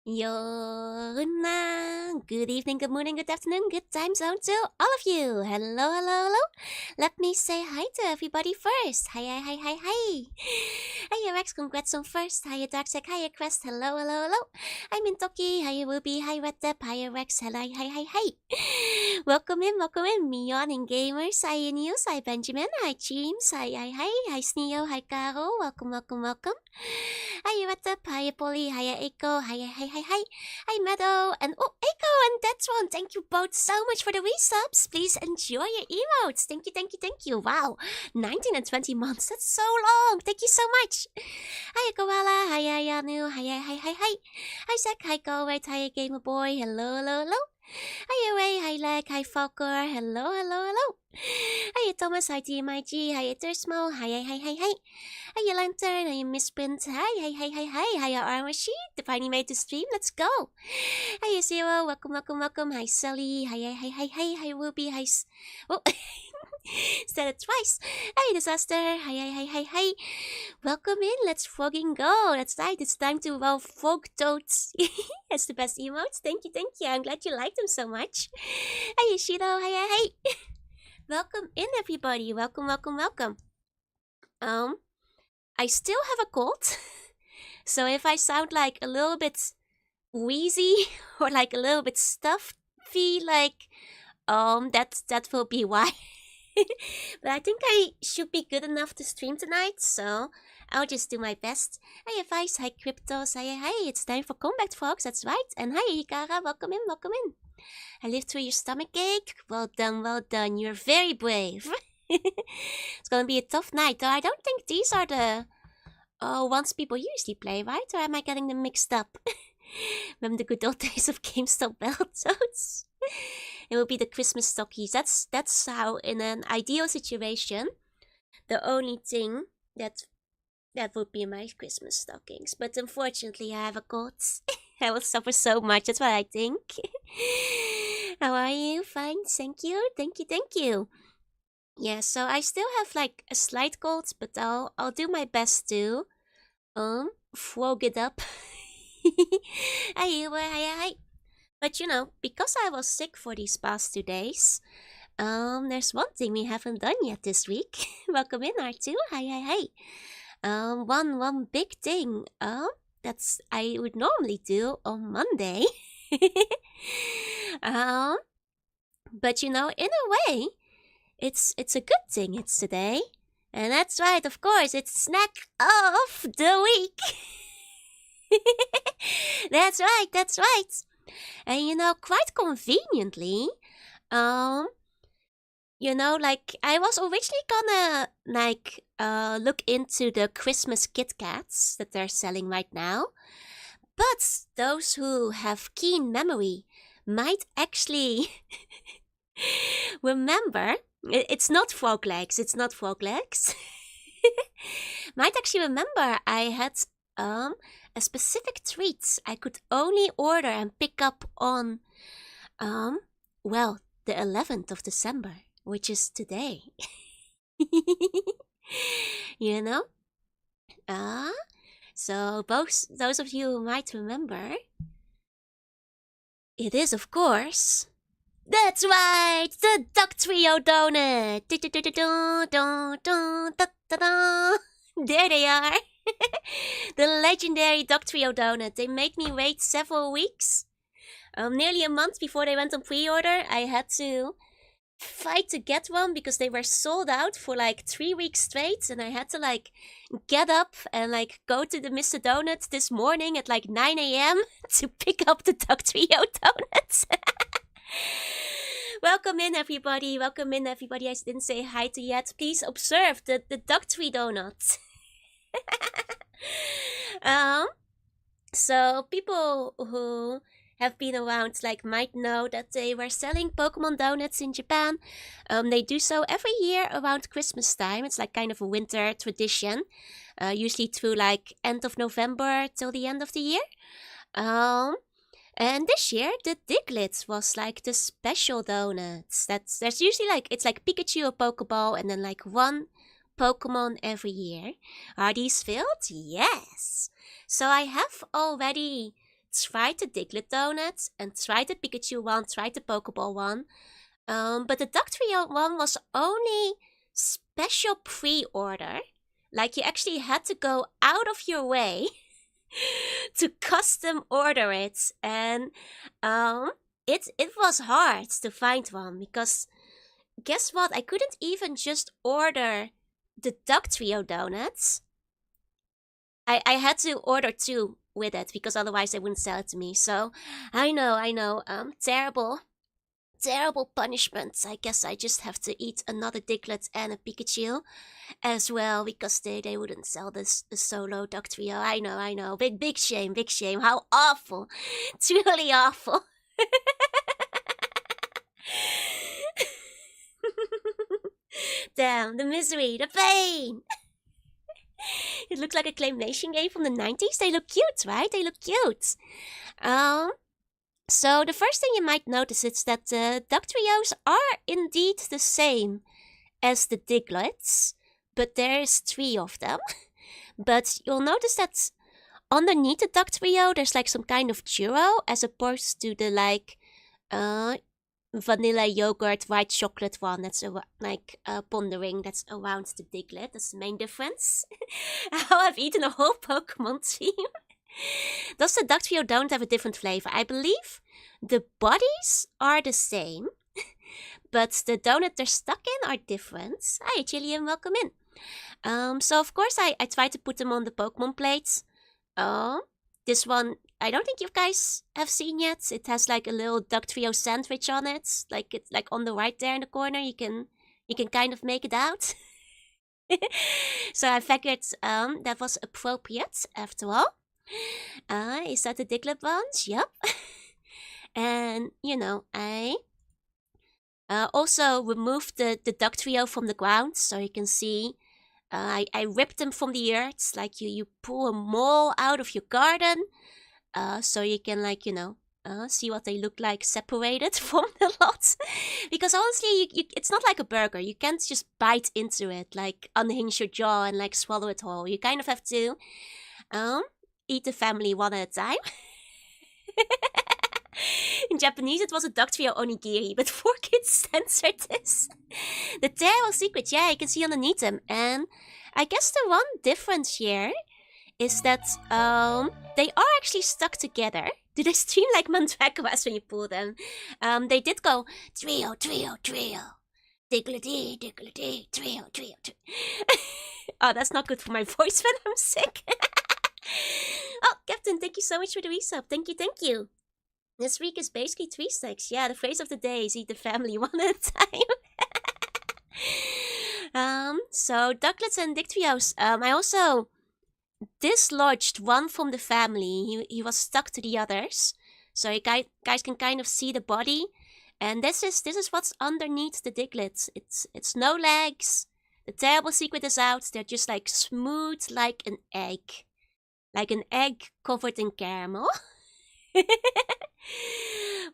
Jorunna. Good evening, good morning, good afternoon, good time zone to all of you. Hello, hello, hello. Let me say hi to everybody first. Hi, hi, hi, hi, hi. Hiya Rex, congrats on first. Hiya Darksec, hiya Crest, hello, hello, hello. Hi Mintoki, hiya Ruby, hi Red Dep, hiya Rex, hello, hi, hi, hi. Welcome in, Yawning Gamers, hi News, hi Benjamin, hi James, hi, hi, hi, hi Sneo, hi Caro, welcome, welcome, welcome. Hiya Red Dep, hiya Polly, hiya Eiko, hiya, hi, hi, hi. Hi Meadow, and oh Eiko and that's one. Thank you both so much for the resubs. Please enjoy your emotes. Thank you, thank you, thank you. Wow, 19 and 20 months. That's so long. Thank you so much. Hiya Koala, hiya Yanu, hiya, hi, hi, hi. Hi Zach, hi Galway, hiya Gamer Boy. Hello, hello, hello. Hiya Ray, hi Leg, hi Falcor. Hello, hello, hello. Hiya Thomas, hi TMIG, hiya Thursmo, hi, hi, hi, hi. Hiya Lantern, hiya Misprint, hi, hi, hi, hi, hi. Hiya Armor Sheet, the finally made the stream. Let's go. Hiya Zero, welcome, welcome, welcome. Hi Sally, hi, hi, hi, hi, hi Ruby, hi. Oh, said it twice. Hi Disaster, hi, hi, hi, hi, hi. Welcome in, let's fucking go. That's right, it's time to frog toads. That's the best emotes. Thank you, thank you. I'm glad you like them so much. Hiya Shiro, hi, hi, hi. Welcome in, everybody. Welcome, welcome, welcome. I still have a cold, so if I sound like a little bit wheezy or like a little bit stuffy, like that will be why. But I think I should be good enough to stream tonight, so I'll just do my best. Hi Advice, hi Cryptos, hi, it's time for combat folks, that's right. And hi Ikara, welcome in, welcome in. I lived through your stomach ache. Well done, you're very brave. It's gonna be a tough night, though I don't think these are the ones people usually play, right? Or am I getting them mixed up? Remember the good old days of GameStop Battletoads? It will be the Christmas stockies. That's how, in an ideal situation, the only thing that would be my Christmas stockings. But unfortunately, I have a cold. I will suffer so much. That's what I think. How are you? Fine. Thank you. Thank you. Thank you. Yeah. So I still have like a slight cold, but I'll do my best to frog it up. Hi. But you know, because I was sick for these past 2 days, there's one thing we haven't done yet this week. Welcome in, R2. Hi. One big thing. That's I would normally do on Monday. But you know, in a way, it's a good thing it's today. And that's right, of course, it's snack of the week. That's right. And you know, quite conveniently, you know, like I was originally gonna look into the Christmas Kit Kats that they're selling right now. But those who have keen memory might actually remember it's not frog legs, might actually remember I had a specific treat I could only order and pick up on well, the 11th of December, which is today. You know? So both those of you who might remember, it is of course, that's right, the Duck Trio Donut. There they are. The legendary Duck Trio Donut. They made me wait several weeks. Nearly a month before they went on pre-order, I had to fight to get one because they were sold out for like 3 weeks straight, and I had to like get up and like go to the Mr. Donut this morning at like 9 a.m. to pick up the Duck Trio Donuts. Welcome in, everybody. I didn't say hi to yet. Please observe the Duck Tree Donut. So people who have been around like might know that they were selling Pokemon donuts in Japan. They do so every year around Christmas time. It's like kind of a winter tradition, usually through like end of November till the end of the year. And this year the Diglett was like the special donuts. There's usually like it's like Pikachu or Pokeball and then like one Pokemon every year. Are these filled? Yes. So I have already tried the Diglett donut and tried the Pikachu one, tried the Pokeball one. But the Duck Trio one was only special pre-order. Like, you actually had to go out of your way to custom order it. And it was hard to find one because guess what? I couldn't even just order the Duck Trio donuts. I had to order 2 with it because otherwise they wouldn't sell it to me. So I know. Terrible punishments. I guess I just have to eat another Diglett and a Pikachu as well because they wouldn't sell the solo Duck Trio. I know. Big shame. How awful. Truly awful. Damn, the misery, the pain. It looks like a claymation game from the 90s. They look cute, right? They look cute. So the first thing you might notice is that the Duck Trios are indeed the same as the Digletts, but there's 3 of them. But you'll notice that underneath the Duck Trio, there's like some kind of churro as opposed to the like vanilla yogurt white chocolate one that's pondering that's around the Diglett. That's the main difference. How I've eaten a whole Pokemon team. Does the Duck Trio don't have a different flavor? I believe the bodies are the same, but the donut they're stuck in are different. Hi Jillian, welcome in. So of course I tried to put them on the Pokemon plates. This one I don't think you guys have seen yet. It has like a little Duck Trio sandwich on it. Like it's like on the right there in the corner. You can kind of make it out. So I figured that was appropriate after all. Is that the Diglett ones? Yep. And I also removed the Duck Trio from the ground so you can see. I ripped them from the earth, like you pull a mole out of your garden. So you can see what they look like separated from the lot. Because honestly, it's not like a burger. You can't just bite into it, like unhinge your jaw and like swallow it whole. You kind of have to eat the family one at a time. In Japanese, it was a Duck Trio onigiri, but 4Kids censored this. The terrible secret, yeah, you can see underneath them. And I guess the one difference here is that they are actually stuck together. Do they stream like Mandragoras when you pull them? They did go trio, trio, trio. Diglety, diglety, trio, trio, trio. Oh, that's not good for my voice when I'm sick. Oh, Captain, thank you so much for the resub. Thank you. This week is basically 3 sticks. Yeah, the phrase of the day is eat the family one at a time. So Ducklets and Dick Trios. I also dislodged one from the family. He was stuck to the others. So you guys can kind of see the body. And this is what's underneath the Diglett. It's no legs. The terrible secret is out. They're just like smooth like an egg. Like an egg covered in caramel.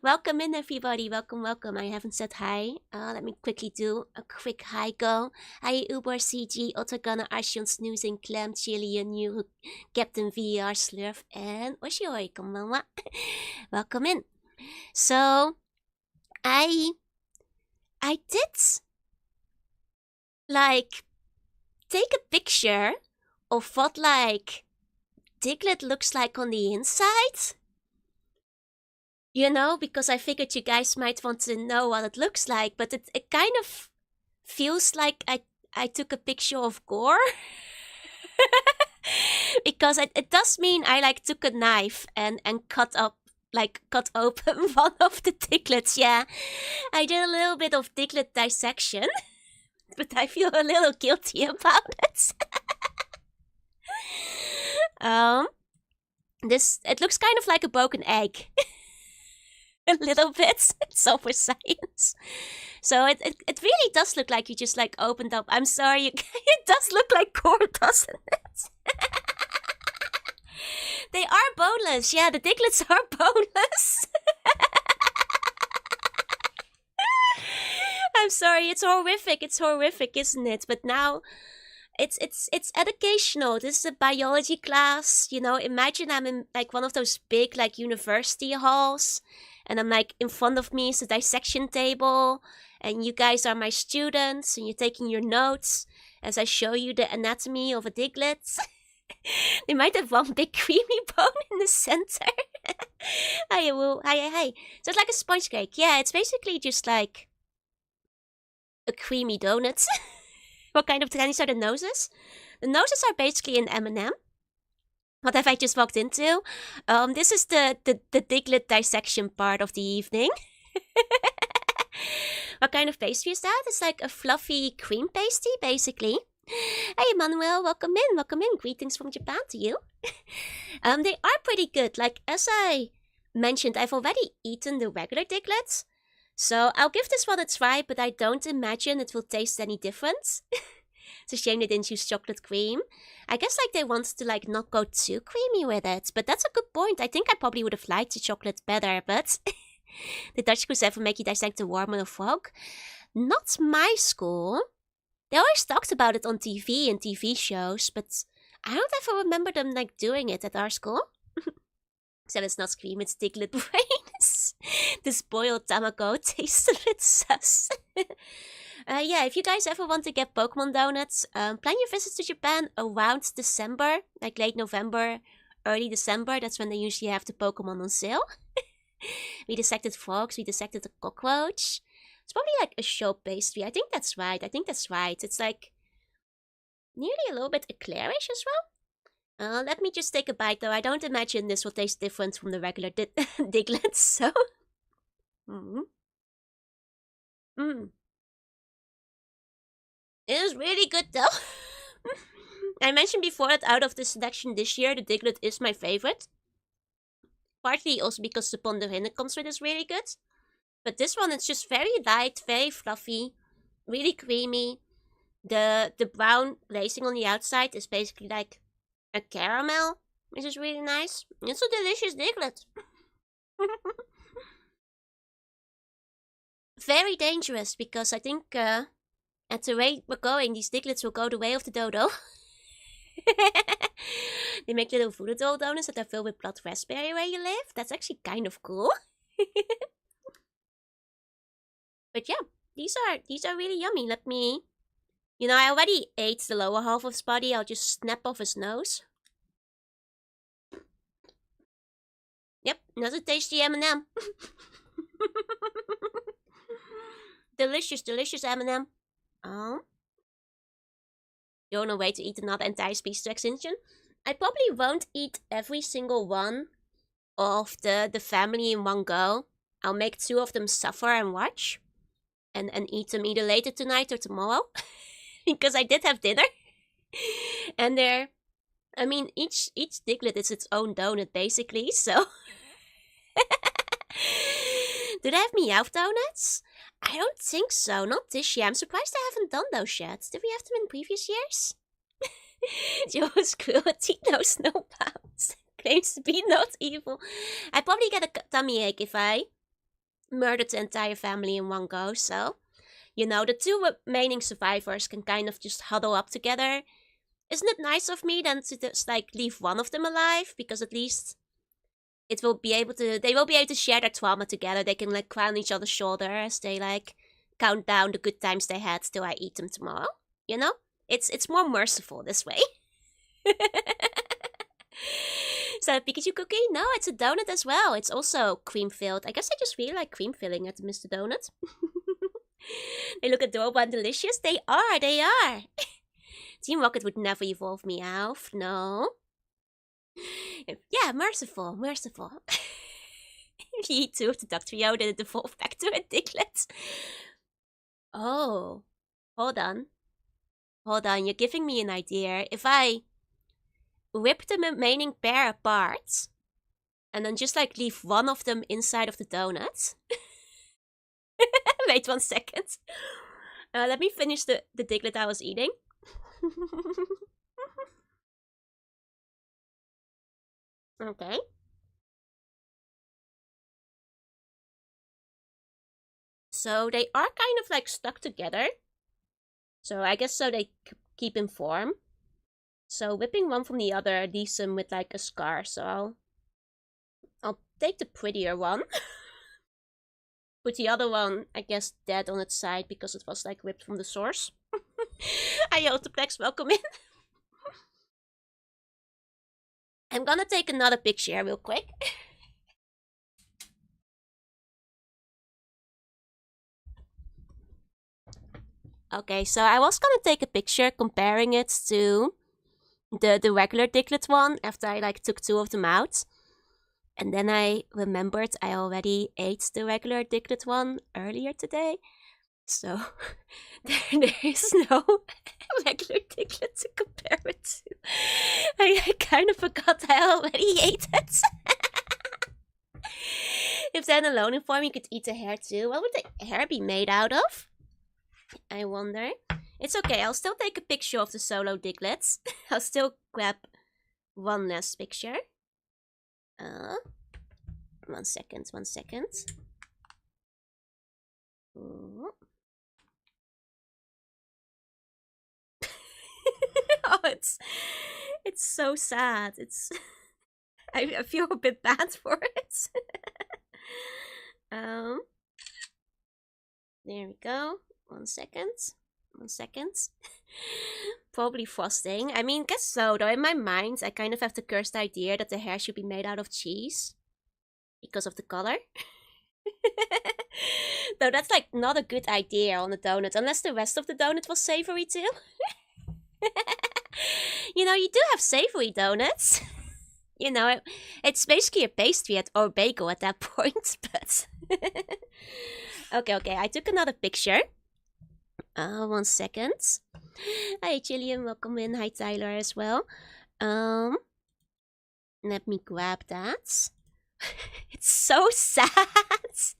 Welcome in everybody, welcome. I haven't said hi. Let me quickly do a quick hi go. Hi Uber CG, Ottogana, Ashion, Snoozing, Clem, Chillian, New, Captain VR, Slurf, and Oshioi, konbanwa. Welcome in. So, I did like take a picture of what like Diglett looks like on the inside. You know, because I figured you guys might want to know what it looks like, but it kind of feels like I took a picture of gore. Because it does mean I like took a knife and cut open one of the Digletts. Yeah, I did a little bit of Diglett dissection, but I feel a little guilty about it. It looks kind of like a broken egg. A little bit. It's all for science. So it really does look like you just like opened up. I'm sorry, it does look like gore, doesn't it? They are boneless. Yeah, the Digletts are boneless. I'm sorry, it's horrific, isn't it? But now It's educational. This is a biology class. You know, imagine I'm in like one of those big like university halls, and I'm like in front of me is a dissection table, and you guys are my students, and you're taking your notes as I show you the anatomy of a diglet. They might have one big creamy bone in the center. Hi, woo. Hi. So it's like a sponge cake. Yeah, it's basically just like a creamy donut. What kind of candies are the noses? The noses are basically an M&M. What have I just walked into? This is the diglet dissection part of the evening. What kind of pastry is that? It's like a fluffy cream pasty, basically. Hey, Emmanuel, welcome in. Greetings from Japan to you. They are pretty good. Like, as I mentioned, I've already eaten the regular diglets. So I'll give this one a try, but I don't imagine it will taste any different. It's a shame they didn't use chocolate cream. I guess like they wanted to like not go too creamy with it, but that's a good point. I think I probably would have liked the chocolate better, but the Dutch schools ever make you dissect a worm or a frog? Not my school. They always talked about it on TV and TV shows, but I don't ever remember them like doing it at our school. Except it's not cream, it's diglet brains. This boiled tamago tastes a bit sus. Yeah, if you guys ever want to get Pokemon donuts, plan your visits to Japan around December, like late November, early December. That's when they usually have the Pokemon on sale. We dissected frogs, we dissected a cockroach. It's probably like a show pastry. I think that's right. It's like nearly a little bit eclairish as well. Let me just take a bite though. I don't imagine this will taste different from the regular diglets, so... It is really good though. I mentioned before that out of the selection this year, the diglet is my favorite. Partly also because the ponderine it comes with is really good. But this one is just very light, very fluffy, really creamy. The brown lacing on the outside is basically like a caramel, which is really nice. It's a delicious diglet. Very dangerous, because I think at the rate we're going, these diglets will go the way of the dodo. They make little voodoo doll donuts that are filled with blood raspberry where you live. That's actually kind of cool. But yeah, these are really yummy. Let me... You know, I already ate the lower half of his body. I'll just snap off his nose. Yep, another tasty M&M. Delicious M&M. Oh. You're on a way to eat another entire species to extinction. I probably won't eat every single one of the family in one go. I'll make 2 of them suffer and watch. And eat them either later tonight or tomorrow. Because I did have dinner. And I mean, each diglet is its own donut, basically, so... Do they have Meowth donuts? I don't think so, not this year. I'm surprised I haven't done those yet. Did we have them in previous years? Joe's cruelty knows no bounds. Claims to be not evil. I'd probably get a tummy ache if I murdered the entire family in one go, so... You know, the 2 remaining survivors can kind of just huddle up together. Isn't it nice of me then to just, like, leave one of them alive? Because at least they will be able to share their trauma together. They can, like, cry on each other's shoulder as they, like, count down the good times they had till I eat them tomorrow. You know? It's more merciful this way. Is that a Pikachu cookie? No, it's a donut as well. It's also cream-filled. I guess I just really like cream filling at Mr. Donut. They look adorable and delicious. They are. Team Rocket would never evolve Meowth. No. Yeah, merciful. If you eat 2 of the duck trio, then it evolve back to a diglet. Oh. Hold on. You're giving me an idea. If I rip the remaining pair apart, and then just like leave one of them inside of the donut... Wait 1 second. Let me finish the diglet I was eating. Okay. So they are kind of like stuck together. So I guess so they keep in form. So whipping one from the other leaves them with like a scar. So I'll take the prettier one. Put the other one, I guess, dead on its side because it was like whipped from the source. Hi, Otoplex, welcome in. I'm gonna take another picture real quick. Okay, so I was gonna take a picture comparing it to the regular Diglett one after I like took two of them out. And then I remembered I already ate the regular Diglett one earlier today. So there is no regular Diglett to compare it to. I kind of forgot I already ate it. If they're alone in form, you could eat the hair too. What would the hair be made out of? I wonder. It's okay, I'll still take a picture of the solo Diglets. I'll still grab one last picture. 1 second, 1 second. Oh, it's so sad. I feel a bit bad for it. There we go. 1 second. 1 second. Probably frosting. I mean, guess so, though in my mind, I kind of have the cursed idea that the hair should be made out of cheese. Because of the color. Though that's like not a good idea on a donut, unless the rest of the donut was savory too. You know, you do have savory donuts. You know, it's basically a pastry or bagel at that point, but... Okay, I took another picture. 1 second. Hi, Jillian, welcome in. Hi, Tyler, as well. Let me grab that. It's so sad.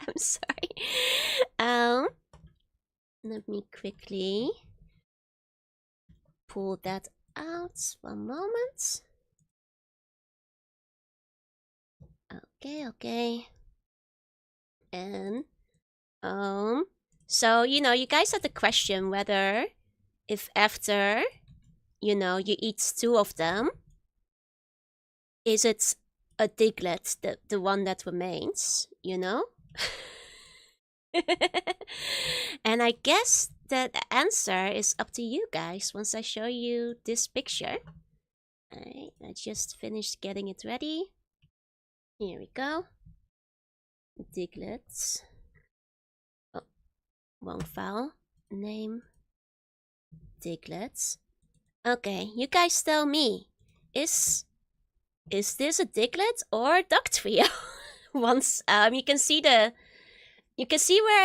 I'm sorry. Let me quickly pull that out. 1 moment. Okay. And so you know, you guys had the question whether if after you know you eat 2 of them, is it a Diglett, the one that remains, you know? And I guess the answer is up to you guys once I show you this picture. Alright, I just finished getting it ready. Here we go. Diglett. Oh, wrong file. Name. Diglett. Okay, you guys tell me. Is this a Diglett or Duck Trio? Once you can see where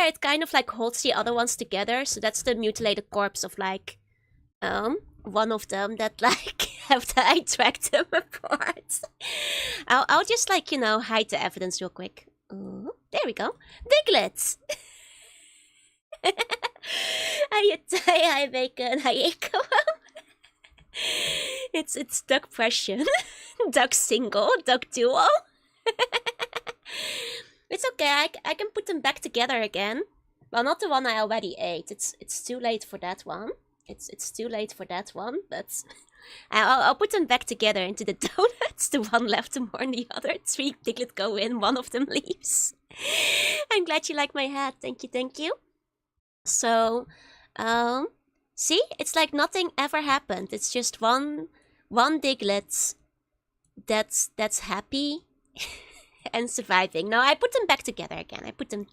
it kind of like holds the other ones together. So that's the mutilated corpse of like one of them that like after I tracked them apart. I'll just like, you know, hide the evidence real quick. Ooh, there we go. Diglett. Hi Bacon. Hi Echo. It's duck pression. Duck single, duck duo. It's okay, I can put them back together again. Well, not the one I already ate. It's too late for that one. It's too late for that one, but I'll put them back together into the donuts. The one left, the more than the other. 3 Diglett go in, 1 of them leaves. I'm glad you like my hat. Thank you. So, see? It's like nothing ever happened. It's just one Diglett that's happy and surviving. No, I put them back together again. I put them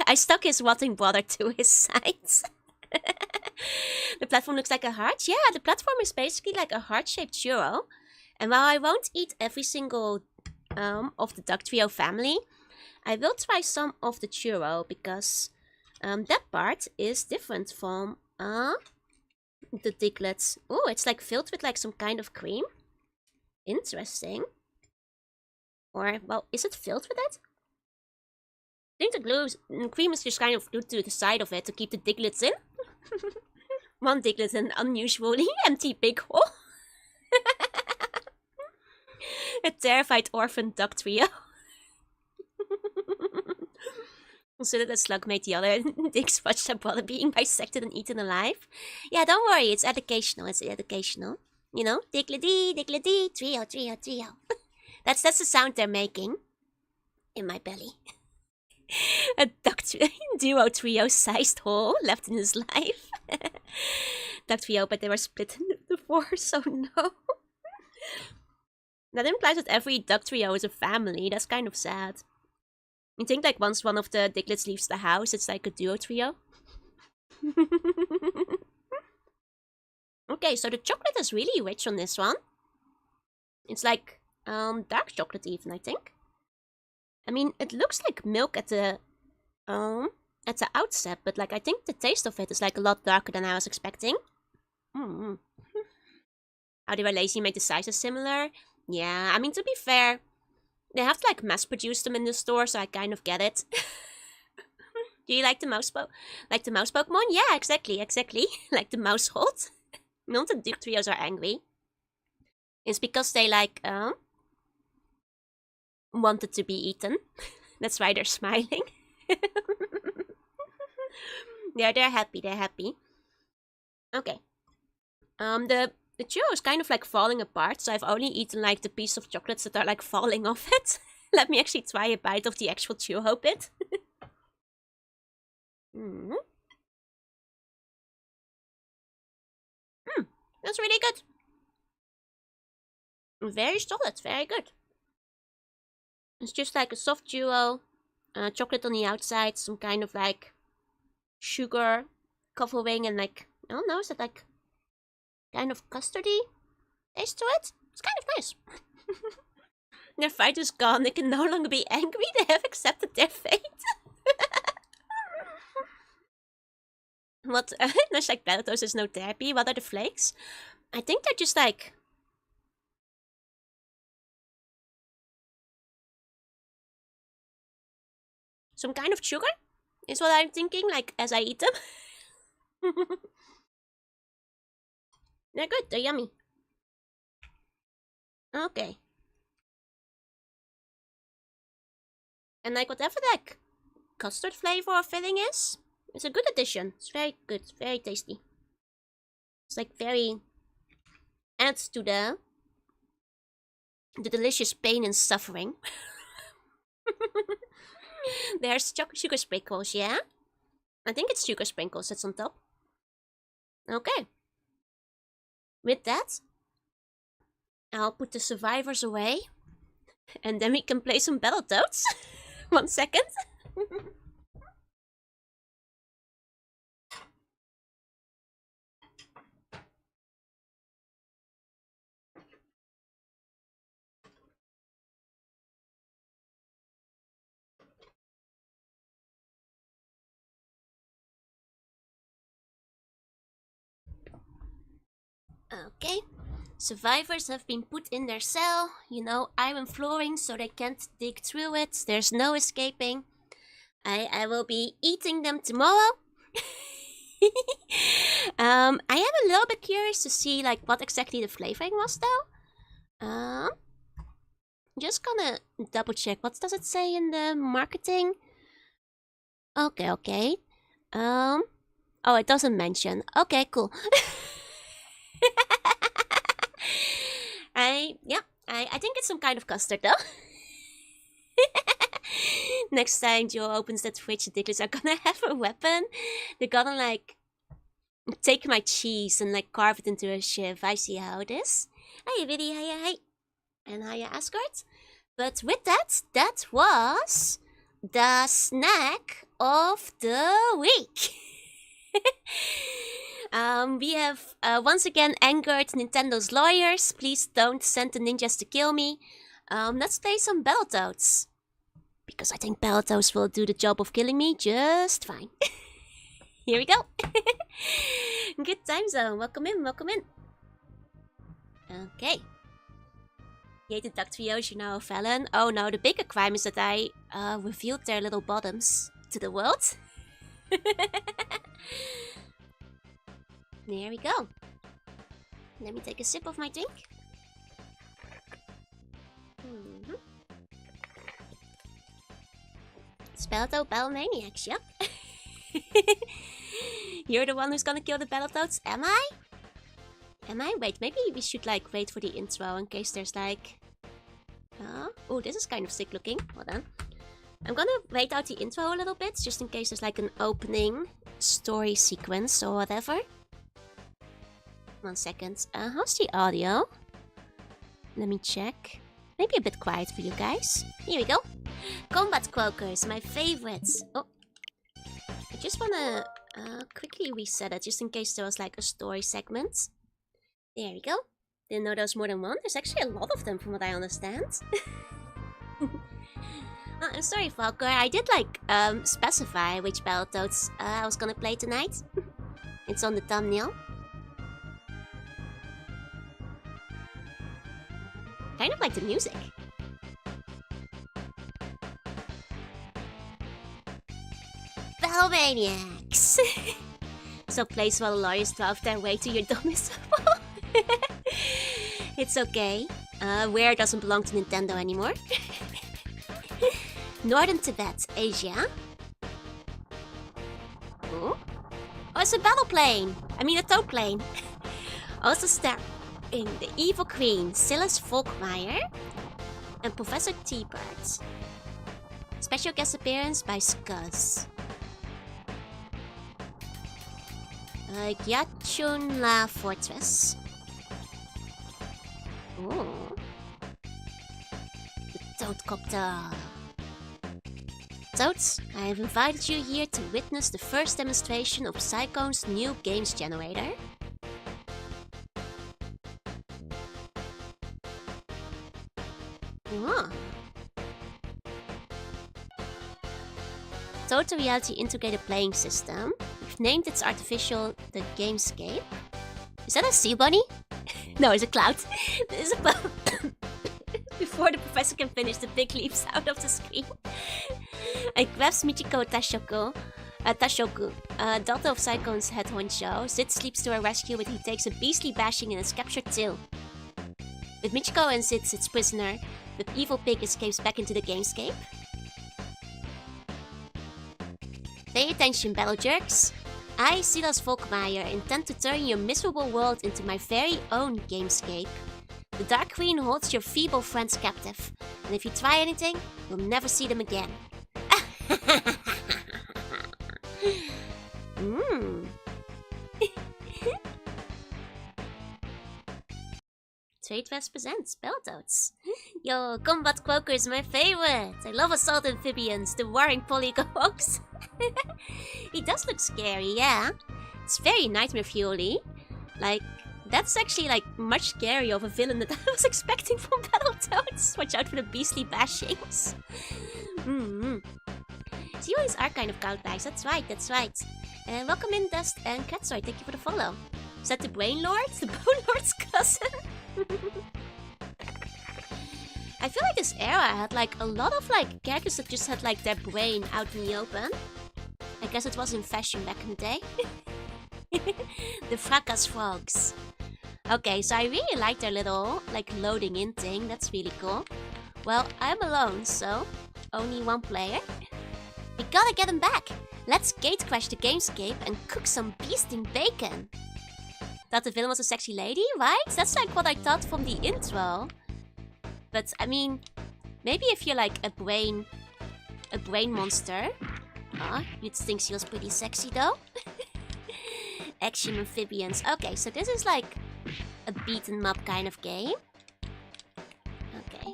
I stuck his rotting brother to his sides. The platform looks like a heart. Yeah, the platform is basically like a heart-shaped churro. And while I won't eat every single of the Duck Trio family, I will try some of the churro because that part is different from the Diglett. Oh, it's like filled with like some kind of cream. Interesting. Or, well, is it filled with it? I think the cream is just kind of glued to the side of it to keep the Diglets in. 1 Diglett in an unusually empty big hole. A terrified orphan duck trio. Consider that Slug made the other dicks watch their brother being bisected and eaten alive. Yeah, don't worry, it's educational, it's educational. You know, diggly-dee, trio, trio, trio. That's the sound they're making. In my belly. A duck duo trio-sized hole left in his life. Duck trio, but they were split into four, so no. That implies that every duck trio is a family. That's kind of sad. You think like once one of the Diglets leaves the house, it's like a duo trio? Okay, so the chocolate is really rich on this one. It's like dark chocolate even, I think. I mean, it looks like milk at the outset, but like I think the taste of it is like a lot darker than I was expecting. How they were lazy make the sizes similar? Yeah, I mean, to be fair, they have to like mass produce them in the store, so I kind of get it. Do you like the mouse Pokemon? Yeah, exactly. Like the mouse hold. Not the Duke Trios are angry. It's because they like wanted to be eaten. That's why they're smiling. Yeah, they're happy. Okay. The trio is kind of like falling apart, so I've only eaten like the piece of chocolates that are like falling off it. Let me actually try a bite of the actual trio bit. That's really good. Very solid, very good. It's just like a soft duo, chocolate on the outside, some kind of like sugar covering, and like, I don't know, is that like kind of custardy taste to it? It's kind of nice. Their fight is gone, they can no longer be angry, they have accepted their fate. What? There's like Battletoads, there's no therapy. What are the flakes? I think they're just like some kind of sugar, is what I'm thinking, like, as I eat them. They're good, they're yummy. Okay. And like, whatever like custard flavor or filling is, it's a good addition. It's very good, very tasty. It's like very adds to the delicious pain and suffering. There's sugar sprinkles, yeah? I think it's sugar sprinkles that's on top. Okay. With that, I'll put the survivors away. And then we can play some Battletoads. 1 second. Okay. Survivors have been put in their cell. You know, iron flooring so they can't dig through it. There's no escaping. I will be eating them tomorrow. I am a little bit curious to see like what exactly the flavoring was though. Just gonna double check. What does it say in the marketing? Okay. Oh, it doesn't mention. Okay, cool. I think it's some kind of custard though. Next time Joe opens that fridge, the Diglets are gonna have a weapon. They're gonna like take my cheese and like carve it into a shiv. I see how it is. Hiya, Biddy, hiya. And hiya, Asgard. But with that, that was the snack of the week. We have once again angered Nintendo's lawyers. Please don't send the ninjas to kill me. Let's play some Battletoads. Because I think Battletoads will do the job of killing me just fine. Here we go. Good time zone. Welcome in. Okay. Yay, the duck trios, you know, Fallon. Oh no, the bigger crime is that I revealed their little bottoms to the world. There we go. Let me take a sip of my drink. It's Battlemaniacs, yep. You're the one who's gonna kill the Battletoads, am I? Am I? Wait, maybe we should like wait for the intro in case there's like... oh, this is kind of sick looking. Hold on. I'm gonna wait out the intro a little bit, just in case there's like an opening story sequence or whatever. 1 second. How's the audio? Let me check. Maybe a bit quiet for you guys. Here we go. Combat Quokers, my favorites. Oh, I just wanna quickly reset it, just in case there was like a story segment. There we go. Didn't know there was more than one. There's actually a lot of them from what I understand. Oh, I'm sorry, Falker. I did like specify which Battletoads I was gonna play tonight. It's on the thumbnail. Kind of like the music. Battlemaniacs! So place while the lawyers drive their way to your domicile. It's okay. Where doesn't belong to Nintendo anymore. Northern Tibet, Asia. Oh, it's a battle plane. I mean a toad plane. Also starring the evil queen, Silas Volkmeyer, and Professor T-Bird. Special guest appearance by Scuzz. Gyachunla Fortress. Oh. The Toadcopter. Toads, I have invited you here to witness the first demonstration of Psychone's new games generator. Oh. Total Reality Integrated Playing System. We've named its artificial the Gamescape. Is that a sea bunny? No, it's a cloud. It's a before the professor can finish, the pig leaps out of the screen. It grabs Michiko Tashoku, daughter of Psychone's head honcho. Sid sleeps to her rescue, but he takes a beastly bashing and is captured too. With Michiko and Sid Sid's prisoner, the evil pig escapes back into the Gamescape. Pay attention, battle jerks. I, Silas Volkmeyer, intend to turn your miserable world into my very own Gamescape. The Dark Queen holds your feeble friends captive, and if you try anything, you'll never see them again. Tradefest presents Battletoads. Yo, Combat Quoker is my favorite. I love assault amphibians, the warring polygogs. He does look scary, yeah. It's very nightmare fuel-y. Like, that's actually like much scarier of a villain than I was expecting from Battletoads. Watch out for the beastly bashings. So you guys are kind of cow guys, that's right, that's right. And welcome in, Dust and Catsoy, thank you for the follow. Is that the Brain Lord? The Bone Lord's cousin? I feel like this era had like a lot of like characters that just had like their brain out in the open. I guess it was in fashion back in the day. The Fracas Frogs. Okay, so I really like their little like loading in thing, that's really cool. Well, I'm alone, so only one player. We gotta get him back. Let's gate crash the Gamescape and cook some beasting bacon. Thought the villain was a sexy lady, right? That's like what I thought from the intro. But I mean, maybe if you're like a brain monster. You'd think she was pretty sexy though. Action amphibians. Okay, so this is like a beat 'em up kind of game. Okay.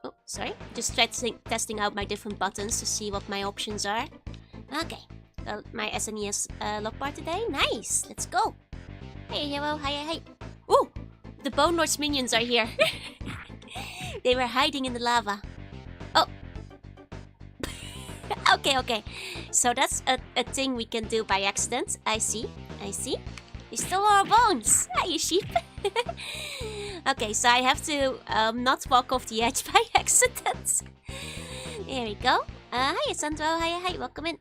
Oh, sorry. Just testing out my different buttons to see what my options are. Okay. My SNES lock bar today. Nice. Let's go. Hey, hero. Hi. Ooh! The Bone Lord's minions are here. They were hiding in the lava. Oh. Okay. So that's a thing we can do by accident. I see. They stole our bones. Hi, you sheep. Okay, so I have to not walk off the edge by accident. There we go. Hi, Sandro. Hi. Welcome in.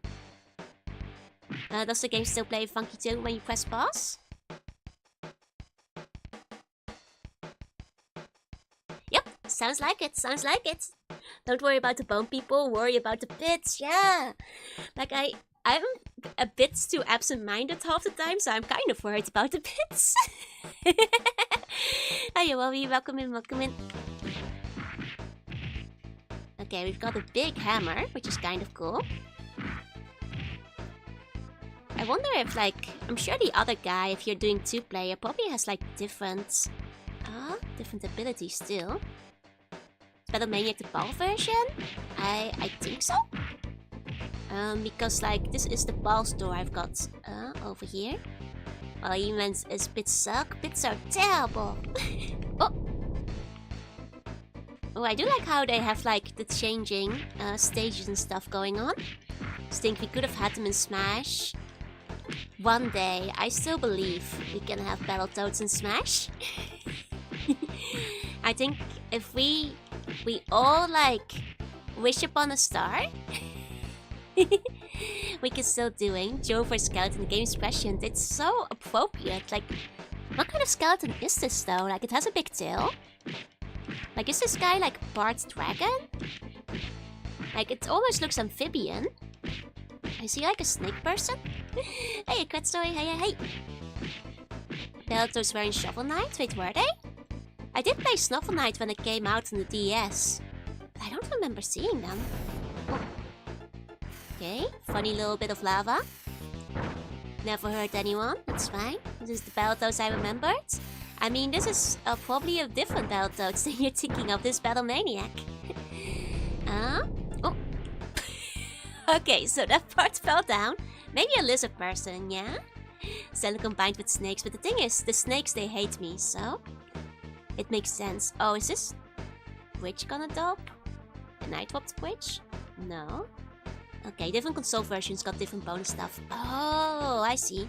Does the game still play funky tune when you press pause? Yep, sounds like it. Don't worry about the bone people, worry about the bits, yeah. Like I'm a bit too absent-minded half the time, so I'm kind of worried about the bits. Hey, Wowie, welcome in, welcome in. Okay, we've got a big hammer, which is kind of cool. I wonder if, like, I'm sure the other guy, if you're doing 2-player, probably has, like, different abilities still. Battlemaniac the ball version? I think so. Because, like, this is the ball store I've got over here. Well, he meant is bits suck, bits are terrible. Oh! Oh, I do like how they have, like, the changing stages and stuff going on. I think we could have had them in Smash. One day, I still believe we can have Battletoads in Smash. I think if we all, like, wish upon a star, we can still do it. Joe for skeleton, the game's question. It's so appropriate. Like, what kind of skeleton is this though? Like, it has a big tail. Like, is this guy like part dragon? Like, it almost looks amphibian. Is he like a snake person? Hey, Quet Story, hey. Battletoads were in Shovel Knight? Wait, were they? I did play Snuffle Knight when it came out on the DS. But I don't remember seeing them. Oh. Okay, funny little bit of lava. Never hurt anyone, that's fine. This is the Battletoads I remembered. I mean, this is probably a different Battletoads than you're thinking of, this Battlemaniac. Oh. Okay, so that part fell down. Maybe a lizard person, yeah? Zelda combined with snakes, but the thing is, the snakes, they hate me, so... It makes sense. Oh, is this... Witch gonna drop? Can I drop the witch? No. Okay, different console versions got different bonus stuff. Oh, I see.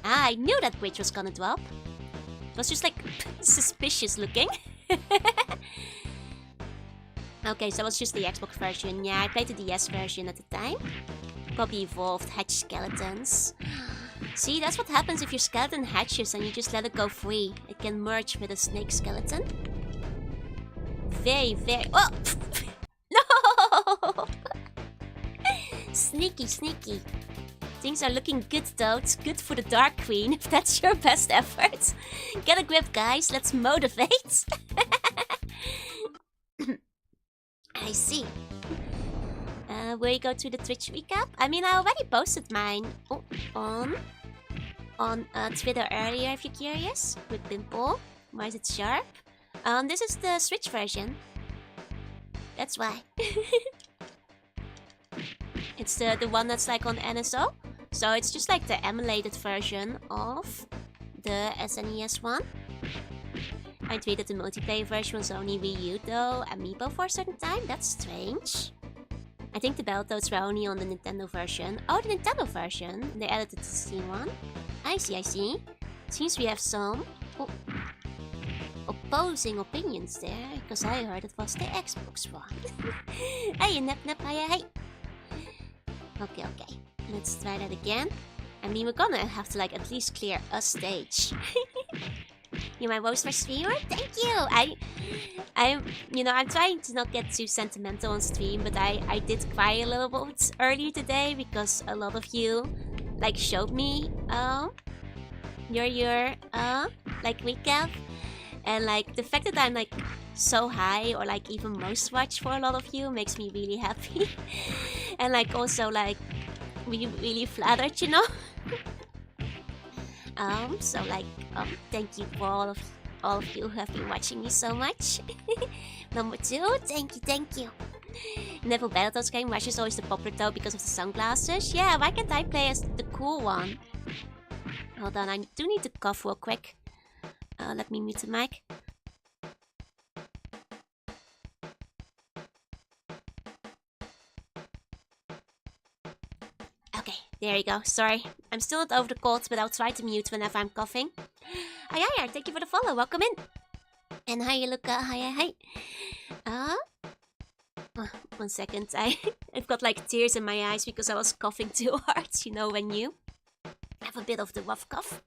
Ah, I knew that witch was gonna drop. It was just like suspicious looking. Okay, so it was just the Xbox version. Yeah, I played the DS version at the time. Probably evolved hatch skeletons. See, that's what happens if your skeleton hatches and you just let it go free. It can merge with a snake skeleton. Very... Oh! No! Sneaky. Things are looking good though. It's good for the Dark Queen, if that's your best effort. Get a grip, guys. Let's motivate. I see. Will you go to the Twitch recap? I mean, I already posted mine on Twitter earlier, if you're curious. With Pimple. Why is it sharp? This is the Switch version. That's why. It's the one that's like on NSO. So it's just like the emulated version of the SNES one. I tweeted the multiplayer version was only Wii U though, Amiibo for a certain time. That's strange. I think the Battletoads were only on the Nintendo version. Oh, the Nintendo version. They added it to the Steam one. I see. Seems we have some opposing opinions there, because I heard it was the Xbox one. Hey, Nep, hey. Okay. Let's try that again. I mean, we're gonna have to like at least clear a stage. You're my most first streamer? Thank you! I'm trying to not get too sentimental on stream, but I did cry a little bit earlier today because a lot of you like showed me your like recap, and like the fact that I'm like so high or like even most watched for a lot of you makes me really happy. And like also like really flattered, you know. So like thank you for all of you who have been watching me so much. Number 2, thank you. Neville Battletoads game, Rush is always the popular though because of the sunglasses. Yeah, why can't I play as the cool one? Hold on, I do need to cough real quick. Let me mute the mic. Okay, there you go. Sorry, I'm still not over the cold, but I'll try to mute whenever I'm coughing. Hi, thank you for the follow. Welcome in. And hi, Luca. Hi. One second. I've got like tears in my eyes because I was coughing too hard. You know, when you have a bit of the rough cough.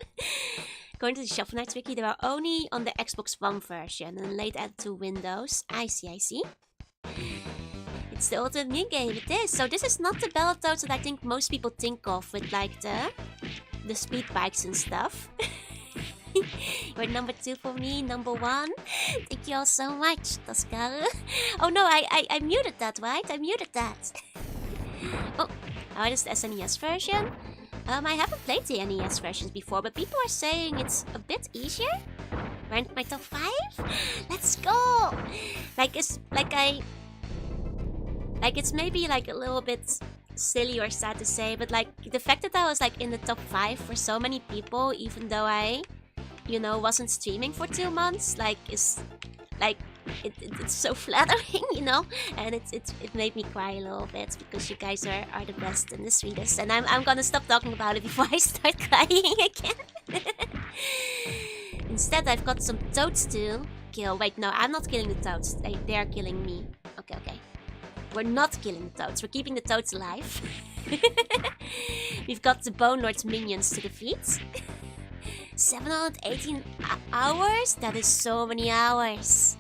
Going to the Shovel Knight wiki, they are only on the Xbox One version and late added to Windows. I see. It's the ultimate new game, it is. So this is not the Battletoads that I think most people think of with like the speed bikes and stuff. You're number 2 for me, number 1. Thank you all so much, Toscaru. Oh no, I muted that, right? I muted that. Oh, it is the SNES version. I haven't played the NES versions before, but people are saying it's a bit easier. Ranked my top 5? Let's go! It's maybe like a little bit silly or sad to say, but like the fact that I was like in the top 5 for so many people, even though I, wasn't streaming for 2 months, it's so flattering, and it made me cry a little bit because you guys are the best and the sweetest, and I'm gonna stop talking about it before I start crying again. Instead, I've got some toads to kill. Wait, no, I'm not killing the toads. They're killing me. Okay. We're not killing the toads. We're keeping the toads alive. We've got the Bone Lord's minions to defeat. 718 hours? That is so many hours.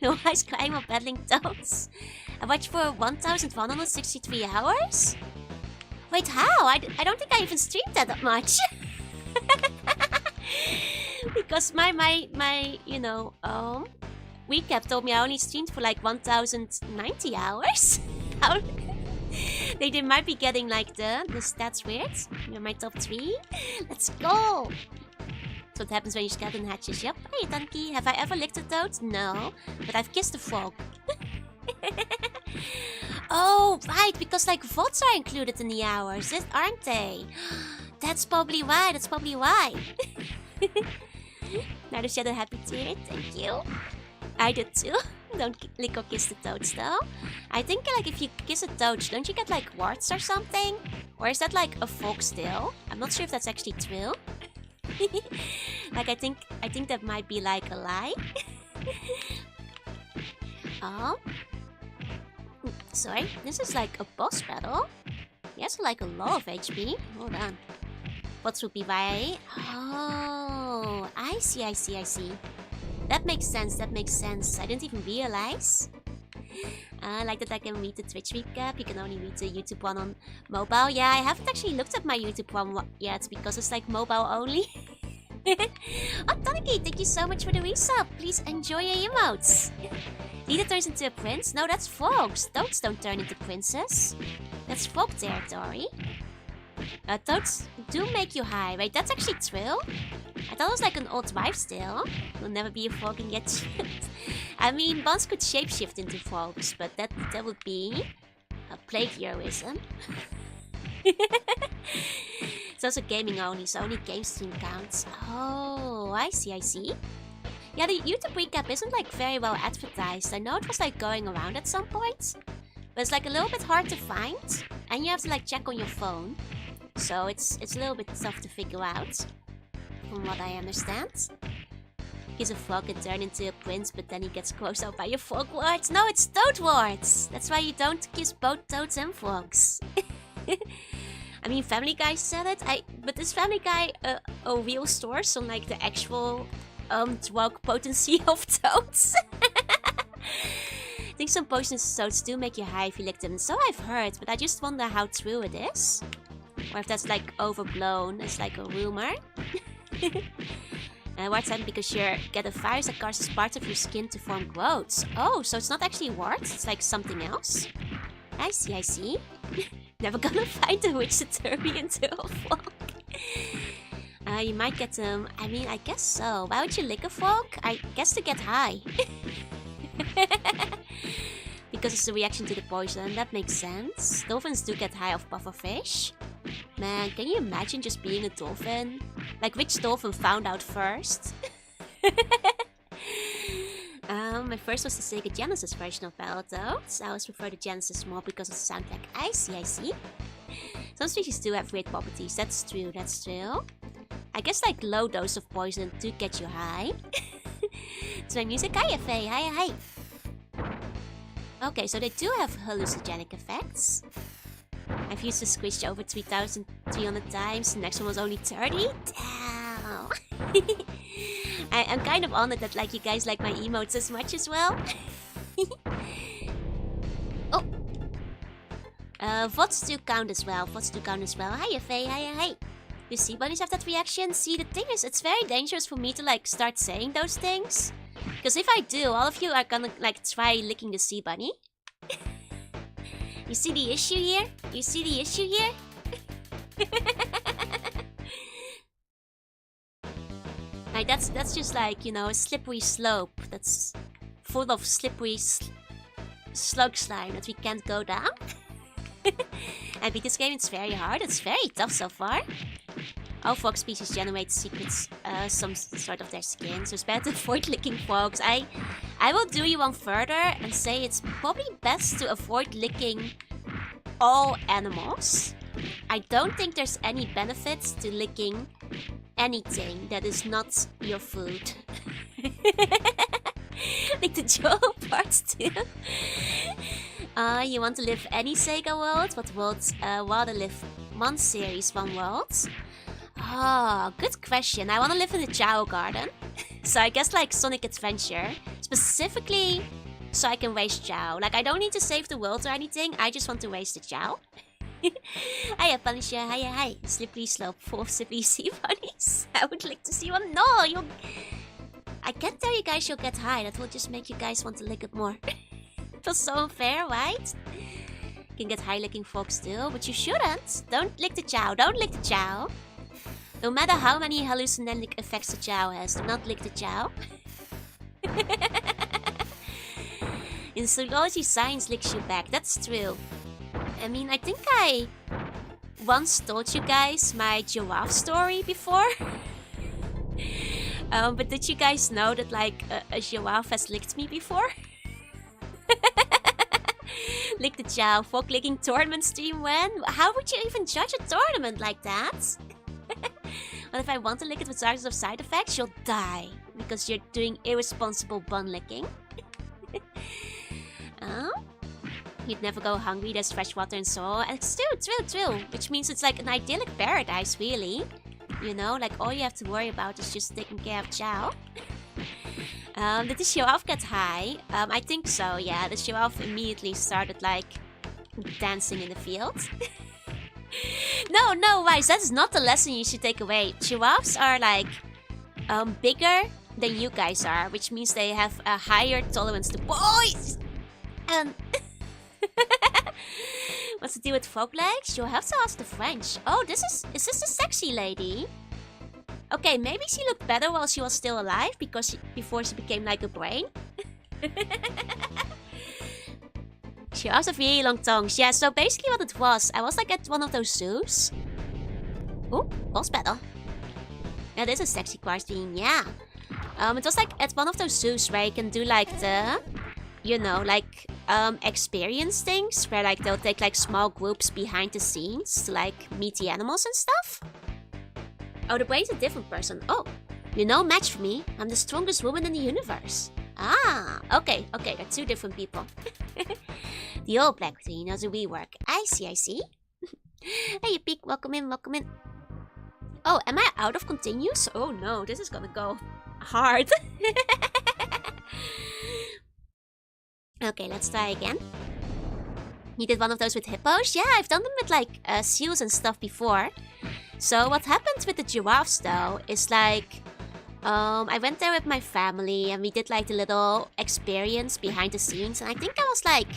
No ice crying while battling toads. I watched for 1,163 hours? Wait, how? I don't think I even streamed that much. Because my recap told me I only streamed for like 1,090 hours. They might be getting like the stats weird. You're my top 3. Let's go! That's what happens when you skeleton hatches. Yep. Hey, Tanky. Have I ever licked a toad? No. But I've kissed a frog. Oh, right. Because like votes are included in the hours, aren't they? That's probably why. Now the shadow happy tear. Thank you. I did too. Don't lick or kiss the toads though. I think like if you kiss a toad, don't you get like warts or something? Or is that like a folk still? I'm not sure if that's actually true. Like I think that might be like a lie. Oh. Sorry, this is like a boss battle. He has like a lot of HP. Hold on. What would be why? Oh, I see. That makes sense. I didn't even realize. I like that I can read the Twitch recap. You can only read the YouTube one on mobile. Yeah, I haven't actually looked at my YouTube one yet because it's like mobile only. Oh, Taniki, thank you so much for the resub. Please enjoy your emotes. Leader turns into a prince? No, that's frogs. Toads don't turn into princes. That's frog territory. Toads do make you high. Wait, that's actually true? I thought it was like an old wife's tale. Will never be a frog and get shipped. I mean, Buns could shapeshift into frogs, but that would be a plagiarism. It's also gaming only, so only game stream counts. Oh, I see. Yeah, the YouTube recap isn't like very well advertised. I know it was like going around at some point, but it's like a little bit hard to find, and you have to like check on your phone. So it's a little bit tough to figure out, from what I understand. He's a frog and turn into a prince, but then he gets closed out by your frog wards. No, it's toad wards! That's why you don't kiss both toads and frogs. I mean, Family Guy said it, but is Family Guy a real source on like the actual drug potency of toads? I think some potions toads do make you high if you lick them. So I've heard, but I just wonder how true it is. Or if that's like overblown as like a rumor. Warts happen because you get a virus that causes parts of your skin to form growths. Oh, so it's not actually warts, it's like something else. I see. Never gonna find a witch to turn me into a frog. You might get them. I mean, I guess so. Why would you lick a frog? I guess to get high. Because it's a reaction to the poison. That makes sense. Dolphins do get high off pufferfish. Man, can you imagine just being a dolphin? Like, which dolphin found out first? My first was the Sega Genesis version of Battletoads. I always prefer the Genesis more because of the soundtrack. I see. Some species do have weird properties. That's true. I guess like low dose of poison do get you high. It's my music. Hi, FA. Hi. Okay, so they do have hallucinogenic effects. I've used the squish over 3,300 times. The next one was only 30. Damn. I'm kind of honored that like you guys like my emotes as much as well. Vods do count as well. Vods do count as well. Hiya, Faye. Hiya, hey. You see bunnies have that reaction? See, the thing is, it's very dangerous for me to like start saying those things. Because if I do, all of you are gonna like try licking the sea bunny. You see the issue here? You see the issue here? Like that's just like, you know, a slippery slope that's full of slippery slug slime that we can't go down. And with this game it's very hard, it's very tough so far. All frog species generate secrets, some sort of their skin, so it's better to avoid licking frogs. I will do you one further and say it's probably best to avoid licking all animals. I don't think there's any benefits to licking anything that is not your food. Like the jaw parts too. You want to live any Sega world? What worlds? Rather live one series, one world? Oh, good question. I want to live in the Chao Garden. So I guess like Sonic Adventure. Specifically so I can raise Chao. Like I don't need to save the world or anything. I just want to raise the Chao. Hiya Punisher, hiya hi. Slippery slope full of slippery sea bunnies. I would like to see one. No, you'll... I can't tell you guys you'll get high. That will just make you guys want to lick it more. It was so unfair, right? You can get high licking frogs too, but you shouldn't. Don't lick the Chao, don't lick the Chao. No matter how many hallucinogenic effects the Chao has, do not lick the Chao. In zoology, science licks you back. That's true. I mean, I think I once told you guys my giraffe story before. But did you guys know that like a giraffe has licked me before? Lick the Chao, frog licking tournament stream when? How would you even judge a tournament like that? But if I want to lick it with regardless of side effects, you'll die. Because you're doing irresponsible bun licking. Oh? You'd never go hungry, there's fresh water and so on. And it's true. Which means it's like an idyllic paradise, really. You know, like all you have to worry about is just taking care of Chao. Did the giraffe get high? I think so, yeah. The giraffe immediately started like dancing in the field. No, Wise, that's not the lesson you should take away. Giraffes are like bigger than you guys are, which means they have a higher tolerance to boys. And what's to do with frog legs? You'll have to ask the French. Oh, is this the sexy lady? Okay, maybe she looked better while she was still alive before she became like a brain. She also have really long tongues. Yeah, so basically what it was, I was like at one of those zoos. Oh, boss battle. Yeah, this is sexy question, yeah. It was like at one of those zoos where you can do like the, you know, like experience things where like they'll take like small groups behind the scenes to like meet the animals and stuff. Oh, the brain's a different person. Oh, you know, match for me. I'm the strongest woman in the universe. Ah, okay, they're two different people. The old black queen knows a rework. I see. Hey, Peek, welcome in. Oh, am I out of continues? Oh no, this is gonna go hard. Okay, let's try again. You did one of those with hippos? Yeah, I've done them with like seals and stuff before. So what happened with the giraffes though is like I went there with my family and we did like the little experience behind the scenes, and I think I was like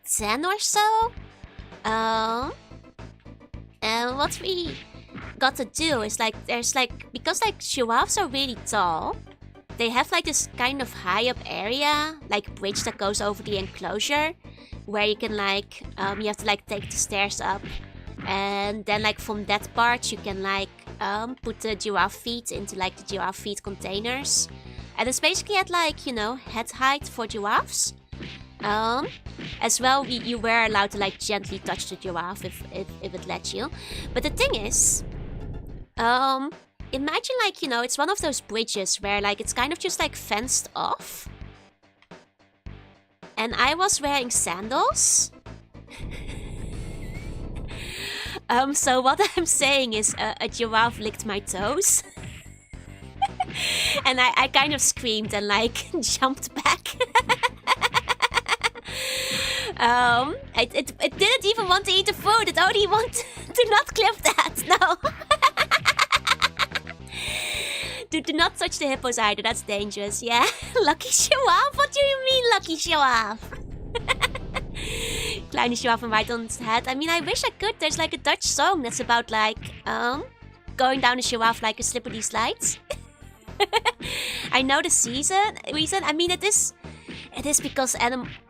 10 or so. And what we got to do is like there's like, because like giraffes are really tall, they have like this kind of high up area, like bridge that goes over the enclosure, where you can like you have to like take the stairs up, and then like from that part you can like put the giraffe feet into like the giraffe feet containers, and it's basically at like, you know, head height for giraffes. As well, you were allowed to like gently touch the giraffe if it lets you. But the thing is, imagine like, you know, it's one of those bridges where like it's kind of just like fenced off. And I was wearing sandals. So what I'm saying is a giraffe licked my toes. And I kind of screamed and like jumped back. It didn't even want to eat the food. It only wanted to not clip that. No. Do not touch the hippos either. That's dangerous. Yeah. Lucky giraffe? What do you mean, lucky giraffe? Kleine giraffe right on its head. I mean, I wish I could. There's like a Dutch song that's about like going down a giraffe like a slippery slide. I know the reason. I mean, it is because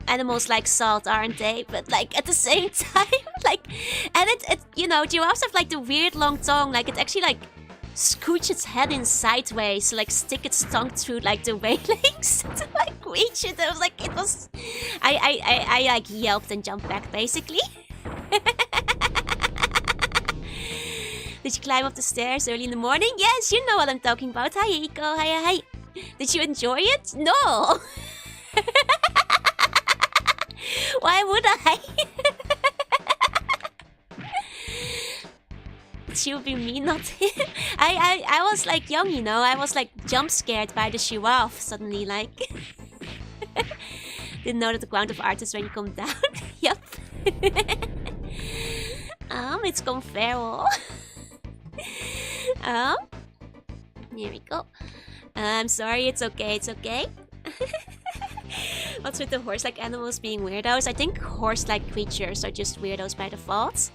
animals like salt, aren't they? But like at the same time, like, and it you know, giraffes have like the weird long tongue. Like it actually like scooch its head in sideways, so, like stick its tongue through like the railings to like reach it. I was like, it was. I like yelped and jumped back basically. Did you climb up the stairs early in the morning? Yes, you know what I'm talking about. Hi, Iko. Hi. Did you enjoy it? No. Why would I? She would be me, not him. I was like young, you know. I was like jump scared by the giraffe suddenly, like. Didn't know that the ground of art is when you come down. Yep. It's gone feral. Here we go. I'm sorry, it's okay. What's with the horse-like animals being weirdos? I think horse-like creatures are just weirdos by default.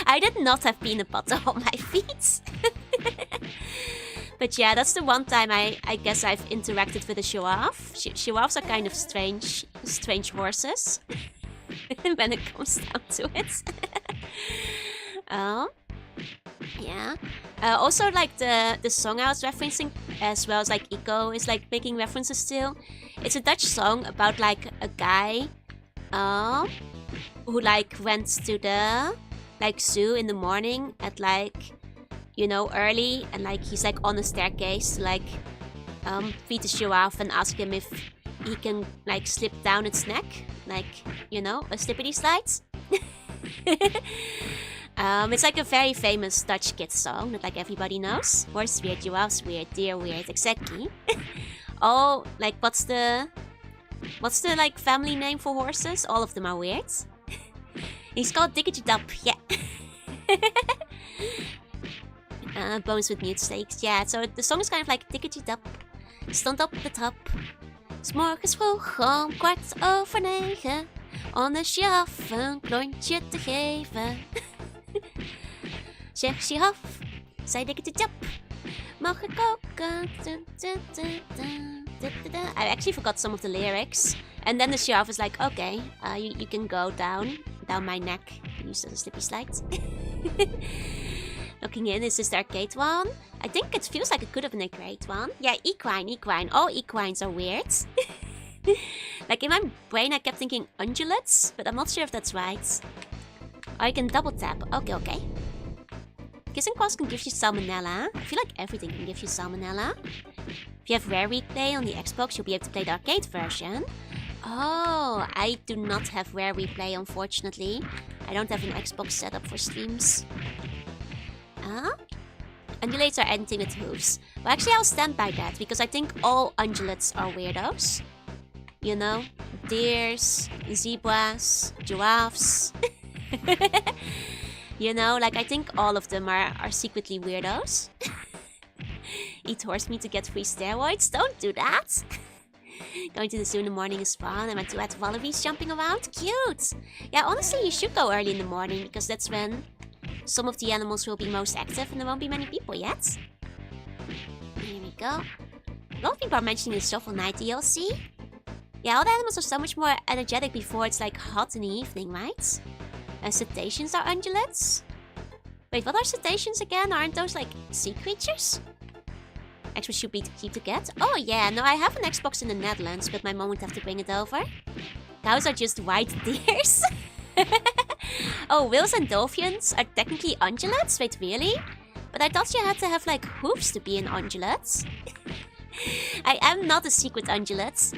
I did not have peanut butter on my feet. But yeah, that's the one time I guess I've interacted with a giraffe. Giraffes are kind of strange horses. When it comes down to it. Yeah. Also, like the song I was referencing, as well as like Ico is like making references to. It's a Dutch song about like a guy, who like went to the like zoo in the morning at like, you know, early, and like he's like on a staircase to like feed the giraffe and ask him if he can like slip down its neck, like, you know, a slippity slide. It's like a very famous Dutch kid song that like everybody knows. Horse weird, giraffes weird, deer weird, exactly. Oh, like what's the like family name for horses? All of them are weird. He's called Diggity Dub, yeah. Bones with mute steaks, yeah. So the song is kind of like Diggity Dub stond op de trap. 'S morgens vroeg om 9:15 om de giraf een klontje te geven. Zeg giraf, zei Diggity Dub, mag ik ook? I actually forgot some of the lyrics. And then the giraffe is like, okay, you can go down my neck. Use the slippy slide. Looking in, is this the arcade one? I think it feels like it could have been a great one. Yeah, equine. All equines are weird. Like in my brain I kept thinking ungulates, but I'm not sure if that's right. Oh, you can double tap. Okay. Kissing Cross can give you salmonella. I feel like everything can give you salmonella. If you have Rare Replay on the Xbox, you'll be able to play the arcade version. Oh, I do not have Rare Replay, unfortunately. I don't have an Xbox set up for streams. Ungulates are anything with hooves. Well, actually, I'll stand by that, because I think all ungulates are weirdos. You know? Deers, zebras, giraffes. You know, like I think all of them are secretly weirdos. Eat horse meat to get free steroids? Don't do that! Going to the zoo in the morning is fun. I went to add wallabies jumping around. Cute! Yeah, honestly, you should go early in the morning, because that's when some of the animals will be most active and there won't be many people yet. Here we go. A lot of people are mentioning the Shovel Knight DLC. Yeah, all the animals are so much more energetic before it's like hot in the evening, right? Cetaceans are ungulates? Wait, what are cetaceans again? Aren't those like sea creatures? Actually, should be key to get. Oh yeah, no, I have an Xbox in the Netherlands, but my mom would have to bring it over. Cows are just white deers. Oh, whales and dolphins are technically ungulates? Wait, really? But I thought you had to have like hooves to be an ungulate. I am not a secret ungulate.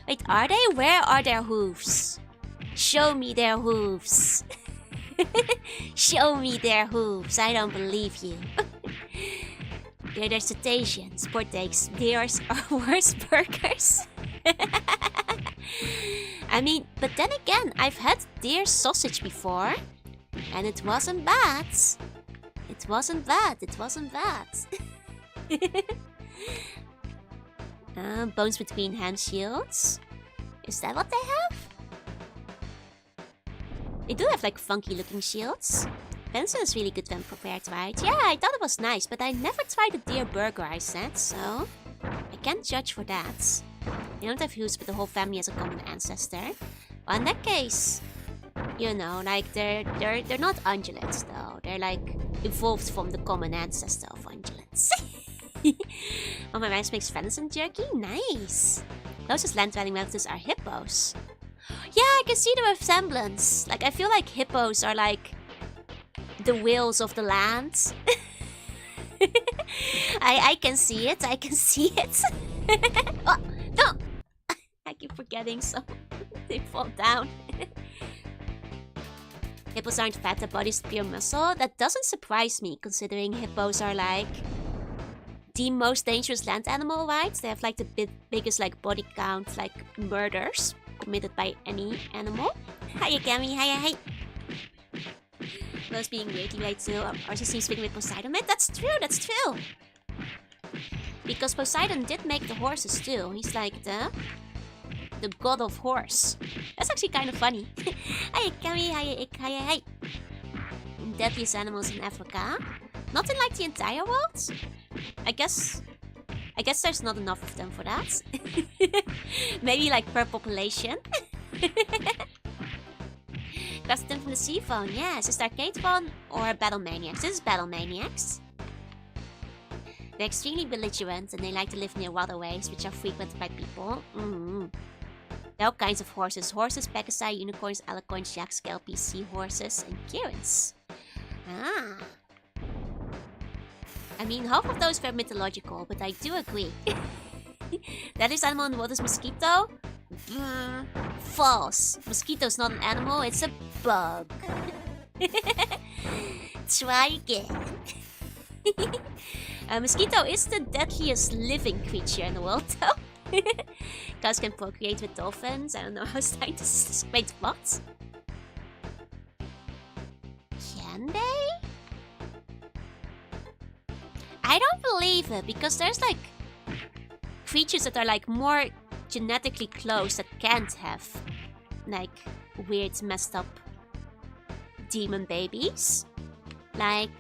Wait, are they? Where are their hooves? Show me their hooves. Show me their hooves. I don't believe you. They're cetaceans. Poor takes. Deers are worse burgers. I mean, but then again, I've had deer sausage before. And it wasn't bad. It wasn't bad. It wasn't bad. Bones between hand shields. Is that what they have? They do have like funky looking shields. Pencil is really good when prepared, right? Yeah, I thought it was nice, but I never tried the deer burger, I said, so I can't judge for that. They don't have views, but the whole family has a common ancestor. Well, in that case, you know, like they're not ungulates though. They're like evolved from the common ancestor of ungulates. Oh, my rice makes venison jerky? Nice! Closest land-dwelling relatives are hippos. Yeah, I can see the resemblance. Like, I feel like hippos are like the whales of the land. I can see it. I can see it. Oh, no! I keep forgetting, so they fall down. Hippos aren't fat, their bodies pure muscle. That doesn't surprise me, considering hippos are like the most dangerous land animal, right? They have like the biggest like body count, like murders committed by any animal. Hiya, Cammy. Hiya, hi. Those being weighty right too. RCC speaking with Poseidon. Man, that's true. That's true. Because Poseidon did make the horses too. He's like the god of horse. That's actually kind of funny. Hiya, Cammy. Hiya, Ik. Hiya, hi. Deadliest animals in Africa. Not in like the entire world. I guess there's not enough of them for that. Maybe like per population. Question from the sea phone. Yes, is it arcade phone or Battlemaniacs? This is Battlemaniacs. They're extremely belligerent and they like to live near waterways which are frequented by people. There are all kinds of horses. Horses, pegasi, unicorns, alicorns, yaks, kelpies, seahorses, and kirins. Ah. I mean, half of those were mythological, but I do agree. Deadliest animal in the world is mosquito? False. Mosquito's not an animal, it's a bug. Try again. Mosquito is the deadliest living creature in the world, though. Cows can procreate with dolphins. I don't know how scientists explain what. Can they? I don't believe it, because there's like creatures that are like more genetically close that can't have like weird messed up demon babies. Like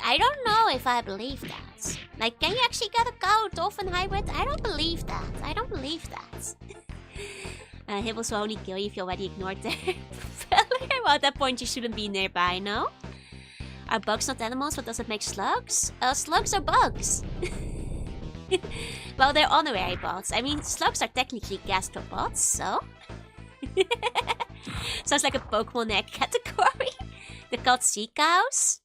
I don't know if I believe that. Like, can you actually get a cow dolphin hybrid? I don't believe that. I don't believe that. Hippos will only kill you if you already ignored their failure. Well, at that point you shouldn't be nearby, no? Are bugs not animals? What does it make slugs? Slugs are bugs. Well, they're honorary bots. I mean, slugs are technically gastropods, so... Sounds like a Pokemon egg category. They're called sea cows?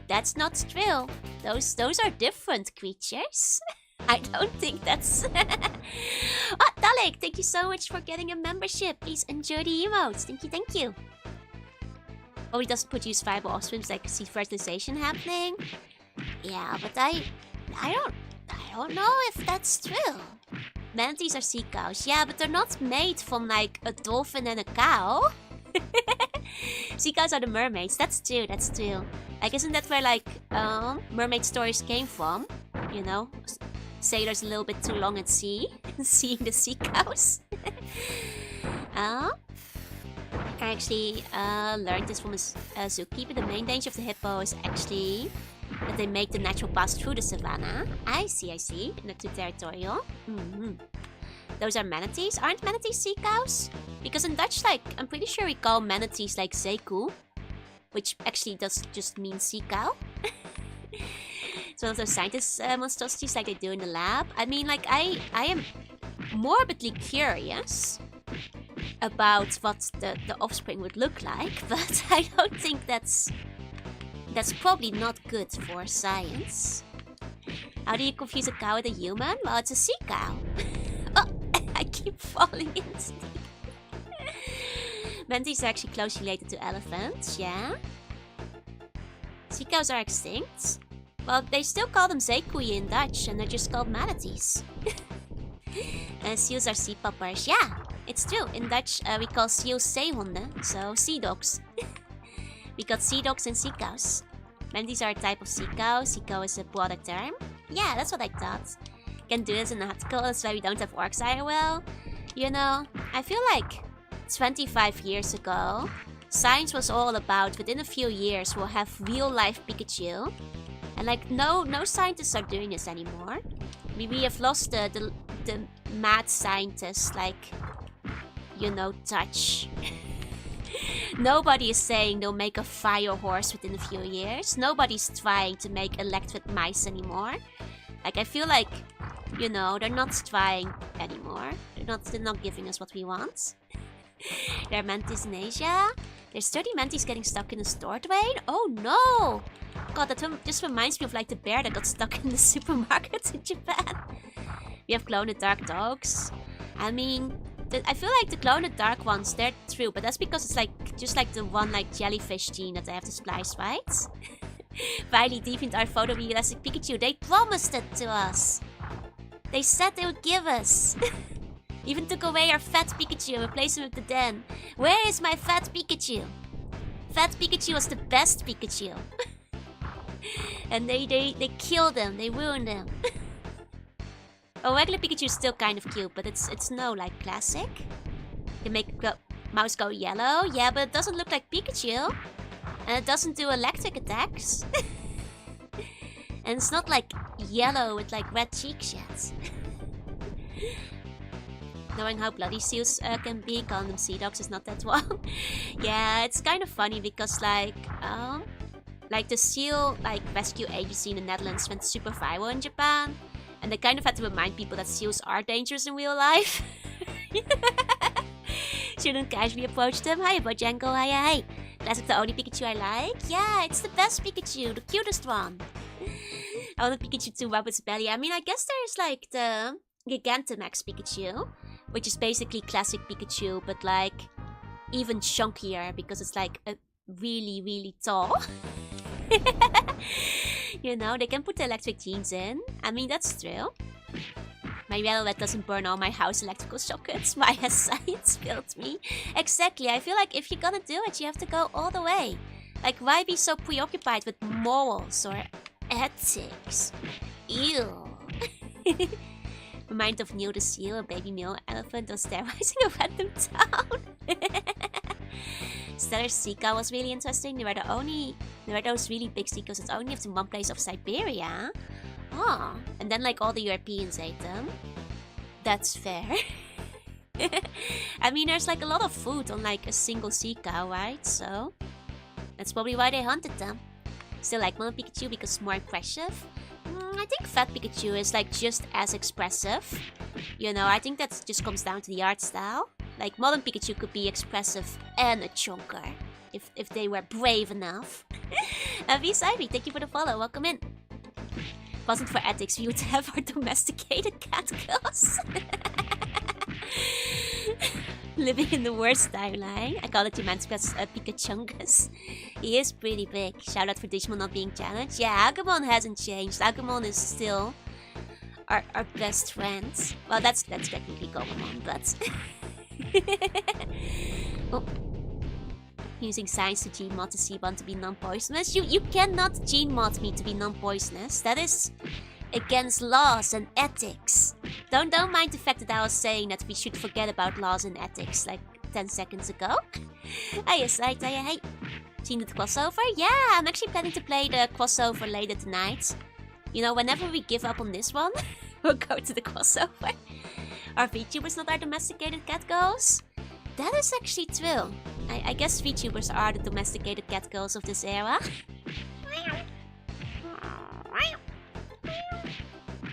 That's not true. Those are different creatures. I don't think that's... Oh, Dalek, thank you so much for getting a membership. Please enjoy the emotes. Thank you, thank you. Oh, he doesn't produce viable offspring, so I can see fertilization happening. Yeah, but I don't know if that's true. Manatees are sea cows. Yeah, but they're not made from like a dolphin and a cow. Sea cows are the mermaids. That's true, that's true. Like, isn't that where like mermaid stories came from? You know, sailors a little bit too long at sea, seeing the sea cows. I actually learned this from a zookeeper. The main danger of the hippo is actually that they make the natural pass through the savannah. I see. Not too territorial. Those are manatees. Aren't manatees sea cows? Because in Dutch, like, I'm pretty sure we call manatees like zeekoe, which actually does just mean sea cow. It's one of those scientist monstrosities like they do in the lab. I mean, like, I am morbidly curious about what the offspring would look like, but I don't think that's probably not good for science. How do you confuse a cow with a human? Well, it's a sea cow. Oh, I keep falling into Manatees are actually closely related to elephants, yeah? Sea cows are extinct. Well, they still call them zeekoeien in Dutch, and they're just called manatees. Seals are sea poppers. Yeah, it's true. In Dutch, we call seals zeehonden, so sea dogs. We got sea dogs and sea cows. Manties are a type of sea cow. Sea cow is a broader term. Yeah, that's what I thought. Can do this in an article, that's why we don't have orcs either. Well, you know, I feel like 25 years ago, science was all about within a few years we'll have real life Pikachu. And like no scientists are doing this anymore. We have lost the mad scientists, like, you know, touch. Nobody is saying they'll make a fire horse within a few years. Nobody's trying to make electric mice anymore. Like, I feel like, you know, they're not trying anymore. They're not giving us what we want. There are mantis in Asia. There's 30 mantis getting stuck in a store train. Oh no! God, that just reminds me of like the bear that got stuck in the supermarket in Japan. We have glow-in-the-dark dogs. I mean, I feel like the glow-in-the-dark ones, they're true, but that's because it's like just like the one like jellyfish gene that they have to splice, right? Finally, DeviantArt photorealistic Pikachu. They promised it to us. They said they would give us. Even took away our fat Pikachu and replaced him with the Den. Where is my fat Pikachu? Fat Pikachu was the best Pikachu. And they killed him. They ruined him. Oh, regular Pikachu is still kind of cute, but it's no like classic. They make mouse go yellow. Yeah, but it doesn't look like Pikachu. And it doesn't do electric attacks. And it's not like yellow with like red cheeks yet. Knowing how bloody seals can be, calling them sea dogs is not that wrong. Yeah, it's kind of funny because like the seal like rescue agency in the Netherlands went super viral in Japan. And they kind of had to remind people that seals are dangerous in real life. Shouldn't casually approach them. Hi, Bojanko, hi. Classic, the only Pikachu I like. Yeah, it's the best Pikachu, the cutest one. I want a Pikachu to rub its belly. I mean, I guess there's like the Gigantamax Pikachu, which is basically classic Pikachu, but like even chunkier because it's like a really, really tall. You know, they can put the electric genes in. I mean, that's true. My yellow red doesn't burn all my house electrical sockets. Why has science built me? Exactly, I feel like if you're gonna do it, you have to go all the way. Like, why be so preoccupied with morals or ethics? Ew. Remind of Neil the seal, a baby male elephant was terrorizing a random town. Stellar Seacow was really interesting. There were those really big seacows that only lived in one place of Siberia. Oh, and then like all the Europeans ate them. That's fair. I mean, there's like a lot of food on like a single sea cow, right? So that's probably why they hunted them. Still like Mono Pikachu because it's more impressive. I think Fat Pikachu is like just as expressive. You know, I think that just comes down to the art style. Like Modern Pikachu could be expressive and a chonker if they were brave enough. V-Cybe, thank you for the follow. Welcome in. Wasn't for ethics, we would have our domesticated cat girls. Living in the worst timeline. I call it Humansquat's Pikachungus. He is pretty big. Shout out for Digimon not being challenged. Yeah, Agumon hasn't changed. Agumon is still our best friend. Well, that's technically Gomamon, but... Oh. Using science to gene mod the Seabon to be non-poisonous. You cannot gene mod me to be non-poisonous. That is against laws and ethics. Don't mind the fact that I was saying that we should forget about laws and ethics like 10 seconds ago. Yes, hey. Seen the crossover? Yeah, I'm actually planning to play the crossover later tonight. You know, whenever we give up on this one, we'll go to the crossover. Are VTubers not our domesticated cat girls? That is actually true. I guess VTubers are the domesticated cat girls of this era.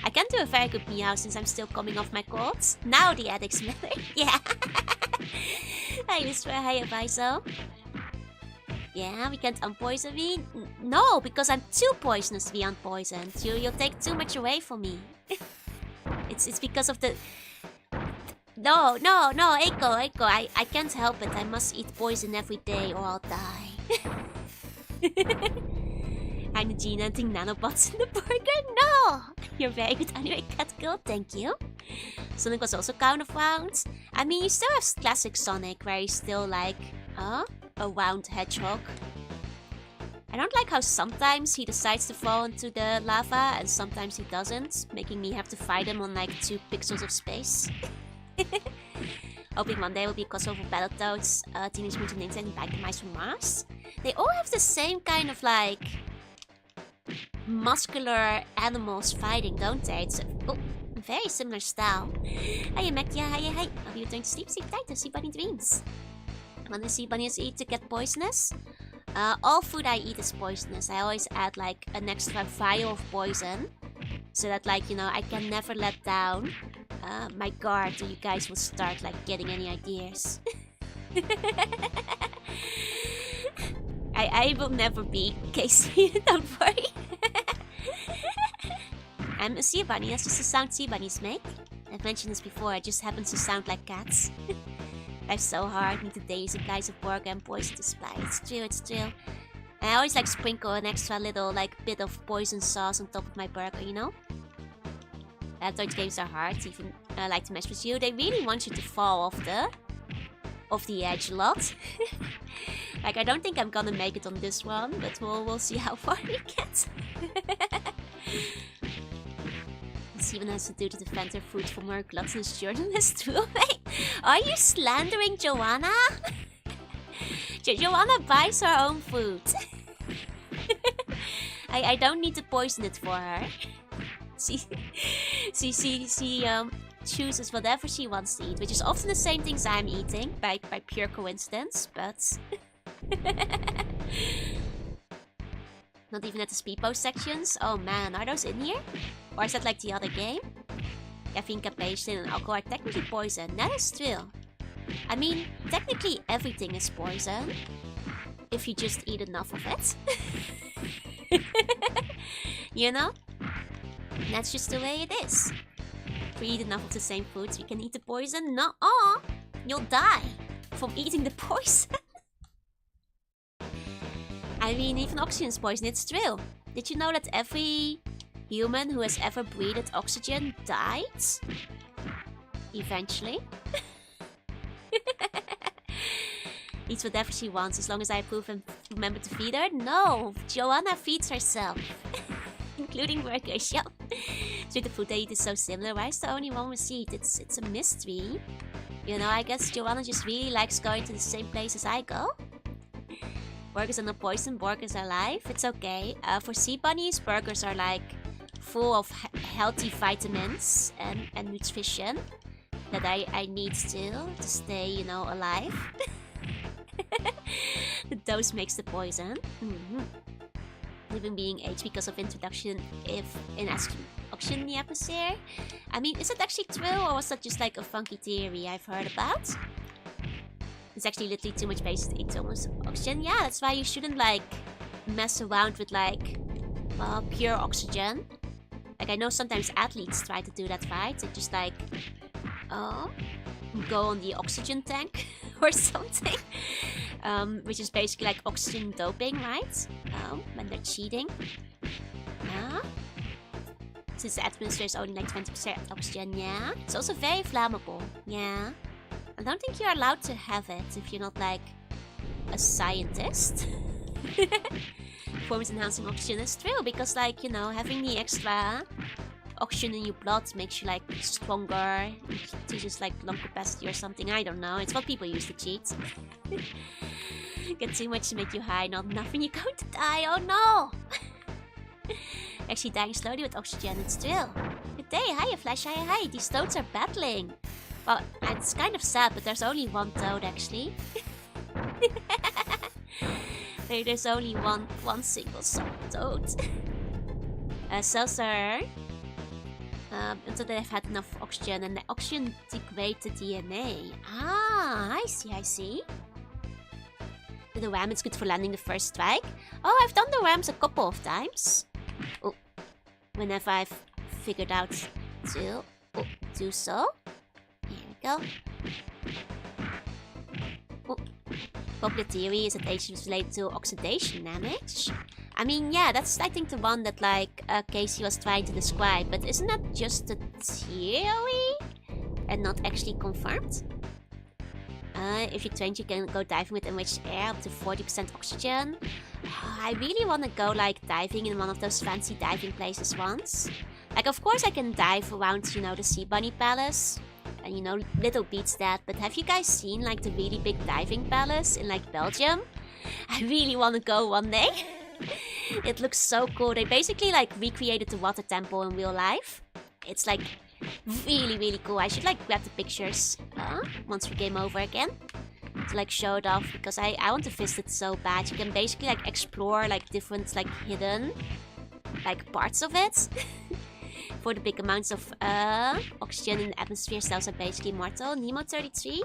I can do a very good meow since I'm still coming off my colds. Now the addicts matter. Yeah. I used to high Viso. Yeah, we can't unpoison me. No, because I'm too poisonous to be unpoisoned. You'll take too much away from me. It's because of the... No, Eiko. I can't help it. I must eat poison every day or I'll die. I'm the gene hunting nanobots in the burger. No! You're very good anyway, cat girl. Thank you. Sonic was also kind of round. I mean, you still have classic Sonic, where he's still like, a round hedgehog. I don't like how sometimes he decides to fall into the lava and sometimes he doesn't, making me have to fight him on like 2 pixels of space. Hoping one day will be a crossover Battletoads, Teenage Mutant Ninja and Battlemaniacs from Mars. They all have the same kind of like muscular animals fighting, don't they? It's very similar style. Hiya Makia, hiya. I'll be returning to sleep tight to see bunny dreams. When the sea bunnies eat to get poisonous? All food I eat is poisonous. I always add like an extra vial of poison. So that like, you know, I can never let down my guard or you guys will start like getting any ideas. I will never be Casey, don't worry. I'm a sea bunny, that's just the sound sea bunnies make. I've mentioned this before, I just happen to sound like cats. Life's so hard, need the daily supplies of burger and poison to supply. It's true. And I always like sprinkle an extra little like bit of poison sauce on top of my burger, you know? Battletoads games are hard, even like to mess with you. They really want you to fall off the edge a lot. Like I don't think I'm gonna make it on this one, but we'll see how far we get. Even has to do to defend her food from her gluttonous journalist. Are you slandering Jorunna? Jorunna buys her own food. I don't need to poison it for her. She chooses whatever she wants to eat, which is often the same things I'm eating by pure coincidence, but not even at the speed post sections. Oh man, are those in here? Or is that like the other game? Caffeine, caffeine, and alcohol are technically poison. That is true. I mean, technically everything is poison. If you just eat enough of it. You know? That's just the way it is. If we eat enough of the same foods, we can eat the poison. No-oh! You'll die from eating the poison. I mean, even oxygen is poison, it's true. Did you know that every human who has ever breathed oxygen died? Eventually. Eats whatever she wants, as long as I approve and remember to feed her. No, Jorunna feeds herself. Including burgers, yeah. So the food they eat is so similar. Why is the only one with seed? It's a mystery. You know, I guess Jorunna just really likes going to the same places I go. Burgers are not poison, burgers are life. It's okay. For sea bunnies, burgers are like full of healthy vitamins and nutrition that I need still to stay, you know, alive. The dose makes the poison. Living being aged because of introduction if in oxygen in the atmosphere. I mean, is it actually true or was that just like a funky theory I've heard about? It's actually literally too much basis to eat so much oxygen. Yeah, that's why you shouldn't like mess around with like pure oxygen. Like I know sometimes athletes try to do that, right? They just like go on the oxygen tank or something. Which is basically like oxygen doping, right? When they're cheating. Since the atmosphere is only like 20% oxygen, yeah. It's also very flammable, yeah. I don't think you're allowed to have it if you're not like a scientist. Performance enhancing oxygen is true because like, you know, having the extra oxygen in your blood makes you like stronger, teaches like lung capacity or something. I don't know, it's what people use to cheat. Get too much to make you high, not enough and you're going to die, oh no! Actually dying slowly with oxygen, it's true. Good day, hiya Flash, hiya. These toads are battling. Well, it's kind of sad, but there's only one toad actually. There's only one single toad. Cells are until they've had enough oxygen, and the oxygen degrades the DNA. Ah, I see. The ram, it's good for landing the first strike. Oh, I've done the rams a couple of times. Oh, whenever I've figured out to do so. Here we go. Oh. Popular theory is that age is related to oxidation damage. I mean, yeah, that's I think the one that like Casey was trying to describe, but isn't that just a theory? and not actually confirmed. If you train, you can go diving with enriched air up to 40% oxygen. I really want to go like diving in one of those fancy diving places once. Like, of course I can dive around, you know, the Sea Bunny Palace. And, you know, little beats that. But have you guys seen like the really big diving palace in like Belgium? I really want to go one day. It looks so cool. They basically like recreated the water temple in real life. It's like really, really cool. I should like grab the pictures once we game over again to like show it off, because I want to visit it so bad. You can basically like explore like different like hidden like parts of it. For the big amounts of oxygen in the atmosphere, cells are basically immortal. Nemo 33?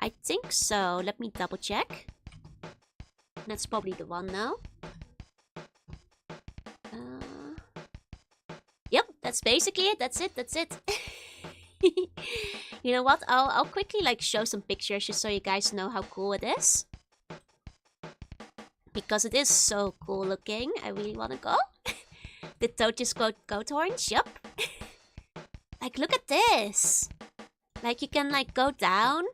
I think so. Let me double check. That's probably the one now. Yep, that's basically it. That's it. That's it. You know what? I'll quickly like show some pictures just so you guys know how cool it is. Because it is so cool looking. I really want to go. Did Toad just go goat orange? Yup. Like, look at this. Like, you can like go down.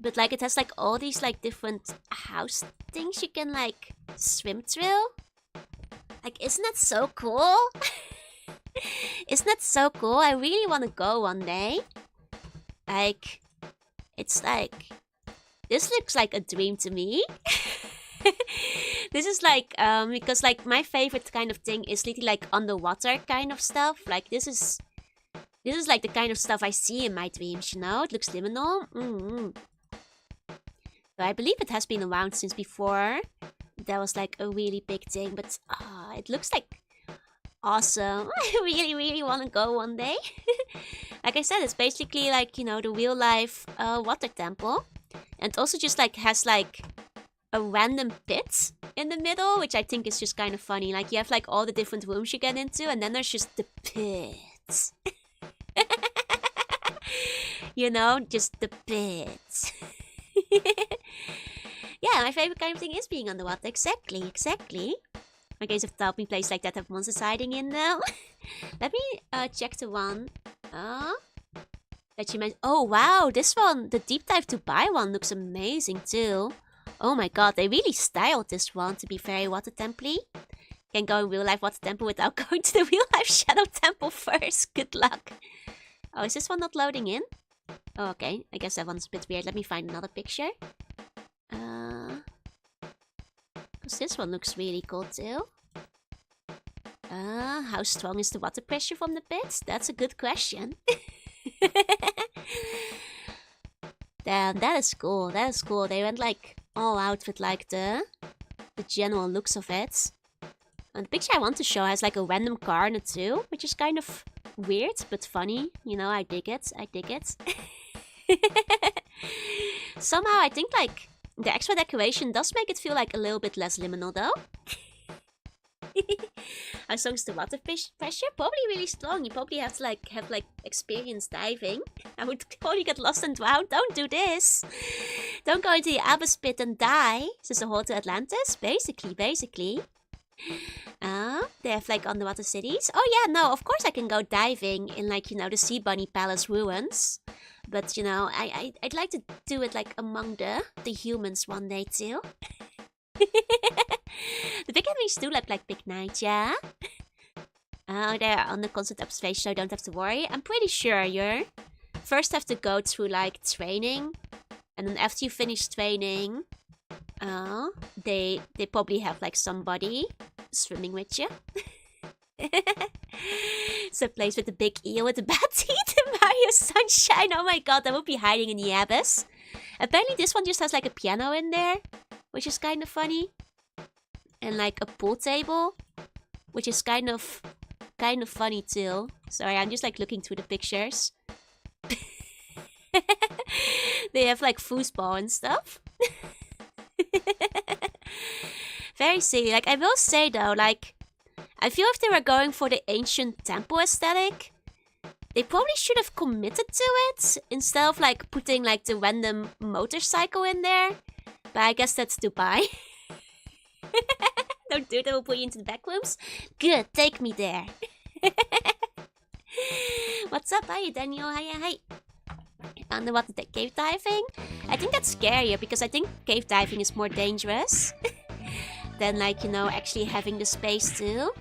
But like, it has like all these like different house things you can like swim through. Like, isn't that so cool? Isn't that so cool? I really want to go one day. Like, it's like, this looks like a dream to me. This is like, because like my favorite kind of thing is literally like underwater kind of stuff. Like this is like the kind of stuff I see in my dreams, you know? It looks liminal. So I believe it has been around since before that was like a really big thing, but it looks like awesome. I really, really want to go one day. Like I said, it's basically like, you know, the real life water temple. And also just like has like a random pit in the middle, which I think is just kind of funny. Like, you have like all the different rooms you get into, and then there's just the pit. You know, just the pit. Yeah, my favorite kind of thing is being underwater. Exactly, exactly. My games have taught me places like that have monsters hiding in them. Let me check the one that you mentioned. Oh wow, this one, the deep dive to buy one, looks amazing too. Oh my god, they really styled this one to be very water temple-y. Can go in real life water temple without going to the real life shadow temple first. Good luck. Oh, is this one not loading in? Oh, okay. I guess that one's a bit weird. Let me find another picture. Because this one looks really cool too. How strong is the water pressure from the pits? That's a good question. Damn, that is cool. That is cool. They went like all out with like the general looks of it. And the picture I want to show has like a random car in it too, which is kind of weird but funny. You know, I dig it. I dig it. Somehow I think like the extra decoration does make it feel like a little bit less liminal though. How strong is the water pressure? Probably really strong. You probably have to have experience diving. I would probably get lost and drown. Don't do this. Don't go into the abyss pit and die. This is the whole to Atlantis. Basically. They have like underwater cities. Oh yeah, no, of course I can go diving in like, you know, the Sea Bunny Palace ruins. But you know, I'd like to do it like among the humans one day too. The big enemies do look like Big Night, yeah? Oh, they're on the constant observation, so I don't have to worry. I'm pretty sure you first have to go through like training. And then after you finish training, they probably have like somebody swimming with you. It's a place with a big eel with a bad teeth and Mario Sunshine. Oh my god, that would be hiding in the abyss. Apparently this one just has like a piano in there, which is kind of funny. And like a pool table, which is kind of funny too. Sorry, I'm just like looking through the pictures. They have like foosball and stuff. Very silly. Like, I will say though, like, I feel if they were going for the ancient temple aesthetic, they probably should have committed to it instead of like putting like the random motorcycle in there. But I guess that's Dubai. Don't do it, I will put you into the back rooms. Good, take me there. What's up? Hi, Daniel. Hi. underwater cave diving. I think that's scarier because I think cave diving is more dangerous than like, you know, actually having the space to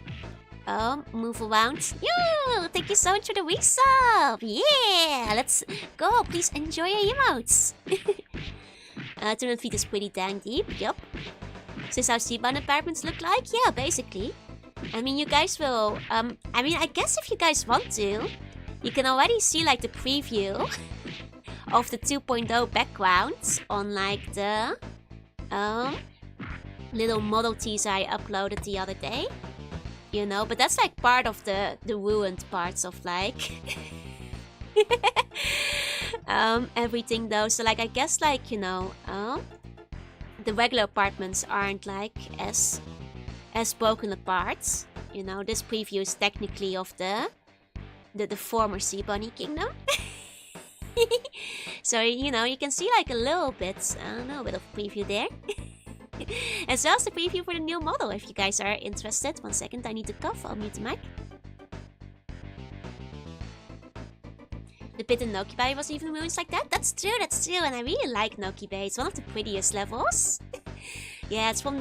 move around. Yo, thank you so much for the resub. Yeah, let's go. Please enjoy your emotes. 200 feet is pretty dang deep. Yup. This is how seabound apartments look like? Yeah, basically. I mean, you guys will... I mean, I guess if you guys want to, you can already see, like, the preview of the 2.0 background on, like, the... little model teaser I uploaded the other day. You know, but that's, like, part of the ruined parts of, like... everything, though. So, like, I guess, like, you know... the regular apartments aren't, like, as broken apart. You know, this preview is technically of the former Sea Bunny Kingdom. So, you know, you can see like a little bit of preview there. As well as the preview for the new model, if you guys are interested. 1 second, I need to cough. I'll mute the mic. The pit in Noki Bay was even ruins like that? That's true, and I really like Noki Bay. It's one of the prettiest levels. Yeah, it's from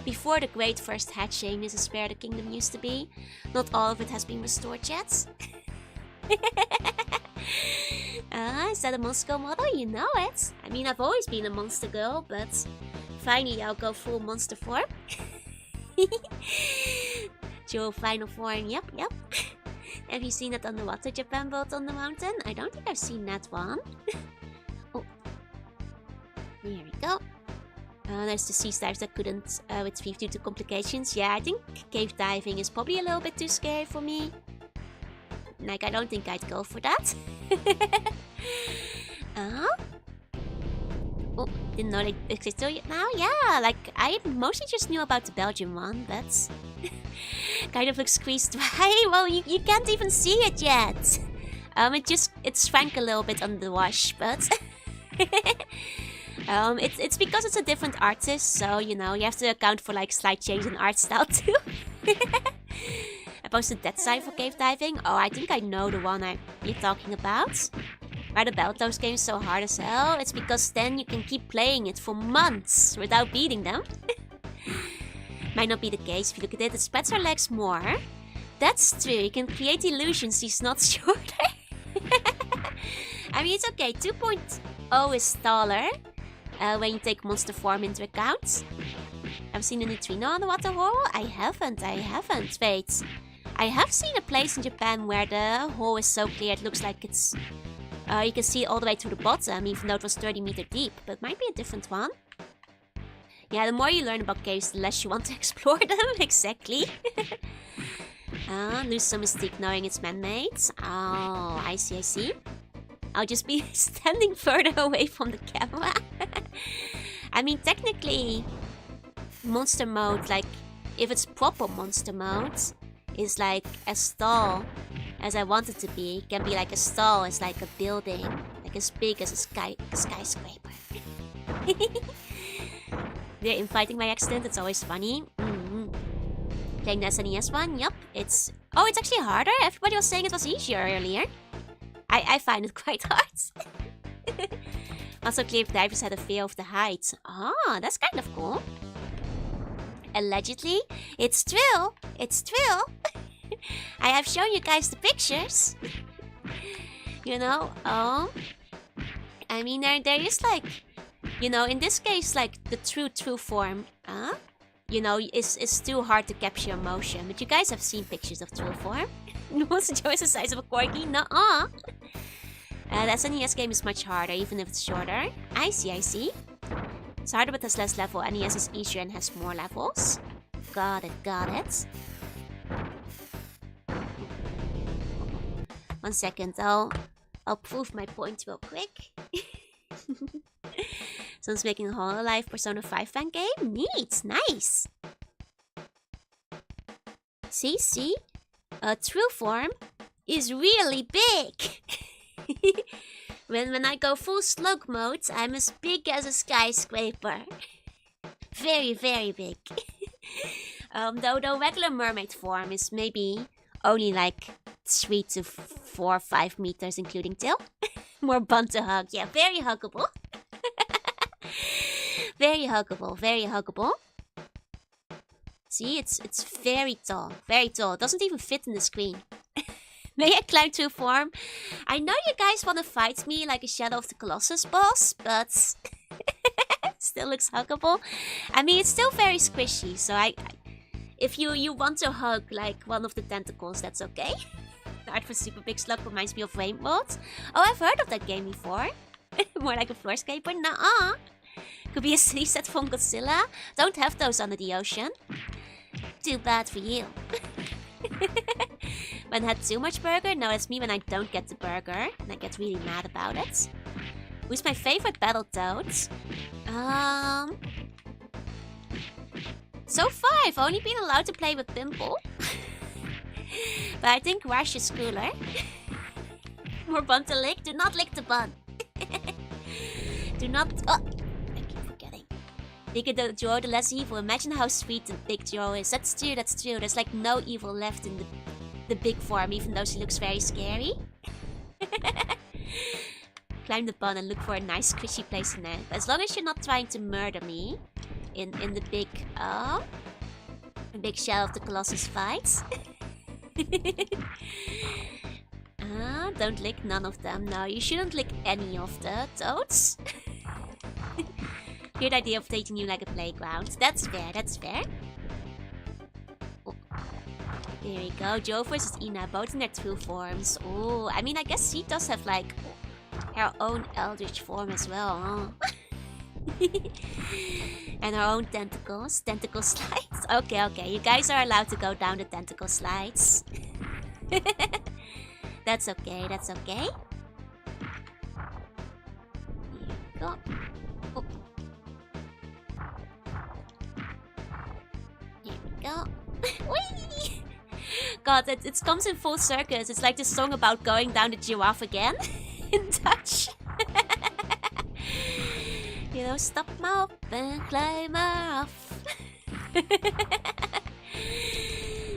before the great first hatching. This is where the kingdom used to be. Not all of it has been restored yet. Is that a monster girl model? You know it. I mean, I've always been a monster girl, but finally I'll go full monster form. Dual final form, yep. Have you seen that underwater Japan boat on the mountain? I don't think I've seen that one. Oh. Here we go. There's the sea dives that couldn't with Thief due to complications. Yeah, I think cave diving is probably a little bit too scary for me. Like, I don't think I'd go for that. Oh, didn't know they existed now? Yeah, like, I mostly just knew about the Belgian one, but... kind of looks squeezed dry. Well, you can't even see it yet. It shrank a little bit under the wash, but... it's because it's a different artist, so, you know, you have to account for, like, slight change in art style, too. I posted that side for cave diving. Oh, I think I know the one you're talking about. Why the Battletoads game is so hard as hell? It's because then you can keep playing it for months without beating them. Might not be the case. If you look at it, it spreads our legs more. That's true. You can create illusions he's not shorter. I mean, it's okay. 2.0 is taller when you take monster form into account. I've seen a neutrino on the water hole? I haven't. Wait. I have seen a place in Japan where the hole is so clear it looks like it's... you can see it all the way to the bottom, even though it was 30 meters deep. But it might be a different one. Yeah, the more you learn about caves, the less you want to explore them. Exactly. Lose some mystique knowing it's man-made. Oh, I see. I'll just be standing further away from the camera. I mean, technically, monster mode, like, if it's proper monster mode, is like as tall as I want it to be. It can be like as tall as like a building, like as big as a skyscraper. They're infighting by accident, it's always funny. Playing the SNES one, yup. It's actually harder. Everybody was saying it was easier earlier. I find it quite hard. Also, cave divers had a fear of the height. Oh, that's kind of cool. Allegedly, it's true. I have shown you guys the pictures. You know, I mean, there is like, you know, in this case, like the true form, you know, is too hard to capture motion. But you guys have seen pictures of true form. Monster Joe is the size of a corgi. Nuh-uh. The SNES game is much harder, even if it's shorter. I see. It's harder but has less level. NES is easier and has more levels. Got it. 1 second, I'll prove my point real quick. Someone's making a Hololive Persona 5 fan game? Neat, nice. See? True form is really big. When I go full slug mode, I'm as big as a skyscraper. Very, very big. Though the regular mermaid form is maybe only like 3 to 4, 5 meters, including tail. More bun to hug. Yeah, very huggable. Very huggable, very huggable. See, it's very tall, very tall. It doesn't even fit in the screen. May I climb to a form? I know you guys want to fight me like a Shadow of the Colossus boss, but still looks huggable. I mean, it's still very squishy, so if you want to hug like one of the tentacles, that's okay. The art for Super Big Slug reminds me of Rainbow. Oh, I've heard of that game before. More like a floor skateboard. Nuh-uh. Could be a city set from Godzilla. Don't have those under the ocean. Too bad for you. When I had too much burger? No, it's me when I don't get the burger. And I get really mad about it. Who's my favorite Battletoads? So far, I've only been allowed to play with Pimple. But I think Rush is cooler. More bun to lick? Do not lick the bun. Do not... Oh! I keep forgetting. Bigger the Joro, the less evil. Imagine how sweet the big Joro is. That's true, that's true. There's like no evil left in the big form, even though she looks very scary. Climb the bun and look for a nice squishy place in there. But as long as you're not trying to murder me in the big Shadow of the Colossus fights. Don't lick none of them. No, you shouldn't lick any of the toads. Good idea of treating you like a playground. That's fair, that's fair. Oh. There we go. Joe versus Ina, both in their true forms. Oh, I mean, I guess she does have like her own eldritch form as well, huh? And her own tentacles. Tentacle slides. Okay, okay. You guys are allowed to go down the tentacle slides. That's okay, that's okay. Here we go. Oh. Here we go. Whee! God, it comes in full circus. It's like the song about going down the giraffe again. In Dutch. You know, stop my and climb off.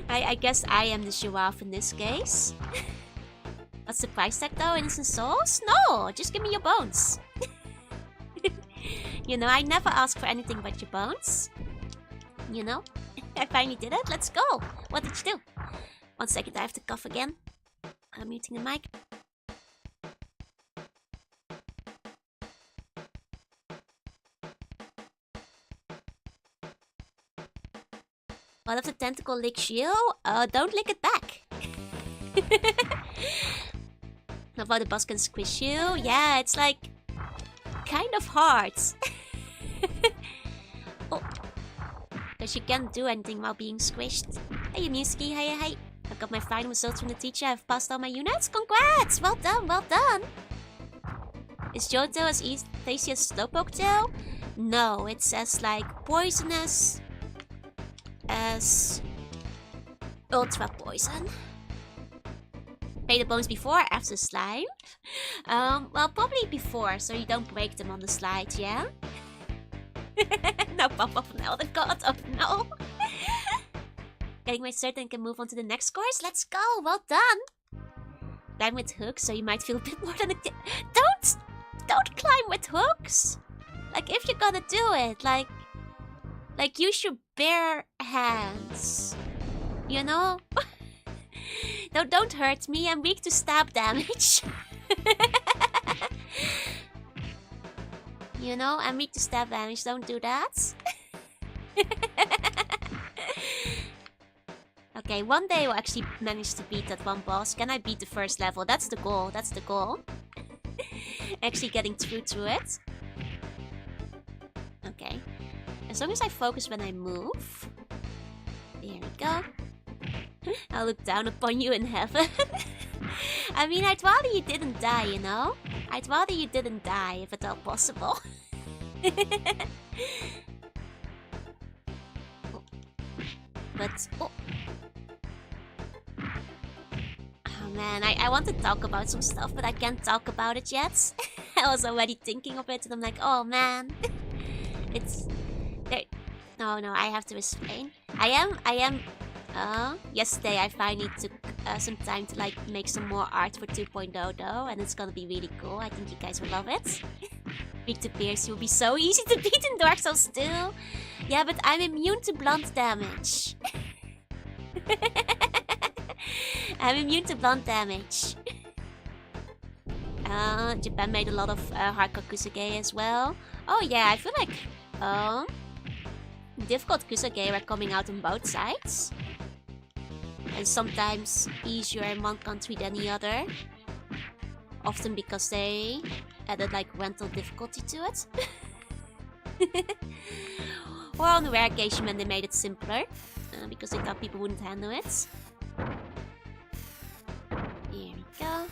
I guess I am the giraffe in this case. What's the price tag though? Innocent souls? No, just give me your bones. You know, I never ask for anything but your bones. You know? I finally did it. Let's go. What did you do? 1 second, I have to cough again. I'm muting the mic. What if the tentacle licks you? Don't lick it back. How about the boss can squish you? Yeah, it's like kind of hard. Oh, because you can't do anything while being squished. Hey, Musky, hey. I got my final results from the teacher. I've passed all my units. Congrats! Well done, well done. Is Johto as tasty as Slowpoke tail? No, it's as like poisonous as ultra poison. Play the bones before or after slime? Well, probably before, so you don't break them on the slide, yeah? No, pop off now, the god, oh no! Getting my cert and can move on to the next course? Let's go, well done! Climb with hooks, so you might feel a bit more than a... Don't climb with hooks! Like, if you're gonna do it, like use your bare hands. You know? No, don't hurt me. I'm weak to stab damage. You know, I'm weak to stab damage. Don't do that. Okay, one day I'll actually manage to beat that one boss. Can I beat the first level? That's the goal. That's the goal. Actually getting through to it. Okay. As long as I focus when I move. There we go. I'll look down upon you in heaven. I mean, I'd rather you didn't die, you know? I'd rather you didn't die if at all possible. Oh. But, oh. Oh man, I want to talk about some stuff, but I can't talk about it yet. I was already thinking of it and I'm like, oh man. It's... There... No, I have to explain. Yesterday I finally took some time to like make some more art for 2.0 though, and it's gonna be really cool. I think you guys will love it. Weak to pierce, will be so easy to beat in Dark Souls 2. Yeah, but I'm immune to blunt damage. I'm immune to blunt damage. Japan made a lot of hardcore Kusage as well. Oh yeah, I feel like difficult Kusage are coming out on both sides. And sometimes easier in one country than the other. Often because they added like rental difficulty to it. Or on the rare occasion when they made it simpler. Because they thought people wouldn't handle it. Here we go.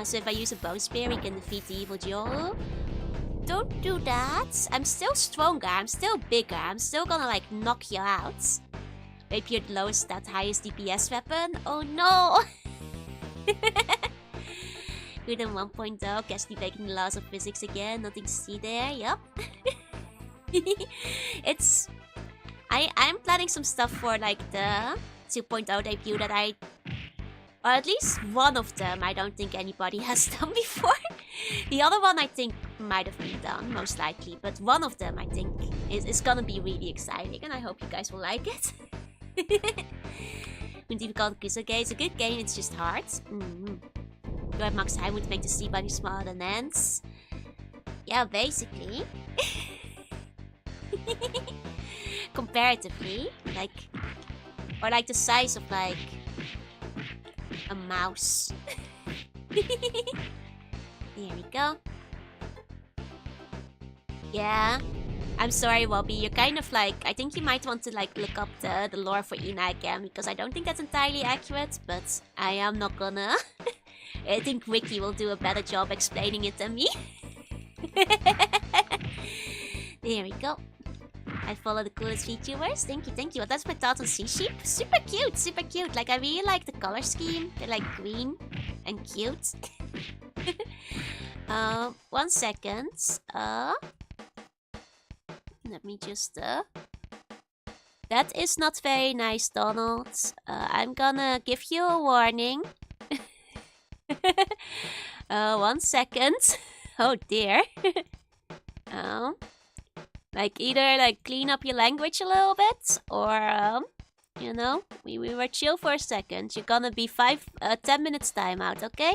So if I use a bone spear, we can defeat the evil Joru. Don't do that. I'm still stronger. I'm still bigger. I'm still gonna like knock you out. Maybe you're the lowest stat, highest DPS weapon. Oh no! Good in 1.0. Casually breaking the laws of physics again. Nothing to see there. Yup. It's... I'm planning some stuff for like the 2.0 debut that I... Or at least one of them I don't think anybody has done before. The other one I think might have been done, most likely. But one of them I think is gonna be really exciting. And I hope you guys will like it. Medieval called Kusage. It's a good game, it's just hard. Do I have max high would make the sea bunny smaller than ants? Yeah, basically. Comparatively. Like... Or like the size of like... a mouse. There we go. Yeah. I'm sorry, Wobby. You're kind of like... I think you might want to like look up the lore for Ina again, because I don't think that's entirely accurate, but I am not gonna. I think Wiki will do a better job explaining it than me. There we go. I follow the coolest VTubers. Thank you, thank you. That's my thoughts on Sea Sheep. Super cute, super cute. Like, I really like the color scheme. They're like green and cute. 1 second. Let me just, That is not very nice, Donald. I'm gonna give you a warning. 1 second. Oh dear. Like, either, like, clean up your language a little bit, or, you know, we were chill for a second. You're gonna be 10 minutes timeout, okay?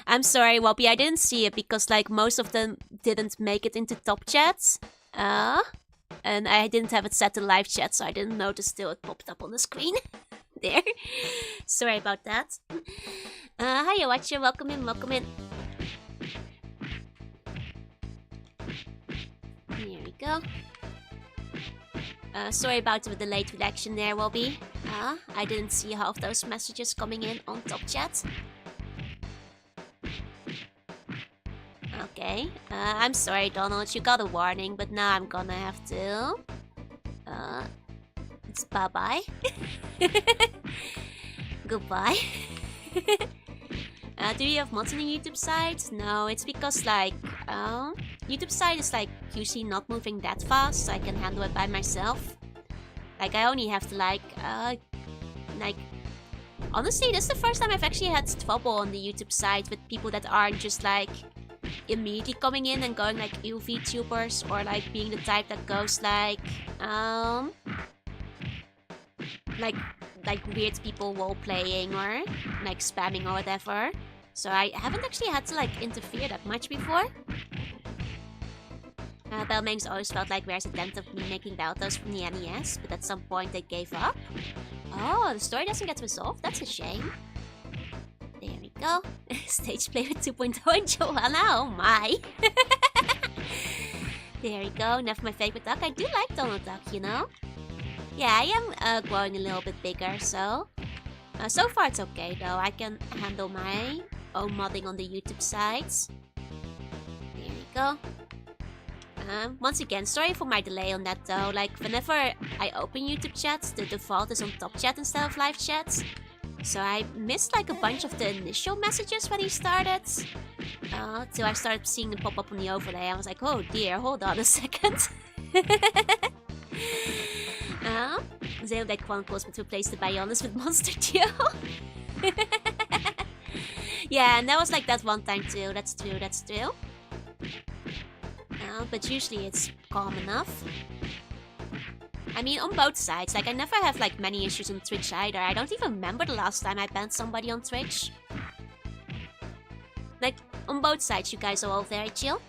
I'm sorry, Wobby, I didn't see it because, like, most of them didn't make it into top chat. And I didn't have it set to live chat, so I didn't notice till it popped up on the screen. There. Sorry about that. Hiya, Watcher, welcome in, welcome in. Here we go. Sorry about the delayed reaction there, Wobby. I didn't see half those messages coming in on top chat. Okay. I'm sorry, Donald. You got a warning, but now I'm gonna have to... It's bye-bye. Goodbye. Do you have mods on the YouTube site? No, it's because, like, YouTube site is, like, usually not moving that fast, so I can handle it by myself. Like, I only have to, like, honestly, this is the first time I've actually had trouble on the YouTube site with people that aren't just, like, immediately coming in and going, like, ew VTubers, or, like, being the type that goes, like, weird people role playing or like spamming or whatever. So I haven't actually had to like interfere that much before. Battlemaniacs always felt like Rare's attempt of me making Battletoads from the NES, but at some point they gave up. Oh, the story doesn't get resolved? That's a shame. There we go. Stage play with 2.0 and Jorunna, oh my. There we go, never my favorite duck. I do like Donald Duck, you know? Yeah, I am growing a little bit bigger, so... so far it's okay though, I can handle my own modding on the YouTube sites. There we go. Once again, sorry for my delay on that though, like whenever I open YouTube chats, the default is on top chat instead of live chats. So I missed like a bunch of the initial messages when he started. Till I started seeing them pop up on the overlay. I was like, oh dear, hold on a second. Xenoblade Chronicles, but replaced it, by honest, with Monster Duo. Yeah, and that was like that one time too. That's true, that's true. But usually it's calm enough. I mean, on both sides. Like, I never have like many issues on Twitch either. I don't even remember the last time I banned somebody on Twitch. Like, on both sides, you guys are all very chill.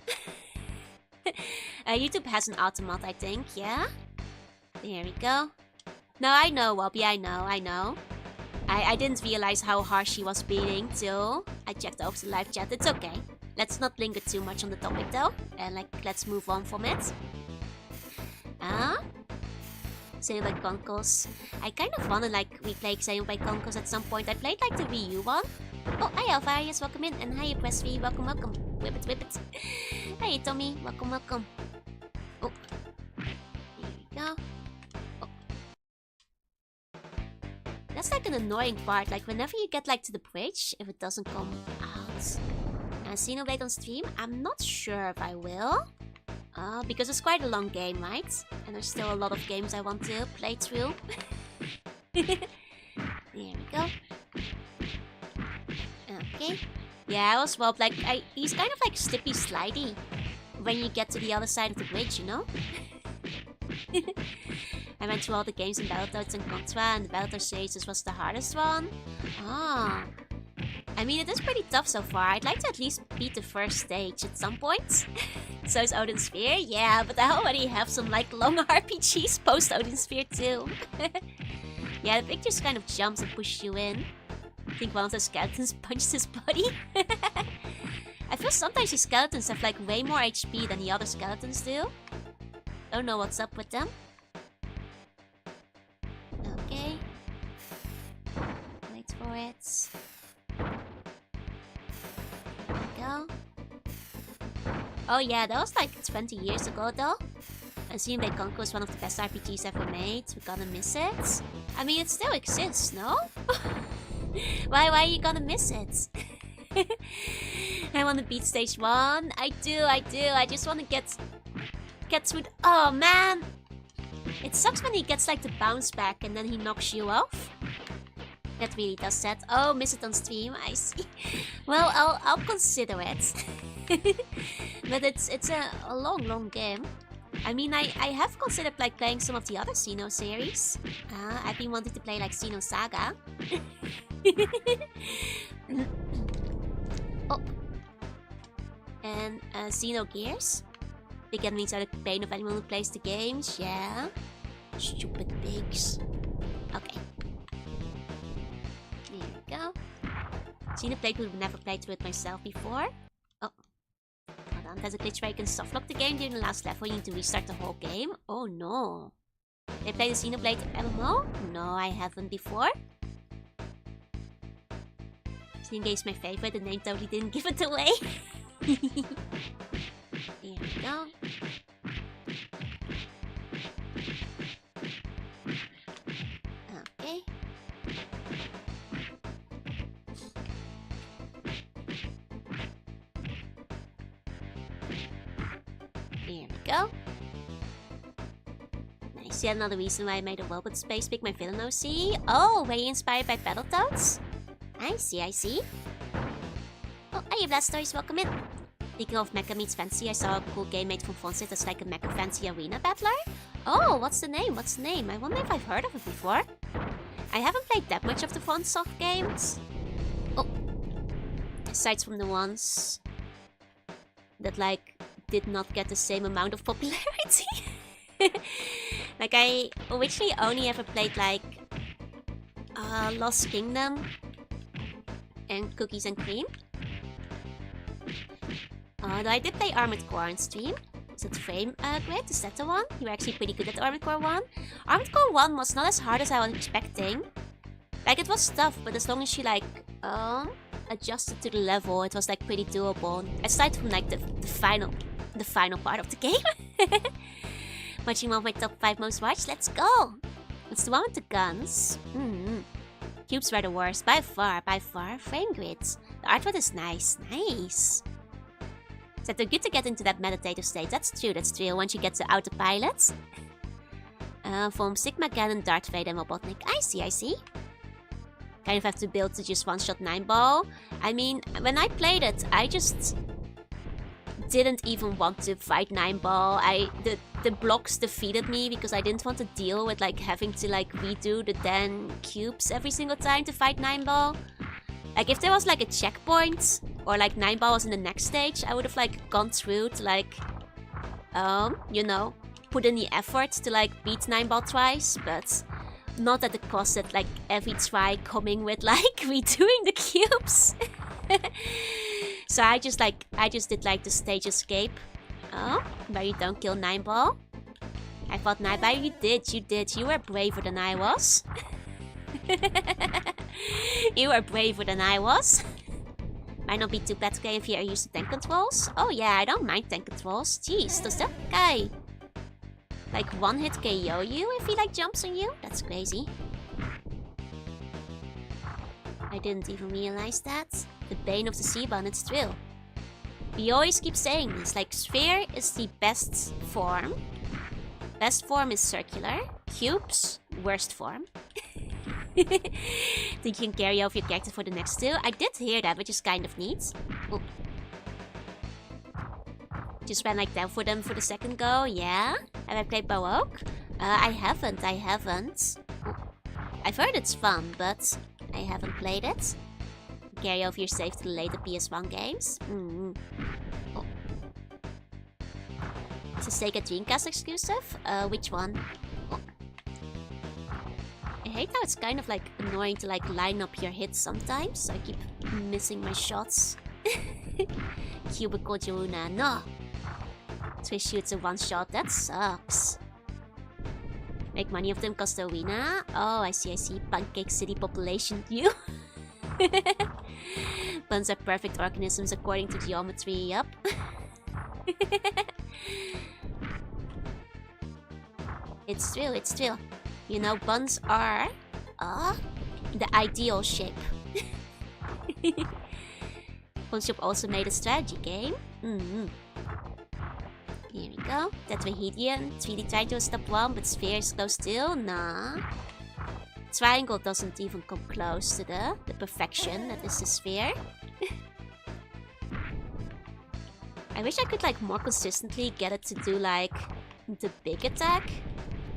YouTube has an automat, I think, yeah? There we go. No, I know, Wobbie, I know. I didn't realize how harsh he was being till I checked over the live chat. It's okay. Let's not linger too much on the topic though. And like, let's move on from it. Xenoblade Chronicles. I kind of wanna like replay Xenoblade Chronicles at some point. I played like the Wii U one. Oh, hi Alpha, yes, welcome in. And hi Press 3, welcome, welcome. Whip it, whip it. Hey Tommy, welcome, welcome. Oh. There we go. Oh. That's like an annoying part, like whenever you get like to the bridge, if it doesn't come out. Xenoblade on stream? I'm not sure if I will. Because it's quite a long game, right? And there's still a lot of games I want to play through. There we go. Okay. Yeah, I was Rob, like, he's kind of like slippy slidey when you get to the other side of the bridge, you know? I went through all the games in Battletoads and Contra, and the Battletoads series was the hardest one. Ah. I mean, it is pretty tough so far. I'd like to at least beat the first stage at some point. So is Odin Sphere? Yeah, but I already have some like long RPGs post Odin Sphere too. Yeah, the pictures kind of jumps and push you in. I think one of the skeletons punched his body. I feel sometimes these skeletons have like way more HP than the other skeletons do. Don't know what's up with them. Okay. Wait for it. There we go. Oh yeah, that was like 20 years ago though. And Xenoblade Chronicles is one of the best RPGs ever made. We're gonna miss it. I mean, it still exists, no? Why are you gonna miss it? I wanna beat stage 1. I do. I just wanna get through. Oh man! It sucks when he gets like the bounce back and then he knocks you off. That really does that. Oh, miss it on stream, I see. Well, I'll consider it. But it's a long game. I mean, I have considered like playing some of the other Xeno series. I've been wanting to play like Xeno Saga. Oh. And Xeno Gears. Big enemies are the pain of anyone who plays the games, yeah. Stupid pigs. Okay. There we go. Xenoblade would never played through it myself before. Oh. Hold on, there's a glitch where you can softlock the game during the last level. You need to restart the whole game. Oh no. They played the Xenoblade MMO? No, I haven't before. Xenoblade is my favorite. The name totally didn't give it away. There we go. Okay. There we go. Nice. Yet another reason why I made a robot space pick my villain OC. Oh, were you inspired by Battletoads? I see. Oh, hey Blastoise, welcome in. Speaking of Mecha Meets Fancy, I saw a cool game made from Fonset that's like a Mecha Fancy arena battler. Oh, what's the name? I wonder if I've heard of it before. I haven't played that much of the FromSoft games. Oh. Aside from the ones that like did not get the same amount of popularity. Like I originally only ever played like Lost Kingdom and Cookies and Cream. Though I did play Armored Core on stream. Is it Frame Grid? Is that the one? You were actually pretty good at Armored Core 1. Armored Core 1 was not as hard as I was expecting. Like, it was tough, but as long as you, like, adjusted to the level, it was, like, pretty doable. Aside from, like, the final part of the game. Watching one of my top 5 most watched? Let's go! It's the one with the guns. Cubes were the worst. By far. Frame grids. The artwork is nice. So they're good to get into that meditative state. That's true. Once you get to autopilot. From Sigma Cannon, Darth Vader, and Robotnik. I see. Kind of have to build to just one-shot 9-ball. I mean, when I played it, I just didn't even want to fight 9-ball. The blocks defeated me because I didn't want to deal with like having to like redo the 10 cubes every single time to fight 9-ball. Like if there was like a checkpoint or like 9-ball was in the next stage, I would have like gone through to like, you know, put in the effort to like beat 9-ball twice, but not at the cost of like every try coming with like redoing the cubes. So I just did like the stage escape. Where you don't kill 9-ball. I thought 9-ball, you did. You were braver than I was. You were braver than I was. Might not be too bad, okay, if you are used to tank controls. Oh yeah, I don't mind tank controls. Jeez, does that guy like one-hit KO you if he like jumps on you? That's crazy. I didn't even realize that. The bane of the Seaborn, it's true. We always keep saying this, like sphere is the best form. Best form is circular. Cubes, worst form. Think you can carry over your character for the next two? I did hear that, which is kind of neat. Oh. Just ran like down for them for the second go, yeah? Have I played Baroque? I haven't. Oh. I've heard it's fun, but I haven't played it. Carry over your save to the later PS1 games. Oh. It's a Sega Dreamcast exclusive? Which one? Oh. I hate how it's kind of like annoying to like line up your hits sometimes. I keep missing my shots. Cubicle Jorunna, no! Twist shoots a one shot, that sucks. Make money of them cost the arena. Oh, I see. Pancake City population view. Buns are perfect organisms according to geometry, yup. It's true. You know, buns are the ideal shape. Funshop also made a strategy game. Here we go. Tetrahedron. 3D triangle is step 1, but sphere is close still. Nah. Triangle doesn't even come close to the perfection that is the sphere. I wish I could like more consistently get it to do like the big attack,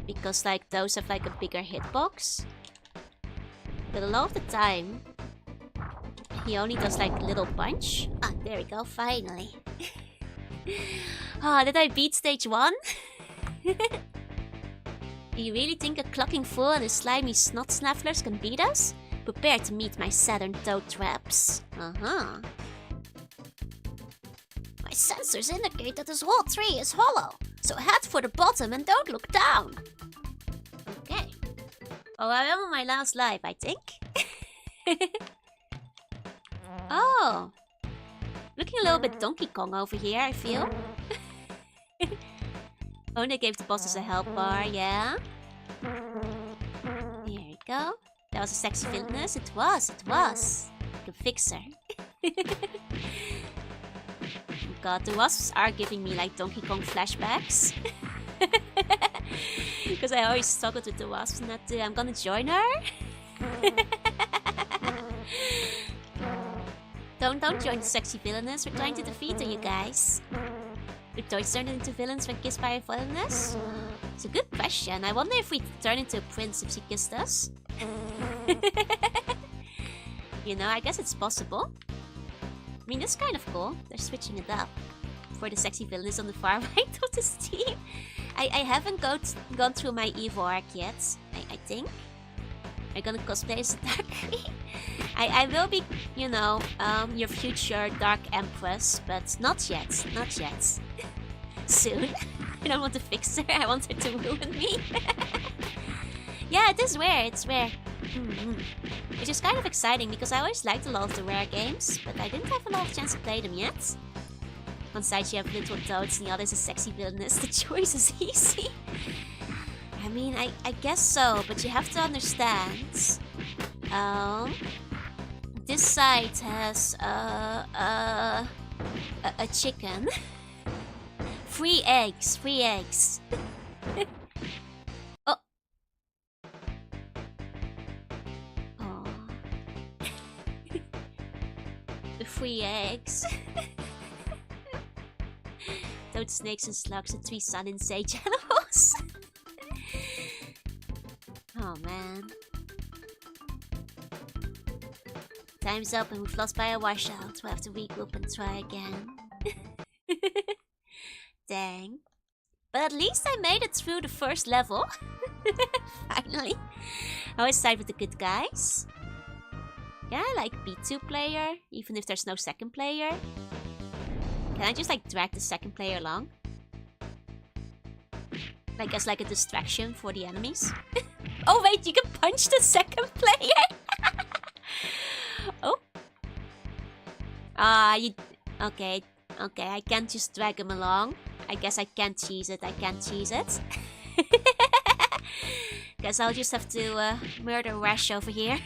because like those have like a bigger hitbox. But a lot of the time he only does like little punch. Ah, there we go, finally. Oh, did I beat stage 1? Do you really think a clucking fool and his slimy snot snafflers can beat us? Prepare to meet my Saturn toad traps. My sensors indicate that this whole tree is hollow, so head for the bottom and don't look down. Okay. Oh, I am on my last life, I think. Oh. Looking a little bit Donkey Kong over here, I feel. Oh, they gave the bosses a health bar, yeah? Here we go. That was a sexy villainess. It was. The fixer. God, the wasps are giving me like Donkey Kong flashbacks. Because I always struggled with the wasps and that I'm gonna join her. Don't join the sexy villainess. We're trying to defeat her, you guys. Do toads turn into villains when kissed by a villainess? It's a good question. I wonder if we turn into a prince if she kissed us. You know, I guess it's possible. I mean, that's kind of cool. They're switching it up for the sexy villainess on the far right of the team. I haven't gone through my Evo arc yet, I think. I'm gonna cosplay as a Dark Queen. I will be, you know, your future Dark Empress, but not yet. Soon. I don't want to fix her, I want her to ruin me. Yeah, it's rare. Which is kind of exciting because I always liked a lot of the rare games, but I didn't have a lot of chance to play them yet. One side you have little toads and the other is a sexy villainess. The choice is easy. I mean, I guess so, but you have to understand. This side has a chicken. 3 eggs. Oh, snakes. Toad, snakes, and slugs are 3 sun and sage animals. Oh man. Time's up and we've lost by a washout. We'll have to regroup and try again. Dang. But at least I made it through the first level. Finally. I always side with the good guys. Yeah, I like B2 player, even if there's no second player. Can I just like drag the second player along? Like as like a distraction for the enemies? Oh wait, you can punch the second player! Oh. Okay, I can't just drag him along. I guess I can't cheese it, Guess I'll just have to murder Rash over here.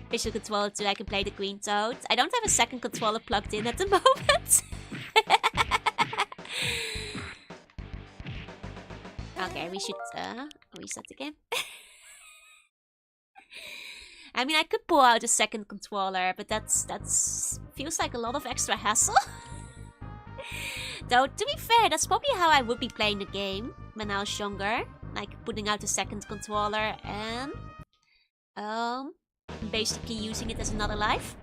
Visual controller 2, I can play the green toad. I don't have a second controller plugged in at the moment. Okay, we should reset the game. I mean, I could pull out a second controller, but that's feels like a lot of extra hassle. Though, to be fair, that's probably how I would be playing the game when I was younger. Like, putting out a second controller and... basically using it as another life.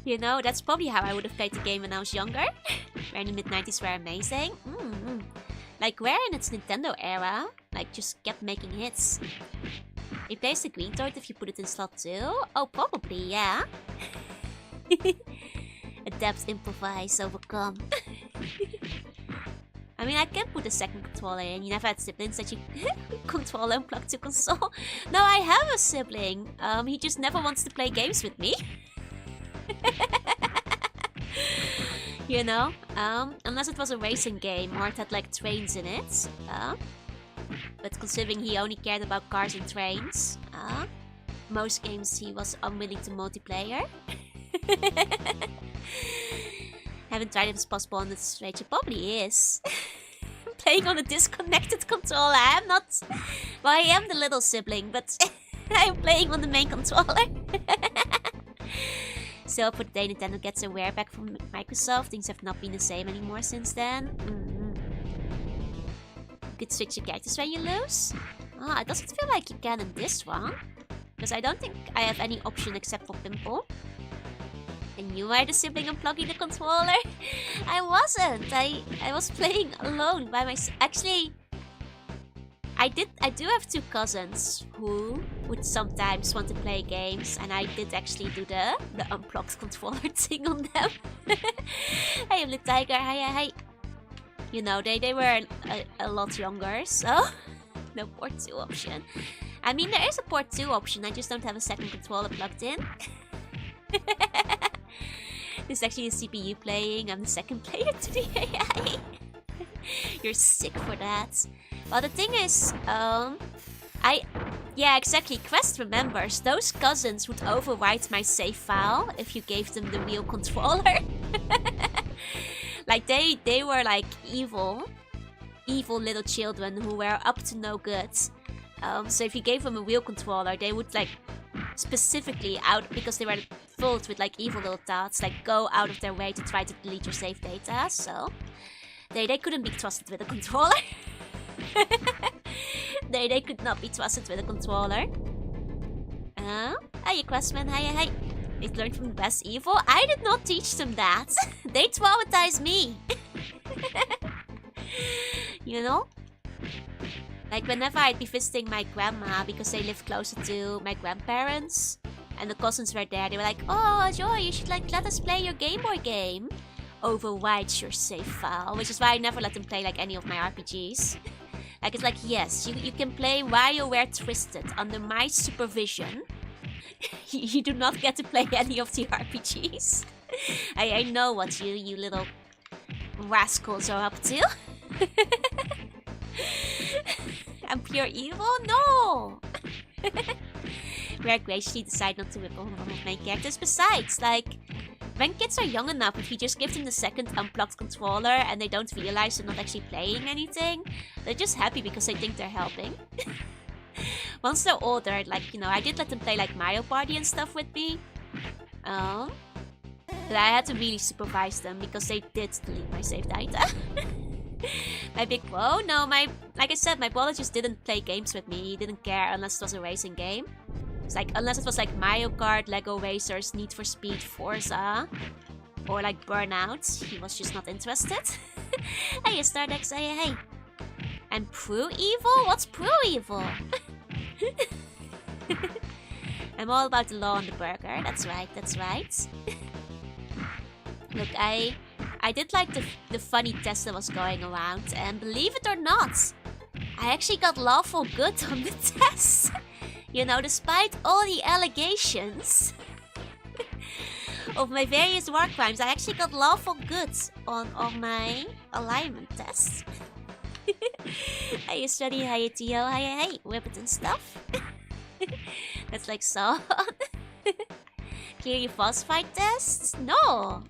You know, that's probably how I would have played the game when I was younger. Where in the mid-90s were amazing. Like, where in its Nintendo era, like, just kept making hits. Replace the green toad if you put it in slot 2? Oh, probably, yeah. Adapt, improvise, overcome. I mean, I can put a second controller in. You never had siblings that you control and plug to console. No, I have a sibling. He just never wants to play games with me. You know? Unless it was a racing game or it had like trains in it. But considering he only cared about cars and trains, most games he was unwilling to multiplayer. Haven't tried if it's possible on the Switch. It probably is. Playing on a disconnected controller. I'm not... Well, I am the little sibling, but I'm playing on the main controller. So for the day Nintendo gets a wear back from Microsoft, things have not been the same anymore since then. You could switch your characters when you lose. Ah, it doesn't feel like you can in this one. Because I don't think I have any option except for Pimple. And you are the sibling unplugging the controller? I wasn't. I was playing alone by myself. Actually, I do have 2 cousins who would sometimes want to play games, and I did actually do the unplugged controller thing on them. Hey, Blue Tiger, hi. You know, they were a lot younger, so no port 2 option. I mean, there is a port 2 option, I just don't have a second controller plugged in. This is actually a CPU playing. I'm the second player to the AI. You're sick for that. Well, the thing is, yeah, exactly. Quest remembers those cousins would overwrite my save file if you gave them the real controller. Like they were like evil little children who were up to no good. So if you gave them a real controller, they would like specifically because they were filled with like evil little thoughts, like go out of their way to try to delete your save data. So they couldn't be trusted with a controller. they could not be trusted with a controller. Hey, Questman, hi. They learned from the best evil. I did not teach them that. They traumatized me. You know? Like, whenever I'd be visiting my grandma, because they live closer to my grandparents, and the cousins were there, they were like, oh, Joy, you should, like, let us play your Game Boy game. Overwrite your save file, which is why I never let them play, like, any of my RPGs. Like, it's like, yes, you can play WarioWare Twisted under my supervision. You do not get to play any of the RPGs. I know what you little rascals are up to. I'm pure evil? No! Rare graciously decide not to whip on one of main characters. Besides, like, when kids are young enough, if you just give them the second unplugged controller and they don't realize they're not actually playing anything, they're just happy because they think they're helping. Once they're older, like, you know, I did let them play like Mario Party and stuff with me. But I had to really supervise them because they did delete my save data. My big bro, no, like I said, my brother just didn't play games with me. He didn't care unless it was a racing game. It's like, unless it was like Mario Kart, Lego Racers, Need for Speed, Forza, or like Burnout, he was just not interested. Hey, Stardex, hey. And Pro Evil? What's Pro Evil? I'm all about the law on the burger. That's right, that's right. Look, I did like the funny test that was going around, and believe it or not, I actually got lawful good on the test. You know, despite all the allegations of my various war crimes, I actually got lawful good on my alignment test. Hey, Study, hey, Tio, hey, whip it and stuff. That's like so. Clear your false fight tests? No.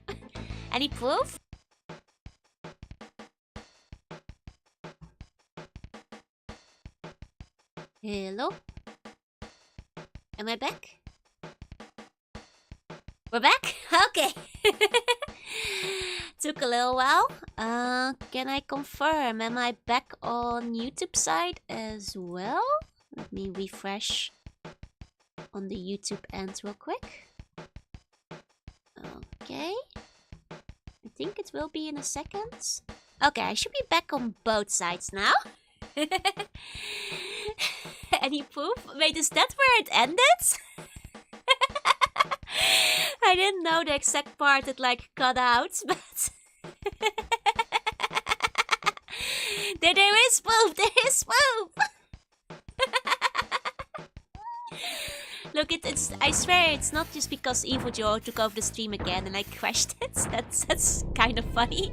Any proof? Hello? Am I back? We're back? Okay. Took a little while. Can I confirm? Am I back on YouTube side as well? Let me refresh on the YouTube end real quick. Okay. I think it will be in a second. Okay, I should be back on both sides now. Any proof? Wait, is that where it ended? I didn't know the exact part it like cut out, but there is proof, there is proof. Look, it's I swear it's not just because Evil Joe took over the stream again and I crashed it. That's kind of funny.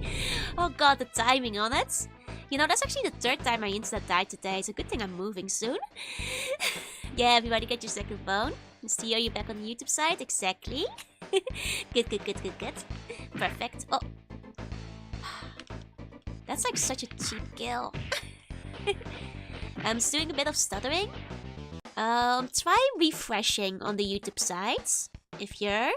Oh god, the timing on it. You know, that's actually the third time my internet died today. It's a good thing I'm moving soon. Yeah, everybody get your second phone. See, are you back on the YouTube side? Exactly. Good. Perfect. Oh. That's like such a cheap kill. I'm just doing a bit of stuttering. Try refreshing on the YouTube sides. If you're...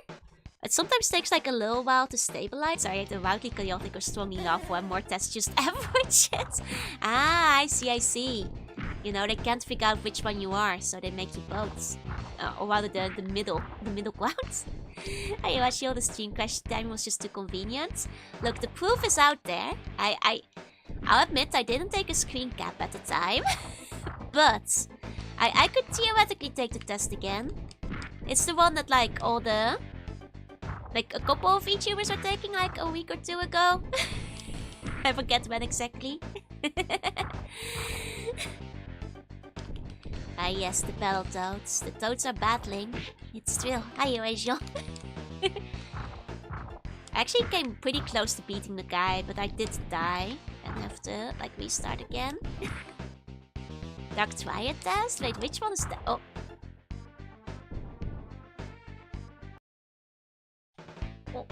It sometimes takes like a little while to stabilize. Sorry, the wildly chaotic or strongly love one more test just average it. Ah, I see. You know, they can't figure out which one you are, so they make you both. Or rather the middle ground. I watched all the stream crash time was just too convenient. Look, the proof is out there. I'll admit I didn't take a screen cap at the time. But I could theoretically take the test again. It's the one that like all the... Like a couple of Vtubers are taking like a week or two ago. I forget when exactly. Ah yes, the Battletoads. The toads are battling. It's true. Hi, Asian. I actually came pretty close to beating the guy, but I did die and have to like restart again. Dark Triad test? Wait, which one is that? Oh. Oh.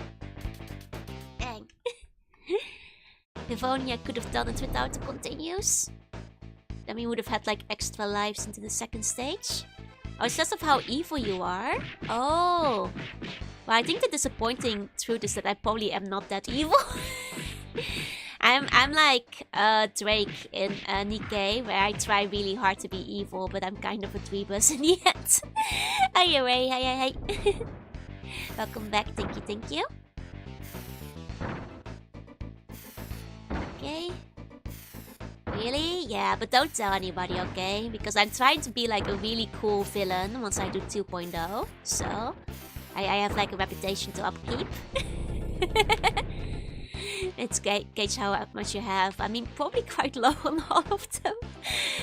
Dang. If only I could have done it without the continues. Then we would have had like extra lives into the second stage. Oh, it's just of how evil you are? Oh. Well, I think the disappointing truth is that I probably am not that evil. I'm like Drake in Nikkei, where I try really hard to be evil, but I'm kind of a dweebus in the end. Hi, Ray. Hi. Welcome back. Thank you. Okay. Really? Yeah, but don't tell anybody, okay? Because I'm trying to be like a really cool villain once I do 2.0. So, I have like a reputation to upkeep. It's gauge how much you have. I mean, probably quite low on all of them.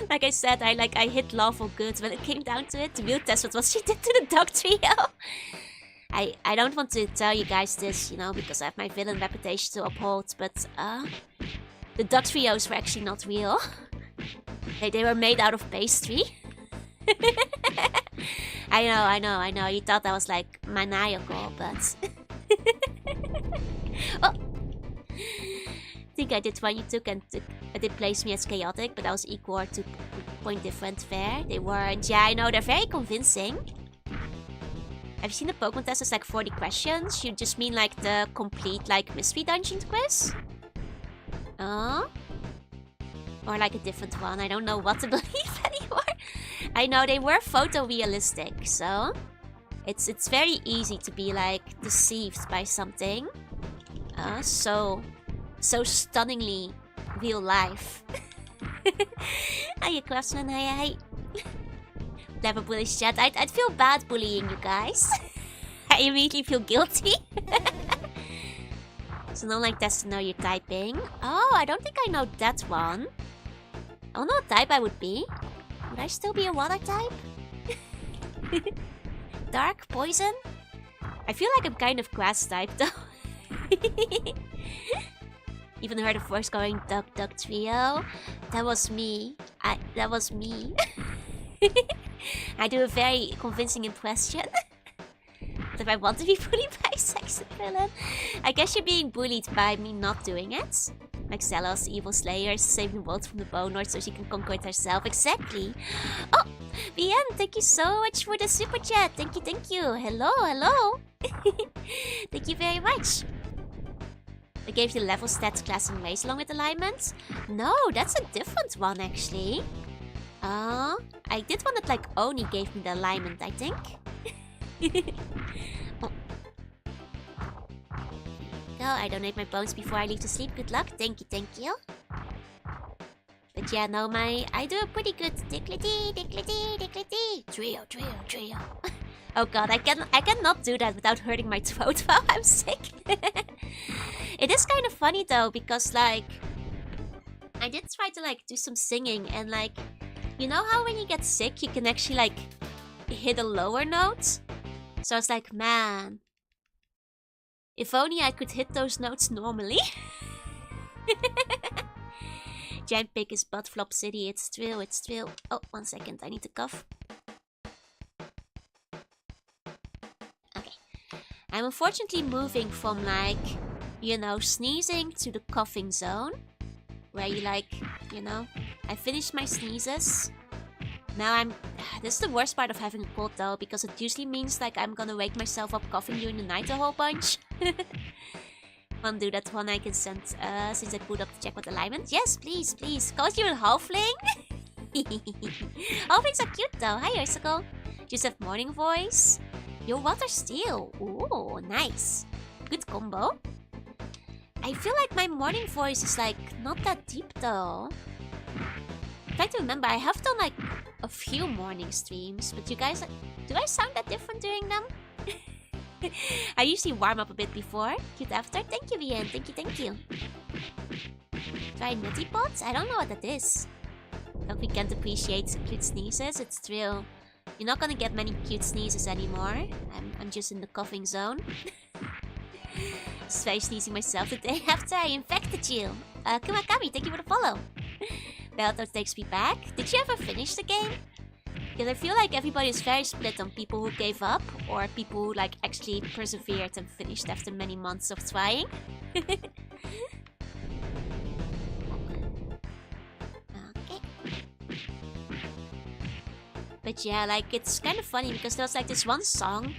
Like I said, I hit lawful goods when it came down to it. The real test was what she did to the dog trio. I don't want to tell you guys this, you know, because I have my villain reputation to uphold, but the duck trios were actually not real. They were made out of pastry. I know. You thought that was like maniacal, but... Oh! think I did one you took and did place me as chaotic, but I was equal or 2 point different. Fair. They weren't. Yeah, I know, they're very convincing. Have you seen the Pokemon test? It's like 40 questions. You just mean like the complete like mystery dungeon quiz? Or like a different one. I don't know what to believe anymore. I know they were photorealistic, so it's very easy to be like deceived by something. So stunningly real life. Hiya, Craftsman. Hi. Never bullish chat. I'd feel bad bullying you guys. I immediately feel guilty. So no like that's to know you're typing. Oh, I don't think I know that one. I don't know what type I would be. Would I still be a water type? Dark? Poison? I feel like I'm kind of grass type though. Even heard a voice going Duck Duck Trio. That was me. That was me. I do a very convincing impression. If I want to be bullied by Saxon Villain, I guess you're being bullied by me not doing it. Like Zelos, Evil Slayer, saving the world from the Bone Lord so she can conquer it herself. Exactly. Oh, BN, thank you so much for the super chat. Thank you. Hello. Thank you very much. I gave you level stats, class, and race along with alignments. No, that's a different one actually. I did one that like only gave me the alignment, I think. Oh. Go, I donate my bones before I leave to sleep. Good luck. Thank you. But yeah, no, I do a pretty good dicklity. Trio. Oh god, I cannot do that without hurting my throat while I'm sick. It is kind of funny though, because like I did try to like do some singing and like, you know how when you get sick you can actually like hit a lower note? So I was like, man, if only I could hit those notes normally. Giant Pig is Butt Flop City. It's true. Oh, 1 second. I need to cough. Okay. I'm unfortunately moving from like, you know, sneezing to the coughing zone. Where you like, you know, I finished my sneezes. Now this is the worst part of having a cold though, because it usually means like I'm gonna wake myself up coughing during the night a whole bunch. Wanna do that one I can send since I put up to check what alignment? Yes, please. Cause you're a halfling? Halflings are cute though. Hi, Icicle. Just have morning voice. Your water steel. Ooh, nice. Good combo. I feel like my morning voice is like not that deep though. I'm trying to remember, I have done like a few morning streams, but you guys, do I sound that different during them? I usually warm up a bit before. Cute after. Thank you, Vian. Thank you. Try nutty pots? I don't know what that is. Hope we can't appreciate cute sneezes. It's true. You're not gonna get many cute sneezes anymore. I'm just in the coughing zone. Just very sneezing myself the day after I infected you. Kumakami, thank you for the follow. Battletoads takes me back. Did you ever finish the game? Because I feel like everybody is very split on people who gave up or people who like actually persevered and finished after many months of trying. Okay. But yeah, like it's kind of funny because there was like this one song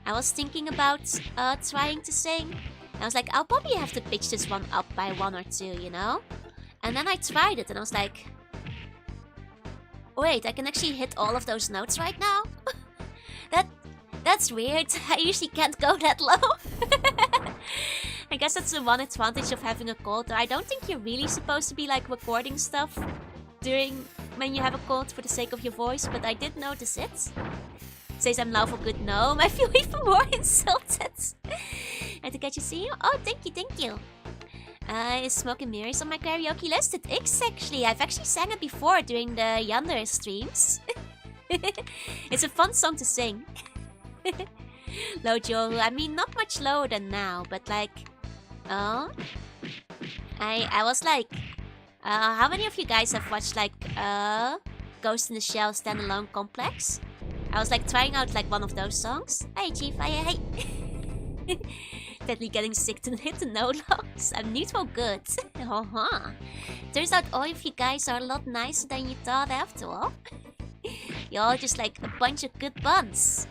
I was thinking about trying to sing. And I was like, I'll probably have to pitch this one up by 1 or 2, you know? And then I tried it and I was like, wait, I can actually hit all of those notes right now? That's weird. I usually can't go that low. I guess that's the one advantage of having a cold. I don't think you're really supposed to be like recording stuff when you have a cold for the sake of your voice, but I did notice it. Says I'm loud for good gnome. I feel even more insulted. And to catch you see you. Oh, thank you. Is Smoke and Mirrors on my karaoke list? It is actually. I've actually sang it before during the Yandere streams. It's a fun song to sing. Low Joe. I mean, not much lower than now, but like, I was like, how many of you guys have watched like Ghost in the Shell standalone complex? I was like trying out like one of those songs. Hey Chief, hey. Deadly getting sick to hit the no logs. I'm neutral good. Turns out all of you guys are a lot nicer than you thought after all. You're all just like a bunch of good buns.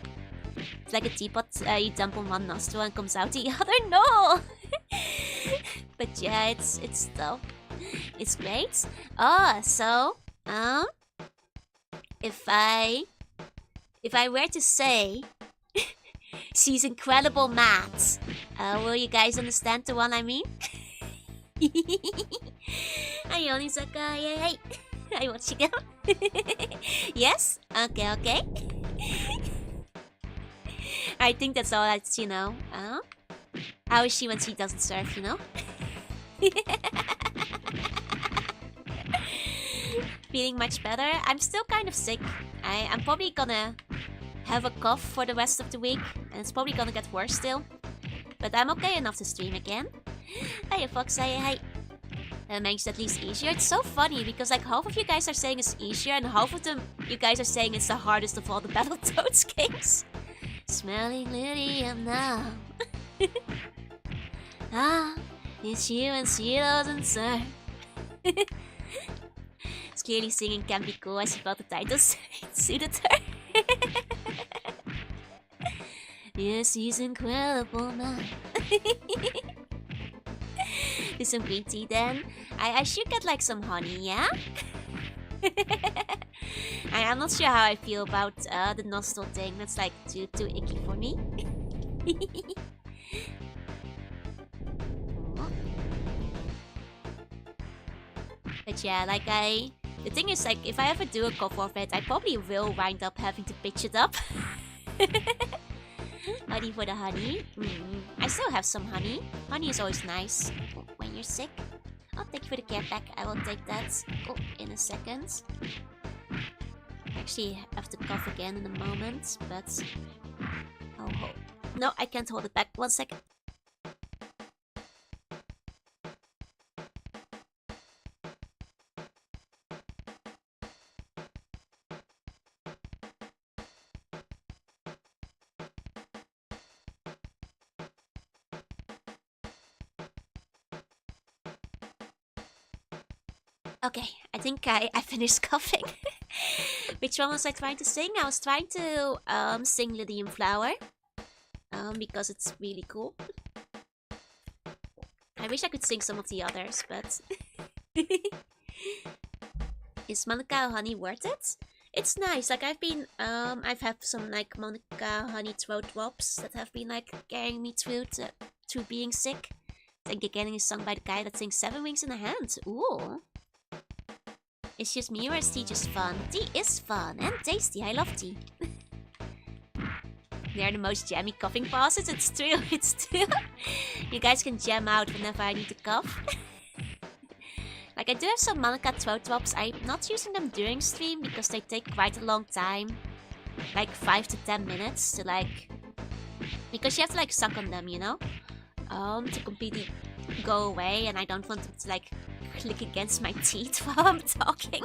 It's like a teapot you dump on one nostril and comes out the other. No! But yeah, it's tough. It's great. So if I were to say she's incredible mad, will you guys understand the one I mean? Hi Onisaka, yay! Hi Mochigo. Yes? Okay. I think that's all that's, you know. How is she when she doesn't surf, you know? Feeling much better. I'm still kind of sick. I'm probably gonna have a cough for the rest of the week, and it's probably gonna get worse still. But I'm okay enough to stream again. Hey Fox, hey. That makes it at least easier. It's so funny because like half of you guys are saying it's easier, and half of them you guys are saying it's the hardest of all the Battletoads games. Smelling lithium now. It's you and she doesn't serve. It's clearly singing can be cool. I suppose the title suited her. Yes, he's incredible, man. Do some green tea then. I should get like some honey, yeah? I'm not sure how I feel about the nostril thing. That's like too icky for me. But yeah, like the thing is like if I ever do a cover of it, I probably will wind up having to pitch it up. Honey for the honey. I still have some honey. Honey is always nice when you're sick. Oh, thank you for the care pack. I will take that in a second. I actually have to cough again in a moment, but no, I can't hold it back. 1 second. Okay, I think I finished coughing. Which one was I trying to sing? I was trying to sing Lydian Flower. Because it's really cool. I wish I could sing some of the others, but... Is Monica Honey worth it? It's nice, like I've had some like Monica Honey throat drops that have been like carrying me through being sick. I think again is sung by the guy that sings 7 Wings in a Hand. Ooh. It's just me or is tea just fun? Tea is fun and tasty. I love tea. They're the most jammy coughing pauses. It's true. It's true. You guys can jam out whenever I need to cough. Like I do have some Monica throat drops. I'm not using them during stream because they take quite a long time. Like 5 to 10 minutes to like... Because you have to like suck on them, you know? To completely go away, and I don't want them to like click against my teeth while I'm talking.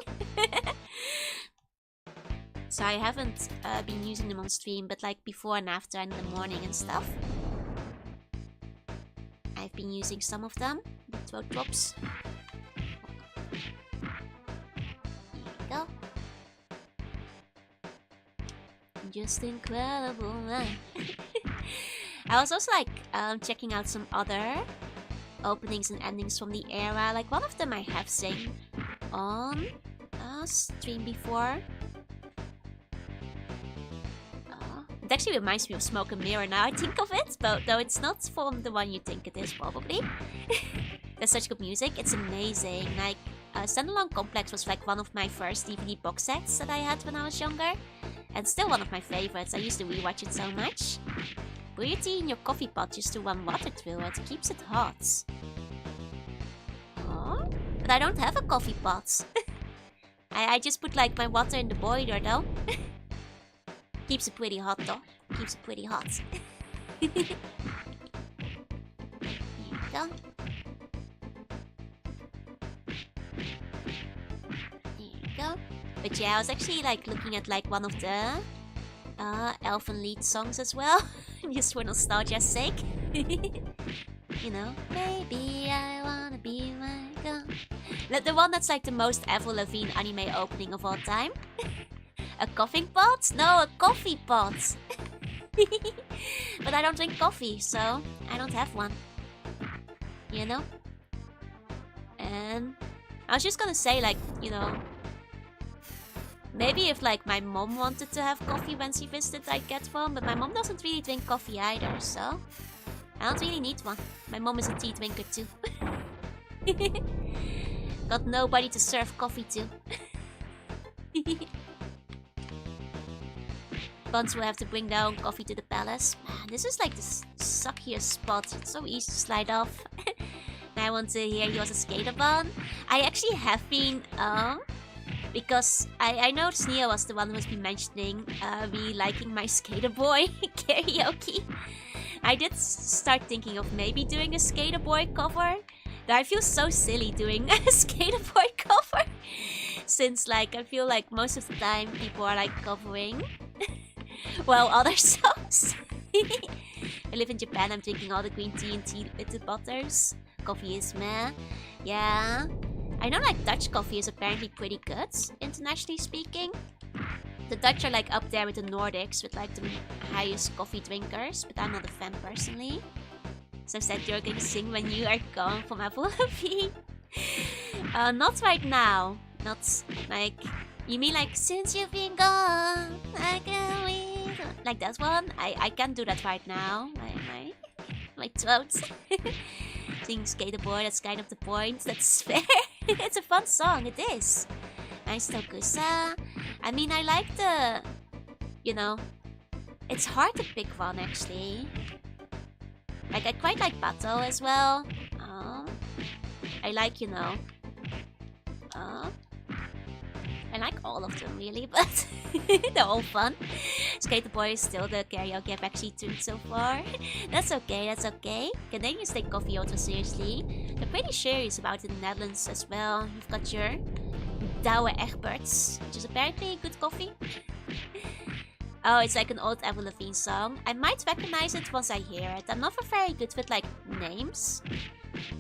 So I haven't been using them on stream, but like before and after and in the morning and stuff. I've been using some of them, the throat drops. Here we go. Just incredible, man. I was also like checking out some other openings and endings from the era. Like one of them I have seen on stream before. It actually reminds me of Smoke and Mirror now I think of it, but though it's not from the one you think it is probably. There's such good music, it's amazing. Like Standalone Complex was like one of my first DVD box sets that I had when I was younger. And still one of my favorites, I used to rewatch it so much. Pour your tea in your coffee pot just to run water through it, keeps it hot. Oh, but I don't have a coffee pot. I just put like my water in the boiler though. Keeps it pretty hot though. Keeps it pretty hot. Here we go. There you go. But yeah, I was actually like looking at like one of the elfin lead songs as well. Just for nostalgia's sake. You know, maybe I wanna be my girl. The one that's like the most Avril Lavigne anime opening of all time. A coughing pot? No, a coffee pot. But I don't drink coffee, so I don't have one. You know? And I was just gonna say, like, you know, maybe if like my mom wanted to have coffee when she visited, I'd get one. But my mom doesn't really drink coffee either, so I don't really need one. My mom is a tea drinker too. Got nobody to serve coffee to. Buns will have to bring their own coffee to the palace. Man, this is like the suckiest spot. It's so easy to slide off. I want to hear you as a skater bun. I actually have been, because I know Sneha was the one who's been mentioning me liking my Skater Boy karaoke. I did start thinking of maybe doing a Skater Boy cover. Though I feel so silly doing a Skater Boy cover. Since like I feel like most of the time people are like covering well other songs. I live in Japan, I'm drinking all the green tea and tea with the butters. Coffee is meh. Yeah. I know like Dutch coffee is apparently pretty good, internationally speaking. The Dutch are like up there with the Nordics with like the highest coffee drinkers, but I'm not a fan personally. So said you're going to sing when you are gone from Avril Lavigne. Not right now. Not like, you mean like since you've been gone, I can't wait. Like that one? I can't do that right now. My throat. Sing Skater Boy, that's kind of the point. That's fair. It's a fun song, it is. Nice Tokusa. I mean, I like the... You know, it's hard to pick one actually. Like, I quite like Battle as well. I like, you know... I like all of them really, but they're all fun. Skater Boy is still the karaoke I've actually tuned so far. That's okay, that's okay. Canadians take coffee ultra seriously. They're pretty serious about it in the Netherlands as well. You've got your Douwe Egberts, which is apparently good coffee. Oh, it's like an old Avril Lavigne song. I might recognize it once I hear it. I'm not very good with like names.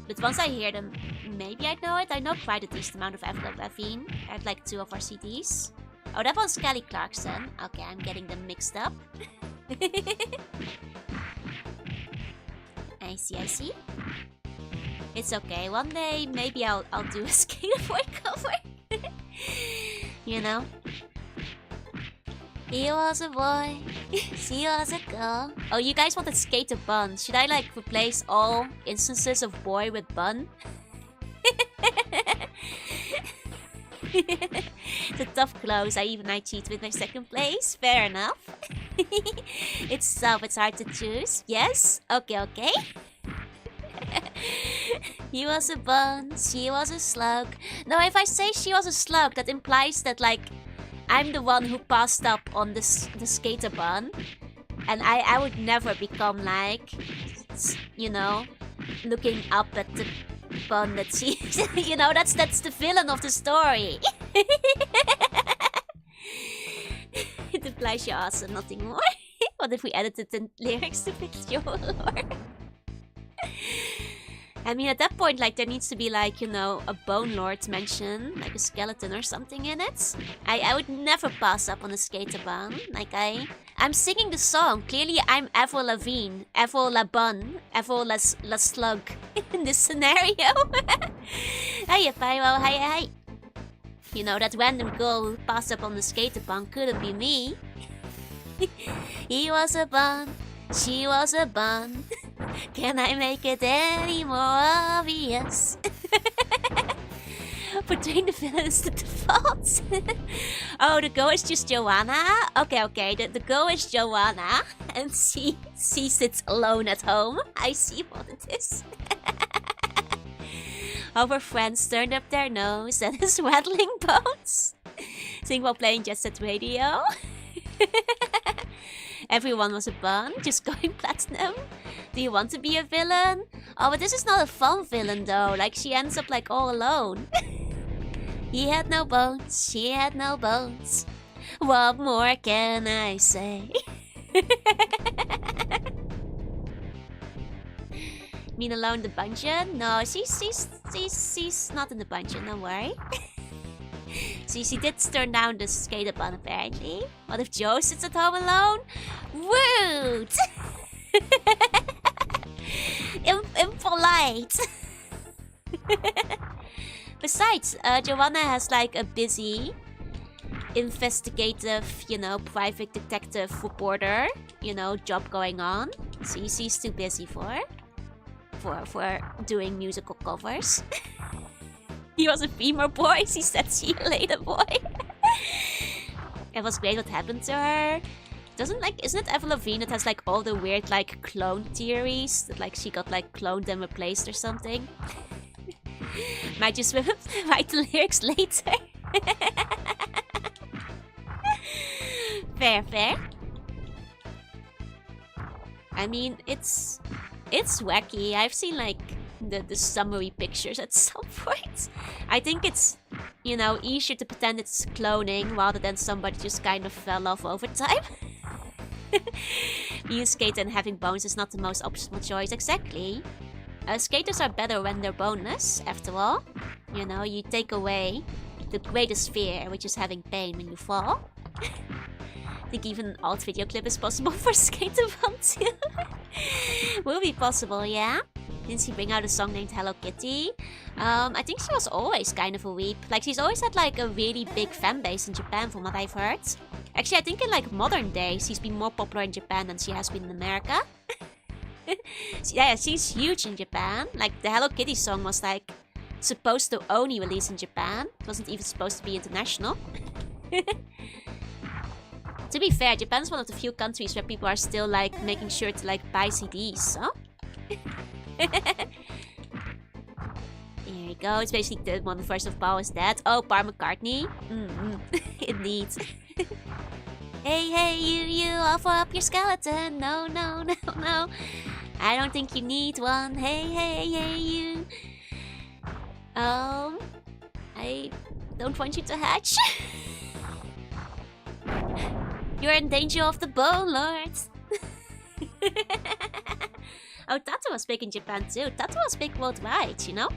But once I hear them, maybe I'd know it. I know quite a decent amount of Avril Lavigne. I had like 2 of our CDs. Oh, that one's Kelly Clarkson. Okay, I'm getting them mixed up. I see, I see. It's okay. One day, maybe I'll do a Skater Boy cover. You know? He was a boy, she was a girl. Oh, you guys wanted Skater Bun. Should I like replace all instances of boy with bun? The tough close. I cheat with my second place. Fair enough. It's tough, it's hard to choose. Yes? Okay, okay. He was a bun, she was a slug. No, if I say she was a slug, that implies that like I'm the one who passed up on the skater bun. And I would never become like, you know, looking up at the bun that she... You know, that's the villain of the story. It implies you're awesome, nothing more. What if we edited the lyrics to fit your lore? I mean, at that point, like, there needs to be, like, you know, a Bone Lord mention, like a skeleton or something in it. I would never pass up on a skater bun. Like, I'm singing the song. Clearly, I'm Avril Lavigne, Avril La Bun, Avril La Slug in this scenario. Hey, Pyro, hi. You know, that random girl who passed up on the skater bun couldn't be me. He was a bun, she was a bun. Can I make it any more obvious? Portraying the villain is the default. Oh, the girl is just Joanna? Okay. The girl is Joanna. And she sits alone at home. I see what it is. All her friends turned up their nose and is rattling bones. Sing while playing Jet Set Radio. Everyone was a bun, just going platinum. Do you want to be a villain? Oh, but this is not a fun villain though. Like, she ends up like all alone. He had no bones, she had no bones. What more can I say? Mean alone in the dungeon? No, she's not in the dungeon, don't worry. She did turn down the skate button apparently. What if Joe sits at home alone? Rude! Impolite! Besides, Jorunna has like a busy investigative, you know, private detective reporter, you know, job going on. She's too busy for doing musical covers. He was a femur boy, she said, see you later, boy. It was great what happened to her. Isn't it Avril Lavigne that has like all the weird like clone theories? That like she got like cloned and replaced or something? Might just write the lyrics later. Fair. I mean, it's wacky. I've seen like the summary pictures at some point. I think it's, you know, easier to pretend it's cloning rather than somebody just kind of fell off over time. Being skate and having bones is not the most optimal choice, exactly. Skaters are better when they're boneless, after all. You know, you take away the greatest fear, which is having pain when you fall. I think even an alt video clip is possible for Skater 1 too. Will be possible, yeah. Didn't she bring out a song named Hello Kitty? I think she was always kind of a weep. Like, she's always had like a really big fan base in Japan from what I've heard. Actually, I think in like modern days, she's been more popular in Japan than she has been in America. Yeah, she's huge in Japan. Like, the Hello Kitty song was like supposed to only release in Japan. It wasn't even supposed to be international. To be fair, Japan's one of the few countries where people are still like making sure to like buy CDs, so? Here we go. It's basically the one first of Paul is dead. Oh, Paul McCartney. Indeed. Hey, you, offer up your skeleton. No. I don't think you need one. Hey, you. I don't want you to hatch. You're in danger of the Bone Lords. Oh, Tattoo was big in Japan too. Tattoo was big worldwide, you know?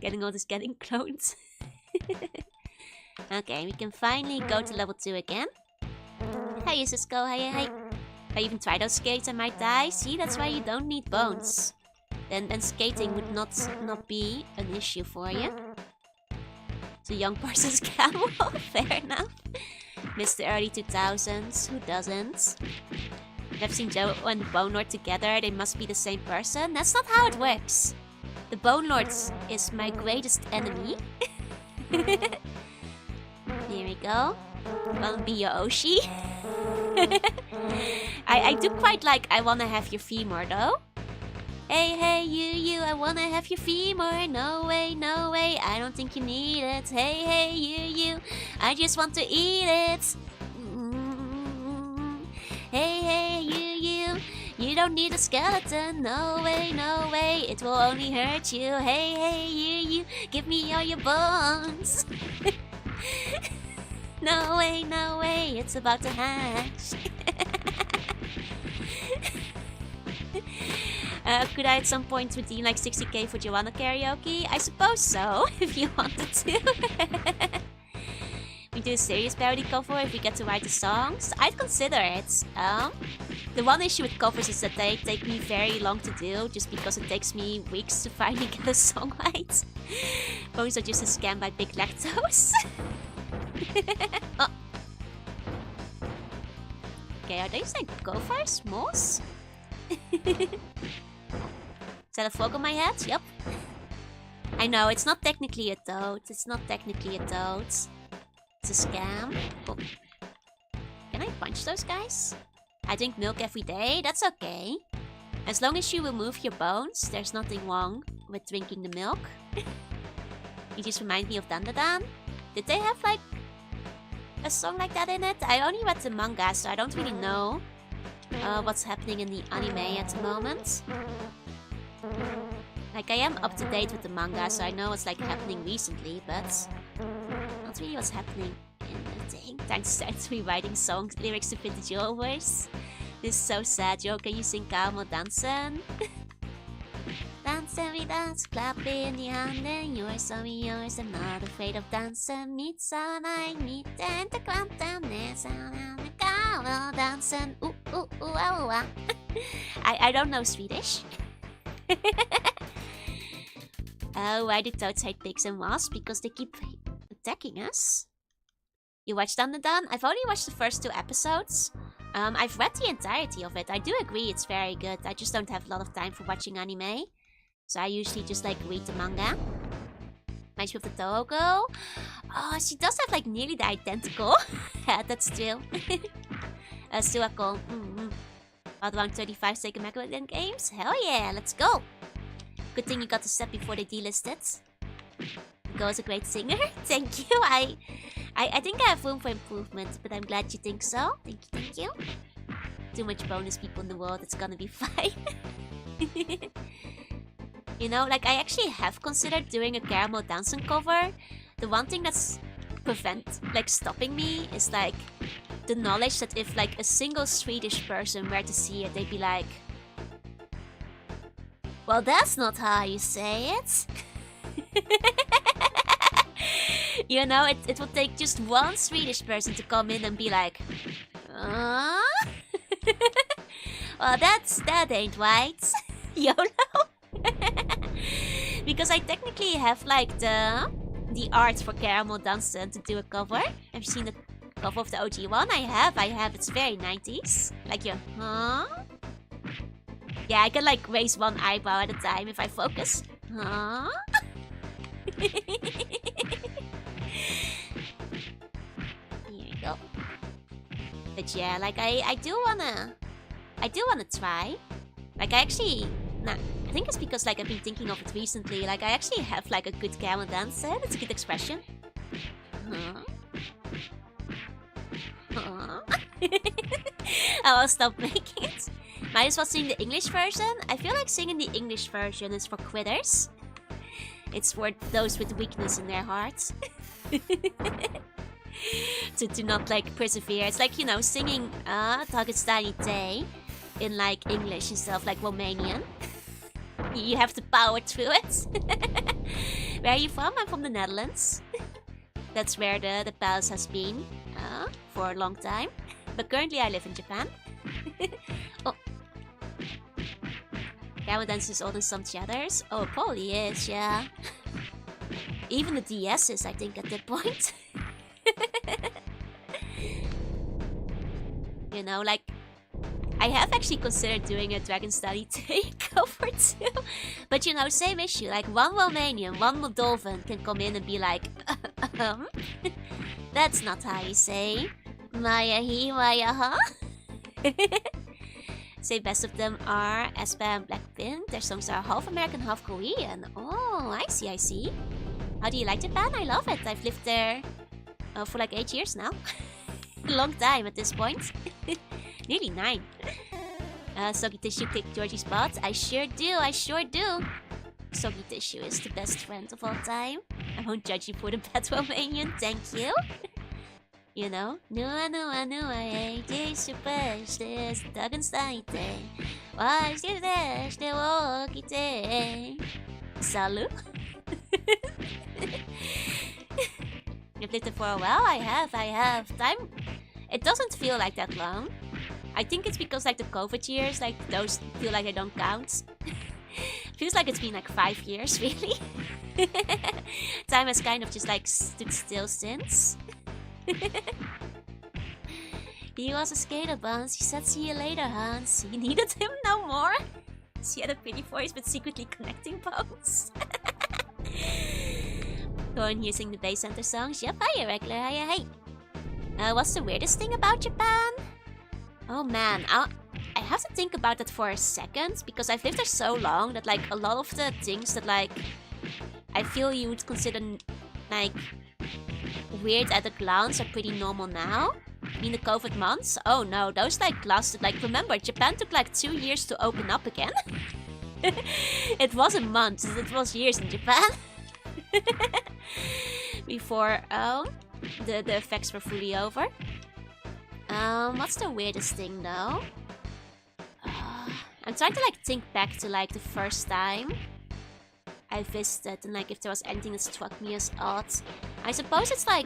Getting all this getting cloned. Okay, we can finally go to level 2 again. Hey, Cisco, hi. If I even try those skates, I might die. See, that's why you don't need bones. Then skating would not be an issue for you. It's a young person's camel, fair enough. Missed the early 2000s, who doesn't? I've seen Joe and the Bone Lord together, they must be the same person. That's not how it works. The Bone Lord is my greatest enemy. Here we go. Wanna be your Oshi? I do quite like I wanna have your femur though. Hey, you, I wanna have your femur. No way, I don't think you need it. Hey, you, I just want to eat it. Hey, you don't need a skeleton. No way, it will only hurt you. Hey, you, give me all your bones. No way, it's about to hatch. Could I at some point redeem like 60k for Jorunna karaoke? I suppose so, if you wanted to. We do a serious parody cover if we get to write the songs. I'd consider it. The one issue with covers is that they take me very long to do, just because it takes me weeks to finally get a song right. Bones are just a scam by Big Lactose. Oh. Okay, are these like gophers? Moss? Is that a frog on my head? Yep. I know, it's not technically a toad. It's a scam. Oh. Can I punch those guys? I drink milk every day. That's okay. As long as you remove your bones, there's nothing wrong with drinking the milk. You just remind me of Dandadan. Did they have like a song like that in it? I only read the manga, so I don't really know what's happening in the anime at the moment. Like, I am up to date with the manga, so I know what's like happening recently, but not really what's happening in Dang, time to start rewriting songs lyrics to fit the Joel voice. This is so sad. Joel, can you sing Carmel Dansen? Dancing, we dance, clapping the hand and yours, on me, yours. I'm not afraid of dancing. Meet someone I meet and the quantum is on the Carmel Dansen. Ooh, ooh, ooh, ooh, ooh. I don't know Swedish. Oh, why do toads hate pigs and wasps? Because they keep attacking us. You watched Dandadan? I've only watched the first 2 episodes. I've read the entirety of it. I do agree it's very good. I just don't have a lot of time for watching anime. So I usually just like read the manga. Reminds me of the Toho girl. Oh, she does have like nearly the identical head. That's true. Suako. About around 35 Sega Mega Man games. Hell yeah, let's go. Good thing you got the set before they delisted. Go's a great singer. Thank you. I think I have room for improvement, but I'm glad you think so. Thank you. Too much bonus people in the world, it's gonna be fine. You know, like I actually have considered doing a Caramel Dancing cover. The one thing that's stopping me is like the knowledge that if like a single Swedish person were to see it, they'd be like, well, that's not how you say it. You know, it would take just one Swedish person to come in and be like, well, that ain't right. YOLO. Because I technically have like the art for Caramel Dancing to do a cover. Have you seen the cover of the OG one? I have. It's very 90s. Like your, huh? Yeah, I can like raise one eyebrow at a time if I focus. Huh? Here you go. But yeah, like I do wanna try. Like I think it's because like I've been thinking of it recently. Like I actually have like a good Caramel Dancer. It's a good expression. Huh? Huh? I'll stop making it. Might as well sing the English version. I feel like singing the English version is for quitters. It's for those with weakness in their hearts. to not like persevere. It's like, you know, singing Dagestani Day in like English instead of like Romanian. You have to power through it. Where are you from? I'm from the Netherlands. That's where the palace has been for a long time. But currently I live in Japan. Oh. Caramel Dance is older than some chatters. Oh, it probably is, yeah. Even the DS is, I think, at that point. You know, like, I have actually considered doing a Dragon Study takeover too. But you know, same issue. Like, one Romanian, one Moldovan can come in and be like, that's not how you say Maya he, Maya huh? Say best of them are aespa and Blackpink. Their songs are half American, half Korean. Oh, I see. How do you like Japan? I love it. I've lived there for like 8 years now. A long time at this point. Nearly 9. Soggy Tissue kicked Georgie's butt. I sure do. Soggy Tissue is the best friend of all time. I won't judge you for the bad Romanian, thank you. You know? Nua, hey, superstitious, Dagenstaite. Why is this the walkie Salut? You've lived it for a while? I have. Time. It doesn't feel like that long. I think it's because like the COVID years, like those feel like they don't count. Feels like it's been like 5 years, really. Time has kind of just like stood still since. He was a skater once. He said, see you later, Hans. You needed him no more. She had a pretty voice, but secretly connecting bones. Thorn here sing the bass center songs. Yep, hiya, regular, hiya, hey. What's the weirdest thing about Japan? Oh man, I have to think about that for a second, because I've lived there so long that like a lot of the things that like I feel you would consider like weird at a glance are pretty normal now. I mean the COVID months? Oh no, those like lasted like, remember, Japan took like 2 years to open up again. It wasn't months, it was years in Japan. Before the effects were fully over. What's the weirdest thing though? I'm trying to like think back to like the first time I visited and like if there was anything that struck me as odd. I suppose it's like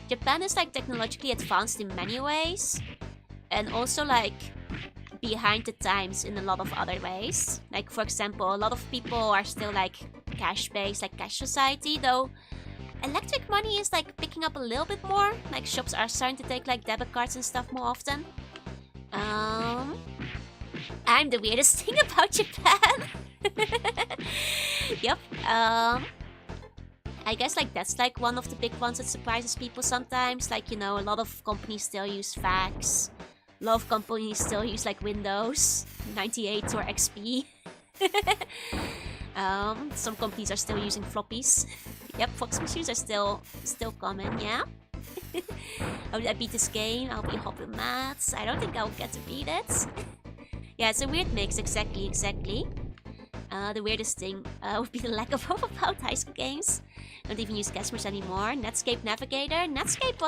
Japan is like technologically advanced in many ways, and also like behind the times in a lot of other ways. Like for example, a lot of people are still like cash-based, like cash society, though electric money is like picking up a little bit more. Like shops are starting to take like debit cards and stuff more often. I'm the weirdest thing about Japan. Yep. I guess like that's like one of the big ones that surprises people sometimes. Like, you know, a lot of companies still use fax. A lot of companies still use like Windows 98 or XP. Some companies are still using floppies. Yep, fax machines are still common, yeah. How did I beat this game? I'll be hopping mad. I don't think I'll get to beat it. Yeah, it's a weird mix, exactly. The weirdest thing would be the lack of about high school games. Don't even use cash anymore. Netscape Navigator. Netscape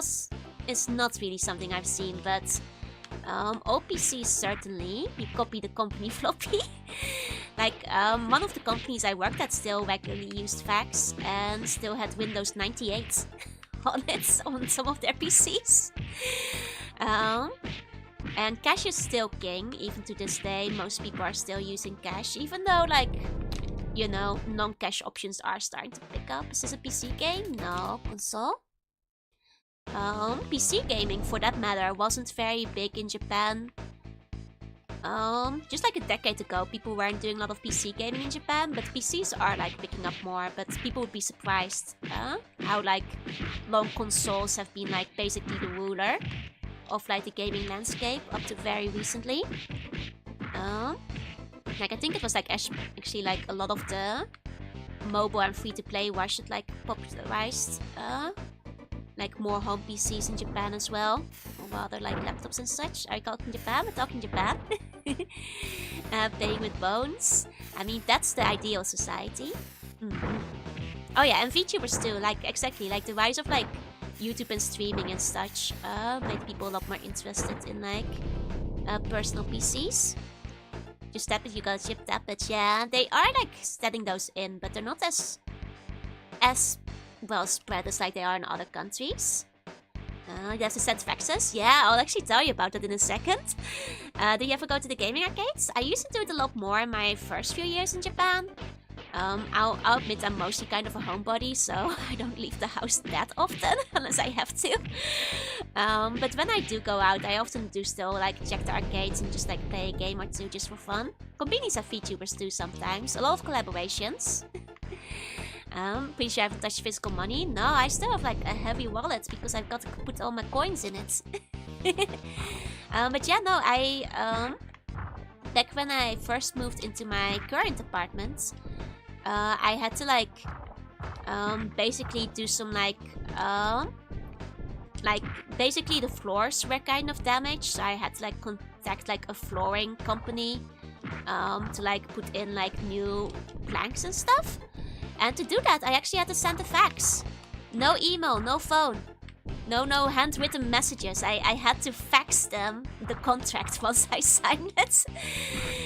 is not really something I've seen, but OPC certainly. You copy the company floppy. Like one of the companies I worked at still regularly used fax and still had Windows 98 on it on some of their PCs. And cash is still king, even to this day. Most people are still using cash, even though, like, you know, non-cash options are starting to pick up. Is this a PC game? No. Console? PC gaming, for that matter, wasn't very big in Japan. Just like a decade ago, people weren't doing a lot of PC gaming in Japan, but PCs are, like, picking up more. But people would be surprised how, like, long consoles have been, like, basically the ruler of like the gaming landscape up to very recently. Like I think it was like actually like a lot of the mobile and free-to-play should like popularized like more home PCs in Japan as well, or rather like laptops and such. Are you talking Japan? We're talking Japan. Playing with bones. I mean, that's the ideal society. Oh yeah, and VTubers too. Like exactly, like the rise of like YouTube and streaming and such made people a lot more interested in like personal PCs. Just tap it, you gotta chip tap it. Yeah, they are like setting those in, but they're not as well spread as like they are in other countries. You have to set faxes. Yeah, I'll actually tell you about that in a second. Do you ever go to the gaming arcades? I used to do it a lot more in my first few years in Japan. I'll admit I'm mostly kind of a homebody, so I don't leave the house that often, unless I have to. But when I do go out, I often do still like check the arcades and just like play a game or two just for fun. Convenience have VTubers too sometimes. A lot of collaborations. Pretty sure I haven't touched physical money. No, I still have like a heavy wallet because I've got to put all my coins in it. But yeah, no, back when I first moved into my current apartment, I had to like basically do some like basically the floors were kind of damaged, so I had to like contact like a flooring company to like put in like new planks and stuff. And to do that, I actually had to send a fax. No email, no phone, no handwritten messages. I had to fax them the contract once I signed it.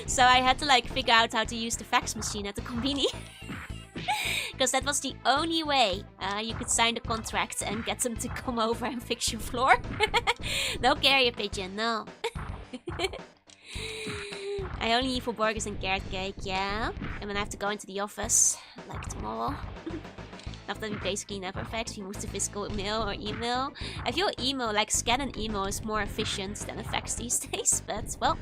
So I had to like figure out how to use the fax machine at the conveni. Because that was the only way you could sign the contract and get them to come over and fix your floor. No carrier pigeon, no. I only eat for burgers and carrot cake, yeah. And when I have to go into the office, like tomorrow. After we basically never fax, we move to physical mail or email. I feel email, like scan and email, is more efficient than a fax these days. But, well,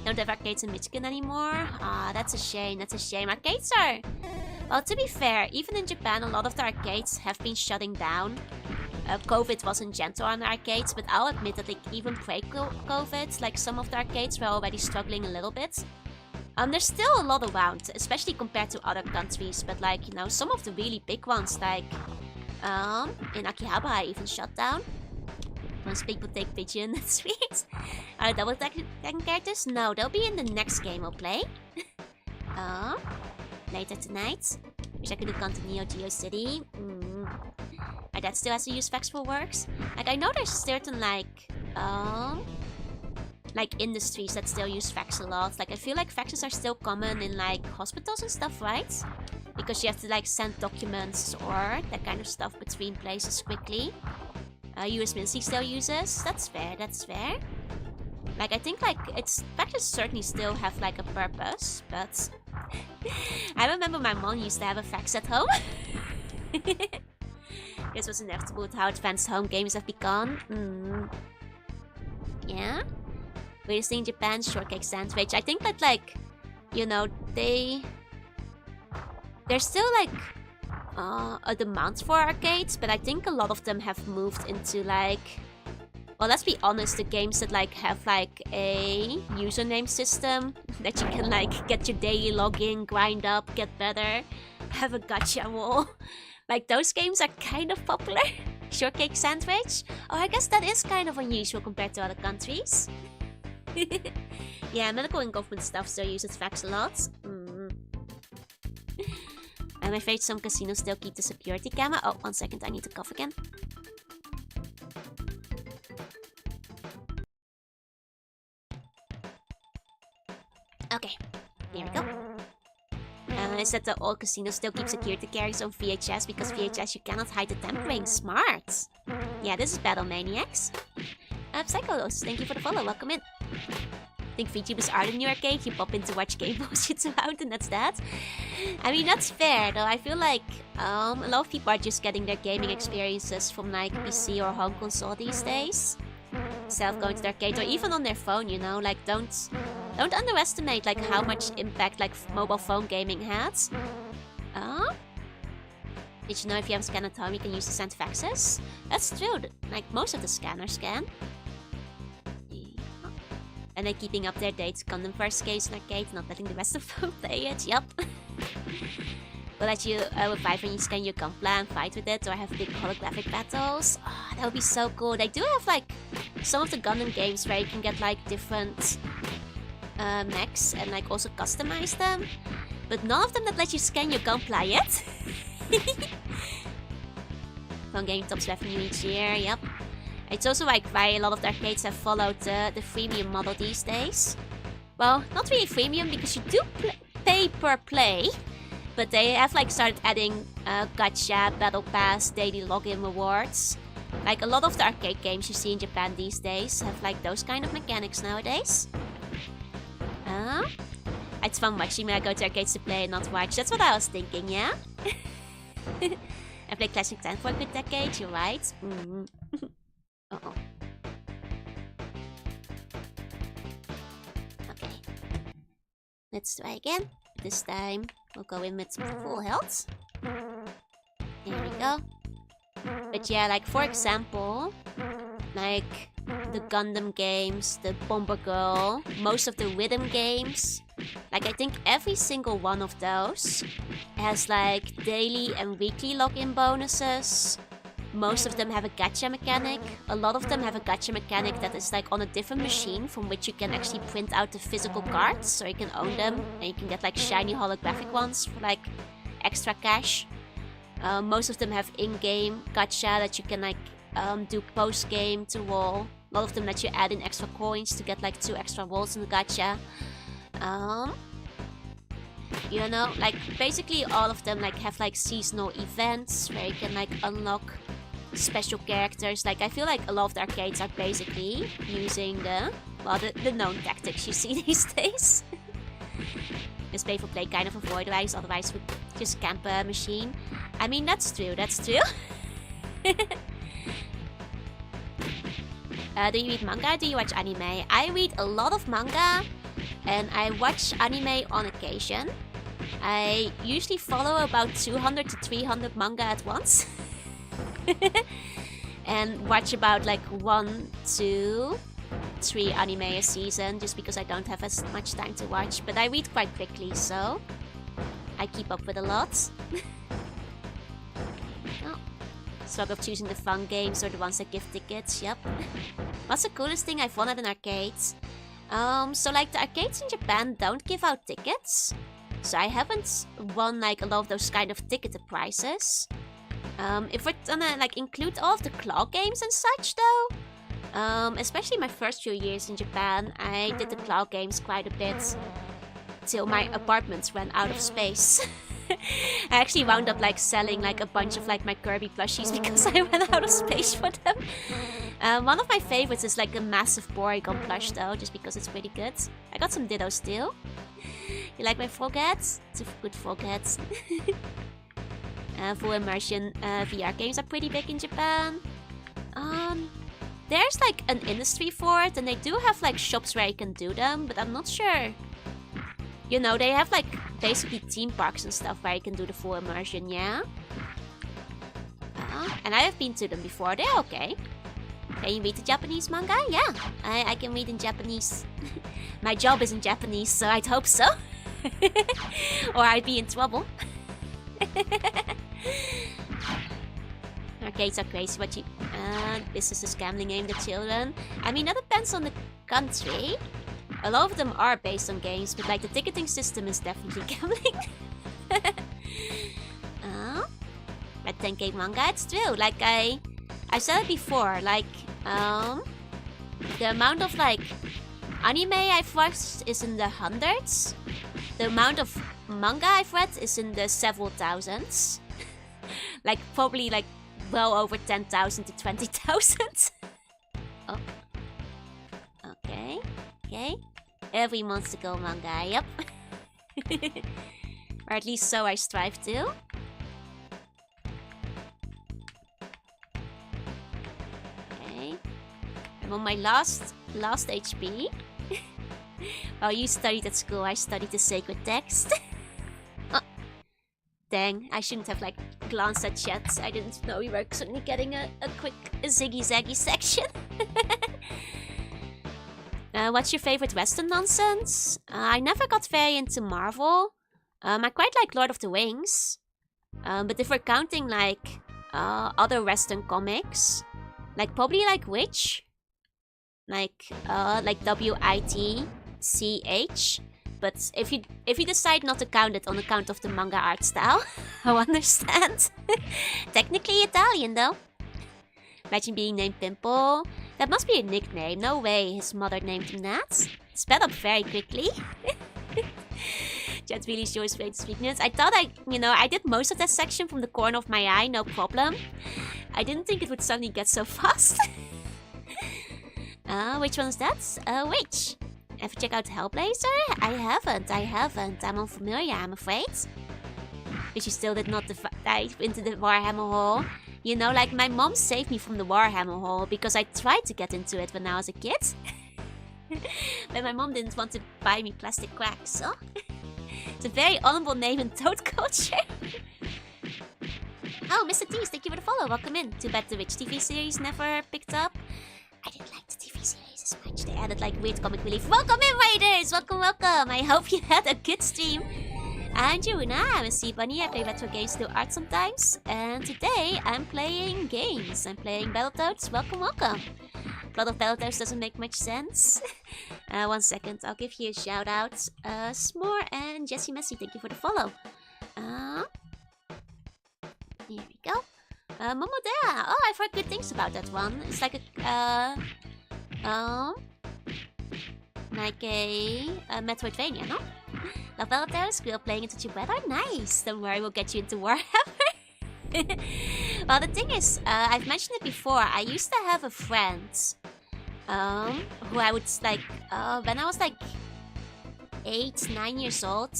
don't have arcades in Michigan anymore. Ah, that's a shame, that's a shame. Arcades are... Well, to be fair, even in Japan, a lot of the arcades have been shutting down. COVID wasn't gentle on the arcades, but I'll admit that like, even pre-COVID, like some of the arcades were already struggling a little bit. There's still a lot around, especially compared to other countries, but like, you know, some of the really big ones, like in Akihabara even shut down. Once people take pigeon, that's sweet. Are double taking characters? No, they'll be in the next game we'll play. Later tonight. Wish I could have gone to Neo Geo City. that still has to use fax for works. Like, I know there's certain, like industries that still use fax a lot. Like, I feel like faxes are still common in, like, hospitals and stuff, right? Because you have to, like, send documents or that kind of stuff between places quickly. US Ministry still uses. That's fair, that's fair. Like, I think, like, faxes certainly still have, like, a purpose, but... I remember my mom used to have a fax at home. This was inevitable with how advanced home games have become. Yeah? Weirdest thing in Japan, shortcake sandwich. I think that, like, you know, there's still, like, a demand for arcades, but I think a lot of them have moved into, like... Well, let's be honest, the games that, like, have, like, a username system that you can, like, get your daily login, grind up, get better, have a gacha wall. Like, those games are kind of popular. Shortcake sandwich? Oh, I guess that is kind of unusual compared to other countries. Yeah, medical and government stuff still uses fax a lot. I'm afraid some casinos still keep the security camera. Oh, 1 second, I need to cough again. Okay, here we go. I said that all casinos still keep security cameras on VHS because VHS you cannot hide the tampering. Smart! Yeah, this is Battlemaniacs. Psycholos, thank you for the follow, welcome in. I think VTubers are the new arcade, you pop in to watch game bullshits around and that's that. I mean, that's fair though. I feel like a lot of people are just getting their gaming experiences from like PC or home console these days. Instead of going to the arcade or even on their phone, you know, like don't underestimate like how much impact like mobile phone gaming has. Did you know if you have a scanner at home you can use to send faxes? That's true, like most of the scanners can. And they're keeping up their dates, Gundam first case in arcade, not letting the rest of them play it, yup. We'll let you revive when you scan your gunpla and fight with it, or have big holographic battles. Oh, that would be so cool. They do have like some of the Gundam games where you can get like different mechs and like also customize them. But none of them that let you scan your gunpla yet. Phone game tops revenue each year, yep. It's also like why a lot of the arcades have followed the freemium model these days. Well, not really freemium because you do pay per play. But they have like started adding gacha, battle pass, daily login rewards. Like a lot of the arcade games you see in Japan these days have like those kind of mechanics nowadays. It's fun watching when I go to arcades to play and not watch. That's what I was thinking, yeah? I played Classic 10 for a good decade, you're right. Uh-oh. Okay. Let's try again. This time, we'll go in with full health. There we go. But yeah, like for example, like the Gundam games, the Bomber Girl, most of the rhythm games, like I think every single one of those has like daily and weekly login bonuses. Most of them have a gacha mechanic. A lot of them have a gacha mechanic that is like on a different machine from which you can actually print out the physical cards, so you can own them and you can get like shiny holographic ones for like extra cash. Most of them have in-game gacha that you can like do post-game to wall. A lot of them let you add in extra coins to get like 2 extra walls in the gacha. You know, like basically all of them like have like seasonal events where you can like unlock special characters. Like I feel like a lot of the arcades are basically using the known tactics you see these days. Just pay for play kind of avoid wise, otherwise would just camp a machine. I mean that's true, that's true. Do you read manga? Do you watch anime? I read a lot of manga and I watch anime on occasion. I usually follow about 200 to 300 manga at once. And watch about like 1 to 3 anime a season just because I don't have as much time to watch. But I read quite quickly, so I keep up with a lot. Oh. Struggle of choosing the fun games or the ones that give tickets, yep. What's the coolest thing I've won at an arcade? So like the arcades in Japan don't give out tickets. So I haven't won like a lot of those kind of ticketed prizes. If we're gonna like include all of the claw games and such though, especially my first few years in Japan, I did the claw games quite a bit till my apartments ran out of space. I actually wound up like selling like a bunch of like my Kirby plushies because I ran out of space for them. One of my favorites is like a massive Porygon plush though, just because it's pretty good. I got some Dittos too. You like my Frogheads? It's a good Frogheads. Full immersion VR games are pretty big in Japan. There's like an industry for it, and they do have like shops where you can do them, but I'm not sure. You know, they have like basically theme parks and stuff where you can do the full immersion, yeah? And I have been to them before, they're okay. Can you read the Japanese manga? Yeah, I can read in Japanese. My job is in Japanese, so I'd hope so. Or I'd be in trouble. Arcades are crazy, but you... businesses gambling aimed at children. I mean, that depends on the country. A lot of them are based on games, but like the ticketing system is definitely gambling. But 10k manga, it's true. Like I said it before, like the amount of like anime I've watched is in the hundreds. The amount of manga I've read is in the several thousands. Like probably like well over 10,000 to 20,000. Oh. Okay. Okay. Every month to go manga, yep. Or at least so I strive to. Okay. I'm on my last HP. While you studied at school, I studied the sacred text. Oh. Dang, I shouldn't have like glanced at chat. I didn't know we were suddenly getting a quick ziggy-zaggy section. What's your favorite Western nonsense? I never got very into Marvel. I quite like Lord of the Rings. But if we're counting like other Western comics, like probably like Witch. Like WITCH. But if you decide not to count it on account of the manga art style, I understand. Technically Italian though. Imagine being named Pimple. That must be a nickname. No way his mother named him that. Sped up very quickly. Chat really shows great sweetness. I thought I did most of that section from the corner of my eye, no problem. I didn't think it would suddenly get so fast. Which one's that? Which? Have you checked out Hellblazer? I haven't. I'm unfamiliar, I'm afraid. But you still did not dive into the Warhammer hole. You know, like my mom saved me from the Warhammer hole because I tried to get into it when I was a kid. But my mom didn't want to buy me plastic cracks, so... It's a very honorable name in toad culture. Oh, Mr. Tees, thank you for the follow. Welcome in. Too bad the Witch TV series never picked up. I didn't like the TV series as much. They added like weird comic relief. Welcome in, Raiders! Welcome, welcome. I hope you had a good stream. I'm Jorunna, I'm a sea bunny. I play retro games through art sometimes. And today I'm playing games. I'm playing Battletoads. Welcome, welcome. Plot of Battletoads doesn't make much sense. 1 second, I'll give you a shout out. S'more and Jessie Messi, thank you for the follow. Here we go. Momodera. Oh, I've heard good things about that one. It's like a Metroidvania, no? Love Battletoads, grew up playing in such a weather. Nice! Don't worry, we'll get you into Warhammer. Well, the thing is, I've mentioned it before. I used to have a friend who I would like, when I was like 8, 9 years old,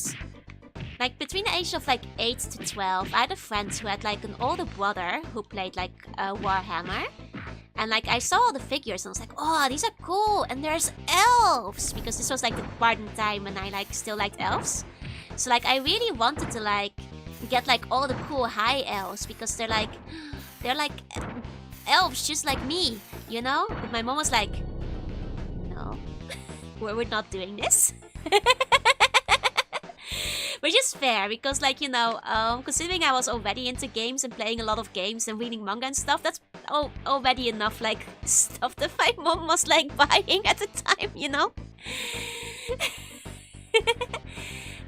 like between the age of like 8 to 12, I had a friend who had like an older brother who played like Warhammer. And like I saw all the figures and I was like, oh, these are cool. And there's elves, because this was like the part in time when I like still liked elves. So like I really wanted to like get like all the cool high elves, because they're like elves just like me, you know? But my mom was like, no, we're not doing this. Which is fair, because like, you know, considering I was already into games and playing a lot of games and reading manga and stuff, that's already enough like stuff that my mom was like buying at the time, you know?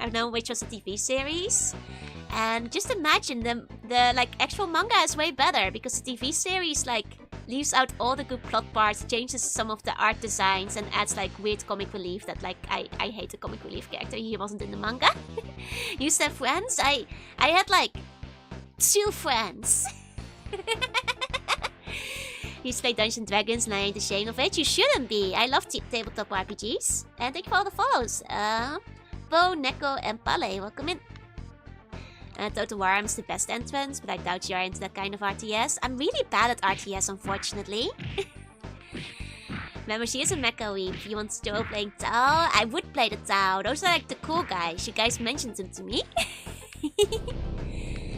I don't know which was a TV series. And just imagine the like actual manga is way better because the TV series like leaves out all the good plot parts, changes some of the art designs, and adds like weird comic relief that like I hate the comic relief character. He wasn't in the manga. You used to have friends. I had like 2 friends. You used to play Dungeons and Dragons and I ain't ashamed of it. You shouldn't be. I love tabletop RPGs. And thank you for all the follows. Bo, Neko, and Pale, welcome in. Total War is the best entrance, but I doubt you're into that kind of RTS. I'm really bad at RTS, unfortunately. Remember, she is a mecha weep. You want to go playing Tao? I would play the Tao. Those are like the cool guys. You guys mentioned them to me.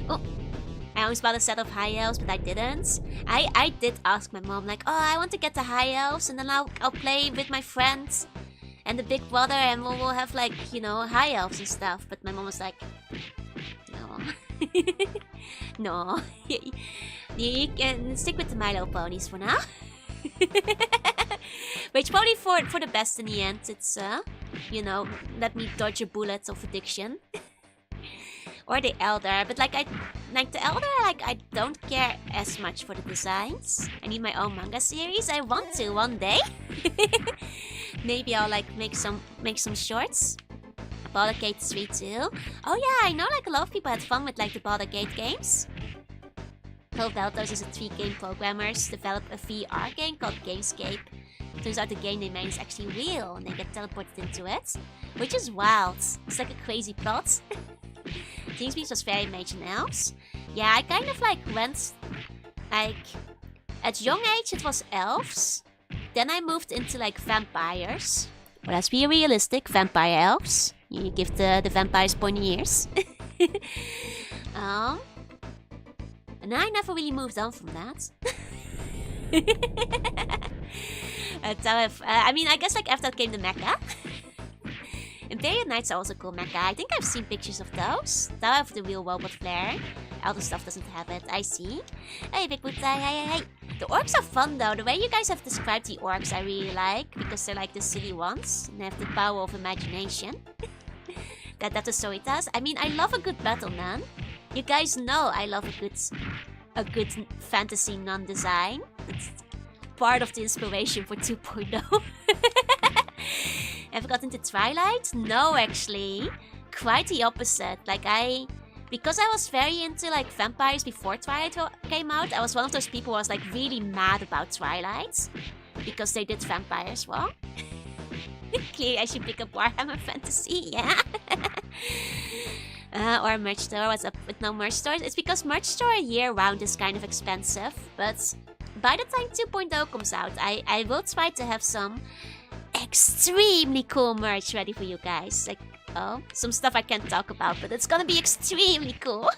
Oh, I almost bought a set of high elves, but I didn't. I did ask my mom, like, oh, I want to get the high elves, and then I'll play with my friends and the big brother, and we'll have like, you know, high elves and stuff. But my mom was like, no. You can stick with the Milo ponies for now. Which probably for the best in the end. It's, you know, let me dodge a bullet of addiction. Or the Elder. But like the Elder, like I don't care as much for the designs. I need my own manga series. I want to one day. Maybe I'll like make some shorts. Baldur's Gate 3 too. Oh yeah, I know like a lot of people had fun with like the Baldur's Gate games. Battletoads is a 3-game programmers develop a VR game called Gamescape. Turns out the game they made is actually real and they get teleported into it. Which is wild. It's like a crazy plot. Teamspeak was very mage and elves. Yeah, I kind of like went like at young age it was elves. Then I moved into like vampires. Well, let's be realistic, vampire elves. You give the vampires pointy ears. And I never really moved on from that. I mean, I guess like after that came the mecha. Imperial Knights are also cool mecha. I think I've seen pictures of those. They have the real robot flare. Other stuff doesn't have it. I see. Hey, Big Boot, hey. The orcs are fun though. The way you guys have described the orcs I really like. Because they're like the silly ones. And they have the power of imagination. that the story does. I mean, I love a good battle, man. You guys know I love a good fantasy non-design. It's part of the inspiration for 2.0. Ever got into Twilight? No, actually. Quite the opposite. Like, because I was very into, like, vampires before Twilight came out, I was one of those people who was, like, really mad about Twilight. Because they did vampires wrong. Clearly, I should pick up Warhammer Fantasy, yeah? Or merch store. What's up with no merch stores? It's because merch store year-round is kind of expensive. But by the time 2.0 comes out, I will try to have some extremely cool merch ready for you guys. Like, oh, some stuff I can't talk about, but it's gonna be extremely cool.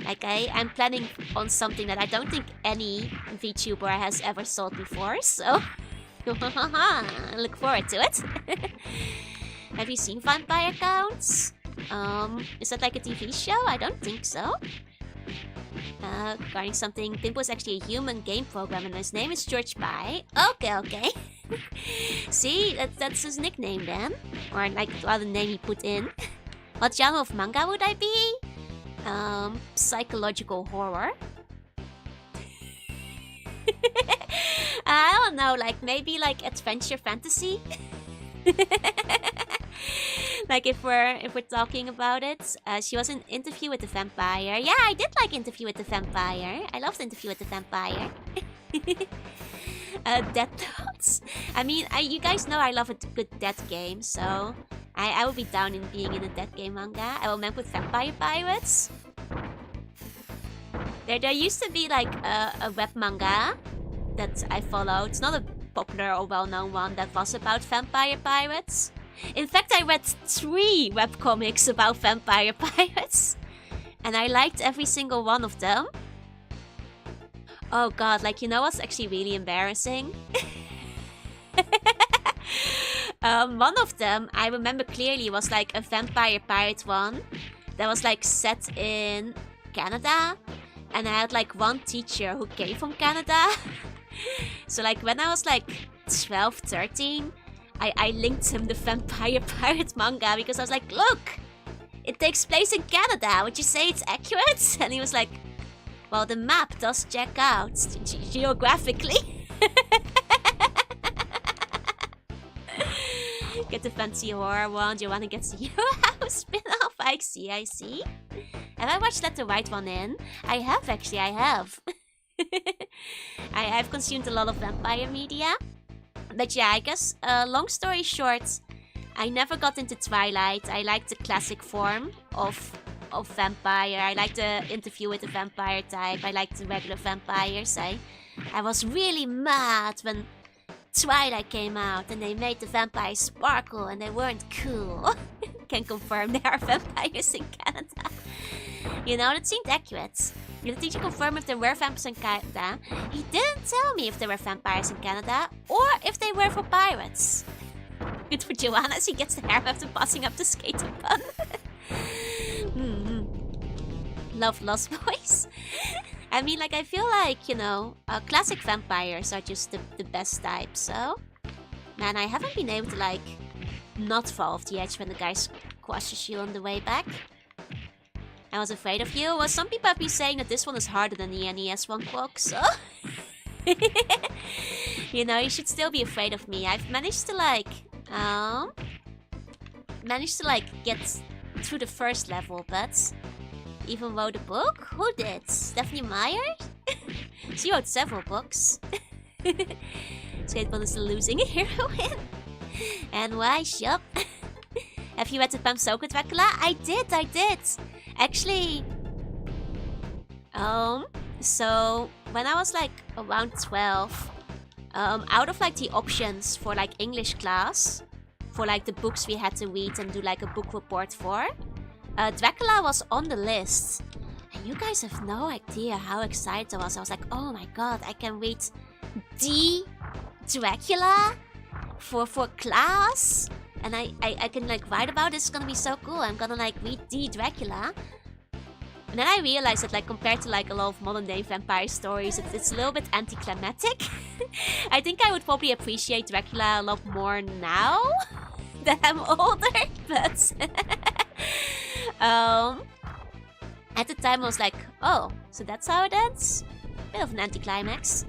Like, I'm planning on something that I don't think any VTuber has ever sold before, so look forward to it. Have you seen Vampire Counts? Is that like a TV show? I don't think so. Regarding something, Pimple is actually a human game programmer and his name is George Pye. Okay. See, that's his nickname then. Or like the other name he put in. What genre of manga would I be? Psychological horror. I don't know, like maybe like adventure fantasy. Like if we're talking about it, she was in Interview with the Vampire. Yeah, I did like Interview with the Vampire. I loved Interview with the Vampire. Battletoads. I mean, you guys know I love a good death game, so I will be down in being in a death game manga. I will map with Vampire Pirates. There used to be like a web manga that I followed. It's not a popular or well-known one that was about vampire pirates. In fact, I read 3 webcomics about vampire pirates. And I liked every single one of them. Oh god, like, you know what's actually really embarrassing? One of them, I remember clearly, was like a vampire pirate one. That was like set in Canada. And I had like one teacher who came from Canada. So like when I was like 12, 13, I linked him the Vampire Pirate manga because I was like, look, it takes place in Canada. Would you say it's accurate? And he was like, well, the map does check out geographically. Get the fancy horror one. Jorunna gets the Hero House spin-off. I see. Have I watched Let the Right One In? I have, actually, I have. I've consumed a lot of vampire media. But yeah, I guess, long story short, I never got into Twilight. I like the classic form of vampire. I like the Interview with the Vampire type. I like the regular vampires. I was really mad when Twilight came out and they made the vampires sparkle and they weren't cool. Can confirm there are vampires in Canada. You know, that seemed accurate. Did the teacher confirm if there were vampires in Canada? He didn't tell me if there were vampires in Canada or if they were for pirates. Good for Joanna, she gets the hair after passing up the skating pun. Love Lost Boys. I mean, like, I feel like, you know, classic vampires are just the best type, so... Man, I haven't been able to, like, not fall off the edge when the guy squashes you on the way back. I was afraid of you. Well, some people have been saying that this one is harder than the NES one, Quok, so... You know, you should still be afraid of me. I've managed to, like... get through the first level, but... Even wrote a book? Who did? Stephanie Meyer? She wrote several books. Skateball is the losing heroine. And why? Yup. Have you read the Pam Soka Dracula? I did. Actually... So... When I was like around 12... out of like the options for like English class... For like the books we had to read and do like a book report for... Dracula was on the list. And you guys have no idea how excited I was. I was like, oh my god, I can read the Dracula for class. And I can like write about this. It's gonna be so cool. I'm gonna like read the Dracula. And then I realized that like compared to like a lot of modern day vampire stories, it's a little bit anticlimactic. I think I would probably appreciate Dracula a lot more now that I'm older, but... At the time I was like, oh, so that's how it ends? Bit of an anticlimax.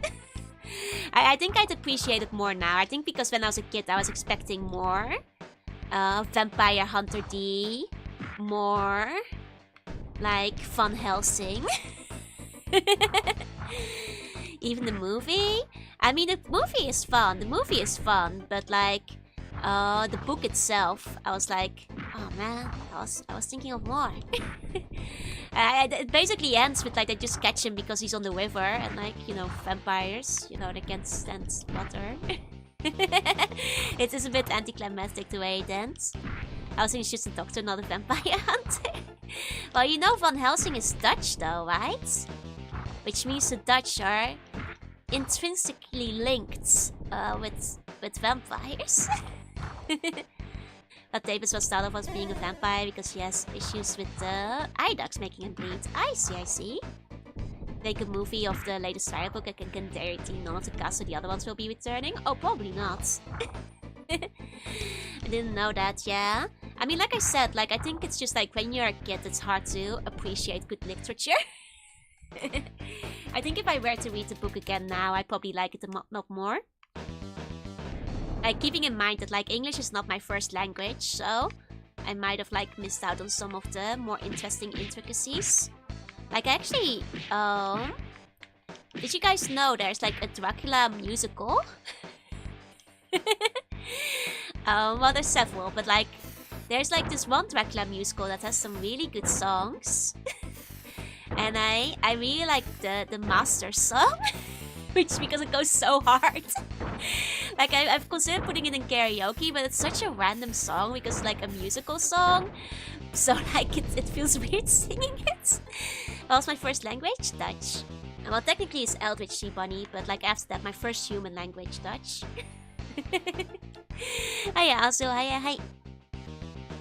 I think I'd appreciate it more now. I think because when I was a kid I was expecting more. Vampire Hunter D. More. Like Van Helsing. Even the movie? I mean, the movie is fun. But like... the book itself, I was like, oh man, I was thinking of more. It basically ends with like they just catch him because he's on the river and like, you know, vampires, you know, they can't stand water. It is a bit anticlimactic the way it ends. I was thinking she's a doctor, not a vampire hunter. Well, you know Van Helsing is Dutch though, right? Which means the Dutch are intrinsically linked with vampires. But Davis was thought of as being a vampire because she has issues with the eye ducts making him bleed. I see. Make a movie of the latest Fire book. I can guarantee none of the cast of the other ones will be returning. Oh, probably not. I didn't know that, yeah. I mean, like I said, like I think it's just like when you're a kid, it's hard to appreciate good literature. I think if I were to read the book again now, I'd probably like it a lot more. Like, keeping in mind that, like, English is not my first language, so I might have, like, missed out on some of the more interesting intricacies. Like, actually, did you guys know there's, like, a Dracula musical? Well, there's several, but, like, there's, like, this one Dracula musical that has some really good songs. And I really like the master song. Which, because it goes so hard. Like, I've considered putting it in karaoke, but it's such a random song because it's like a musical song. So, like, it feels weird singing it. What was my first language? Dutch. Well, technically it's Eldritch Sea Bunny, but like after that, my first human language, Dutch. Hiya, also, hi.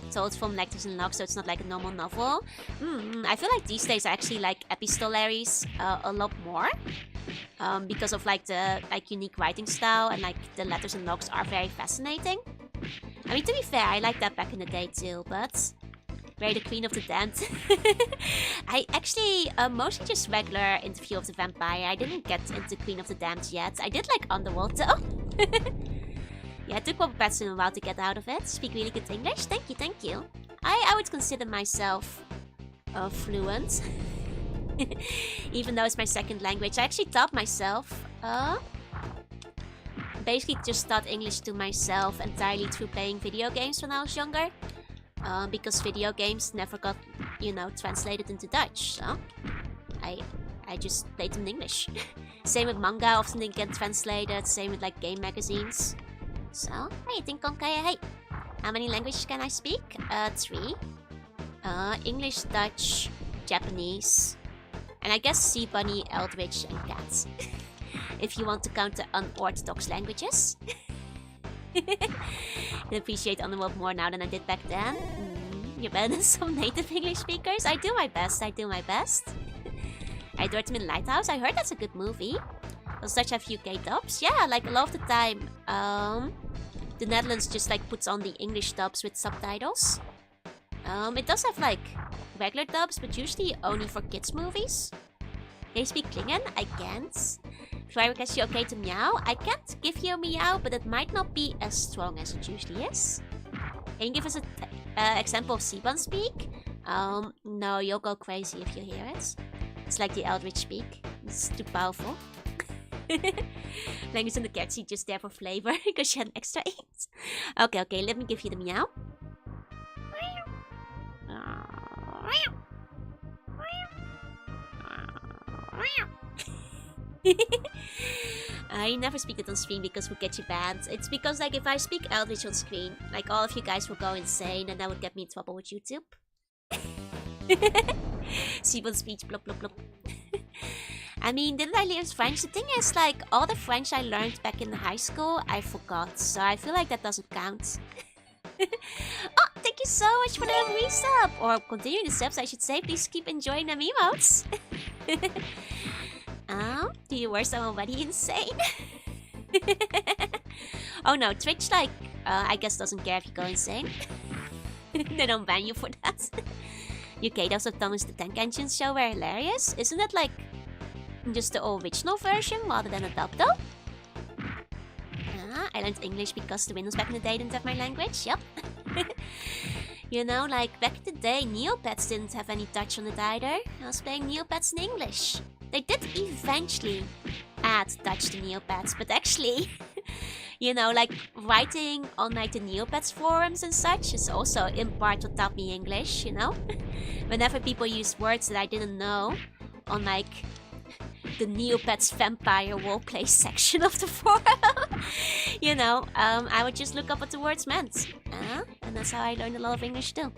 So it's from Lectures and Love, so it's not like a normal novel. I feel like these days I actually like epistolaries a lot more. Because of like the unique writing style and like the letters and logs are very fascinating. I mean, to be fair, I liked that back in the day too, but Very the Queen of the Damned. I actually mostly just regular Interview of the Vampire. I didn't get into Queen of the Damned yet. I did like Underworld though. Yeah, it took one person a while to get out of it. Speak really good English. Thank you, thank you. I would consider myself fluent. Even though it's my second language. I actually taught myself. Basically just taught English to myself entirely through playing video games when I was younger. Because video games never got, you know, translated into Dutch. So I just played them in English. Same with manga, often didn't get translated. Same with like game magazines. So, hey, think on kaya, hey. How many languages can I speak? 3. English, Dutch, Japanese. And I guess Sea Bunny, Eldritch, and Cat. If you want to count the unorthodox languages. I appreciate Underworld more now than I did back then. You're better than some native English speakers. I do my best, I do my best. I adored them in Lighthouse. I heard that's a good movie. Does Dutch have UK dubs? Yeah, like a lot of the time. The Netherlands just like puts on the English dubs with subtitles. It does have like regular dubs, but usually only for kids movies. Can you speak Klingon? I can't. If I request you okay to meow, I can't give you a meow, but it might not be as strong as it usually is. Can you give us an example of Siban speak? No, you'll go crazy if you hear it. It's like the Eldritch speak. It's too powerful. Language in the cat seat just there for flavor because she had an extra 8. Okay, let me give you the meow. I never speak it on screen because we'll get you banned. It's because like if I speak Eldritch on screen, like all of you guys will go insane and that would get me in trouble with YouTube. Siebel speech, blop blop blop. I mean, didn't I learn French? The thing is, like, all the French I learned back in high school, I forgot. So I feel like that doesn't count. Oh, thank you so much for the resub! Or continuing the subs, I should say. Please keep enjoying them emotes. Do you worse already insane? Oh no, Twitch, like, I guess doesn't care if you go insane. They don't ban you for that. UK does have Thomas the Tank Engine show were hilarious. Isn't it like just the original version rather than a dub though? I learned English because the Windows back in the day didn't have my language, yep. You know, like back in the day, Neopets didn't have any Dutch on it either. I was playing Neopets in English. They did eventually add Dutch to Neopets, but actually, you know, like writing on like the Neopets forums and such is also in part what taught me English, you know? Whenever people use words that I didn't know on like the Neopets vampire roleplay section of the forum, you know, I would just look up what the words meant. And that's how I learned a lot of English too.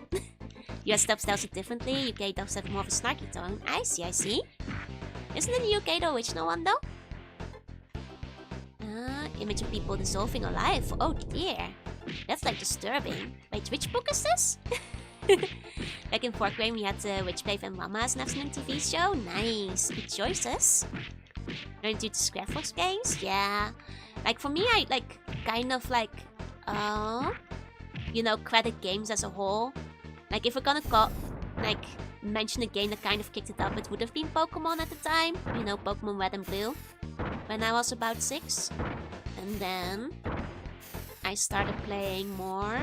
US dubs tells it differently, UK dubs have more of a snarky tone. I see. Isn't it the UK the original one though? Image of people dissolving alive. Oh dear. That's like disturbing. Wait, which book is this? Back in 4th grade we had Witchblade and Mama as an afternoon TV show. Nice. Good choices. Learned to do Squarefox games? Yeah. Like for me, I like kind of like you know, credit games as a whole. Like if we're gonna call like mention a game that kind of kicked it up, it would have been Pokemon at the time. You know, Pokemon Red and Blue. When I was about 6. And then I started playing more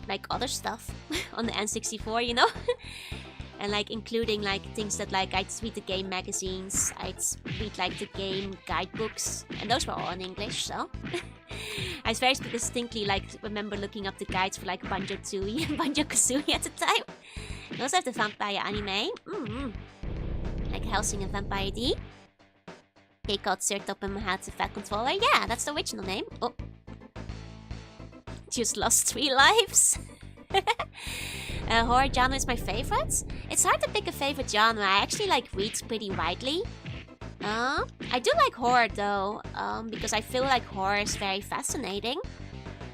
like other stuff on the N64, you know? And like including like things that like I'd read the game magazines, I'd read like the game guidebooks, and those were all in English, so I very distinctly like remember looking up the guides for like Banjo-Tooie and Banjo-Kazooie at the time. I also have the vampire anime. Like Helsing and Vampire D. They called Sirtop and had the Fat Controller. Yeah, that's the original name. Oh. Just lost 3 lives. Horror genre is my favorite. It's hard to pick a favorite genre. I actually like read pretty widely. I do like horror though, because I feel like horror is very fascinating.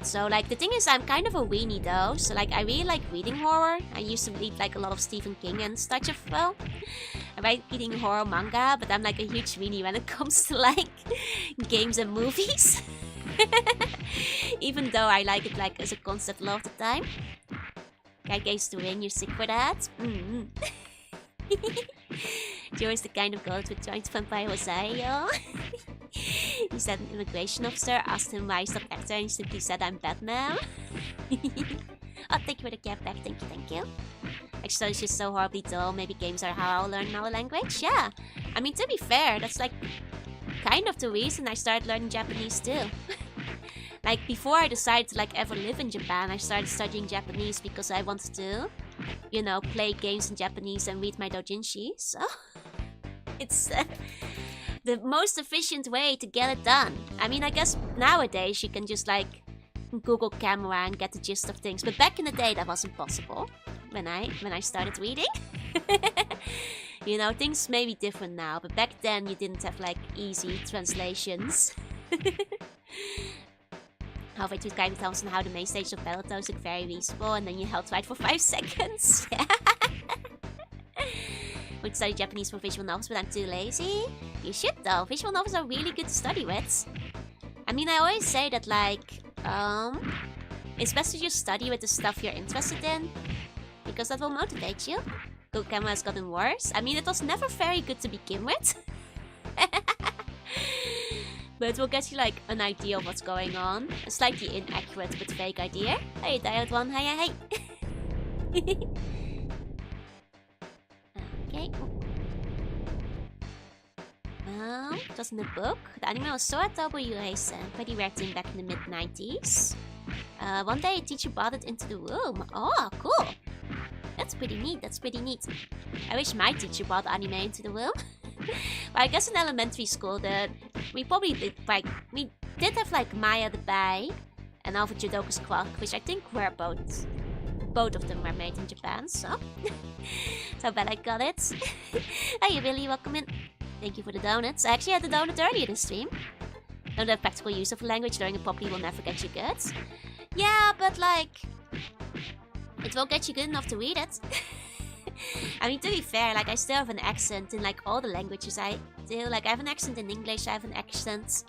So like the thing is I'm kind of a weenie though, so like I really like reading horror. I used to read like a lot of Stephen King and such as well. I like reading horror manga, but I'm like a huge weenie when it comes to like games and movies. Even though I like it like as a concept a lot of the time. Guy games to win, you're sick for that? Joe's the kind of goat with joint vampire Jose, yo. He said an immigration officer asked him why he stopped acting and he simply said I'm Batman. Oh, thank you for the cap back, thank you. Actually, it's just so horribly dull. Maybe games are how I'll learn another language. Yeah, I mean, to be fair, that's like kind of the reason I started learning Japanese too. Like, before I decided to like ever live in Japan, I started studying Japanese because I wanted to, you know, play games in Japanese and read my doujinshi. So it's the most efficient way to get it done. I mean, I guess nowadays you can just like Google camera and get the gist of things, but back in the day that wasn't possible when I started reading. You know, things may be different now, but back then you didn't have like easy translations. Halfway through Kai Thompson, how the main stage of Battletoads look very reasonable, and then you held right for 5 seconds. Yeah. Would study Japanese for visual novels, but I'm too lazy. You should though. Visual novels are really good to study with. I mean, I always say that like, it's best to just study with the stuff you're interested in, because that will motivate you. Google Camera has gotten worse. I mean, it was never very good to begin with. But it will get you like an idea of what's going on. A slightly inaccurate but fake idea. Hey, Diode One, hey. Okay. It was in the book. The anime was so adorable, pretty rare thing back in the mid-90s. One day a teacher brought it into the room. Oh, cool. That's pretty neat, I wish my teacher brought anime into the room. But I guess in elementary school we probably did like, we did have like Maya the Bai and Alpha Judoka's Clock, which I think were both of them were made in Japan, so so bad I got it. Hey Billy, welcome in. Thank you for the donuts. I actually had the donut earlier this stream. Don't have practical use of a language, learning it properly will never get you good. Yeah, but like, it won't get you good enough to read it. I mean, to be fair, like, I still have an accent in like all the languages I do. Like, I have an accent in English, I have an accent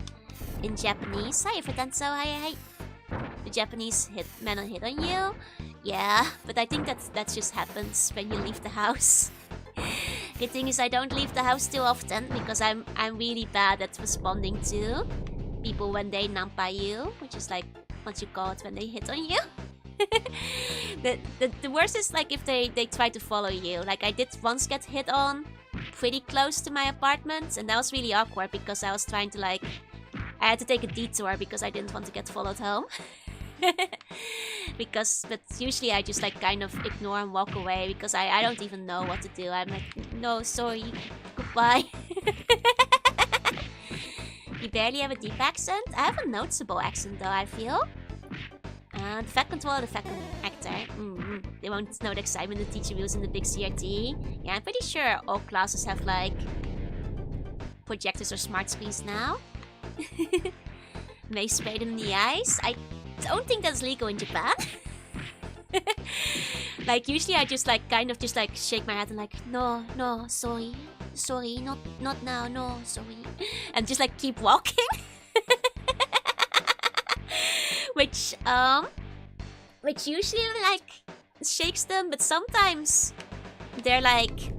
in Japanese. Hi, Fredanso, hi. The Japanese men hit on you. Yeah, but I think that just happens when you leave the house. Good thing is I don't leave the house too often because I'm really bad at responding to people when they nampa you, which is like what you call it when they hit on you. The worst is like if they try to follow you. Like I did once get hit on pretty close to my apartment, and that was really awkward because I was trying to like, I had to take a detour because I didn't want to get followed home. But usually I just like kind of ignore and walk away because I don't even know what to do. I'm like, no, sorry, goodbye. You barely have a deep accent? I have a noticeable accent though, I feel. The fact controller, the fact actor. They won't know the excitement the teacher feels in the big CRT. Yeah, I'm pretty sure all classes have like projectors or smart screens now. May spray them in the eyes. I don't think that's legal in Japan. Like usually I just like kind of just like shake my head and like no, sorry, not now, no, sorry, and just like keep walking. Which usually like shakes them, but sometimes they're like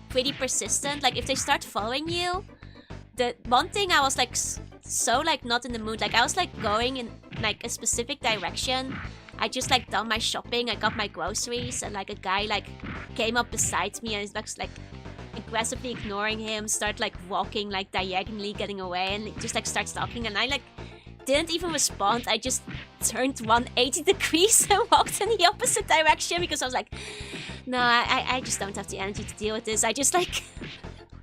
pretty persistent. Like if they start following you, the one thing I was like so like not in the mood, like I was like going in like a specific direction. I just like done my shopping, I got my groceries, and like a guy like came up beside me and is like aggressively ignoring him, start like walking like diagonally getting away, and just like starts talking, and I like didn't even respond. I just turned 180 degrees and walked in the opposite direction because I was like, no, I just don't have the energy to deal with this. I just like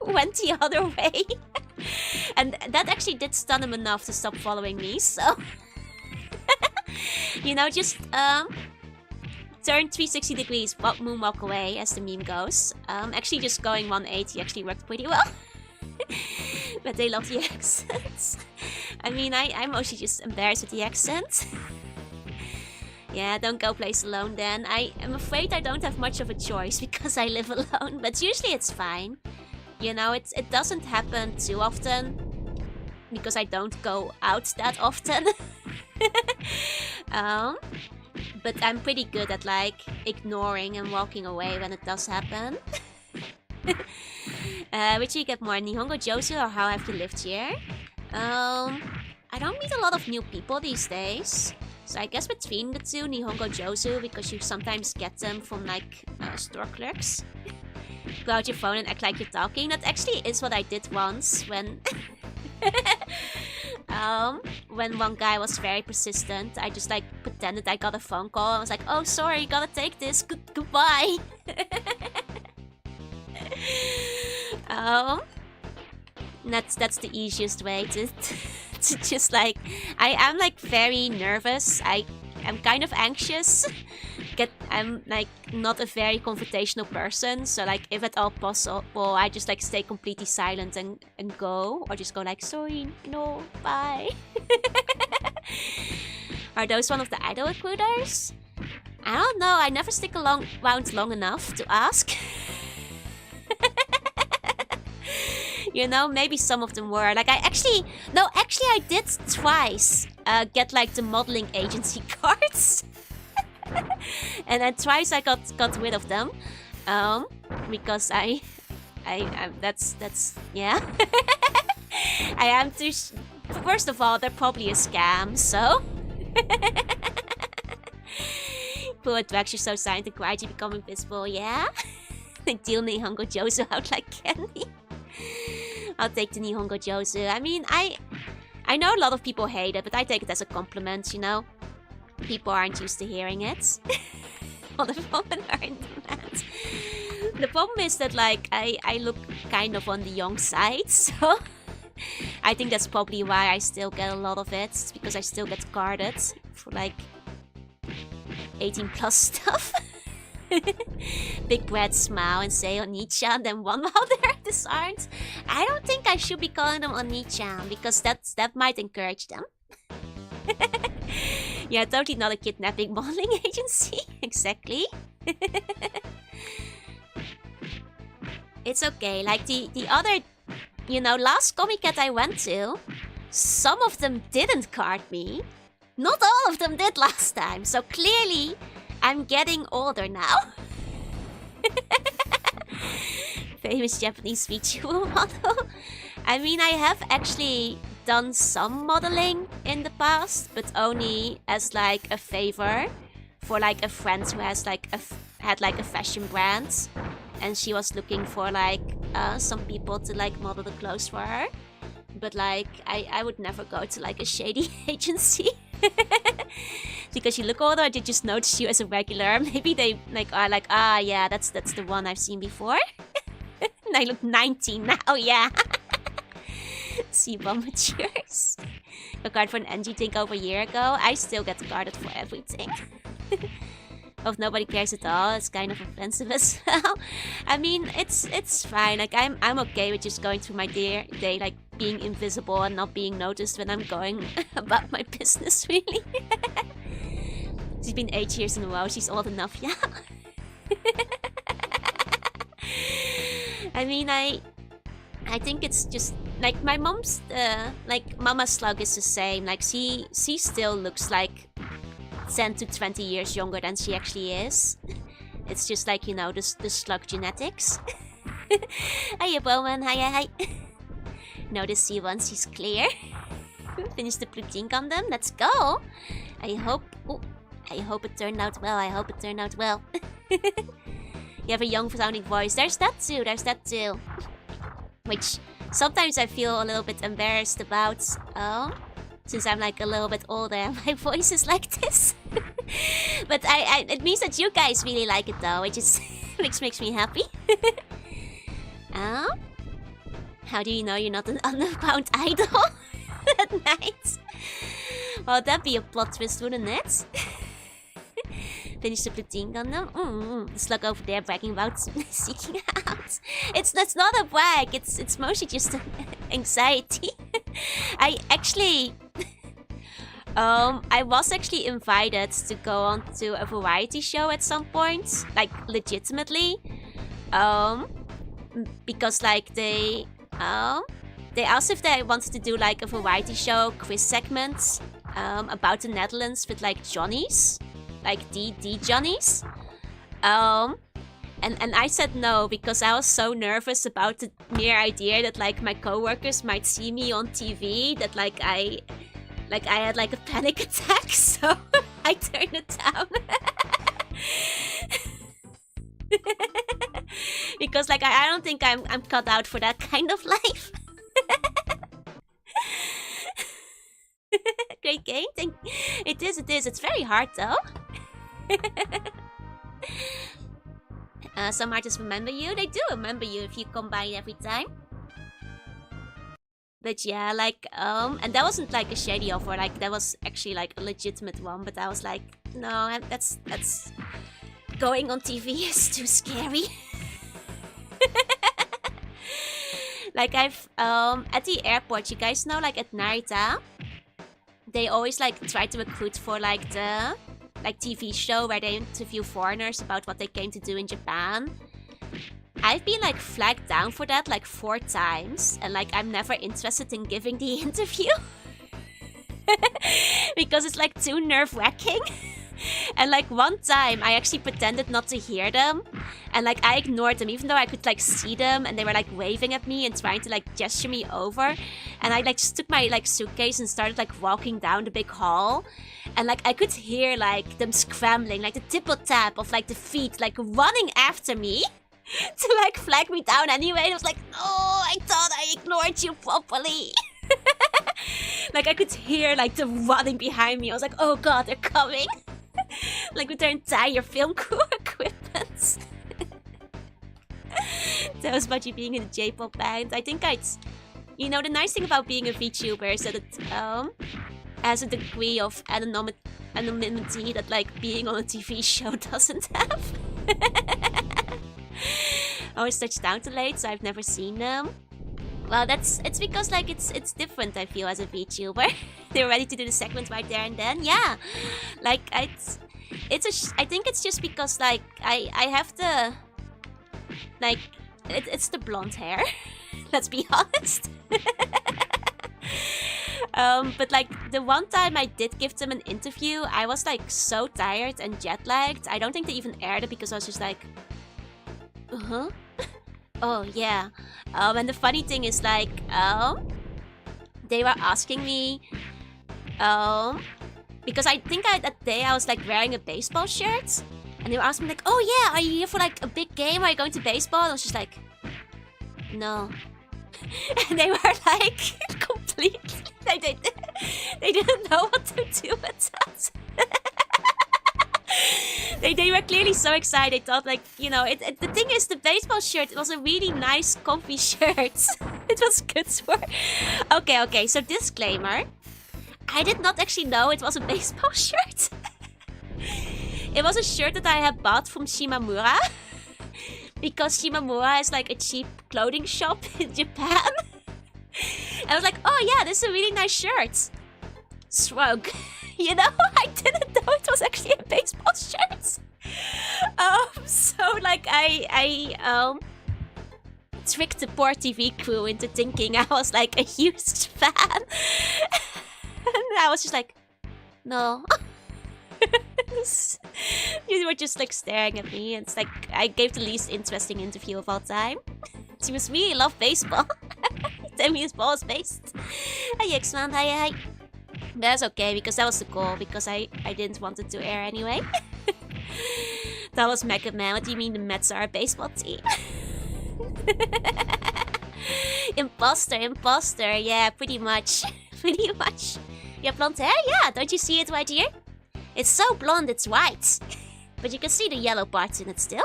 went the other way. And that actually did stun him enough to stop following me, so you know, just turn 360 degrees, moonwalk away, as the meme goes. Actually just going 180 actually worked pretty well. But they love the accents. I mean, I'm mostly just embarrassed with the accent. Yeah, don't go place alone then. I am afraid I don't have much of a choice because I live alone, but usually it's fine. You know, it doesn't happen too often. because I don't go out that often. But I'm pretty good at like ignoring and walking away when it does happen. Which you get more Nihongo Josu, or how have you lived here? I don't meet a lot of new people these days. So I guess between the two, Nihongo Josu, because you sometimes get them from like store clerks. Go out your phone and act like you're talking. That actually is what I did once when when one guy was very persistent. I just like pretended I got a phone call. I was like, oh sorry, you gotta take this. Goodbye. That's the easiest way to just like, I am like very nervous. I'm kind of anxious. I'm like not a very confrontational person, so like if at all possible, I just like stay completely silent and go, or just go like, sorry, no, bye. Are those one of the idol recruiters? I don't know. I never stick around long enough to ask. You know, maybe some of them were. Like, actually I did twice get, like, the modeling agency cards. And then twice I got rid of them. Because that's, yeah. I am too... First of all, they're probably a scam, so... Pull a drag, you're so silent and quiet, you become invisible, yeah? Deal Nihongo Josu out like candy. I'll take the Nihongo Josu. I mean, I know a lot of people hate it, but I take it as a compliment, you know? People aren't used to hearing it. All the women are in demand. The problem is that, like, I look kind of on the young side, so... I think that's probably why I still get a lot of it. It's because I still get carded for, like, 18+ stuff. Big Brad smile and say Oni-chan, then one while they're disarmed. I don't think I should be calling them Oni-chan, because that might encourage them. Yeah, totally not a kidnapping modeling agency. Exactly. It's okay. Like the other, you know, last Comic-Con I went to, some of them didn't card me. Not all of them did last time, so clearly I'm getting older now. Famous Japanese VTuber model. I mean, I have actually done some modeling in the past, but only as like a favor for like a friend who has like had like a fashion brand, and she was looking for like some people to like model the clothes for her. But like I would never go to like a shady agency. Because you look older, they just notice you as a regular. Maybe they like are like, ah, yeah, that's the one I've seen before. And I look 19 now, yeah. See, bomb matures. A card for an NG thing over a year ago. I still get carded for everything. If nobody cares at all, it's kind of offensive as well. I mean, it's fine. Like I'm okay with just going through my day like being invisible and not being noticed when I'm going about my business, really. She's been 8 years in a row. She's old enough, yeah. I mean, I think it's just like my mom's like Mama Slug is the same. Like she still looks like 10 to 20 years younger than she actually is. It's just like, you know, the slug genetics. Hiya, Bowman. Hi. Notice C once she's clear. Finish the Plutine Gundam. Let's go. I hope it turned out well. You have a young sounding voice. There's that too. Which sometimes I feel a little bit embarrassed about. Since I'm like a little bit older and my voice is like this. But it means that you guys really like it though, which is makes me happy. How do you know you're not an underground idol at night? Well, that'd be a plot twist, wouldn't it? Finish the Plutine Gundam. The slug over there bragging about seeking out. That's not a brag. It's mostly just anxiety. I actually, I was actually invited to go on to a variety show at some point, like legitimately, because like they they asked if they wanted to do like a variety show quiz segment about the Netherlands with like Johnnies, like the Johnnies. And I said no because I was so nervous about the mere idea that like my coworkers might see me on TV, that like I had like a panic attack, so I turned it down. Because like I don't think I'm cut out for that kind of life. Great game. It is. It's very hard though. Some artists remember you. They do remember you if you come by every time. But yeah, like, and that wasn't like a shady offer, like, that was actually like a legitimate one, but I was like, no, that's going on TV is too scary. Like, I've, at the airport, you guys know, like, at Narita, they always, like, try to recruit for, like, the, like, TV show where they interview foreigners about what they came to do in Japan. I've been like flagged down for that like 4 times, and like I'm never interested in giving the interview because it's like too nerve-wracking. And like one time I actually pretended not to hear them, and like I ignored them even though I could like see them, and they were like waving at me and trying to like gesture me over, and I like just took my like suitcase and started like walking down the big hall, and like I could hear like them scrambling, like the tipple tap of like the feet like running after me to like flag me down anyway. I was like, no, I thought I ignored you properly. Like I could hear like them running behind me. I was like, oh god, they're coming. Like with their entire film crew equipment. That was about you being in a J-pop band. I think you know, the nice thing about being a VTuber is that it has a degree of anonymity that like being on a TV show doesn't have. I always touch down too late, so I've never seen them. Well, it's because like it's different, I feel, as a VTuber. They're ready to do the segment right there and then. Yeah, like I think it's just because like I have the like it's the blonde hair. Let's be honest. But like the one time I did give them an interview, I was like so tired and jet lagged. I don't think they even aired it because I was just like, oh yeah. And the funny thing is like, they were asking me, because I think that day I was like wearing a baseball shirt, and they were asking me like, oh yeah, are you here for like a big game? Are you going to baseball? And I was just like, no. And they were like completely, they didn't know what to do with that. They were clearly so excited. They thought like, you know, the thing is, the baseball shirt, it was a really nice comfy shirt. It was good for... Okay, so disclaimer. I did not actually know it was a baseball shirt. It was a shirt that I had bought from Shimamura. Because Shimamura is like a cheap clothing shop in Japan. And I was like, oh yeah, this is a really nice shirt. Shrug. You know, I didn't know it was actually a baseball shirt. So like I tricked the poor TV crew into thinking I was like a huge fan. And I was just like, no. You were just like staring at me, and it's like I gave the least interesting interview of all time. She was really love baseball. Tell me his ball is based. Hi X-Man, hi. That's okay, because that was the goal, because I didn't want it to air anyway. That was Mega Man. What do you mean the Mets are a baseball team? Imposter, yeah, pretty much. Pretty much. You have blonde hair? Yeah, don't you see it right here? It's so blonde, it's white. But you can see the yellow parts in it still.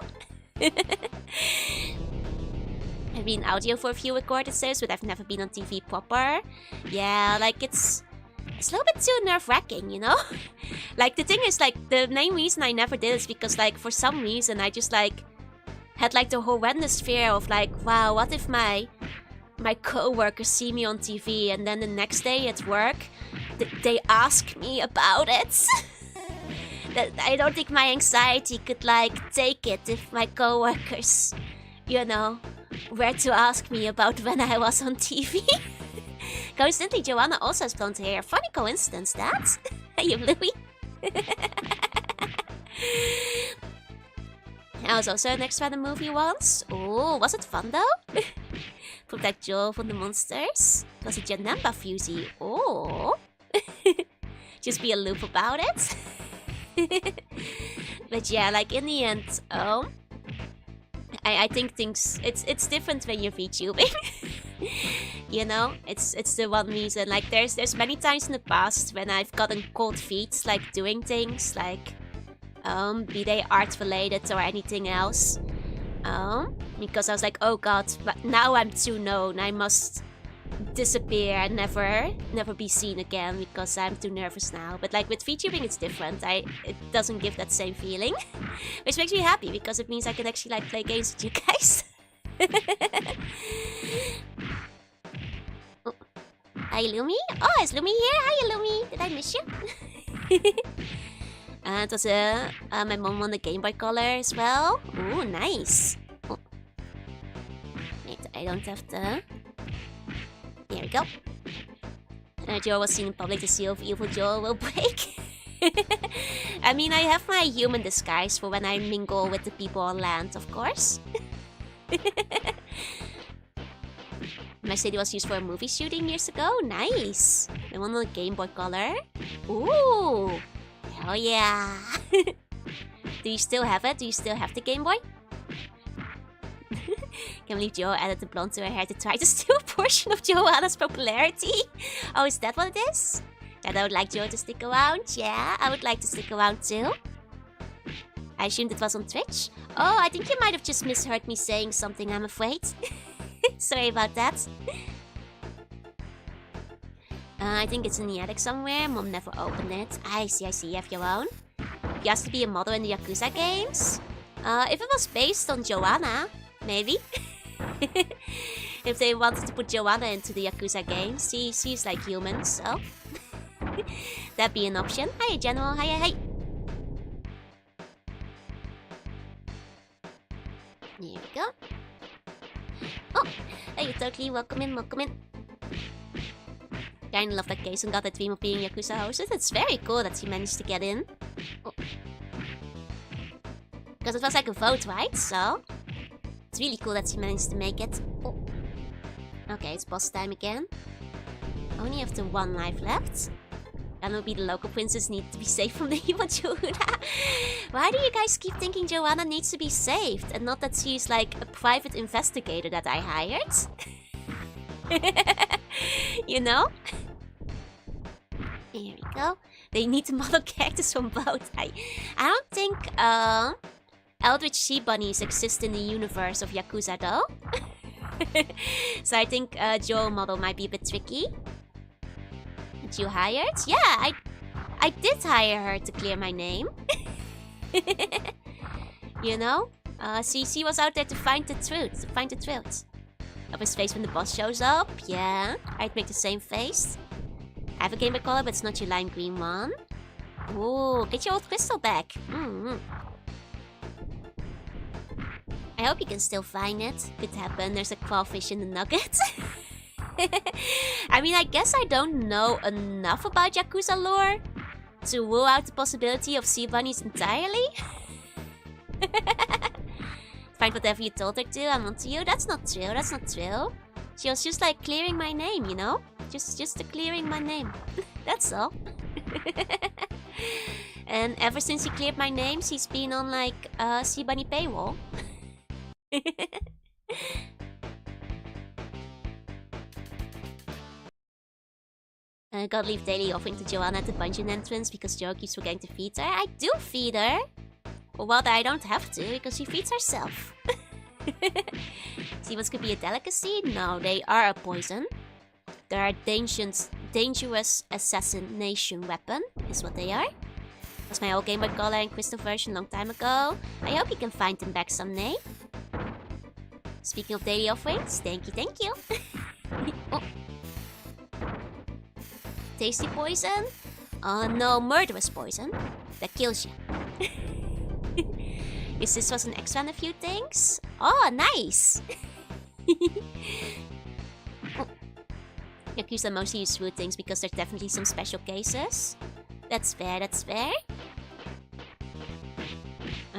I've been audio for a few recorded shows, but I've never been on TV proper. Yeah, like it's a little bit too nerve-wracking, you know? Like, the thing is, like, the main reason I never did is because, like, for some reason, I just, like, had, like, the horrendous fear of, like, wow, what if my co-workers see me on TV and then the next day at work, they ask me about it? That I don't think my anxiety could, like, take it if my co-workers, you know, were to ask me about when I was on TV. Coincidentally, Jorunna also has blonde hair. Funny coincidence, that. Hey, Bluey. I was also an extra in the movie once. Oh, was it fun though? From that Joel from the monsters. Was it Janamba Fusey? Oh. Just be a loop about it. But yeah, like in the end, I think things it's different when you're VTubing. You know, it's the one reason. Like there's many times in the past when I've gotten cold feet, like doing things like be they art related or anything else. Because I was like, oh god, but now I'm too known. I must disappear and never be seen again because I'm too nervous now. But like with VTubing, it's different. It doesn't give that same feeling, which makes me happy because it means I can actually like play games with you guys. Oh. Hi Lumi. Oh, is Lumi here? Hi Lumi. Did I miss you? It was my mom won the Game Boy Color as well. Ooh, nice. Oh. Wait, I don't have the... There we go. Joel was seen in public to see if evil Joel will break. I mean, I have my human disguise for when I mingle with the people on land, of course. My city was used for a movie shooting years ago. Nice. I won the Game Boy Color. Ooh. Hell yeah. Do you still have it? Do you still have the Game Boy? Can't believe Joe added the blonde to her hair to try to steal a portion of Joanna's popularity. Oh, is that what it is? And I would like Joe to stick around. Yeah, I would like to stick around too. I assumed it was on Twitch. Oh, I think you might have just misheard me saying something, I'm afraid. Sorry about that. I think it's in the attic somewhere. Mom never opened it. I see. You have your own. You asked to be a model in the Yakuza games? If it was based on Joanna, maybe. If they wanted to put Jorunna into the Yakuza games, she's like human, so that'd be an option. Hi, General. Hi. Here we go. Oh, hey, totally welcome in. Kinda love that case and got that dream of being Yakuza hosted. It's very cool that she managed to get in. Because it was like a vote, right? So it's really cool that she managed to make it. Oh. Okay, it's boss time again. Only have the one life left. That will be the local princess need to be saved from the evil Jorunna. Why do you guys keep thinking Joanna needs to be saved and not that she's like a private investigator that I hired? You know? Here we go. They need to model characters from both. I don't think Eldritch Sea Bunnies exist in the universe of Yakuza though. So I think Joe model might be a bit tricky. That you hired? Yeah, I did hire her to clear my name. You know? She was out there to find the truth. Of his face when the boss shows up. Yeah, I'd make the same face. I have a Game Boy Color, but it's not your lime green one. Ooh, get your old crystal back. I hope you can still find it. Could happen. There's a crawfish in the nugget. I mean, I guess I don't know enough about Yakuza lore to rule out the possibility of sea bunnies entirely. Find whatever you told her to, I'm onto you. That's not true. She was just like clearing my name, you know? Just clearing my name. That's all. And ever since she cleared my name, she's been on like sea bunny paywall. Gotta leave daily offering to Joanna at the dungeon entrance because Joe keeps forgetting to feed her. I do feed her. Well, I don't have to because she feeds herself. Seamounts could be a delicacy? No, they are a poison. They are a dangerous assassination weapon, is what they are. That's my old Game Boy Color and Crystal version long time ago. I hope you can find them back someday. Speaking of daily offerings, thank you. Oh. Tasty poison? No, murderous poison. That kills you. Your sis was an extra on a few things? Oh, nice! Oh. Yakuza mostly use food things because there's definitely some special cases. That's fair, that's fair.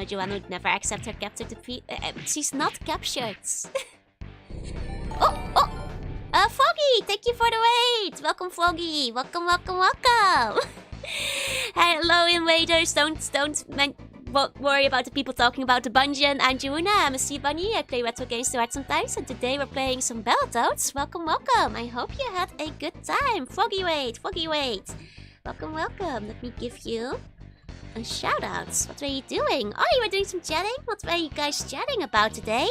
Joanna would never accept her captor defeat. She's not captured. Oh! Foggy! Thank you for the wait! Welcome, Foggy! Welcome! Hello, invaders! Don't worry about the people talking about the dungeon. I'm Jorunna, I'm a sea bunny. I play retro games to art sometimes, and today we're playing some Battletoads. Welcome! I hope you had a good time. Foggy, wait! Welcome! Let me give you a shout out. What were you doing? Oh, you were doing some chatting? What were you guys chatting about today?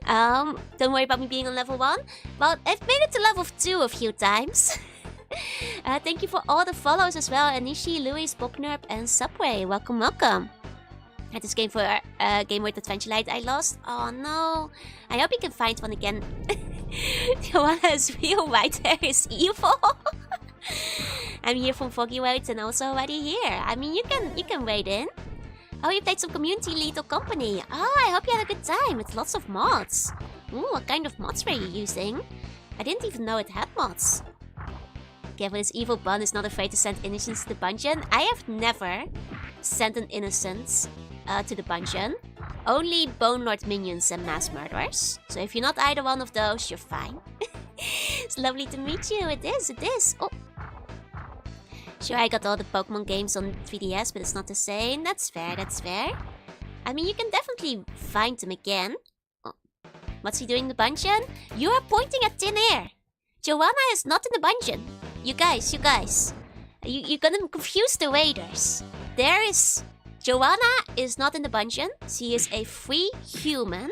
Don't worry about me being on level 1. Well, I've made it to level 2 a few times. Thank you for all the follows as well. Anishi, Louis, Bobnerp, and Subway. Welcome. Had this game for Game with Adventure Light I lost. Oh no. I hope you can find one again. Joanna's real white hair is evil. I'm here from Foggy White and also already here. I mean, you can wait in. Oh, you played some community lead or company. Oh, I hope you had a good time with lots of mods. Ooh, what kind of mods were you using? I didn't even know it had mods. Kevin, this evil bun is not afraid to send innocents to the dungeon. I have never sent an innocent to the dungeon. Only Bone Lord minions and mass murderers. So if you're not either one of those, you're fine. It's lovely to meet you. It is. Oh. Sure, I got all the Pokemon games on 3DS, but it's not the same. That's fair. I mean, you can definitely find them again. Oh. What's he doing in the dungeon? You are pointing at thin air. Joanna is not in the dungeon. You guys. You're gonna confuse the raiders. Joanna is not in the dungeon. She is a free human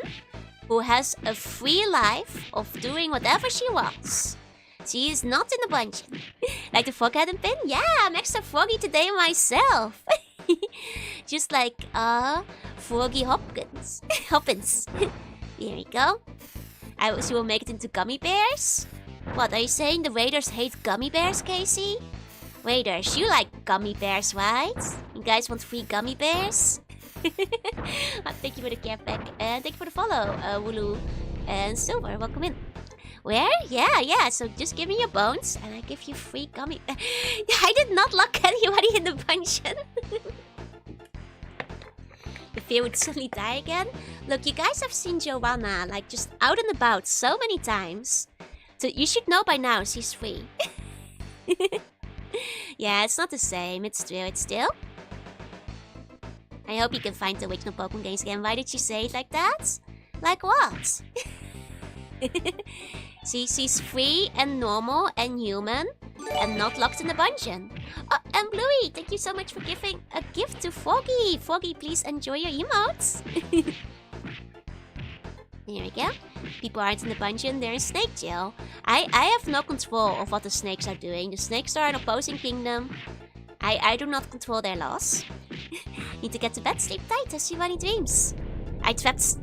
who has a free life of doing whatever she wants. She is not in the dungeon. Like the Foghead and Pin? Yeah, I'm extra froggy today myself. Just like, Froggy Hopkins. Here we go. She will make it into gummy bears? What, are you saying the raiders hate gummy bears, Casey? Raiders, you like gummy bears, right? You guys want free gummy bears? Thank you for the care pack. And thank you for the follow, Wooloo and Silver. Welcome in. Where? Yeah. So just give me your bones and I give you free gummy. I did not lock anybody in the dungeon. The fear would suddenly die again. Look, you guys have seen Joanna like just out and about so many times. So you should know by now she's free. Yeah, it's not the same. It's still. I hope you can find the original Pokemon games again. Why did you say it like that? Like what? She's free and normal and human and not locked in the dungeon. Oh, and Bluey, thank you so much for giving a gift to Foggy. Foggy, please enjoy your emotes. Here we go. People aren't in the dungeon, they're in snake jail. I have no control of what the snakes are doing. The snakes are an opposing kingdom. I do not control their laws. Need to get to bed, sleep tight, as you any dreams. I trapped...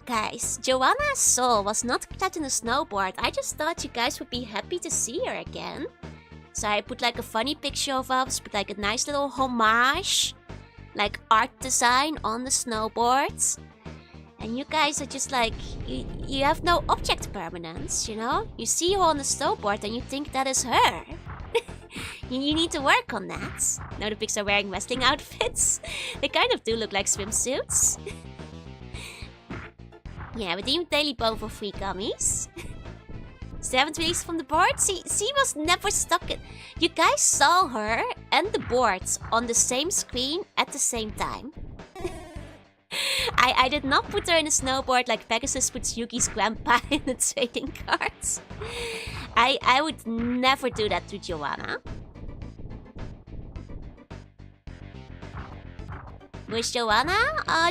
Guys, Joanna's soul was not trapped in a snowboard. I just thought you guys would be happy to see her again. So I put like a funny picture of us, put like a nice little homage, like art design on the snowboards. And you guys are just like, you have no object permanence, you know? You see her on the snowboard and you think that is her. You need to work on that. Now the pigs are wearing wrestling outfits. They kind of do look like swimsuits. Yeah, redeem daily bone for free gummies. She haven't released from the board. She was never stuck in... You guys saw her and the boards on the same screen at the same time. I did not put her in a snowboard like Pegasus puts Yuki's grandpa in the trading cards. I would never do that to Joanna. Where's Joanna?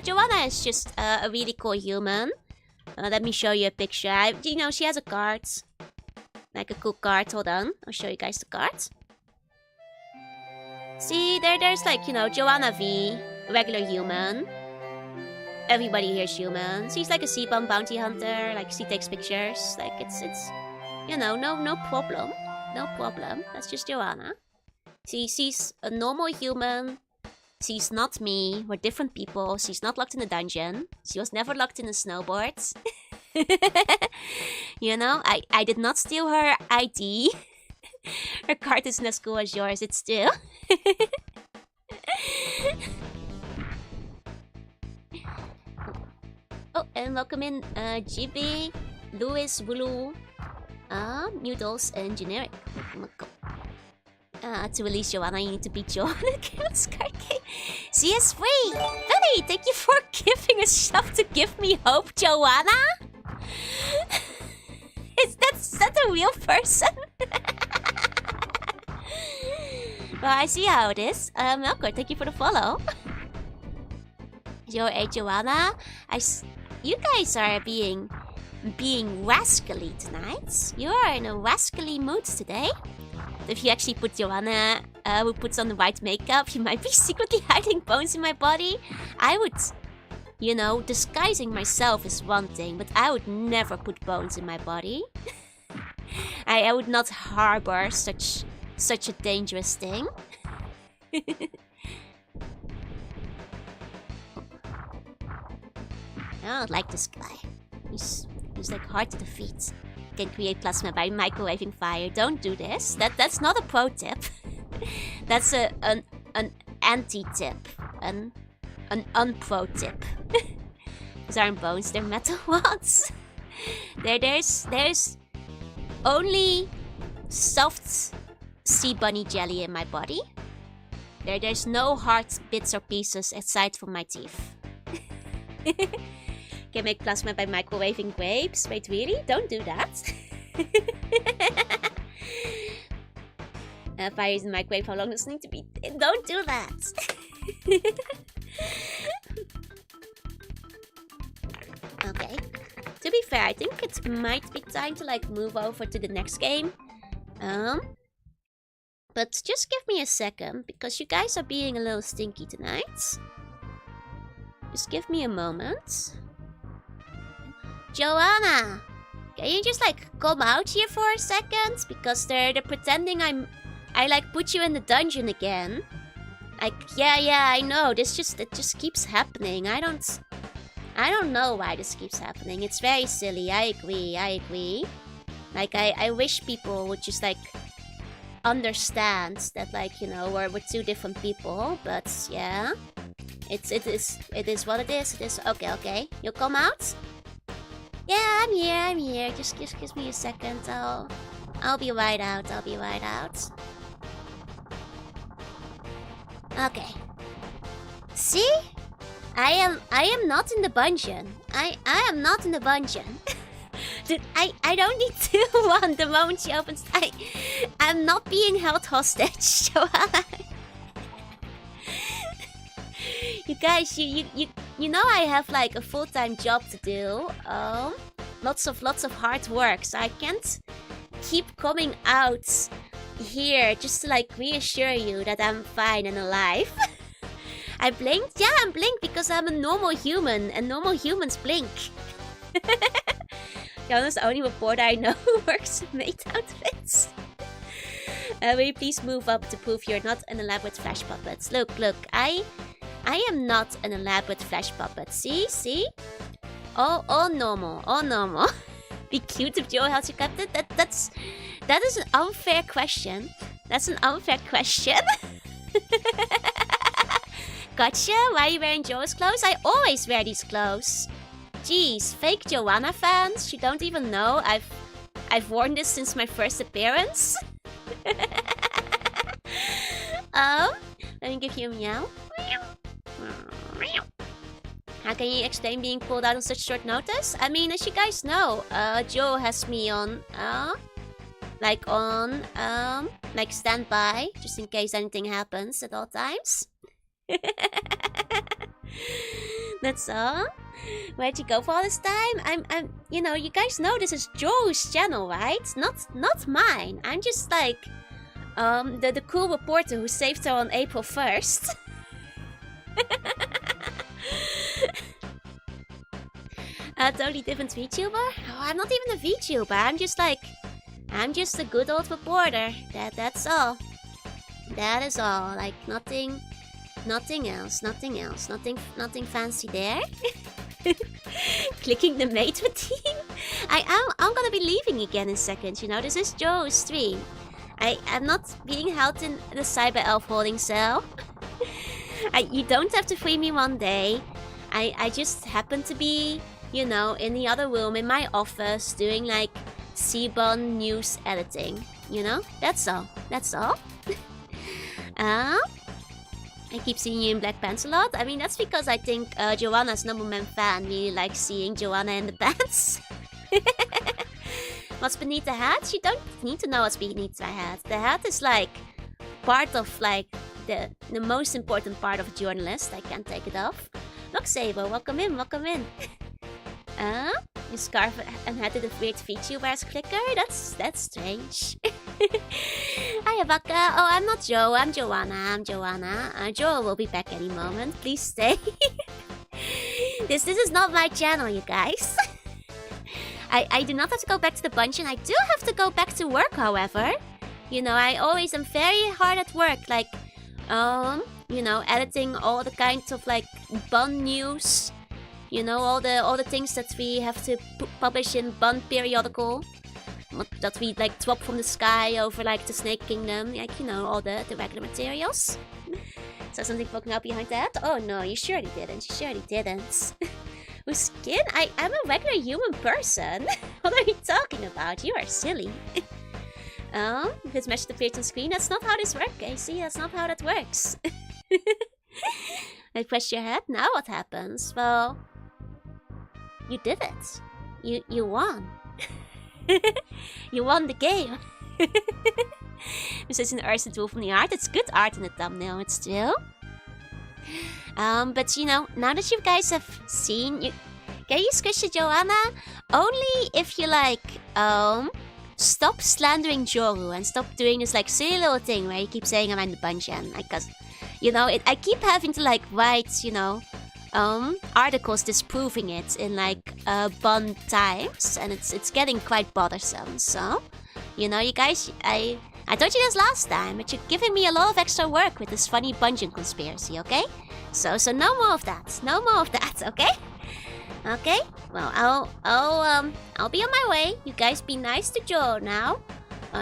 Joanna is just a really cool human. Let me show you a picture. You know, she has a card. Like a cool card. Hold on. I'll show you guys the card. See, there's like, you know, Joanna V. Regular human. Everybody here is human. She's like a sea bum bounty hunter. Like, she takes pictures. Like, it's you know, no problem. No problem. That's just Joanna. She's a normal human. She's not me. We're different people. She's not locked in a dungeon. She was never locked in a snowboard. You know, I did not steal her ID. Her card isn't as cool as yours, it's still. Oh, and welcome in GB, Louis, Wulu, Noodles, and Generic. To release Joanna, you need to beat Joanna. Chaos card game. CS3! Betty, thank you for giving us stuff to give me hope, Joanna! Is that a real person? Well, I see how it is. Melkor, thank you for the follow. Yo, hey, Joanna. You guys are being rascally tonight. You are in a rascally mood today. If you actually put Joanna, who puts on the white makeup, you might be secretly hiding bones in my body. I would, you know, disguising myself is one thing, but I would never put bones in my body. I would not harbor such a dangerous thing. I don't like this guy. He's like hard to defeat. Can create plasma by microwaving fire. Don't do this. That's not a pro tip. That's an anti-tip. An unpro tip. These aren't bones, they're metal rods. There's only soft sea bunny jelly in my body. There's no hard bits or pieces aside from my teeth. Can make plasma by microwaving grapes. Wait, really? Don't do that. Fire is in the microwave. How long does it need to be? Don't do that. Okay. To be fair, I think it might be time to like move over to the next game. But just give me a second because you guys are being a little stinky tonight. Just give me a moment. Joanna, can you just like come out here for a second? Because they're pretending I like put you in the dungeon again. Like yeah, I know. It just keeps happening. I don't know why this keeps happening. It's very silly. I agree. Like I wish people would just like understand that, like, you know, we're two different people. But yeah, it is what it is. It is okay. You'll come out. Yeah, I'm here. Just give me a second. I'll be right out. Okay. See? I am not in the dungeon. I am not in the dungeon. Dude, I don't need to run the moment she opens. I'm not being held hostage, Joanna. You guys, you know I have like a full-time job to do. Lots of hard work, so I can't keep coming out here just to like reassure you that I'm fine and alive. I blinked? Yeah, I'm blinked because I'm a normal human, and normal humans blink. Joanna's the only reporter I know who works in maid outfits. Will you please move up to prove you're not an elaborate flash puppet? Look, I am not an elaborate flash puppet. See? All normal. Be cute if Joe helps you captain. That is an unfair question. That's an unfair question. Gotcha. Why are you wearing Joe's clothes? I always wear these clothes. Jeez, fake Joanna fans. You don't even know I've worn this since my first appearance. Let me give you a meow. How can you explain being pulled out on such short notice? I mean, as you guys know, Joe has me on, like standby, just in case anything happens at all times. That's all. Where'd you go for all this time? I'm, you know, you guys know this is Joe's channel, right? Not mine. I'm just like, the cool reporter who saved her on April 1st. A totally different VTuber? Oh, I'm not even a VTuber. I'm just a good old reporter. That's all. That is all. Like nothing else. Nothing fancy there. Clicking the mate with team. I'm gonna be leaving again in seconds, you know. This is Joe's stream. I'm not being held in the cyber elf holding cell. You don't have to free me one day. I just happen to be, you know, in the other room in my office doing like Cbon news editing. You know? That's all. That's all. I keep seeing you in black pants a lot. I mean, that's because I think Jorunna's #1 fan really likes seeing Jorunna in the pants. What's beneath the hat? You don't need to know what's beneath the hat. The hat is like part of like the most important part of a journalist. I can't take it off. Look, Sabo, welcome in, welcome in. Your scarf and hat did a weird Vtuber clicker? That's strange. Hiya, Baka. Oh, I'm not Joe. I'm Jorunna. Joe will be back any moment. Please stay. This is not my channel, you guys. I do not have to go back to the dungeon. I do have to go back to work, however. You know, I always am very hard at work. Like, you know, editing all the kinds of like Bun news. You know, all the things that we have to publish in Bun periodical. That we like drop from the sky over like the Snake Kingdom. Like, you know, all the regular materials. So something poking out behind that? Oh no, you surely didn't. You surely didn't. With skin? I'm a regular human person. What are you talking about? You are silly. If it's matched appears on screen, that's not how this works, Casey. That's not how that works. I press your head, now what happens? Well, you did it. You won. You won the game. Besides an artist tool from the art, it's good art in the thumbnail, it's true. But you know, now that you guys have seen, can you squish the Jorunna? Only if you like, stop slandering Joru and stop doing this like silly little thing where you keep saying I'm in the dungeon. Because, you know, I keep having to like write, you know, articles disproving it in like Bun times, and it's getting quite bothersome. So, you know, you guys, I told you this last time, but you're giving me a lot of extra work with this funny dungeon conspiracy, okay? So no more of that. No more of that, okay? Okay? Well, I'll be on my way. You guys be nice to Jo now.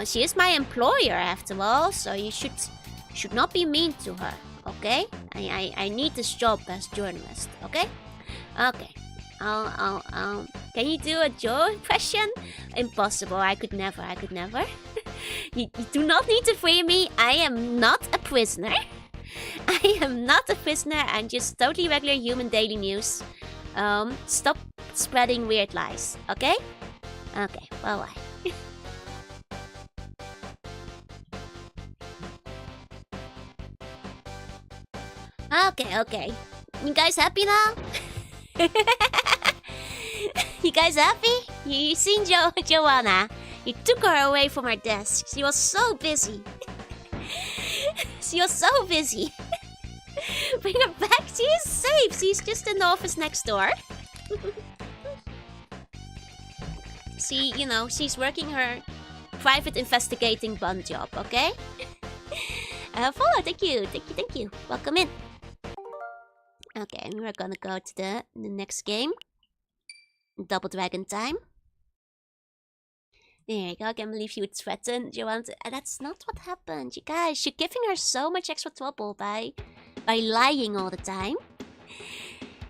She is my employer after all, so you should not be mean to her, okay? I need this job as journalist, okay? Okay. Can you do a Jo impression? Impossible. I could never. You do not need to free me. I am not a prisoner. I am not a prisoner. I'm just totally regular human daily news. Stop spreading weird lies, okay? Okay, bye-bye. Okay. You guys happy now? You guys happy? You seen Jorunna? You took her away from her desk. She was so busy. She was so busy. Bring her back. She is safe. She's just in the office next door. You know, she's working her private investigating Bun job, okay? Follow, thank you. Welcome in. Okay, we're gonna go to the next game. Double Dragon time. There you go, I can't believe you would threaten Jorunna. That's not what happened, you guys. You're giving her so much extra trouble by lying all the time.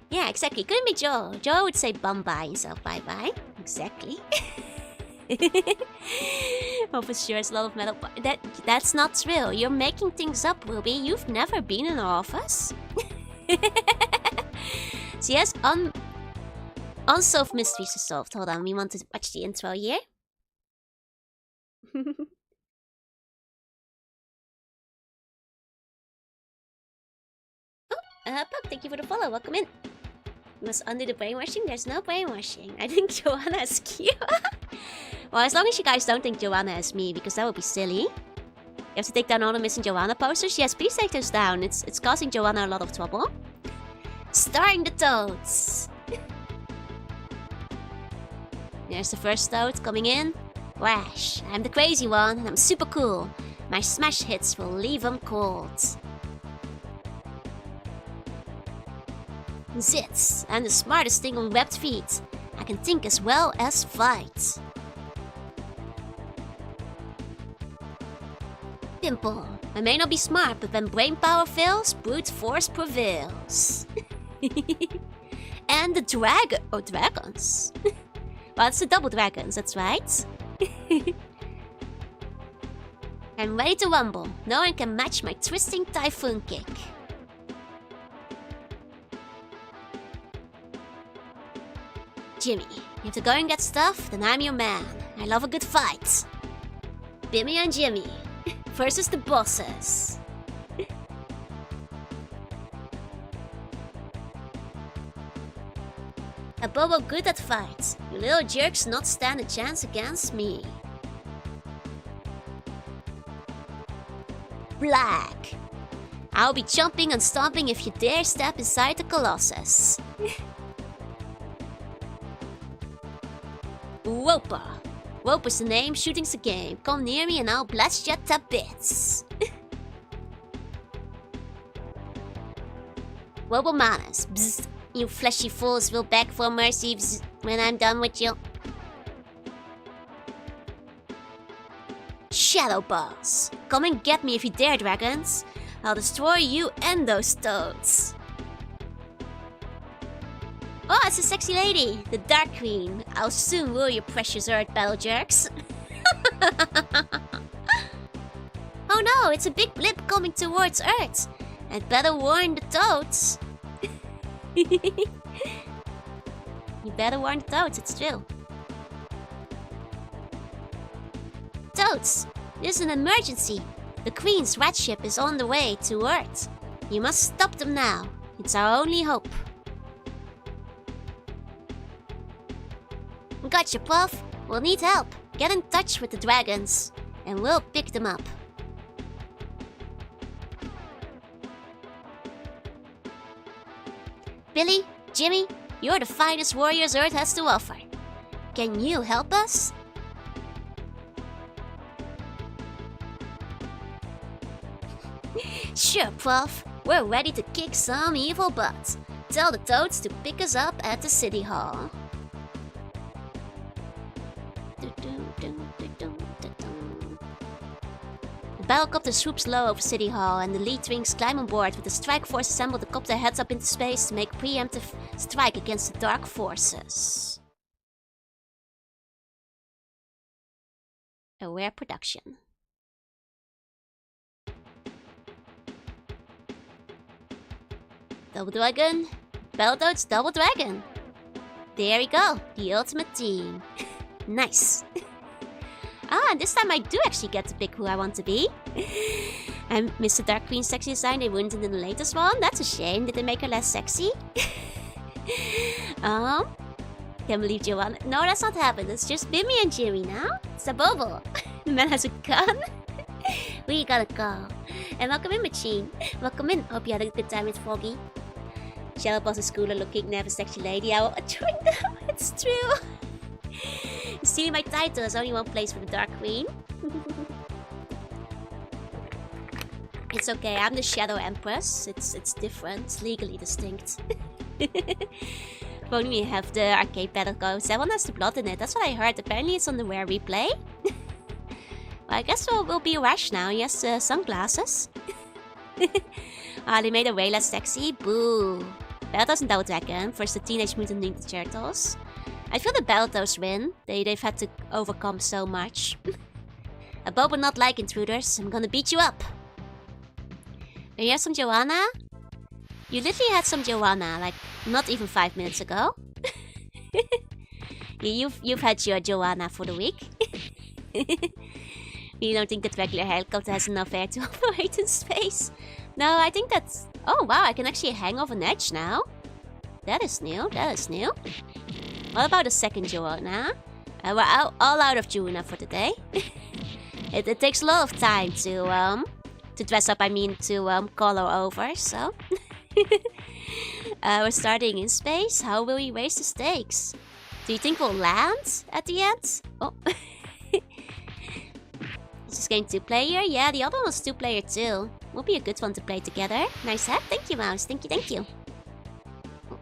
Yeah, exactly. Couldn't be Joe. Joe would say bye instead of bye-bye. Exactly. Oh, for sure, it's a lot of metal. That's not true. You're making things up, Ruby. You've never been in our office. So yes, unsolved mysteries are solved. Hold on, we want to watch the intro here. Puck, thank you for the follow. Welcome in. You must undo the brainwashing. There's no brainwashing. I think Jorunna is cute. Well, as long as you guys don't think Jorunna is me, because that would be silly. You have to take down all the missing Jorunna posters. Yes, please take those down. It's causing Jorunna a lot of trouble. Starring the Toads. There's the first Toad coming in. Rash, I'm the crazy one, and I'm super cool. My smash hits will leave them cold. Zits, I'm the smartest thing on webbed feet. I can think as well as fight. Pimple. I may not be smart, but when brain power fails, brute force prevails. And the dragon. Oh, dragons. Well, it's the double dragons, that's right. I'm ready to rumble. No one can match my twisting typhoon kick. Jimmy, if the going gets tough, then I'm your man. I love a good fight. Bimmy and Jimmy versus the bosses. A Bobo good at fights. You little jerks not stand a chance against me. Black. I'll be jumping and stomping if you dare step inside the Colossus. Whopa. Whopa's the name, shooting's the game. Come near me and I'll blast you to bits. Whopa Manas. Bzz. You fleshy fools will beg for mercy bzz, when I'm done with you. Shadow Balls. Come and get me if you dare, dragons. I'll destroy you and those toads. Oh, it's a sexy lady, the Dark Queen. I'll soon rule your precious Earth, battle jerks. Oh no, it's a big blip coming towards Earth. I'd better warn the toads. You better warn the toads, it's true. Toads, this is an emergency. The Queen's rat ship is on the way to Earth. You must stop them now. It's our only hope. Gotcha, Puff. We'll need help. Get in touch with the dragons, and we'll pick them up. Billy, Jimmy, you're the finest warriors Earth has to offer. Can you help us? Sure, Puff. We're ready to kick some evil butt. Tell the toads to pick us up at the City Hall. The battlecopter swoops low over City Hall, and the lead wings climb on board with the strike force assembled. The copter heads up into space to make preemptive strike against the dark forces. A rare production. Double Dragon, Battletoads Double Dragon. There we go, the ultimate team. Nice. Ah, and this time I do actually get to pick who I want to be. And Mr. Dark Queen's sexy design, they wouldn't in the latest one. That's a shame. Did they make her less sexy? Can't believe Jorunna. No, that's not happened. It's just Bimmy and Jimmy now. It's a Bobo. The man has a gun. We gotta go. And welcome in, Machine. Welcome in. Hope you had a good time with Foggy. Shadow Boss is cooler looking, never sexy lady. I will join them. It's true. Stealing my title, there's only one place for the Dark Queen. It's okay, I'm the Shadow Empress. It's different, it's legally distinct. If only we have the arcade Battletoads. That one has the blood in it, that's what I heard. Apparently it's on the rare replay. Well, I guess we'll be Rush now. He has sunglasses. Ah, they made her way less sexy. Boo. Battletoads and Double Dragon versus the Teenage Mutant Ninja Turtles. I feel the Battletoads win. They've had to overcome so much. A Bobo not like intruders. I'm gonna beat you up. You have some Jorunna? You literally had some Jorunna, like, not even 5 minutes ago. You've had your Jorunna for the week. You don't think that regular helicopter has enough air to operate in space? No, I think that's... Oh wow, I can actually hang off an edge now. That is new, that is new. What about the second Jorunna? We're all out of Jorunna for today. It takes a lot of time to dress up, I mean to color over, so... we're starting in space. How will we raise the stakes? Do you think we'll land at the end? Oh. Is this game 2-player? Yeah, the other one was 2-player too. Will be a good one to play together. Nice hat. Thank you, Mouse. Thank you, thank you. Oh.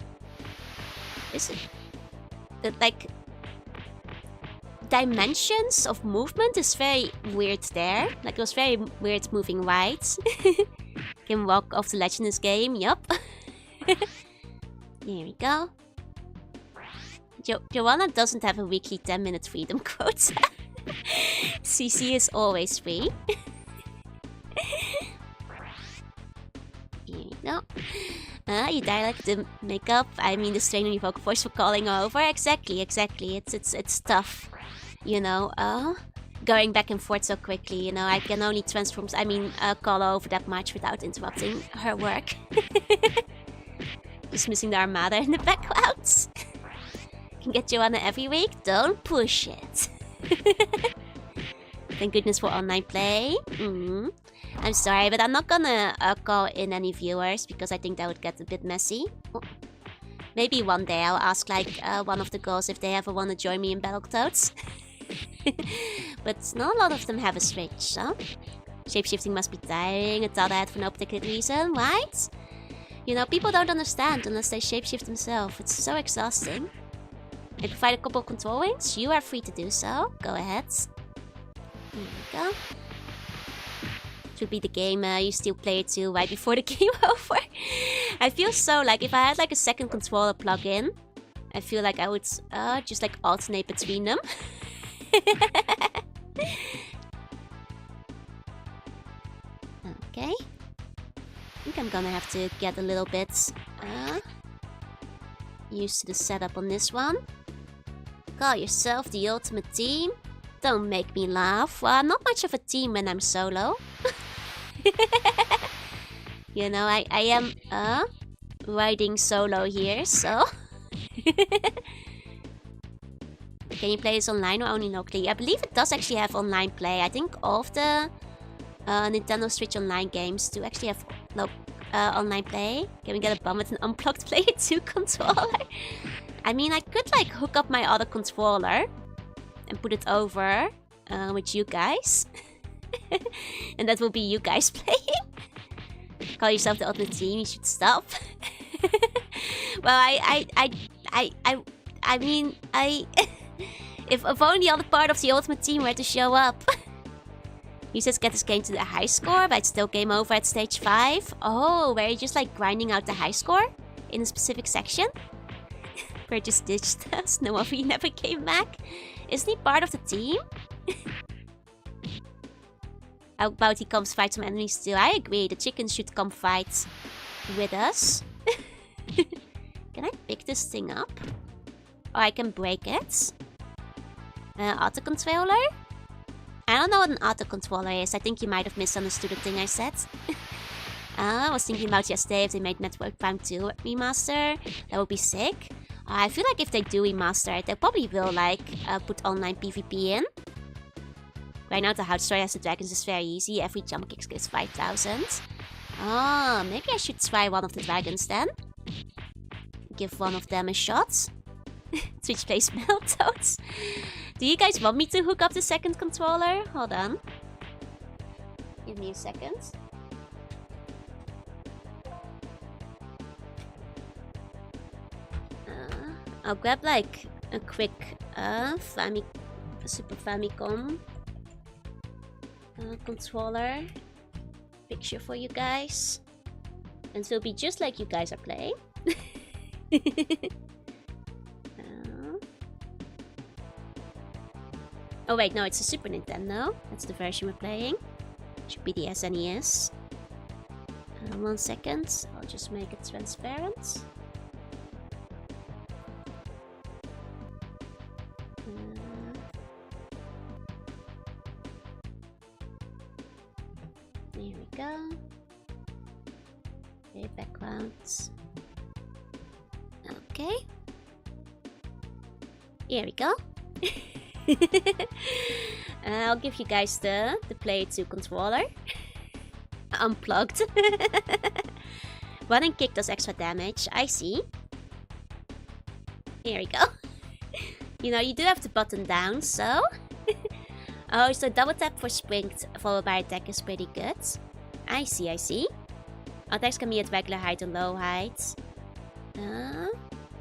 Is it? like dimensions of movement is very weird there. Like it was very weird moving right. Can walk off the ledge in this game, yup. Here we go. Jorunna doesn't have a weekly 10-minute freedom quota. CC is always free. Here we go. You dialect the makeup. I mean the strain on your vocal voice for calling over. Exactly. It's tough. You know, going back and forth so quickly. You know, I can only transform. I mean, call over that much without interrupting her work. Just missing the armada in the background. Can get Jorunna every week. Don't push it. Thank goodness for online play. I'm sorry, but I'm not gonna call in any viewers because I think that would get a bit messy. Maybe one day I'll ask like one of the girls if they ever want to join me in Battletoads. But not a lot of them have a Switch, so shapeshifting must be tiring. It's all that for no particular reason, right? You know, people don't understand unless they shapeshift themselves. It's so exhausting. I provide a couple of control wings. You are free to do so. Go ahead. There we go. Should be the game you still play it to right before the game over. I feel so like if I had like a second controller plug-in, I feel like I would just like alternate between them. Okay. I think I'm gonna have to get a little bit used to the setup on this one. Call yourself the ultimate team? Don't make me laugh. Well, I'm not much of a team when I'm solo. You know, I am riding solo here, so... Can you play this online or only locally? I believe it does actually have online play. I think all of the Nintendo Switch Online games do actually have online play. Can we get a bum with an unplugged Play 2 controller? I mean, I could like hook up my other controller and put it over with you guys. And that will be you guys playing. Call yourself the ultimate team, you should stop. Well, I mean, if only the other part of the ultimate team were to show up. He says get this game to the high score, but it's still game over at stage 5. Oh, where you're just like grinding out the high score in a specific section? Where just ditched us, no wonder he never came back. Isn't he part of the team? How about he comes fight some enemies too? I agree, the chickens should come fight with us. Can I pick this thing up? Or I can break it? Auto controller? I don't know what an auto controller is. I think you might have misunderstood the thing I said. I was thinking about yesterday if they made Metroid Prime 2 remaster. That would be sick. I feel like if they do remaster it, they probably will like put online PvP in. Right now the how to destroy the dragons is very easy. Every jump kick gives 5,000. Oh, maybe I should try one of the dragons then. Give one of them a shot. Twitch plays Battletoads. Do you guys want me to hook up the second controller? Hold on. Give me a second. I'll grab like a quick Super Famicom controller picture for you guys. And so it'll be just like you guys are playing. Oh wait, no, it's a Super Nintendo. That's the version we're playing. Should be the SNES. 1 second, I'll just make it transparent. There we go. Okay, backgrounds. Okay. Here we go. I'll give you guys the Play 2 controller. Unplugged. Run and kick does extra damage. I see. Here we go. You know, you do have the button down, so... Oh, so double tap for sprint followed by attack is pretty good. I see. Attacks can be at regular height or low height.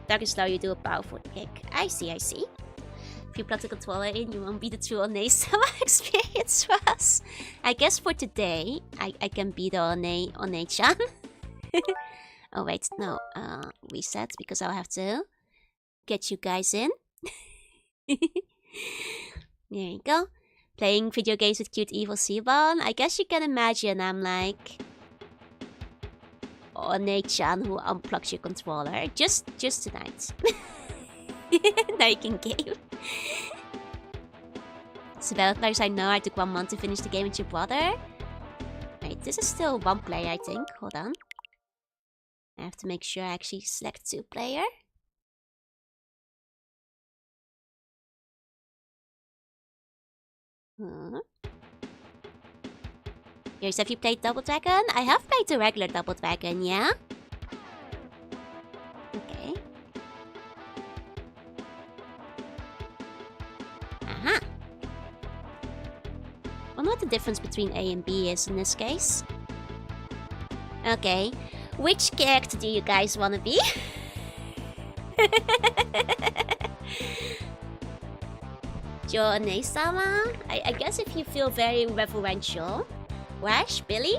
Darkest Star, you do a powerful kick. I see, I see. If you plug the controller in, you won't be the true One-sama experience for us. I guess for today, I can be the One-chan. Oh wait, no. Reset, because I'll have to get you guys in. There you go. Playing video games with cute evil Seabon. I guess you can imagine I'm like One-chan who unplugs your controller. Just tonight. Now you can game. So Battletoads, I know I took 1 month to finish the game with your brother. Wait, this is still 1 player, I think. Hold on. I have to make sure I actually select 2 player. Here's, have you played Double Dragon? I have played the regular Double Dragon, yeah? Okay. Aha! I wonder what the difference between A and B is in this case. Okay. Which character do you guys want to be? Jorunna-sama? I guess if you feel very reverential. Wash? Billy?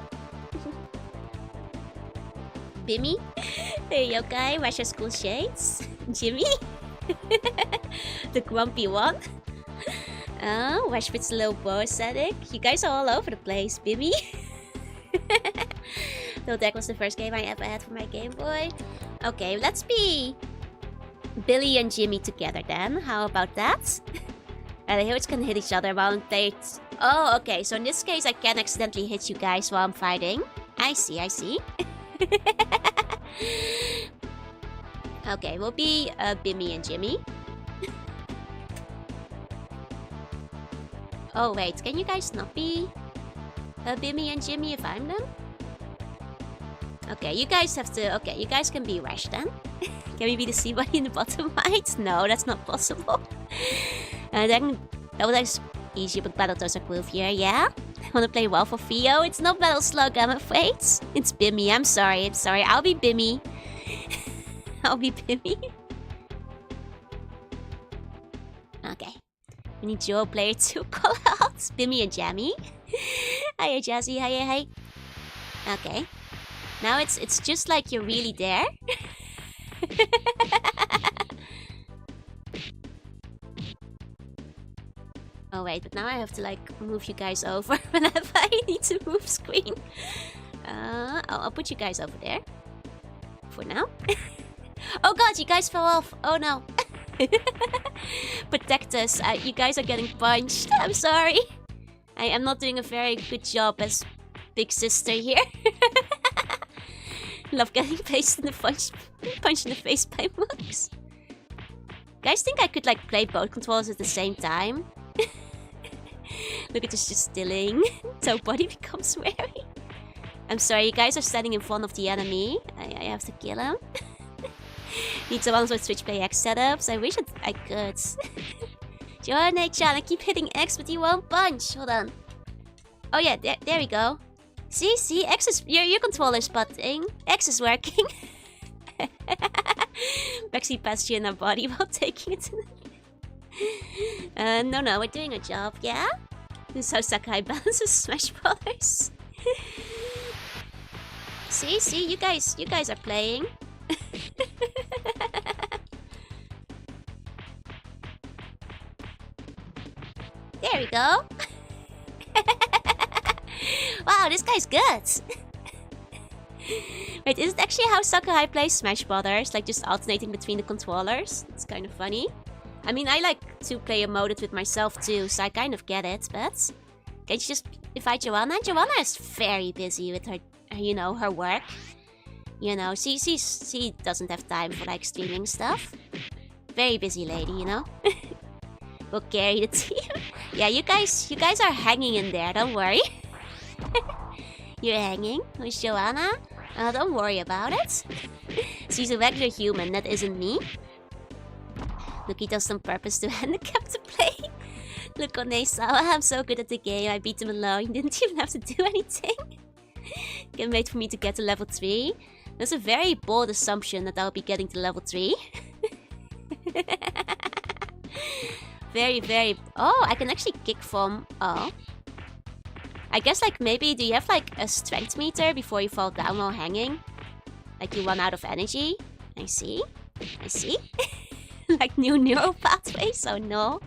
Bimmy? Hey, yokai, wash your school shades? Jimmy? The grumpy one? Wash fits a little bow aesthetic. You guys are all over the place, Bimmy. Though that was the first game I ever had for my Game Boy. Okay, let's be Billy and Jimmy together then. How about that? And the heroes can hit each other while they... Oh, okay. So in this case, I can accidentally hit you guys while I'm fighting. I see, I see. Okay, we'll be Bimmy and Jimmy. Oh, wait. Can you guys not be Bimmy and Jimmy if I'm them? Okay, you guys have to... Okay, you guys can be Rash then. Can we be the sea bunny in the bottom right? No, that's not possible. And then... Oh, that's easier, but Battletoads are cool here, yeah? Wanna play well for Theo? It's not Battle Slug, I'm afraid. It's Bimmy, I'm sorry. I'll be Bimmy. I'll be Bimmy. Okay. We need your player to call out. Bimmy and Jammy. Hiya, Jazzy. Hiya. Okay. Now it's just like you're really there. Oh wait, but now I have to like move you guys over whenever I need to move screen. I'll put you guys over there. For now. Oh god, you guys fell off. Oh no. Protect us. You guys are getting punched. I'm sorry. I am not doing a very good job as big sister here. Love getting punched in the face by mugs. Guys think I could like play both controllers at the same time? Look at this just stilling. So body becomes wary. I'm sorry, you guys are standing in front of the enemy. I have to kill him. Need someone with Switch Play X setups. I wish I could. Jorunna-chan, I keep hitting X, but you won't punch. Hold on. Oh yeah, there we go. See, X is your controller's butting. X is working. Maxi passed you in our body while taking it to the... No, we're doing a job, yeah? This is how Sakai balances Smash Brothers. See, you guys are playing. There we go. Wow, this guy's good. Wait, is it actually how Sakurai plays Smash Brothers? Like just alternating between the controllers? It's kind of funny. I mean, I like two-player moded with myself too, so I kind of get it, but... Can't you just invite Jorunna? Jorunna is very busy with her, her work. You know, she doesn't have time for like streaming stuff. Very busy lady, you know? We'll carry the team. Yeah, you guys are hanging in there, don't worry. You're hanging? Who's Jorunna? Don't worry about it. She's a regular human, that isn't me. Look, he does on purpose to handicap the play. Look on Nesawa, I'm so good at the game. I beat him alone. He didn't even have to do anything. Can't wait for me to get to level 3. That's a very bold assumption that I'll be getting to level 3. Very, very... Oh, I can actually kick from... Oh. I guess, like, maybe... Do you have, like, a strength meter before you fall down while hanging? Like, you run out of energy? I see. I see. Like, new neural pathways? Oh, no.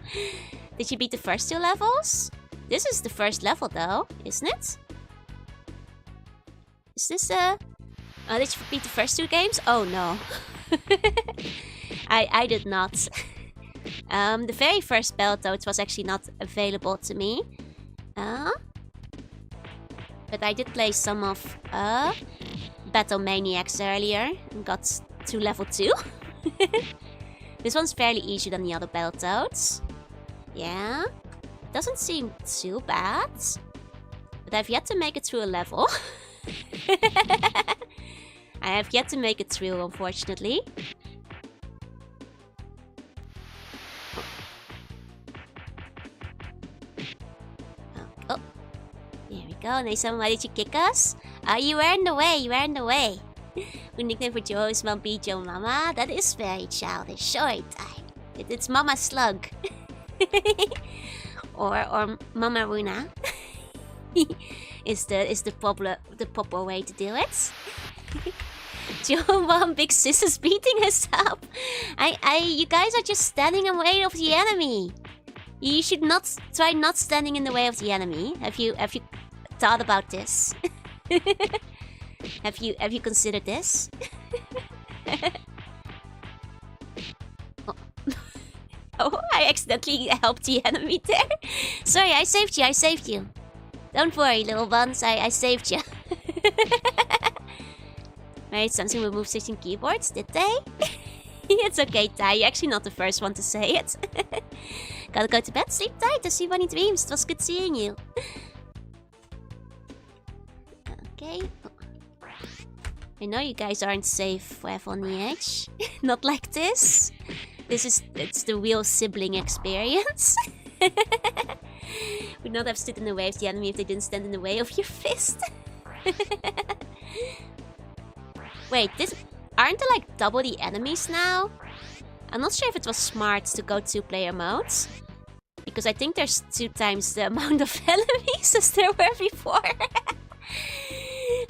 Did you beat the first 2 levels? This is the first level, though, isn't it? Is this, Oh, did you beat the first 2 games? Oh, no. I did not. The very first Battletoads was actually not available to me. But I did play some of Battlemaniacs earlier and got to level 2. This one's fairly easier than the other Battletoads. Yeah. Doesn't seem too bad. But I've yet to make it through a level. I have yet to make it through, unfortunately. Oh. There we go. Nathan, why did you kick us? You were in the way. You were in the way. Good nickname for Joe is Mumpy Joe Mama. That is very childish. Sorry, it's Mama Slug. or Mama Runna. is the proper way to do it. Joe Mom Big Sis is beating us up. You guys are just standing in the way of the enemy. You should not try not standing in the way of the enemy. Have you thought about this? Have you considered this? Oh, I accidentally helped the enemy there. Sorry, I saved you. Don't worry, little ones, I saved you. Right, something with move 16 keyboards, did they? It's okay, Ty, you're actually not the first one to say it. Gotta go to bed, sleep tight, to see funny dreams. It was good seeing you. Okay. I know you guys aren't safe forever on the edge. Not like this. It's the real sibling experience. Would not have stood in the way of the enemy if they didn't stand in the way of your fist. Wait, aren't there like double the enemies now? I'm not sure if it was smart to go 2-player modes. Because I think there's 2 times the amount of enemies as there were before.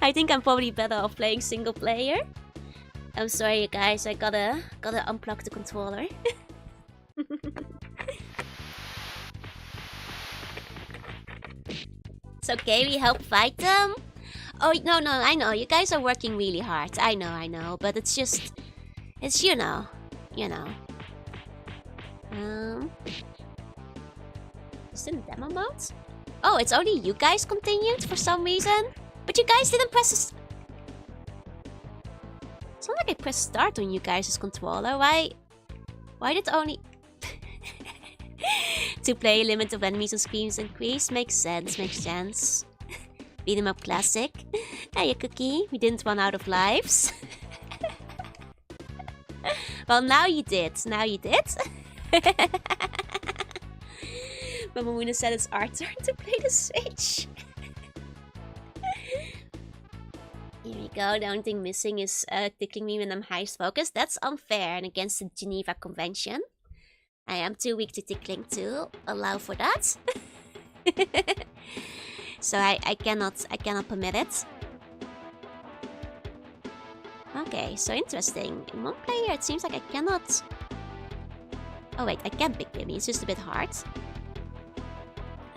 I think I'm probably better off playing single player. I'm sorry, you guys. I gotta unplug the controller. It's okay. We help fight them. Oh no, I know. You guys are working really hard. I know. But it's just, it's you know. Is it in demo mode? Oh, it's only you guys continued for some reason. But you guys didn't press this. It's not like I pressed start on you guys' controller. Why did only 2-player limit of enemies on screens increase? Makes sense. Beat 'em up classic. Hey, Cookie. We didn't run out of lives. Well, now you did. Mama Moona said it's our turn to play the stage. Here we go. The only thing missing is tickling me when I'm highest focused. That's unfair and against the Geneva Convention. I am too weak to tickling to allow for that. So I cannot permit it. Okay, so interesting. In 1 player, it seems like I cannot... Oh wait, I can pick Bimmy. It's just a bit hard.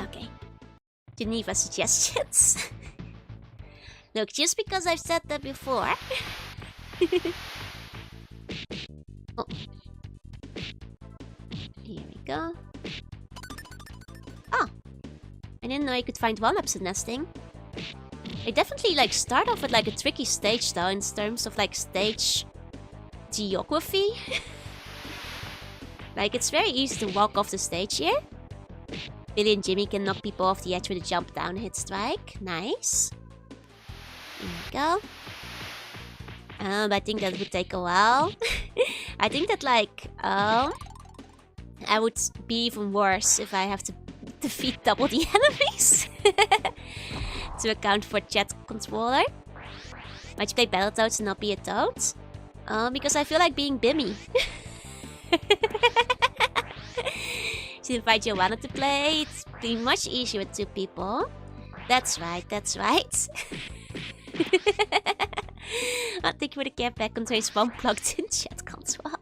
Okay. Geneva suggestions. Look, just because I've said that before... Oh. Here we go. Oh! I didn't know you could find 1-ups in nesting. They definitely like start off with like a tricky stage though in terms of like stage geography. Like it's very easy to walk off the stage here. Billy and Jimmy can knock people off the edge with a jump down hit strike. Nice. There we go. I think that would take a while. I think that like I would be even worse if I have to defeat double the enemies. To account for chat controller. Might you play Battletoads and not be a toad? Because I feel like being Bimmy. Should invite Jorunna to play. It's be much easier with 2 people. That's right, that's right. I think with the get back contains 1 plugged in chat controller.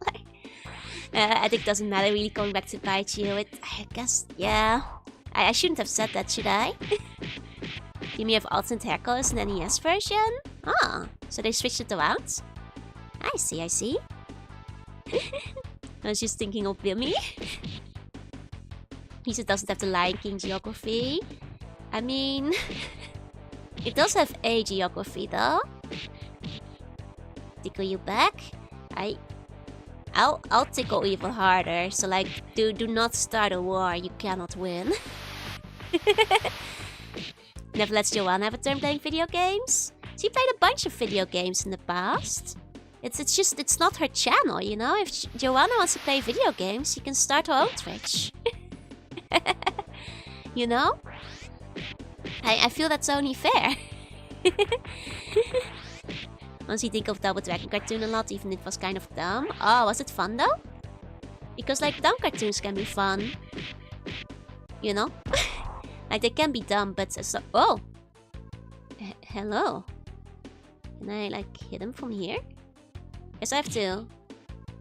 I think it doesn't matter really going back to bite you. I guess, yeah. I shouldn't have said that, should I? You may have alternate hair colors in the NES version? Ah, so they switched it around? I see, I see. I was just thinking of Vimmy. He just doesn't have the Lion King geography. I mean... it does have a geography though. Tickle you back? I'll tickle even harder. So like, do not start a war. You cannot win. Never lets Jorunna have a turn playing video games. She played a bunch of video games in the past. It's not her channel, you know. If Jorunna wants to play video games, she can start her own Twitch. You know? I feel that's only fair. Honestly, think of Double Dragon cartoon a lot, even if it was kind of dumb. Oh, was it fun though? Because like dumb cartoons can be fun. You know? Like they can be dumb, but oh! Hello. Can I like hit him from here? Guess I have to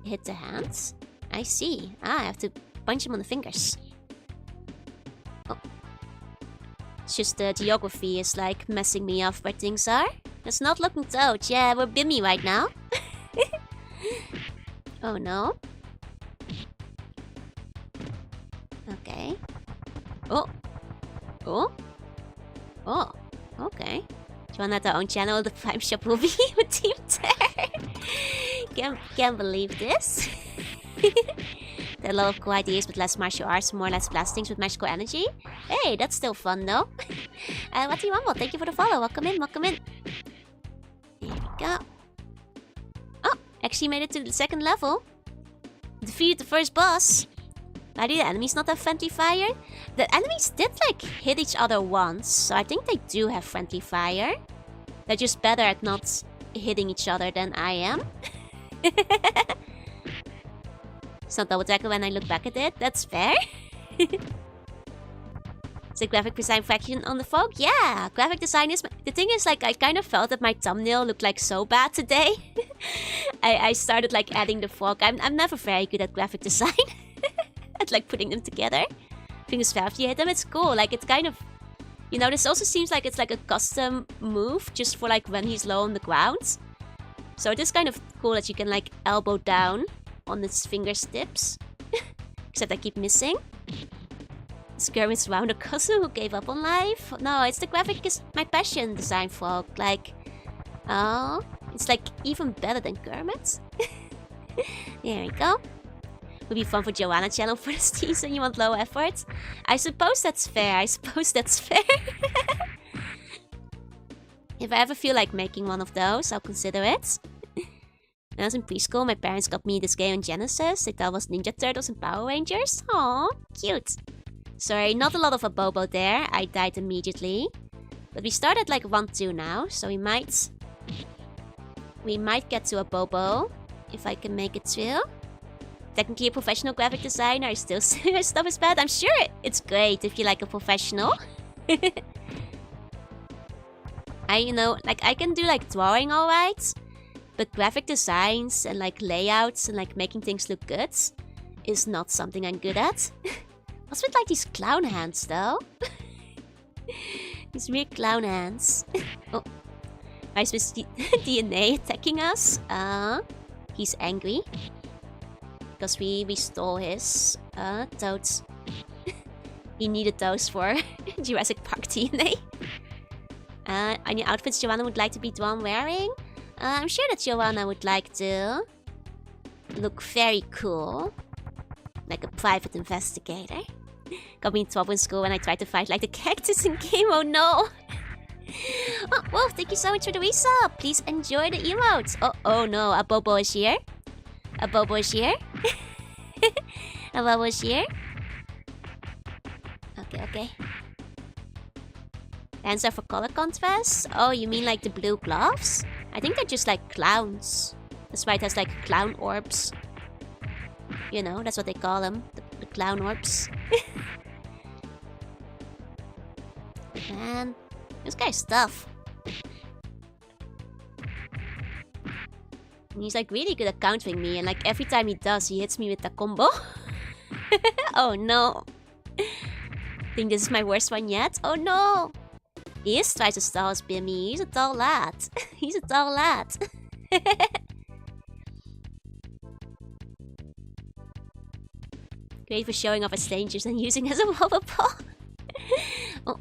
hit the hands. I see. Ah, I have to punch him on the fingers. Oh. It's just the geography is like messing me up where things are. It's not looking toad. Yeah, we're bimmy right now. Oh no. Okay. Oh. Oh. Oh. Okay. Jorunna had her own channel, the Prime Shop will be with Team Terror. Can't believe this. There are a lot of cool ideas with less martial arts, more or less blastings with magical energy. Hey, that's still fun though. What do you want? Well, thank you for the follow. Welcome in, welcome in. Here we go. Oh, actually made it to the 2nd level. Defeated the first boss. Why do the enemies not have friendly fire? The enemies did like hit each other once, so I think they do have friendly fire. They're just better at not hitting each other than I am. It's not Double Dragon when I look back at it. That's fair. Is the graphic design fraction on the fog? Yeah, graphic design is... The thing is, like, I kind of felt that my thumbnail looked like so bad today. I started like adding the fog. I'm never very good at graphic design. At like putting them together. Fingers fair if you hit them, it's cool. Like it's kind of... You know, this also seems like it's like a custom move just for like when he's low on the ground. So it is kind of cool that you can like elbow down on its fingertips. Except I keep missing. Skirmish around a cousin who gave up on life. No, it's the graphic is my passion, design frog. Like, oh, it's like even better than Kermit. There we go. Would be fun for Jorunna channel for the season. You want low effort? I suppose that's fair. I suppose that's fair. If I ever feel like making one of those, I'll consider it. When I was in preschool, my parents got me this game on Genesis. They thought it was Ninja Turtles and Power Rangers. Aww, cute. Sorry, not a lot of a Bobo there. I died immediately. But we started like 1-2 now, so we might get to a Bobo if I can make it through. Technically a professional graphic designer, I still say my stuff is bad. I'm sure it's great if you like a professional. You know, like I can do like drawing alright, but graphic designs and like layouts and like making things look good is not something I'm good at. What's with like these clown hands though? These weird clown hands. Oh, why is this DNA attacking us? He's angry. Because we stole his toads. He needed those for Jurassic Park DNA. Any outfits Jorunna would like to be drawn wearing? I'm sure that Jorunna would like to look very cool. Like a private investigator. Got me in trouble in school when I tried to fight like the cactus in game. Oh no! Oh, Wolf, thank you so much for the resub. Please enjoy the emotes. Oh no, a Bobo is here. A Bobo is here. A Bobo is here. Okay. Hands are for color contrast. Oh, you mean like the blue gloves? I think they're just like clowns. That's why it has like clown orbs. You know, that's what they call them. The clown orbs. Man, this guy's tough. And he's like really good at countering me, and like every time he does, he hits me with the combo. Oh no. Think this is my worst one yet? Oh no! He is twice as tall as Bimmy. He's a tall lad. He's a tall lad. Great for showing off his dangers and using as a wobble ball. Oh.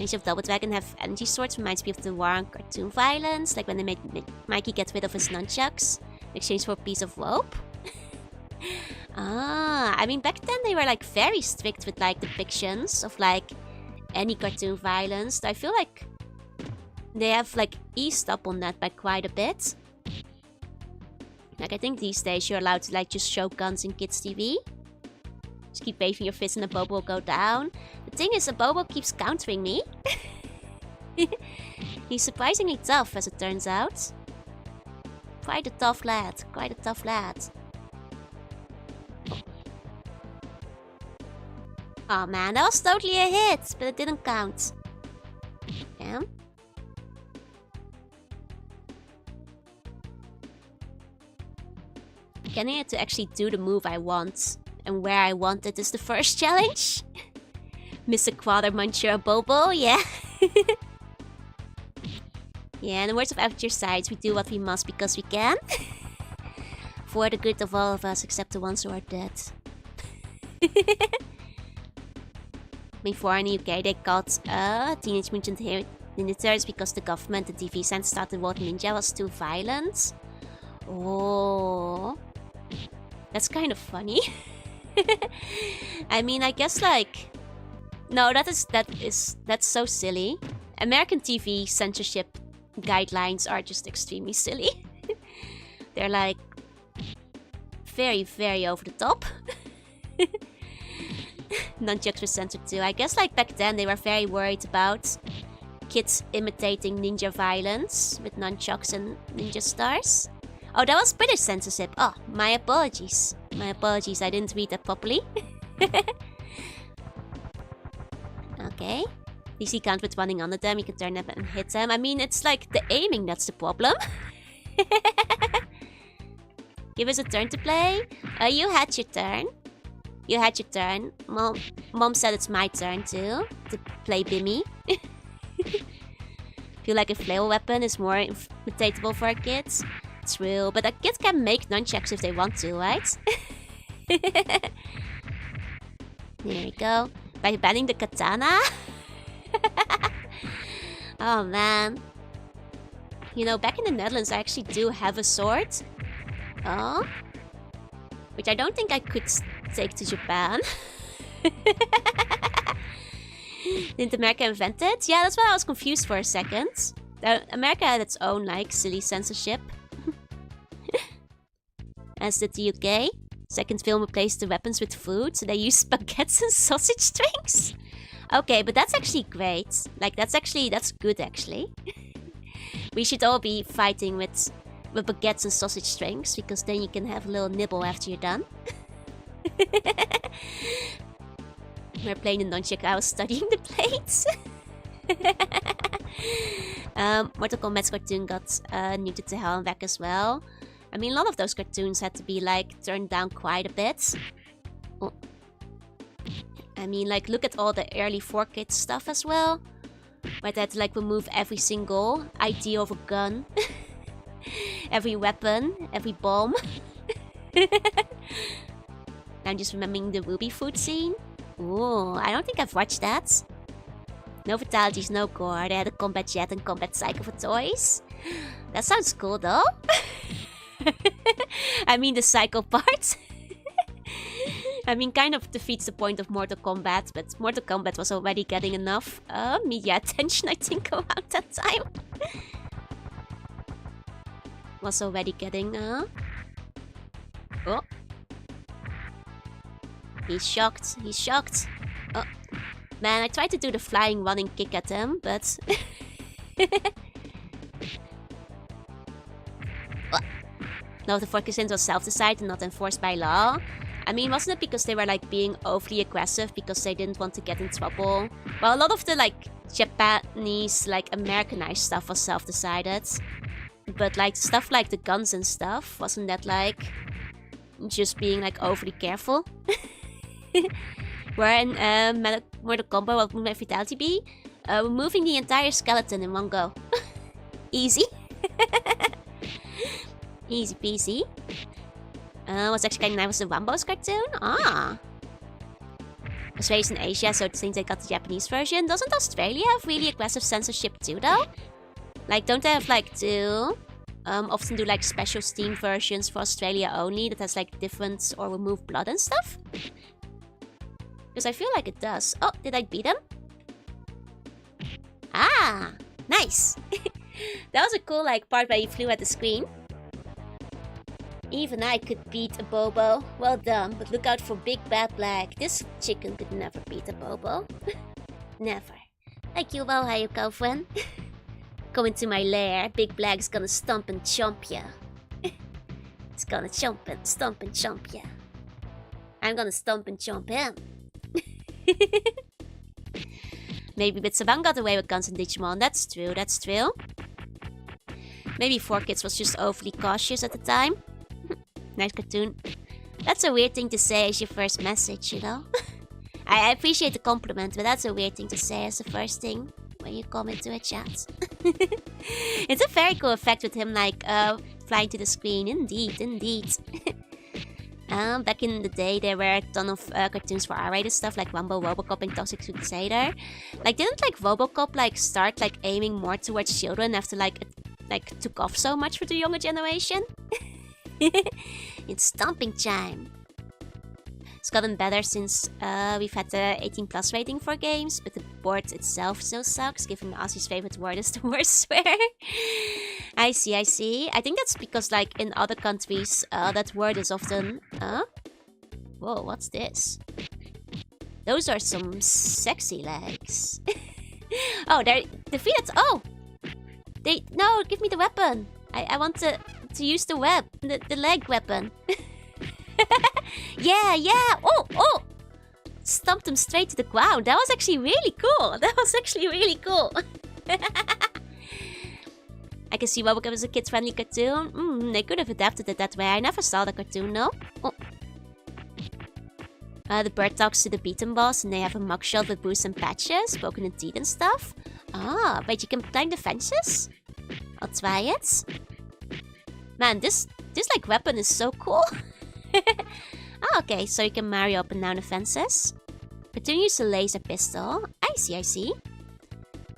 Age of Double Dragon have energy swords. Reminds me of the war on cartoon violence. Like when they made Mikey get rid of his nunchucks in exchange for a piece of rope. Ah, I mean back then they were like very strict with like depictions of like any cartoon violence. I feel like they have like eased up on that by quite a bit. Like I think these days you're allowed to like just show guns in kids TV. Just keep waving your fist and the Bobo will go down. The thing is, the Bobo keeps countering me. He's surprisingly tough as it turns out. Quite a tough lad, quite a tough lad. Oh man, that was totally a hit, but it didn't count. Damn. Getting it to actually do the move I want and where I want it is the first challenge. Mr. Quader Muncher Bobo, yeah. Yeah, in the words of Avatar Sides, we do what we must because we can. For the good of all of us except the ones who are dead. Before in the UK they called Teenage Mutant Ninja Turtles because the government, the TV sense thought the word ninja was too violent. Oh, that's kind of funny. I mean, I guess like, no, that's so silly. American TV censorship guidelines are just extremely silly. They're like very, very over the top. Nunchucks were censored too. I guess like back then they were very worried about kids imitating ninja violence with nunchucks and ninja stars. Oh, that was British censorship. Oh, my apologies. My apologies, I didn't read that properly. Okay. DC count with running under them, you can turn them and hit them. I mean, it's like the aiming that's the problem. Give us a turn to play. You had your turn. You had your turn. Mom said it's my turn too, to play Bimmy. Feel like a flail weapon is more imitatable for kids. True, but a kid can make nunchucks if they want to, right? There we go. By banning the katana? Oh man. You know, back in the Netherlands I actually do have a sword. Oh. Which I don't think I could take to Japan. Didn't America invent it? Yeah, that's why I was confused for a second. America had its own, like, silly censorship. As did the UK. Second film replaced the weapons with food, so they used baguettes and sausage strings. Okay, but that's actually great. Like, that's good, actually. We should all be fighting with baguettes and sausage strings, because then you can have a little nibble after you're done. We're playing the nunchuck, I was studying the plates. Mortal Kombat's cartoon got neutered to hell and back as well. I mean, a lot of those cartoons had to be, like, turned down quite a bit. Oh. I mean, like, look at all the early 4Kids stuff as well. Where they had to, like, remove every single idea of a gun. Every weapon, every bomb. I'm just remembering the Ruby food scene. Ooh, I don't think I've watched that. No fatalities, no gore. They had a combat jet and combat cycle for toys. That sounds cool, though. I mean, the cycle part. I mean, kind of defeats the point of Mortal Kombat, but Mortal Kombat was already getting enough media attention, I think, around that time. Was already getting, Oh. He's shocked. He's shocked. Oh. Man, I tried to do the flying running kick at him, but... No, the 4 cartoons was self-decided and not enforced by law. I mean, wasn't it because they were like being overly aggressive because they didn't want to get in trouble? Well, a lot of the like Japanese, like Americanized stuff was self-decided. But like stuff like the guns and stuff, wasn't that like just being like overly careful? Where in Mortal Kombat, what would my fatality be? Removing the entire skeleton in one go. Easy. Easy peasy. What's actually kind of nice was the Wambo's cartoon. Ah. I was raised in Asia, so it seems I got the Japanese version. Doesn't Australia have really aggressive censorship too, though? Like, don't they have like often do like special Steam versions for Australia only that has like different or remove blood and stuff? Because I feel like it does. Oh, did I beat him? Ah, nice. That was a cool like part where he flew at the screen. Even I could beat a Bobo. Well done, but look out for Big Bad Black. This chicken could never beat a Bobo. Never. Like you, well, Hayuko, friend. Go into my lair. Big Black's gonna stomp and chomp ya. It's gonna stomp and chomp ya. I'm gonna stomp and chomp him. Maybe Bitsaban got away with guns and Digimon. That's true, that's true. Maybe 4Kids was just overly cautious at the time. Nice cartoon. That's a weird thing to say as your first message, you know? I appreciate the compliment, but that's a weird thing to say as the first thing when you come into a chat. It's a very cool effect with him, like, flying to the screen. Indeed, indeed. Back in the day, there were a ton of cartoons for R-rated stuff, like Rambo, Robocop, and Toxic Crusader. Like, didn't, like, Robocop, like, start, like, aiming more towards children after, like, it, like, took off so much for the younger generation? It's stomping time. It's gotten better since we've had the 18+ rating for games, but the board itself still sucks, given Ozzy's favorite word is the word swear. I see, I see. I think that's because, like, in other countries, that word is often... Whoa, what's this? Those are some sexy legs. Oh, they're defeated. Oh! No, give me the weapon. I want to use the the leg weapon. Yeah. Oh! Stomped him straight to the ground. That was actually really cool. I can see Robocop was a kid-friendly cartoon. They could have adapted it that way. I never saw the cartoon, no. Oh. The bird talks to the beaten boss and they have a mugshot with bruise and patches, broken in teeth and stuff. Ah, but you can climb the fences? I'll try it. Man, this like weapon is so cool. Okay, so you can Mario up and down the fences. Cartoon used a laser pistol. I see.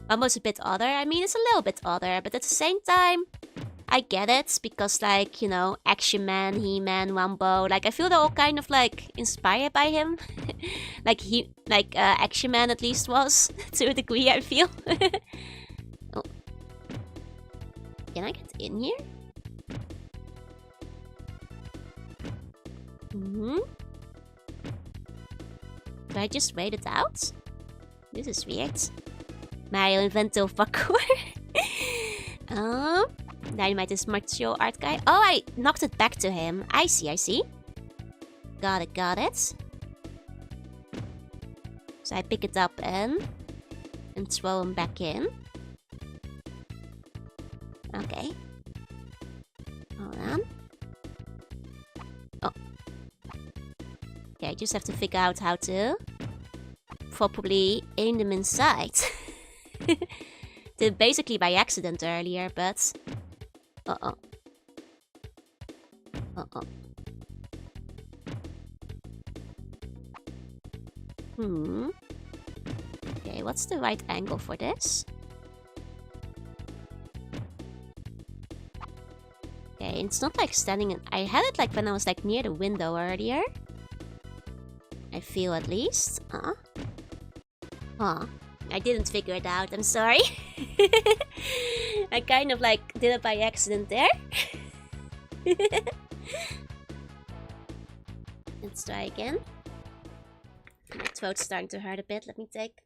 Almost a bit odder. I mean, it's a little bit odder, but at the same time, I get it because, like, you know, Action Man, He-Man, Rambo. Like, I feel they're all kind of like inspired by him. like Action Man at least was to a degree. I feel. Oh. Can I get in here? Do I just wait it out? This is weird. Mario Invento parkour. Dynamite is martial art guy. Oh, I knocked it back to him. I see. Got it. So I pick it up and throw him back in. Okay. Hold on. Oh. Okay, I just have to figure out how to properly aim them inside. Did basically by accident earlier, but... Uh-oh. Okay, what's the right angle for this? Okay, it's not like standing in... I had it like when I was like near the window earlier. I feel at least. I didn't figure it out, I'm sorry. I kind of like did it by accident there. Let's try again. My throat's starting to hurt a bit. Let me take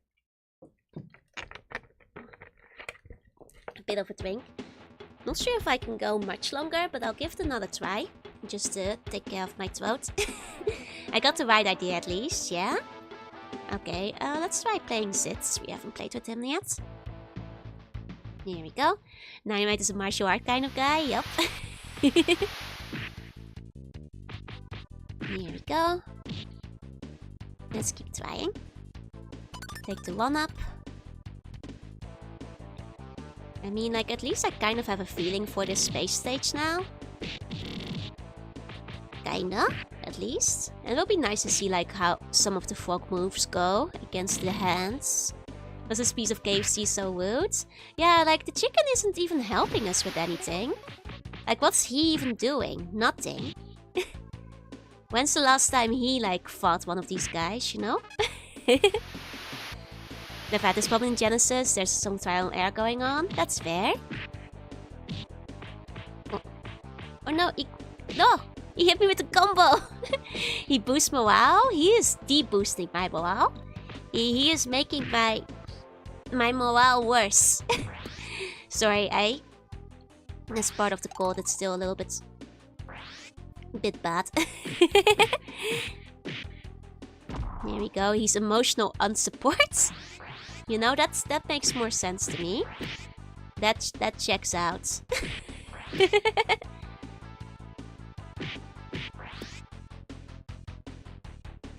a bit of a drink. Not sure if I can go much longer, but I'll give it another try. Just to take care of my throat. I got the right idea at least, yeah? Okay, let's try playing Zitz. We haven't played with him yet. Here we go. Dynamite is a martial art kind of guy, yup. Here we go. Let's keep trying. Take the 1-up. I mean, like, at least I kind of have a feeling for this space stage now. Kinda, at least. And it'll be nice to see, like, how some of the frog moves go against the hands. Does this piece of KFC so rude? Yeah, like, the chicken isn't even helping us with anything. Like, what's he even doing? Nothing. When's the last time he, like, fought one of these guys, you know? They've had this problem in Genesis. There's some trial and error going on. That's fair. Oh no, he hit me with a combo. He boosts morale. He is de-boosting my morale. He is making my morale worse. Sorry, as part of the code, it's still a little bit bad. There we go. He's emotional unsupport. You know, that makes more sense to me. That checks out.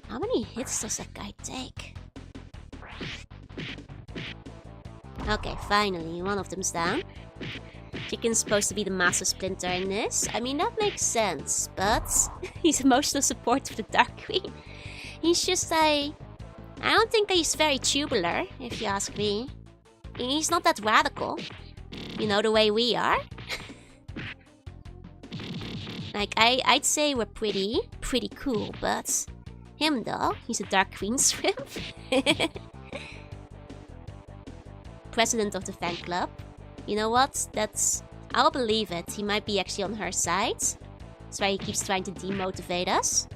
How many hits does that guy take? Okay, finally, one of them's down. Chicken's supposed to be the master splinter in this. I mean, that makes sense, but he's emotional support for the Dark Queen. He's just I don't think he's very tubular, if you ask me. He's not that radical. You know, the way we are. Like, I'd say we're pretty cool, but him though, he's a Dark Queen shrimp. President of the fan club. You know what? I'll believe it. He might be actually on her side. That's why he keeps trying to demotivate us.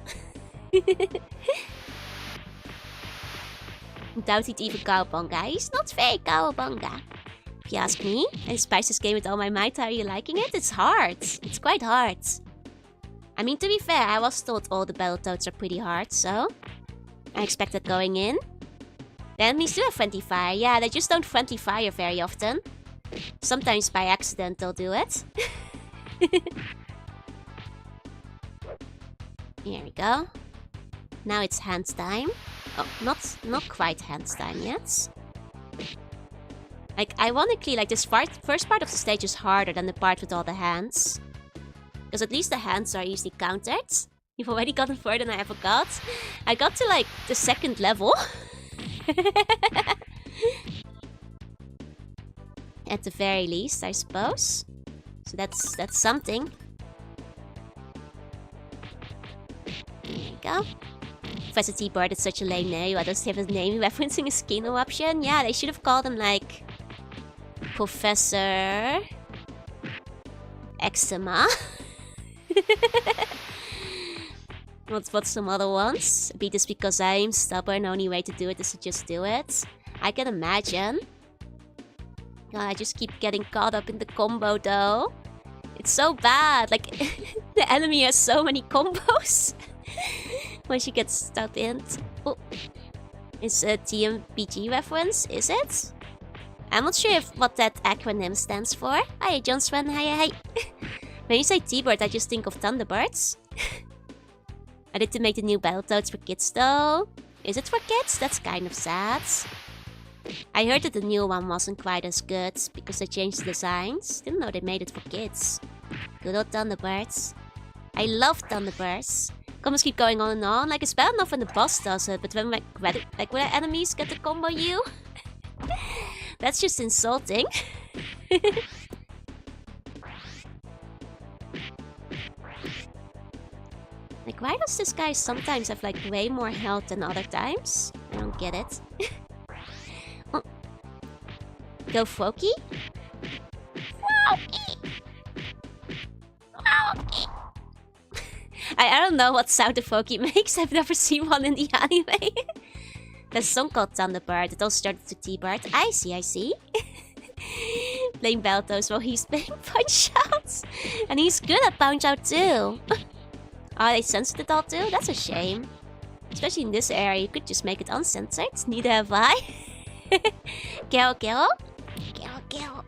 Doubt he'd even cowabunga. He's not very cowabunga. If you ask me, I spice this game with all my might. How are you liking it? It's hard. It's quite hard. I mean, to be fair, I was told all the Battletoads are pretty hard, so I expected going in. The enemies do have friendly fire. Yeah, they just don't friendly fire very often. Sometimes by accident they'll do it. Here we go. Now it's hands time. Oh, not quite hands time yet. Like, ironically, like, this first part of the stage is harder than the part with all the hands. Because at least the hands are easily countered. You've already gotten further than I ever got. I got to, like, the 2nd level. At the very least, I suppose. So that's something. There you go. Professor T-Bird is such a lame name. I just have his name referencing a skin option. Yeah, they should have called him like Professor Eczema. What's some other ones? Beat this because I'm stubborn. Only way to do it is to just do it. I can imagine. God, I just keep getting caught up in the combo though. It's so bad. Like, the enemy has so many combos. When she gets stuck in. Oh. It's a TMPG reference, is it? I'm not sure what that acronym stands for. Hi, Johnswan. Hi. When you say T-Bird, I just think of Thunderbirds. I did to make the new Battletoads for kids though. Is it for kids? That's kind of sad. I heard that the new one wasn't quite as good because they changed the designs. Didn't know they made it for kids. Good old Thunderbirds. I love Thunderbirds. Combos keep going on and on. Like, it's bad enough when the boss does it, but when when our enemies get to combo you, that's just insulting. Like, why does this guy sometimes have like way more health than other times? I don't get it. Oh. Go Foki? I don't know what sound the Foki makes. I've never seen one in the anime. There's a song called Thunderbird. It also started to T-Bird. I see. playing Battletoads while he's playing Punch-Out. And he's good at Punch-Out too. Are they censored it all too? That's a shame. Especially in this area, you could just make it uncensored. Neither have I. Carol, Carol. Carol, Carol.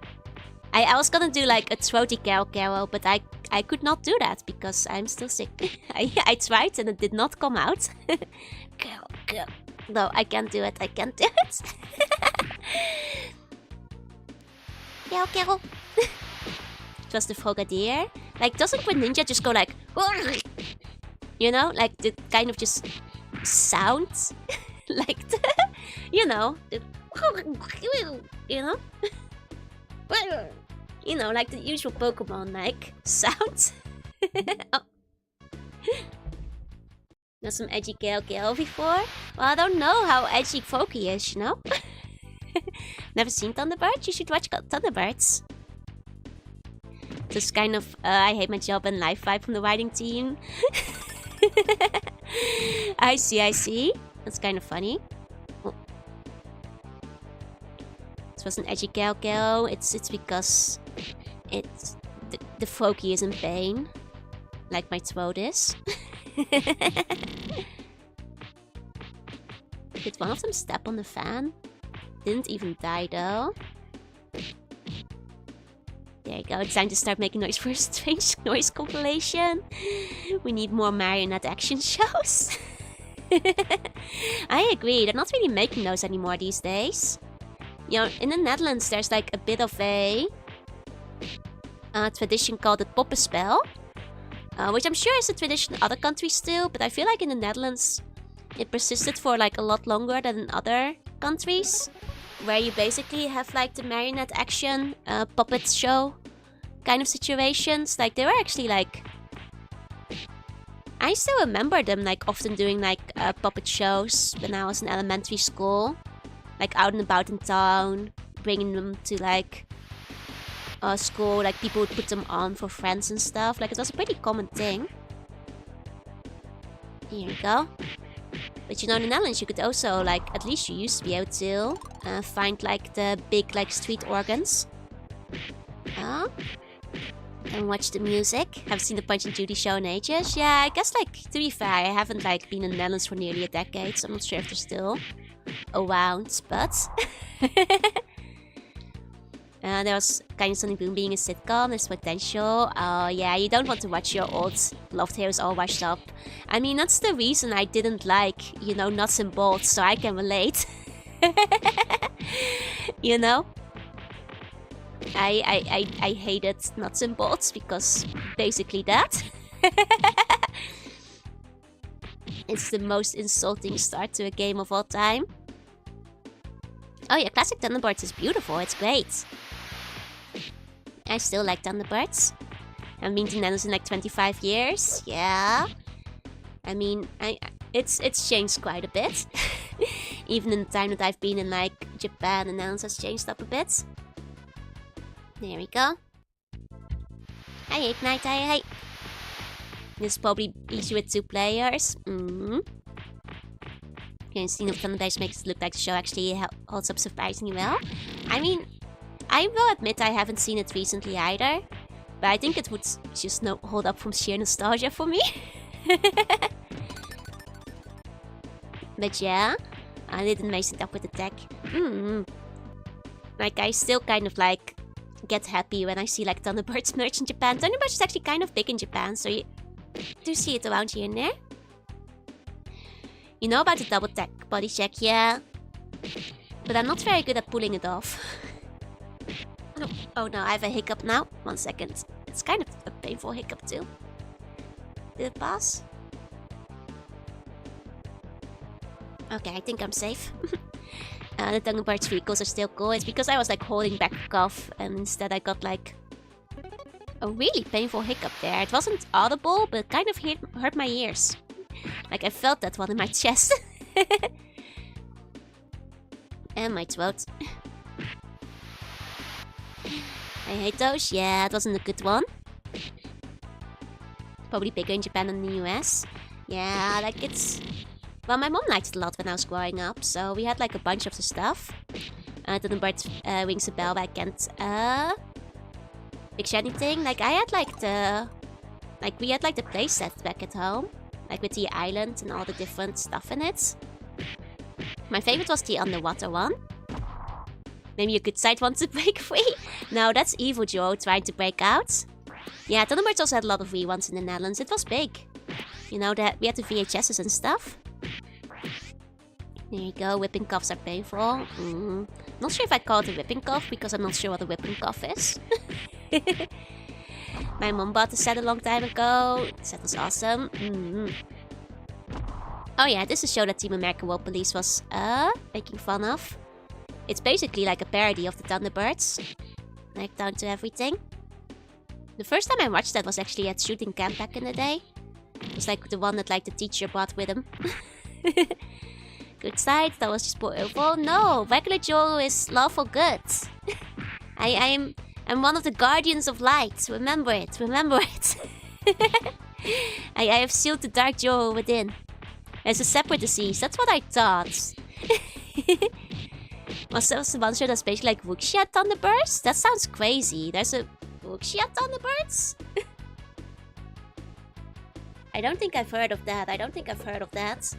I was gonna do like a throaty Carol, Carol, but I could not do that because I'm still sick. I tried and it did not come out. Carol, Carol. No, I can't do it. I can't do it. Carol, Carol. It was the Frogadier. Like, doesn't Greninja just go like... You know? Like, the kind of just sound. Like, the... You know? The, you know? You know, like the usual Pokemon, like, sound. Oh. Got some edgy Gale before? Well, I don't know how edgy Folky is, you know? Never seen Thunderbirds? You should watch Thunderbirds. Just kind of, I hate my job and life vibe from the writing team. I see. That's kind of funny. Oh. This was an edgy Gale. It's because it's the Folky is in pain. Like my throat is. Did one of them step on the fan? Didn't even die though. There you go, it's time to start making noise for a strange noise compilation. We need more marionette action shows. I agree, they're not really making those anymore these days. You know, in the Netherlands there's like a bit of a tradition called het poppenspel. Which I'm sure is a tradition in other countries too, but I feel like in the Netherlands it persisted for like a lot longer than in other countries. Where you basically have like the marionette action puppet show kind of situations. Like they were actually like... I still remember them like often doing like puppet shows when I was in elementary school. Like out and about in town, bringing them to like school. Like people would put them on for friends and stuff. Like it was a pretty common thing. Here we go. But you know, in the Netherlands you could also, like, at least you used to be able to find, like, the big, like, street organs. And watch the music. Haven't seen the Punch and Judy show in ages. Yeah, I guess, like, to be fair, I haven't, like, been in the Netherlands for nearly a decade, so I'm not sure if they're still around, but... there was kind of something Boom being a sitcom, there's potential. Oh yeah, you don't want to watch your old loved heroes all washed up. I mean, that's the reason I didn't like, you know, Nuts and Bolts, so I can relate. You know? I hated Nuts and Bolts because basically that. It's the most insulting start to a game of all time. Oh yeah, classic Thunderbirds is beautiful, it's great. I still like Thunderbirds. I've been to Netherlands in like 25 years. Yeah. I mean, it's changed quite a bit. Even in the time that I've been in like Japan, the Netherlands has changed up a bit. There we go. Hi, Ignite, hi. This is probably easy with 2 players. The scene of Thunderbirds makes it look like the show actually holds up surprisingly well. I mean, I will admit I haven't seen it recently either. But I think it would just hold up from sheer nostalgia for me. But yeah, I didn't mess it up with the tech. Like, I still kind of like get happy when I see like Thunderbirds merch in Japan. Thunderbirds is actually kind of big in Japan, so you do see it around here and there. You know about the double tech body check, yeah. But I'm not very good at pulling it off. Oh no, I have a hiccup now. 1 second. It's kind of a painful hiccup too. Did it pass? Okay, I think I'm safe. The Thunderbirds vehicles are still cool. It's because I was like holding back a cough and instead I got like a really painful hiccup there. It wasn't audible, but it kind of hurt my ears. Like I felt that one in my chest. And my throat. I hate those. Yeah, it wasn't a good one. Probably bigger in Japan than in the US. Yeah, like it's... Well, my mom liked it a lot when I was growing up, so we had like a bunch of the stuff. Thunderbird rings a bell, but I can't picture anything. Like, I had like the... Like, we had like the playset back at home. Like, with the island and all the different stuff in it. My favorite was the underwater one. Maybe a good side wants to break free. No, that's Evil Joe trying to break out. Yeah, Thunderbirds also had a lot of free ones in the Netherlands. It was big. You know, that we had the VHSs and stuff. There you go. Whipping coughs are painful. Not sure if I call it a whipping cough, because I'm not sure what a whipping cough is. My mom bought the set a long time ago. The set was awesome. Oh yeah, this is a show that Team American World Police was making fun of. It's basically like a parody of the Thunderbirds. Like, down to everything. The first time I watched that was actually at shooting camp back in the day. It was like the one that like the teacher brought with him. Good side, that was just poor evil. No, regular Joe is lawful good. I'm one of the guardians of light. Remember it, remember it. I have sealed the dark Joe within. As a separate disease, that's what I thought. Was there the one show that's basically like Wuxia Thunderbirds? That sounds crazy. There's a Wuxia Thunderbirds? I don't think I've heard of that. I don't think I've heard of that.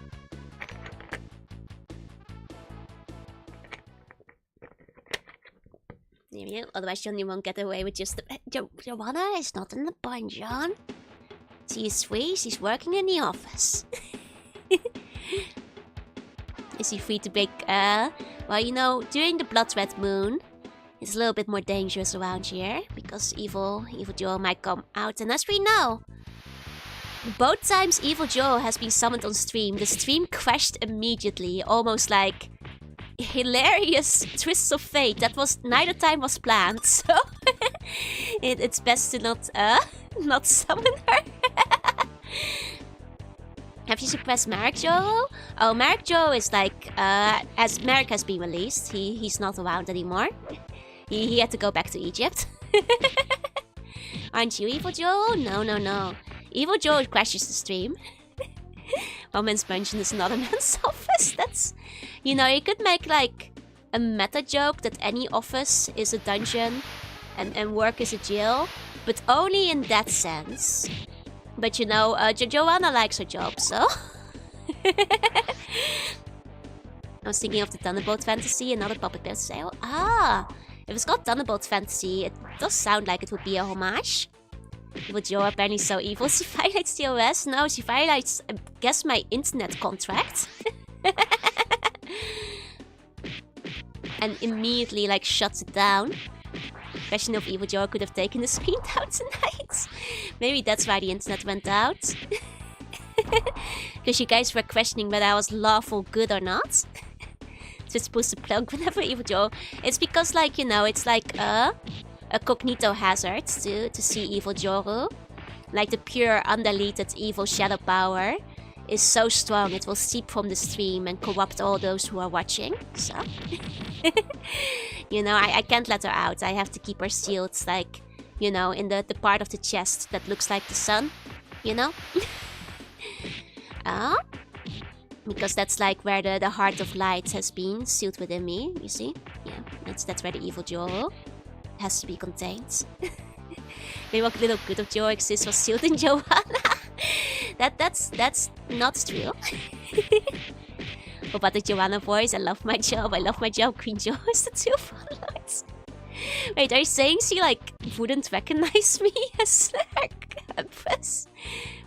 There you go. Otherwise, Johnny won't get away with just the... Jorunna is not in the bunch, John. She is free. She's working in the office. Is he free to break... Well, you know, during the blood red moon, it's a little bit more dangerous around here. Because Evil Joe might come out. And as we know, both times Evil Joe has been summoned on stream, the stream crashed immediately. Almost like... hilarious twists of fate. That was... neither time was planned, so... it's best to not summon her. Have you suppressed Marek Joe? Oh, Marek Joe is like... as Marek has been released, he's not around anymore. He had to go back to Egypt. Aren't you Evil Joe? No. Evil Joe crashes the stream. One man's mansion is another man's office. That's... You know, you could make like a meta joke that any office is a dungeon and work is a jail. But only in that sense. But you know, Jorunna likes her job, so... I was thinking of the Thunderbolt Fantasy, another puppet bear sale. Ah! If it's called Thunderbolt Fantasy, it does sound like it would be a homage. But Joe apparently so evil. She violates the OS? No, she violates, I guess, my internet contract. And immediately, like, shuts it down. Question if Evil Joe could have taken the screen down tonight. Maybe that's why the internet went out. Because you guys were questioning whether I was lawful good or not. So it's supposed to plug whenever Evil Joe... It's because, like, you know, it's like a cognito hazard to see Evil Joe. Like the pure undeleted evil shadow power is so strong it will seep from the stream and corrupt all those who are watching. So, you know, I can't let her out. I have to keep her sealed, like, you know, in the part of the chest that looks like the sun, you know? Because that's like where the heart of light has been sealed within me, you see? Yeah, that's where the Evil Joe has to be contained. Maybe what little good of Joe exists was sealed in Jorunna. That's not true. Oh, but the Jorunna voice, I love my job, Queen Joe is the two followers. Wait, are you saying she like wouldn't recognize me as Slug?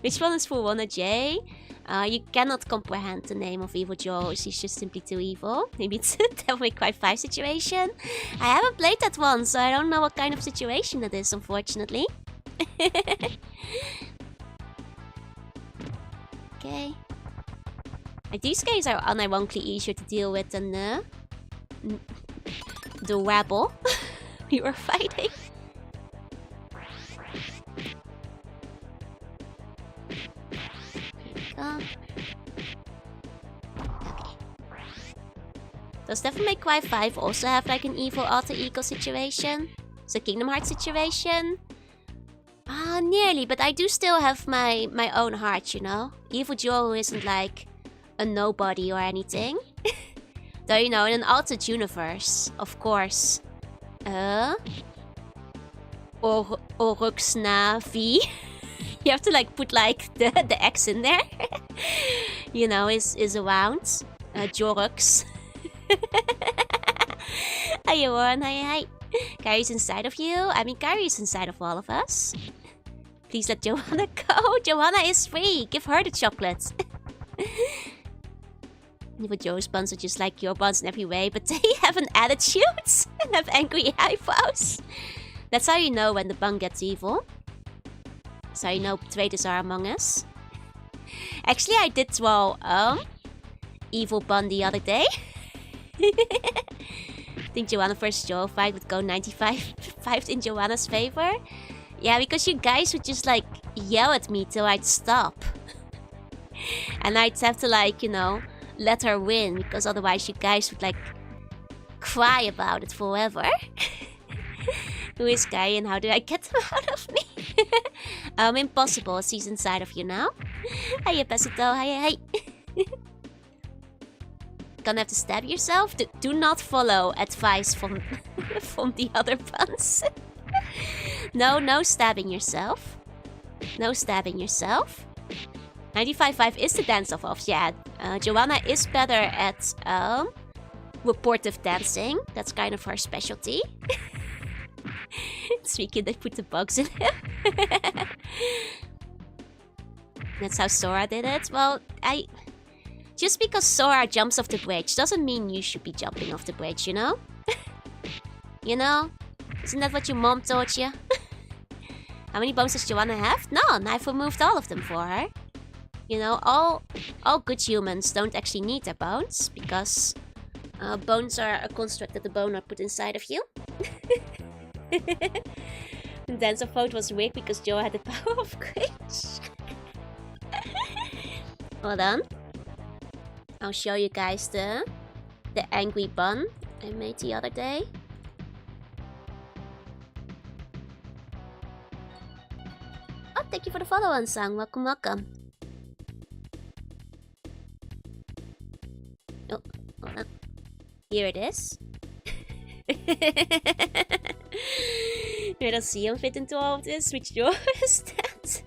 Which one is for Runna J? You cannot comprehend the name of Evil Joe. She's just simply too evil. Maybe it's a Devil May Cry 5 situation. I haven't played that one, so I don't know what kind of situation that is, unfortunately. Okay. Like, these guys are unironically easier to deal with than the rabble we were fighting. Okay. Does Devil May Cry 5 also have like an evil alter ego situation? It's a Kingdom Hearts situation? Nearly, but I do still have my own heart, you know? Evil Joe isn't like a nobody or anything. Though, you know, in an altered universe, of course. Oruxna V. You have to like put like the X in there. You know, is around. Jorux. Hi, everyone. Hi. Kyrie's inside of you. I mean, Kyrie's inside of all of us. Please let Jorunna go. Jorunna is free. Give her the chocolate. But Joe's buns are just like your buns in every way, but they have an attitude and have angry eyebrows. That's how you know when the bun gets evil. That's how you know traitors are among us. Actually, I did draw evil bun the other day. I think Joanna first Joe fight would go 95 in Joanna's favor. Yeah, because you guys would just like yell at me till I'd stop. And I'd have to like, you know, let her win, because otherwise you guys would like cry about it forever. Who is Guy and how do I get them out of me? Impossible. She's inside of you now. Hiya, Pesito. Hi. Gonna have to stab yourself? Do not follow advice from from the other buns. No stabbing yourself. No stabbing yourself. 95.5 is the dance off. Yeah, Joanna is better at reportive dancing. That's kind of her specialty. Speaking, they put the bugs in him. That's how Sora did it. Well, just because Sora jumps off the bridge doesn't mean you should be jumping off the bridge, you know? You know? Isn't that what your mom taught you? How many bones does Joanna have? None. I've removed all of them for her. You know, all good humans don't actually need their bones, because bones are a construct that the bone are put inside of you. The dance of vote was rigged because Joe had the power of Glitch. Hold on. I'll show you guys the angry bun I made the other day. Oh, thank you for the follow on, Sang. Welcome. Oh, hold on. Here it is. I don't see him fit into all of this. Which door is that?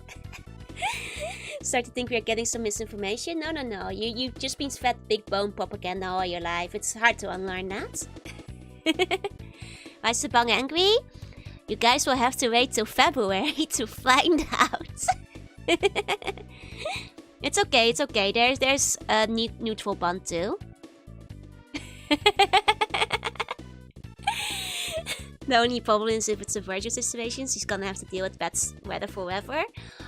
Start to think we are getting some misinformation. No. You've just been fed big bone propaganda all your life. It's hard to unlearn that. Why is the bung angry? You guys will have to wait till February to find out. It's okay. There's a neutral bun too. The only problem is if it's a virtual situation, she's gonna have to deal with bad weather forever.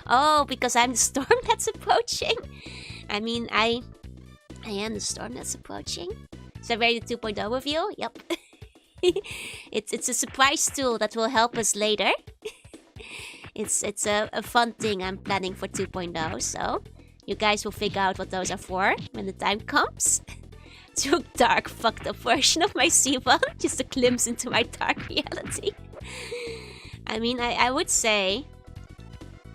Oh, because I'm the storm that's approaching. I mean, I am the storm that's approaching. So I rated 2.0 with you? Yep. It's a surprise tool that will help us later. It's a fun thing I'm planning for 2.0, so you guys will figure out what those are for when the time comes. Too dark, fucked up version of my Siva. Just a glimpse into my dark reality. I mean, I would say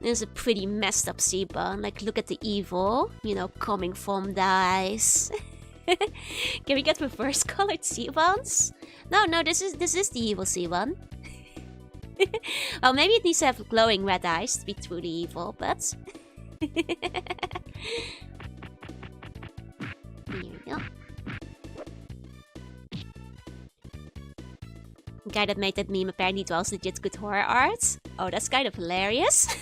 there's a pretty messed up Siva. Like, look at the evil, you know, coming from the eyes. Can we get reverse colored Sivans? No, this is the evil Sivan. Well, maybe it needs to have glowing red eyes to be truly evil, but here we go. The guy that made that meme apparently draws legit good horror art. Oh, that's kind of hilarious.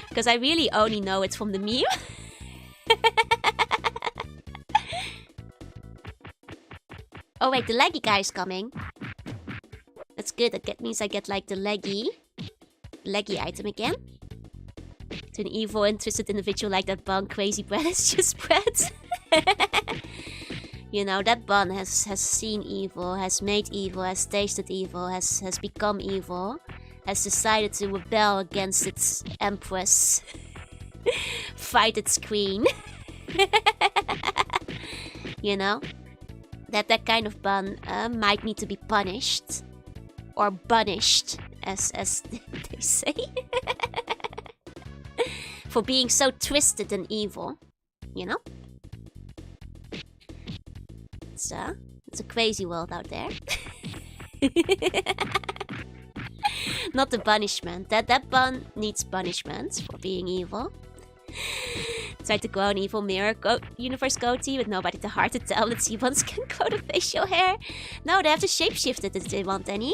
Because I really only know it from the meme. Oh wait, the leggy guy's coming. That's good. That means I get like the leggy item again. To an evil and twisted individual like that bun, crazy bread is just bread. You know, that bun has seen evil, has made evil, has tasted evil, has become evil, has decided to rebel against its empress, fight its queen. You know, that kind of bun might need to be punished, or bunished, as they say, for being so twisted and evil. You know. Frotza. It's a crazy world out there. Not the punishment. That bun needs punishment for being evil. Tried to grow an evil mirror universe goatee, with nobody to heart to tell that C-Buns can grow the facial hair. No, they have to shapeshift it if they want any.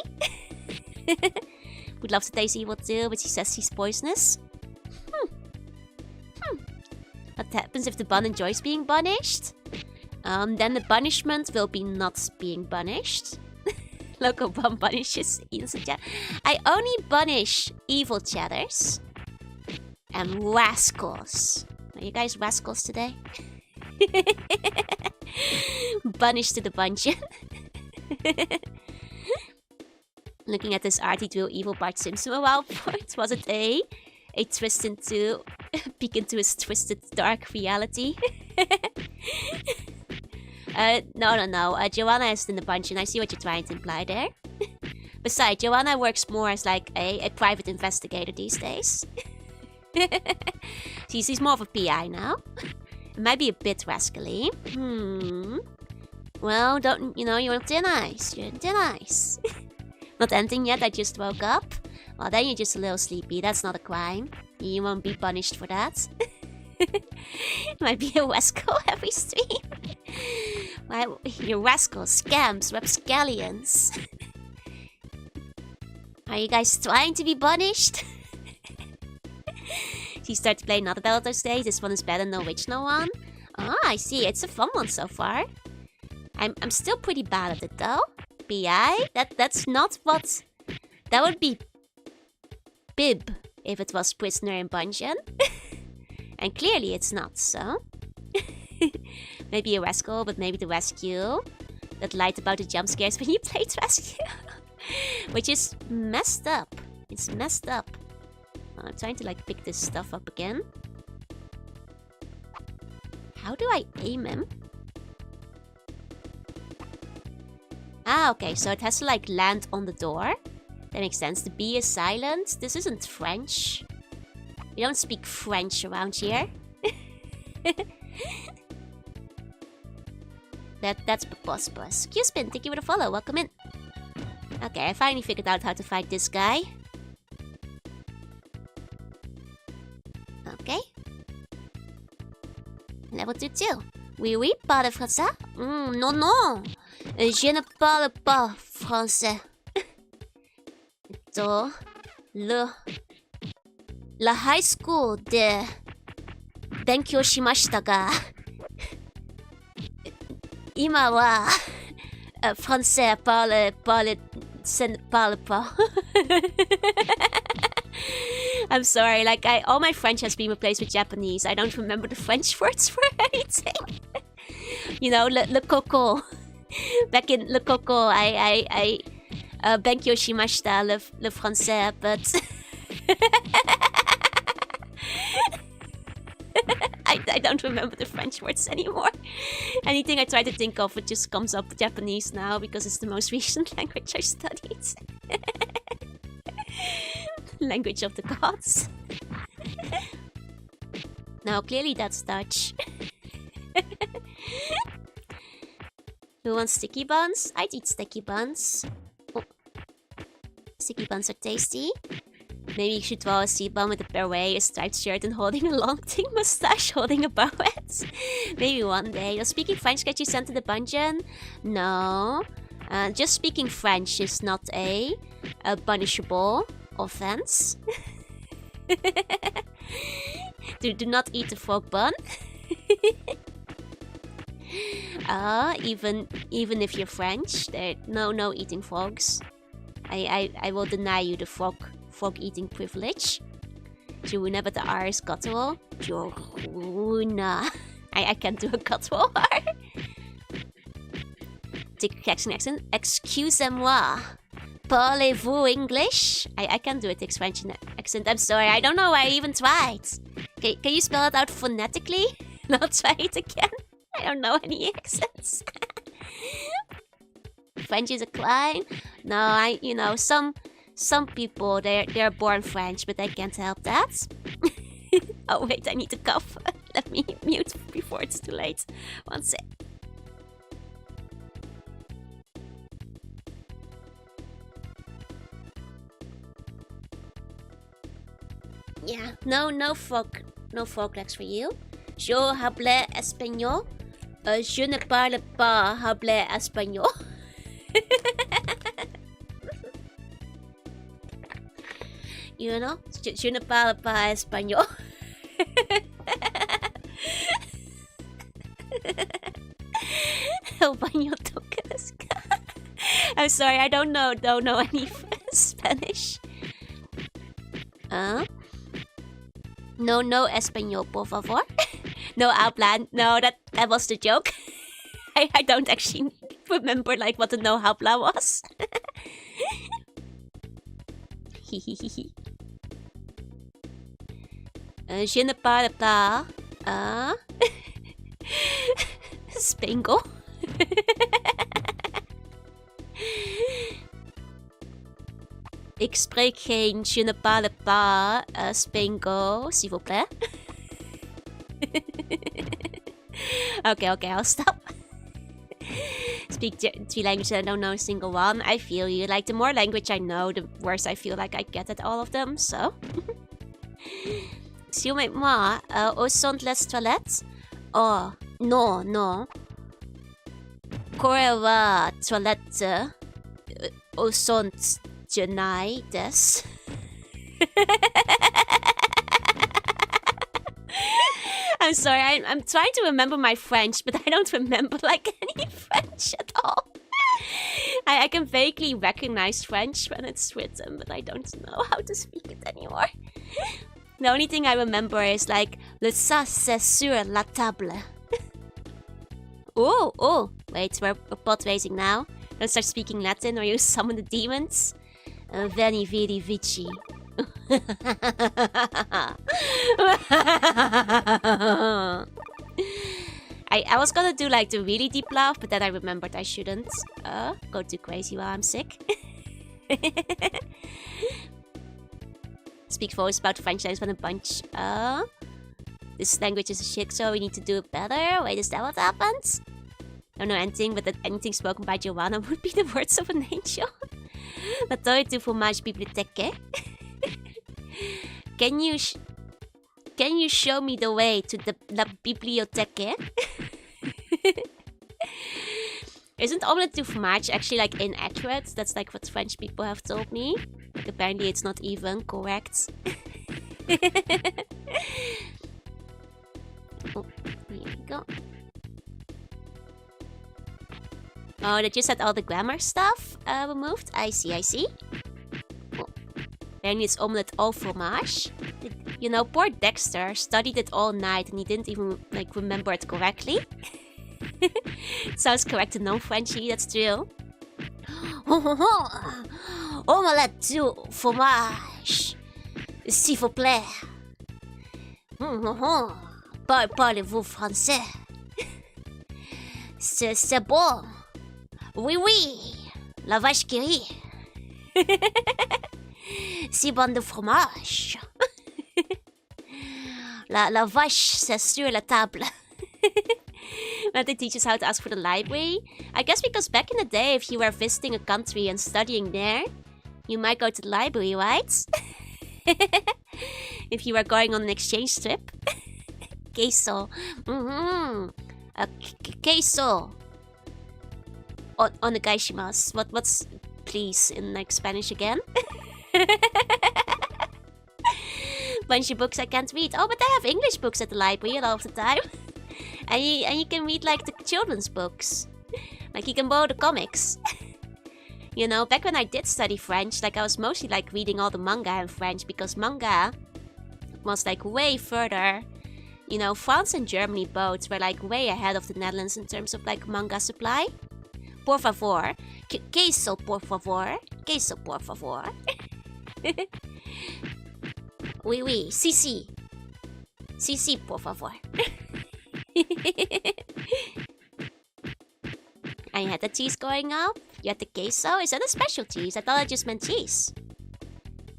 Would love to taste evil too, but she says he's poisonous. What happens if the bun enjoys being punished? Then the punishment will be not being punished. Local bun punishes innocent chat. I only punish evil chatters. And rascals. Are you guys rascals today? Punished to the dungeon. Looking at this art, he drew evil Bart Simpson a while point. Was it a twist into... peek into his twisted dark reality? No. Jorunna is in the dungeon. I see what you're trying to imply there. Besides, Jorunna works more as like a private investigator these days. She's more of a PI now. It might be a bit rascally. Well, you're thin ice. You're thin ice. Not ending yet, I just woke up. Well, then you're just a little sleepy. That's not a crime. You won't be punished for that. Might be a rascal every stream. Well, you rascals, scams, rapscallions. Are you guys trying to be punished? She started to play another Battletoads today. This one is better than the original one. Ah, I see. It's a fun one so far. I'm still pretty bad at it though. PI? That's not what... That would be Bib if it was prisoner in dungeon. And clearly it's not, so... Maybe a rascal, but maybe the rescue. That lied about the jump scares when you played rescue. Which is messed up. It's messed up. I'm trying to like pick this stuff up again. How do I aim him? Ah, okay, so it has to like land on the door. That makes sense. The B is silent. This isn't French. We don't speak French around here. That's Boss Boss. Q-Spin, thank you for the follow. Welcome in. Okay, I finally figured out how to fight this guy. Okay. Level 2 too. Oui, parle français? Non. Je ne parle pas français. La high school de 勉強しましたが、今はfrançais parle pas. I'm sorry, like all my French has been replaced with Japanese. I don't remember the French words for anything. You know, le coco. Back in le coco, I benkyo shimashita le français, but I don't remember the French words anymore. Anything I try to think of, it just comes up Japanese now because it's the most recent language I studied. Language of the gods. No, clearly that's Dutch. Who wants sticky buns? I'd eat sticky buns. Oh. Sticky buns are tasty. Maybe you should draw a C-bun with a beret, a striped shirt, and holding a long thin mustache, holding a bowet. Maybe one day. Does speaking French get you sent to the dungeon? No. Just speaking French is not a punishable offense. do not eat the frog bun. Even if you're French, no eating frogs. I will deny you the frog eating privilege. Jorunna, but the R is guttural. Jorunna. I can't do a guttural R. Take Jackson accent. Excusez-moi. Parlez-vous English? I can't do a Tick French accent. I'm sorry. I don't know why I even tried. Can you spell it out phonetically? I'll try it again. I don't know any accents. French is a climb. No, some people they're born French, but I can't help that. Oh wait, I need to cough. Let me mute before it's too late. One sec. Yeah, no folk legs for you. Je habla español. Je ne parle pas habla español. You know, je ne parle pas español. Baño toque desu ka? I'm sorry, I don't know any Spanish. No español, por favor. No habla. No, that was the joke. I don't actually remember like what the no habla was. Je ne parle pas. Spangle. Ik spreek geen je ne parle pas Spangle, s'il vous plaît. Okay, I'll stop. Speak 3 languages, I don't know a single one. I feel you. Like, the more language I know, the worse I feel like I get at all of them, so. Excuse-moi, où sont les toilettes? Oh, non. Korewa toilette. Où sont Janai des? I'm sorry, I'm trying to remember my French, but I don't remember like any French at all. I can vaguely recognize French when it's written, but I don't know how to speak it anymore. The only thing I remember is like, le ça c'est sur la table. Oh, wait, we're pot racing now. Don't start speaking Latin or you summon the demons. Veni vidi vici. I was gonna do like the really deep laugh, but then I remembered I shouldn't. Go too crazy while I'm sick. Speak voice about French language when a bunch. This language is a shit, so we need to do it better. Wait, is that what happens? Don't know anything, but that anything spoken by Jorunna would be the words of an angel. La torre du fromage bibliothèque. Can you show me the way to the la bibliothèque? Isn't omelette du fromage actually like inaccurate? That's like what French people have told me. Like, apparently it's not even correct. Oh, here we go. Oh, they just had all the grammar stuff removed. I see. Oh. Apparently it's omelette au fromage. You know, poor Dexter studied it all night and he didn't even like remember it correctly. It sounds correct to non-Frenchy, that's true. Omelette du fromage, s'il vous plaît. Parlez-vous français? C'est bon. Oui, la vache qui rit. Si bon de fromage. La vache, c'est sur la table. But they teach us how to ask for the library. I guess because back in the day, if you were visiting a country and studying there, you might go to the library, right? If you were going on an exchange trip. Queso. Queso. Onegaishimasu. What's please in like Spanish again? Bunch of books I can't read. Oh, but they have English books at the library a lot of the time. And you can read like the children's books. Like you can borrow the comics. You know, back when I did study French, like I was mostly like reading all the manga in French because manga was like way further. You know, France and Germany both were like way ahead of the Netherlands in terms of like manga supply. Por favor. Queso, por favor. Queso, por favor. Oui. Si. Si, por favor. And you had the cheese going up. You had the queso. Is that a special cheese? I thought I just meant cheese.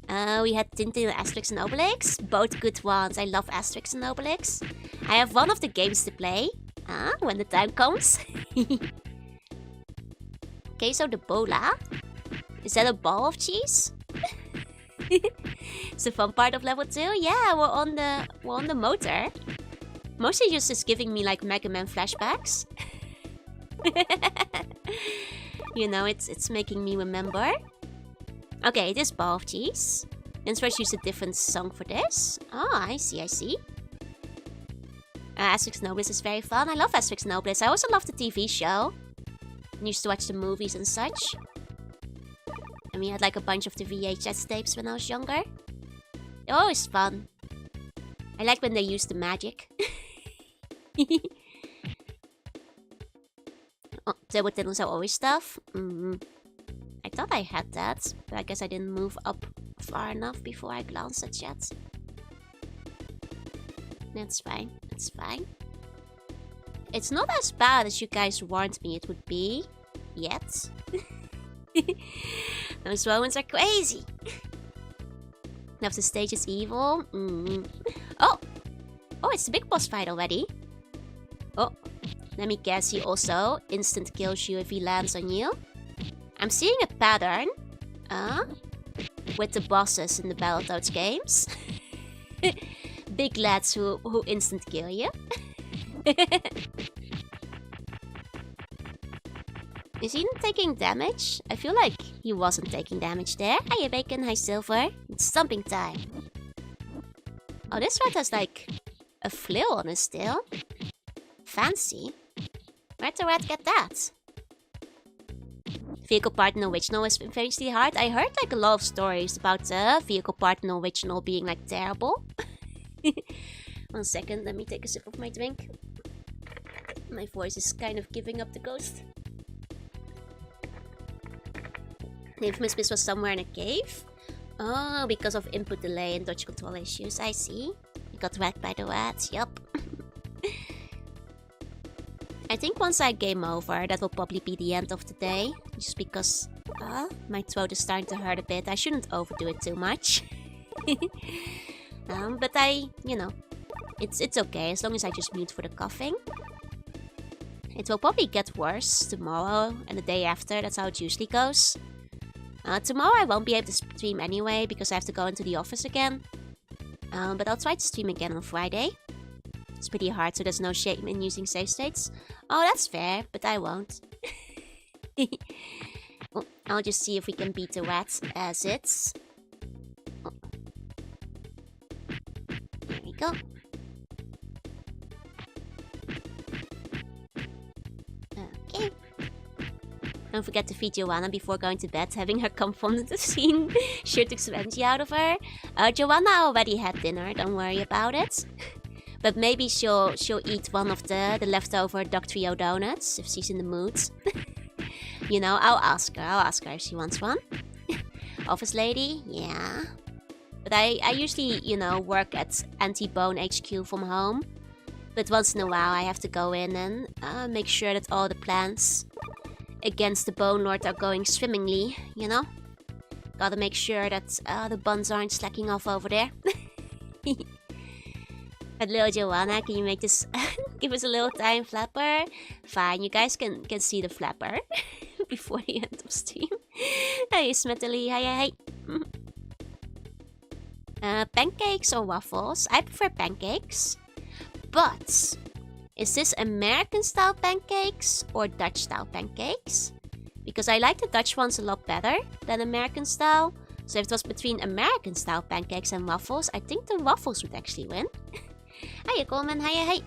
We had Tintin, Asterix and Obelix. Both good ones. I love Asterix and Obelix. I have one of the games to play. When the time comes. Queso de bola? Is that a ball of cheese? It's the fun part of level 2. Yeah, we're on the motor. Mostly just giving me like Mega Man flashbacks. You know, it's making me remember. Okay, this ball of cheese. Let's first use a different song for this. Oh, I see. Asterix Nobles is very fun. I love Asterix Nobles. I also love the TV show. I used to watch the movies and such. And we had like a bunch of the VHS tapes when I was younger. They're always fun. I like when they use the magic. Oh, table tennis are always stuff. I thought I had that, but I guess I didn't move up far enough before I glanced at chat. That's fine. It's fine. It's not as bad as you guys warned me it would be. Yet. Those moments are crazy. Now the stage is evil. Oh! Oh, it's the big boss fight already. Oh. Let me guess, he also instant kills you if he lands on you. I'm seeing a pattern. With the bosses in the Battletoads games. Big lads who instant kill you. Is he taking damage? I feel like he wasn't taking damage there. Hiya Bacon, hi Silver. It's stomping time. Oh, this rat has like a flail on his tail. Fancy. Where'd the rat get that? Vehicle part in original is famously hard. I heard like a lot of stories about the vehicle part in original being like terrible. 1 second, let me take a sip of my drink. My voice is kind of giving up the ghost. The infamous miss was somewhere in a cave. Oh, because of input delay and dodge control issues. I see. You got wrecked by the rats. Yup. I think once I game over, that will probably be the end of the day. Just because my throat is starting to hurt a bit. I shouldn't overdo it too much. But you know, it's okay as long as I just mute for the coughing. It will probably get worse tomorrow and the day after. That's how it usually goes. Tomorrow I won't be able to stream anyway because I have to go into the office again. But I'll try to stream again on Friday. It's pretty hard, so there's no shame in using save states. Oh, that's fair, but I won't. Well, I'll just see if we can beat the rat as it's. Oh. There we go. Okay. Don't forget to feed Jorunna before going to bed, having her come from the scene. Sure took some energy out of her. Jorunna already had dinner, don't worry about it. But maybe she'll eat one of the leftover Duck Trio donuts if she's in the mood. You know, I'll ask her if she wants one. Office lady, yeah. But I usually, you know, work at Anti-Bone HQ from home. But once in a while I have to go in and make sure that all the plans against the Bone Lord are going swimmingly, you know? Gotta make sure that the buns aren't slacking off over there. Hello Jorunna, can you make this give us a little time flapper? Fine, you guys can see the flapper before the end of stream. Hey Smetally, hi. Pancakes or waffles? I prefer pancakes. But is this American style pancakes or Dutch style pancakes? Because I like the Dutch ones a lot better than American style. So if it was between American style pancakes and waffles, I think the waffles would actually win. Hiya Coleman, hiya.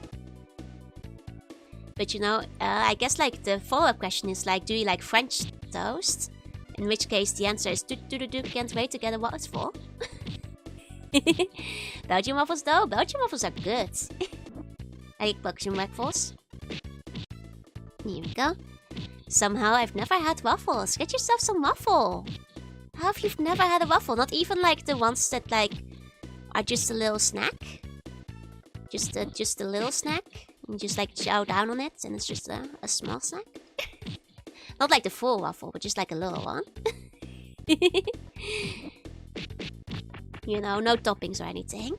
But you know, I guess like the follow-up question is like, do you like French toast? In which case the answer is can't wait to get a waffle. Belgian waffles though? Belgian waffles are good. I like Belgian waffles. Here we go. Somehow I've never had waffles. Get yourself some waffle. How have you never had a waffle? Not even like the ones that like are just a little snack? Just a little snack? You just like chow down on it and it's just a small snack? Not like the full waffle, but just like a little one. You know, no toppings or anything.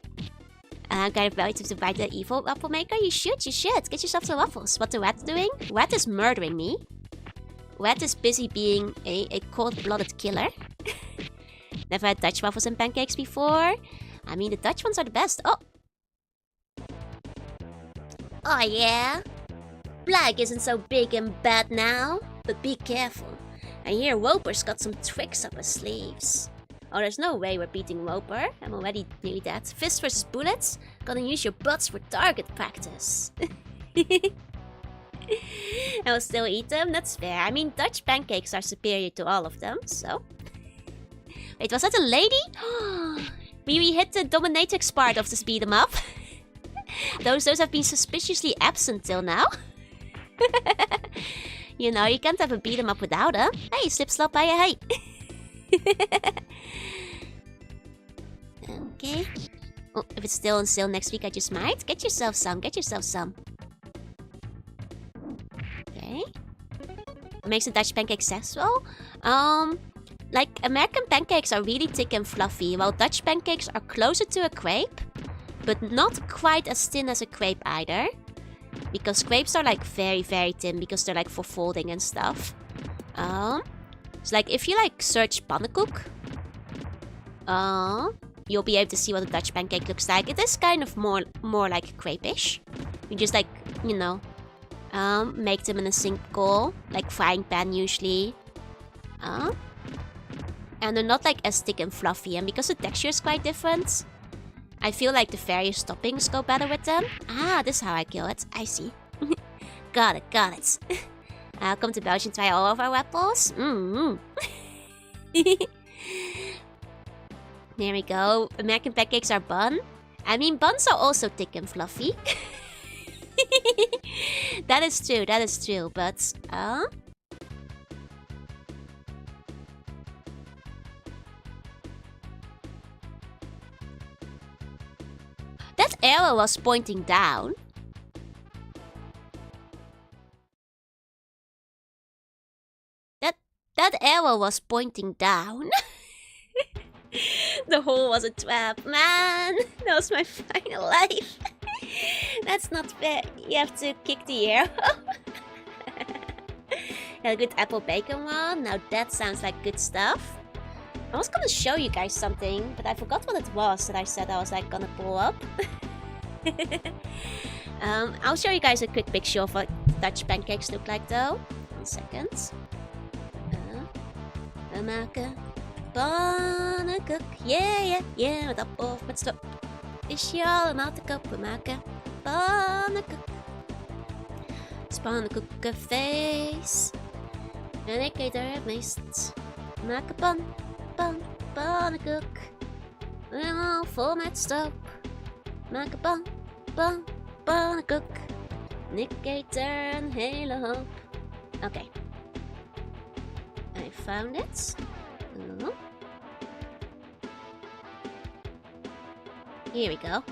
Kind of relative to buy the evil waffle maker? You should. Get yourself some waffles. What the rat doing? Rat is murdering me. Rat is busy being a cold-blooded killer. Never had Dutch waffles and pancakes before. I mean, the Dutch ones are the best. Oh! Oh yeah? Black isn't so big and bad now, but be careful. I hear Roper's got some tricks up his sleeves. Oh, there's no way we're beating Roper. I'm already nearly dead. Fist versus bullets? Gonna use your butts for target practice. I will still eat them, that's fair. I mean, Dutch pancakes are superior to all of them, so... Wait, was that a lady? We hit the dominatrix part of the speed 'em up. those have been suspiciously absent till now. You know, you can't have a beat 'em up without them. Hey, slip slop, hey. Okay. Oh, if it's still on sale next week, I just might. Get yourself some, get yourself some. Okay. What makes a Dutch pancake successful? Like, American pancakes are really thick and fluffy, while Dutch pancakes are closer to a crepe, but not quite as thin as a crepe either. Because crepes are like very, very thin because they're like for folding and stuff. So like if you like search pannenkoek, you'll be able to see what a Dutch pancake looks like. It is kind of more like crepe-ish. You just like, you know, make them in a single, like frying pan usually. And they're not like as thick and fluffy, and because the texture is quite different, I feel like the various toppings go better with them. Ah, this is how I kill it. I see. Got it. I'll come to Belgium and try all of our waffles. There we go. American pancakes are bun. I mean, buns are also thick and fluffy. That is true, but... That arrow was pointing down. That arrow was pointing down. The hole was a trap. Man, that was my final life. That's not fair. You have to kick the arrow. A good apple bacon one. Now that sounds like good stuff. I was gonna show you guys something, but I forgot what it was that I said I was like gonna pull up. I'll show you guys a quick picture of what Dutch pancakes look like though. 1 second. We maken pannenkoek. Yeah, met appel of met stop. Is je allemaal te koop? We maken pannenkoek. Het is pannenkoekenfeest. En ik eet er het meest. We maken pannenkoek. Helemaal vol met stop. Maken pannenkoek. En ik eet er een hele hoop. Oké. I found it. Oh. Here we go.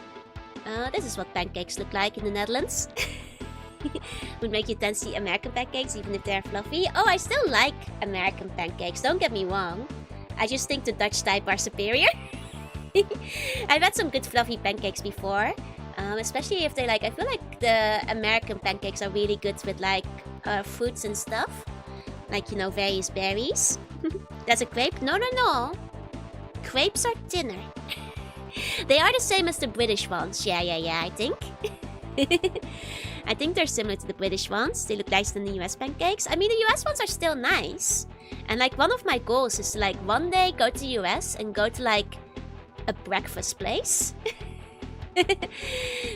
This is what pancakes look like in the Netherlands. Would make you then see American pancakes even if they're fluffy. Oh, I still like American pancakes, don't get me wrong. I just think the Dutch type are superior. I've had some good fluffy pancakes before. Especially if they like, I feel like the American pancakes are really good with like fruits and stuff. Like, you know, various berries. That's a crepe? No. Crepes are thinner. They are the same as the British ones. Yeah, I think. I think they're similar to the British ones. They look nicer than the US pancakes. I mean, the US ones are still nice. And like, one of my goals is to like, one day go to the US and go to like a breakfast place.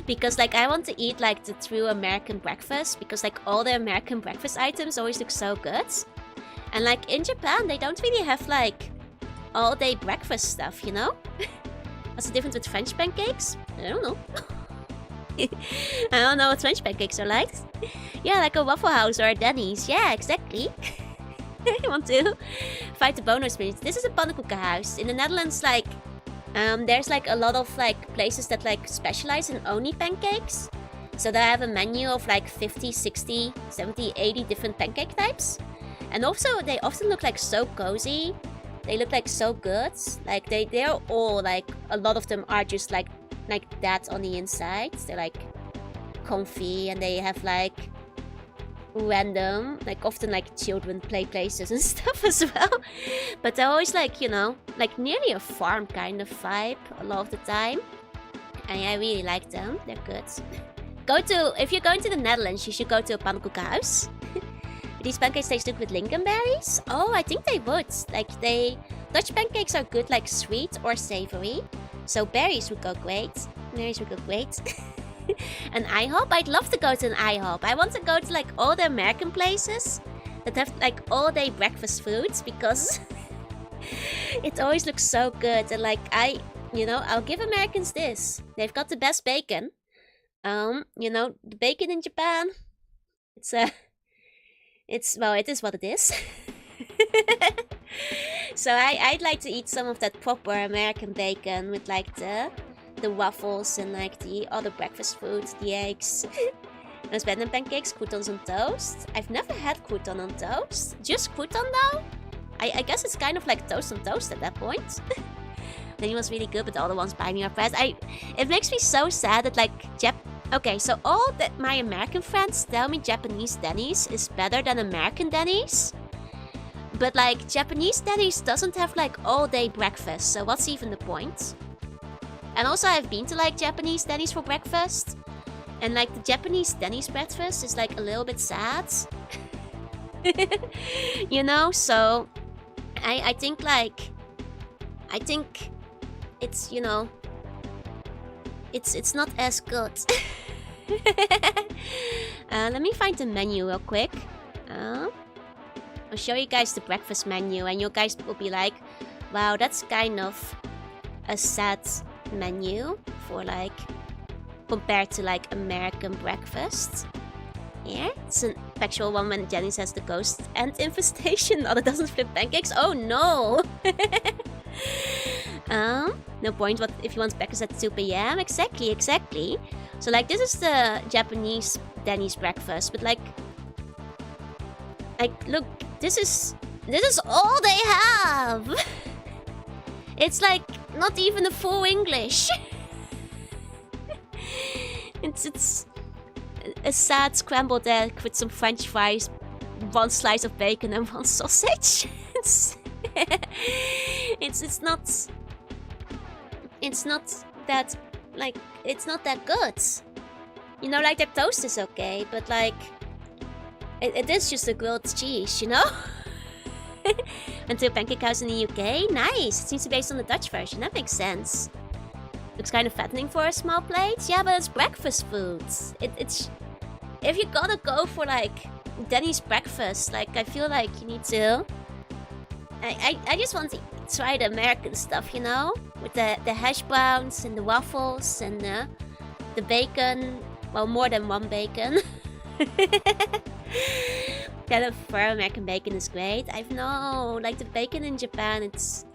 Because like, I want to eat like the true American breakfast. Because like, all the American breakfast items always look so good. And like, in Japan, they don't really have like all day breakfast stuff, you know? What's the difference with French pancakes? I don't know. I don't know what French pancakes are like. Yeah, like a Waffle House or a Denny's. Yeah, exactly. I want to fight the bonus minutes. This is a pannenkoekenhuis. In the Netherlands, like, there's like a lot of like places that like specialize in only pancakes. So they have a menu of like 50, 60, 70, 80 different pancake types. And also, they often look like so cozy. They look like so good. Like, they're all like, a lot of them are just like that on the inside. They're like comfy and they have like random, like often like children play places and stuff as well. But they're always like, you know, like nearly a farm kind of vibe a lot of the time. And I really like them. They're good. If you're going to the Netherlands, you should go to a pannenkoekhuis. These pancakes taste good with lingonberries. Oh, I think they would. Like Dutch pancakes are good like sweet or savory. So berries would go great. Berries would go great. An IHOP? I'd love to go to an IHOP. I want to go to like all the American places that have like all day breakfast foods because it always looks so good. And like I'll give Americans this. They've got the best bacon. The bacon in Japan. It is what it is. So I'd like to eat some of that proper American bacon with like the waffles and like the other breakfast food, the eggs. Those Vietnam pancakes, croutons on toast. I've never had crouton on toast. Just crouton though? I guess it's kind of like toast on toast at that point. Then it was really good, but all the ones by me are pressed. It makes me so sad that like okay, so all that my American friends tell me Japanese Denny's is better than American Denny's. But like Japanese Denny's doesn't have like all day breakfast, so what's even the point? And also I've been to like Japanese Denny's for breakfast. And like the Japanese Denny's breakfast is like a little bit sad. You know, so I think it's, you know, it's not as good. Let me find the menu real quick. I'll show you guys the breakfast menu and you guys will be like, wow, that's kind of a sad menu for like compared to like American breakfast. Yeah, it's an factual one when Jenny says the ghost ant infestation. Oh, that doesn't flip pancakes. Oh no. No point. What if you want breakfast at 2 p.m? Exactly. So like this is the Japanese Denny's breakfast, but like look, this is all they have. It's like not even a full English. It's a sad scrambled egg with some French fries, one slice of bacon and one sausage. It's not that like it's not that good. You know, like their toast is okay, but like it is just a grilled cheese, you know? And to a pancake house in the UK, nice. It seems to be based on the Dutch version. That makes sense. Looks kind of fattening for a small plate. Yeah, but it's breakfast food. It's if you gotta go for like Denny's breakfast, like I feel like you need to. I just want to try the American stuff, you know, with the hash browns and the waffles and the bacon. Well, more than one bacon. Kind of for American bacon is great. I know, like the bacon in Japan, it's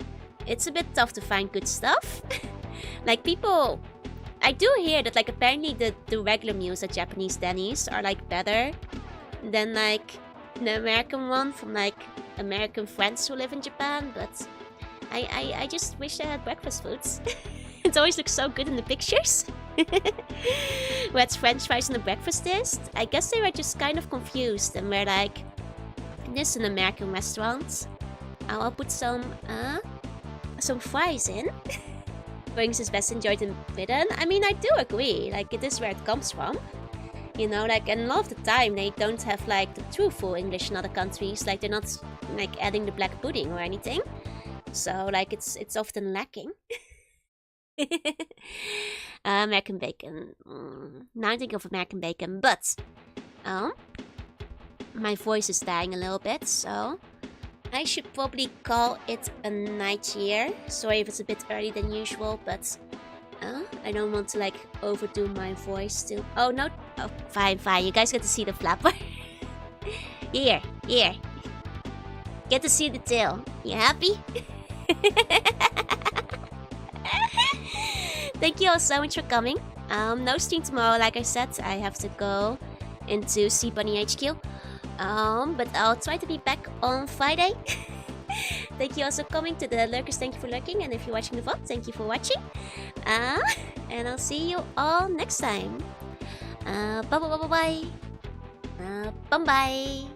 a bit tough to find good stuff. Like people, I do hear that like apparently the regular meals at Japanese Denny's are like better than like the American one from like American friends who live in Japan. But I just wish I had breakfast foods. It always looks so good in the pictures. What's French fries on the breakfast list? I guess they were just kind of confused and were like, this is an American restaurant. I'll put some fries in. Wings is best enjoyed in Britain. I mean, I do agree. Like, it is where it comes from. You know, like, and a lot of the time they don't have like the true full English in other countries. Like, they're not like adding the black pudding or anything. So, like, it's often lacking. American bacon. Now I think of American bacon, but my voice is dying a little bit, so I should probably call it a night here. Sorry if it's a bit early than usual, but I don't want to like overdo my voice too. Oh no, oh, fine. You guys get to see the flapper. Here. Get to see the tail. You happy? Thank you all so much for coming. No stream tomorrow, like I said. I have to go into Sea Bunny HQ. But I'll try to be back on Friday. Thank you also for coming to the lurkers. Thank you for lurking. And if you're watching the VOD, thank you for watching. And I'll see you all next time. Bye. Bye bye.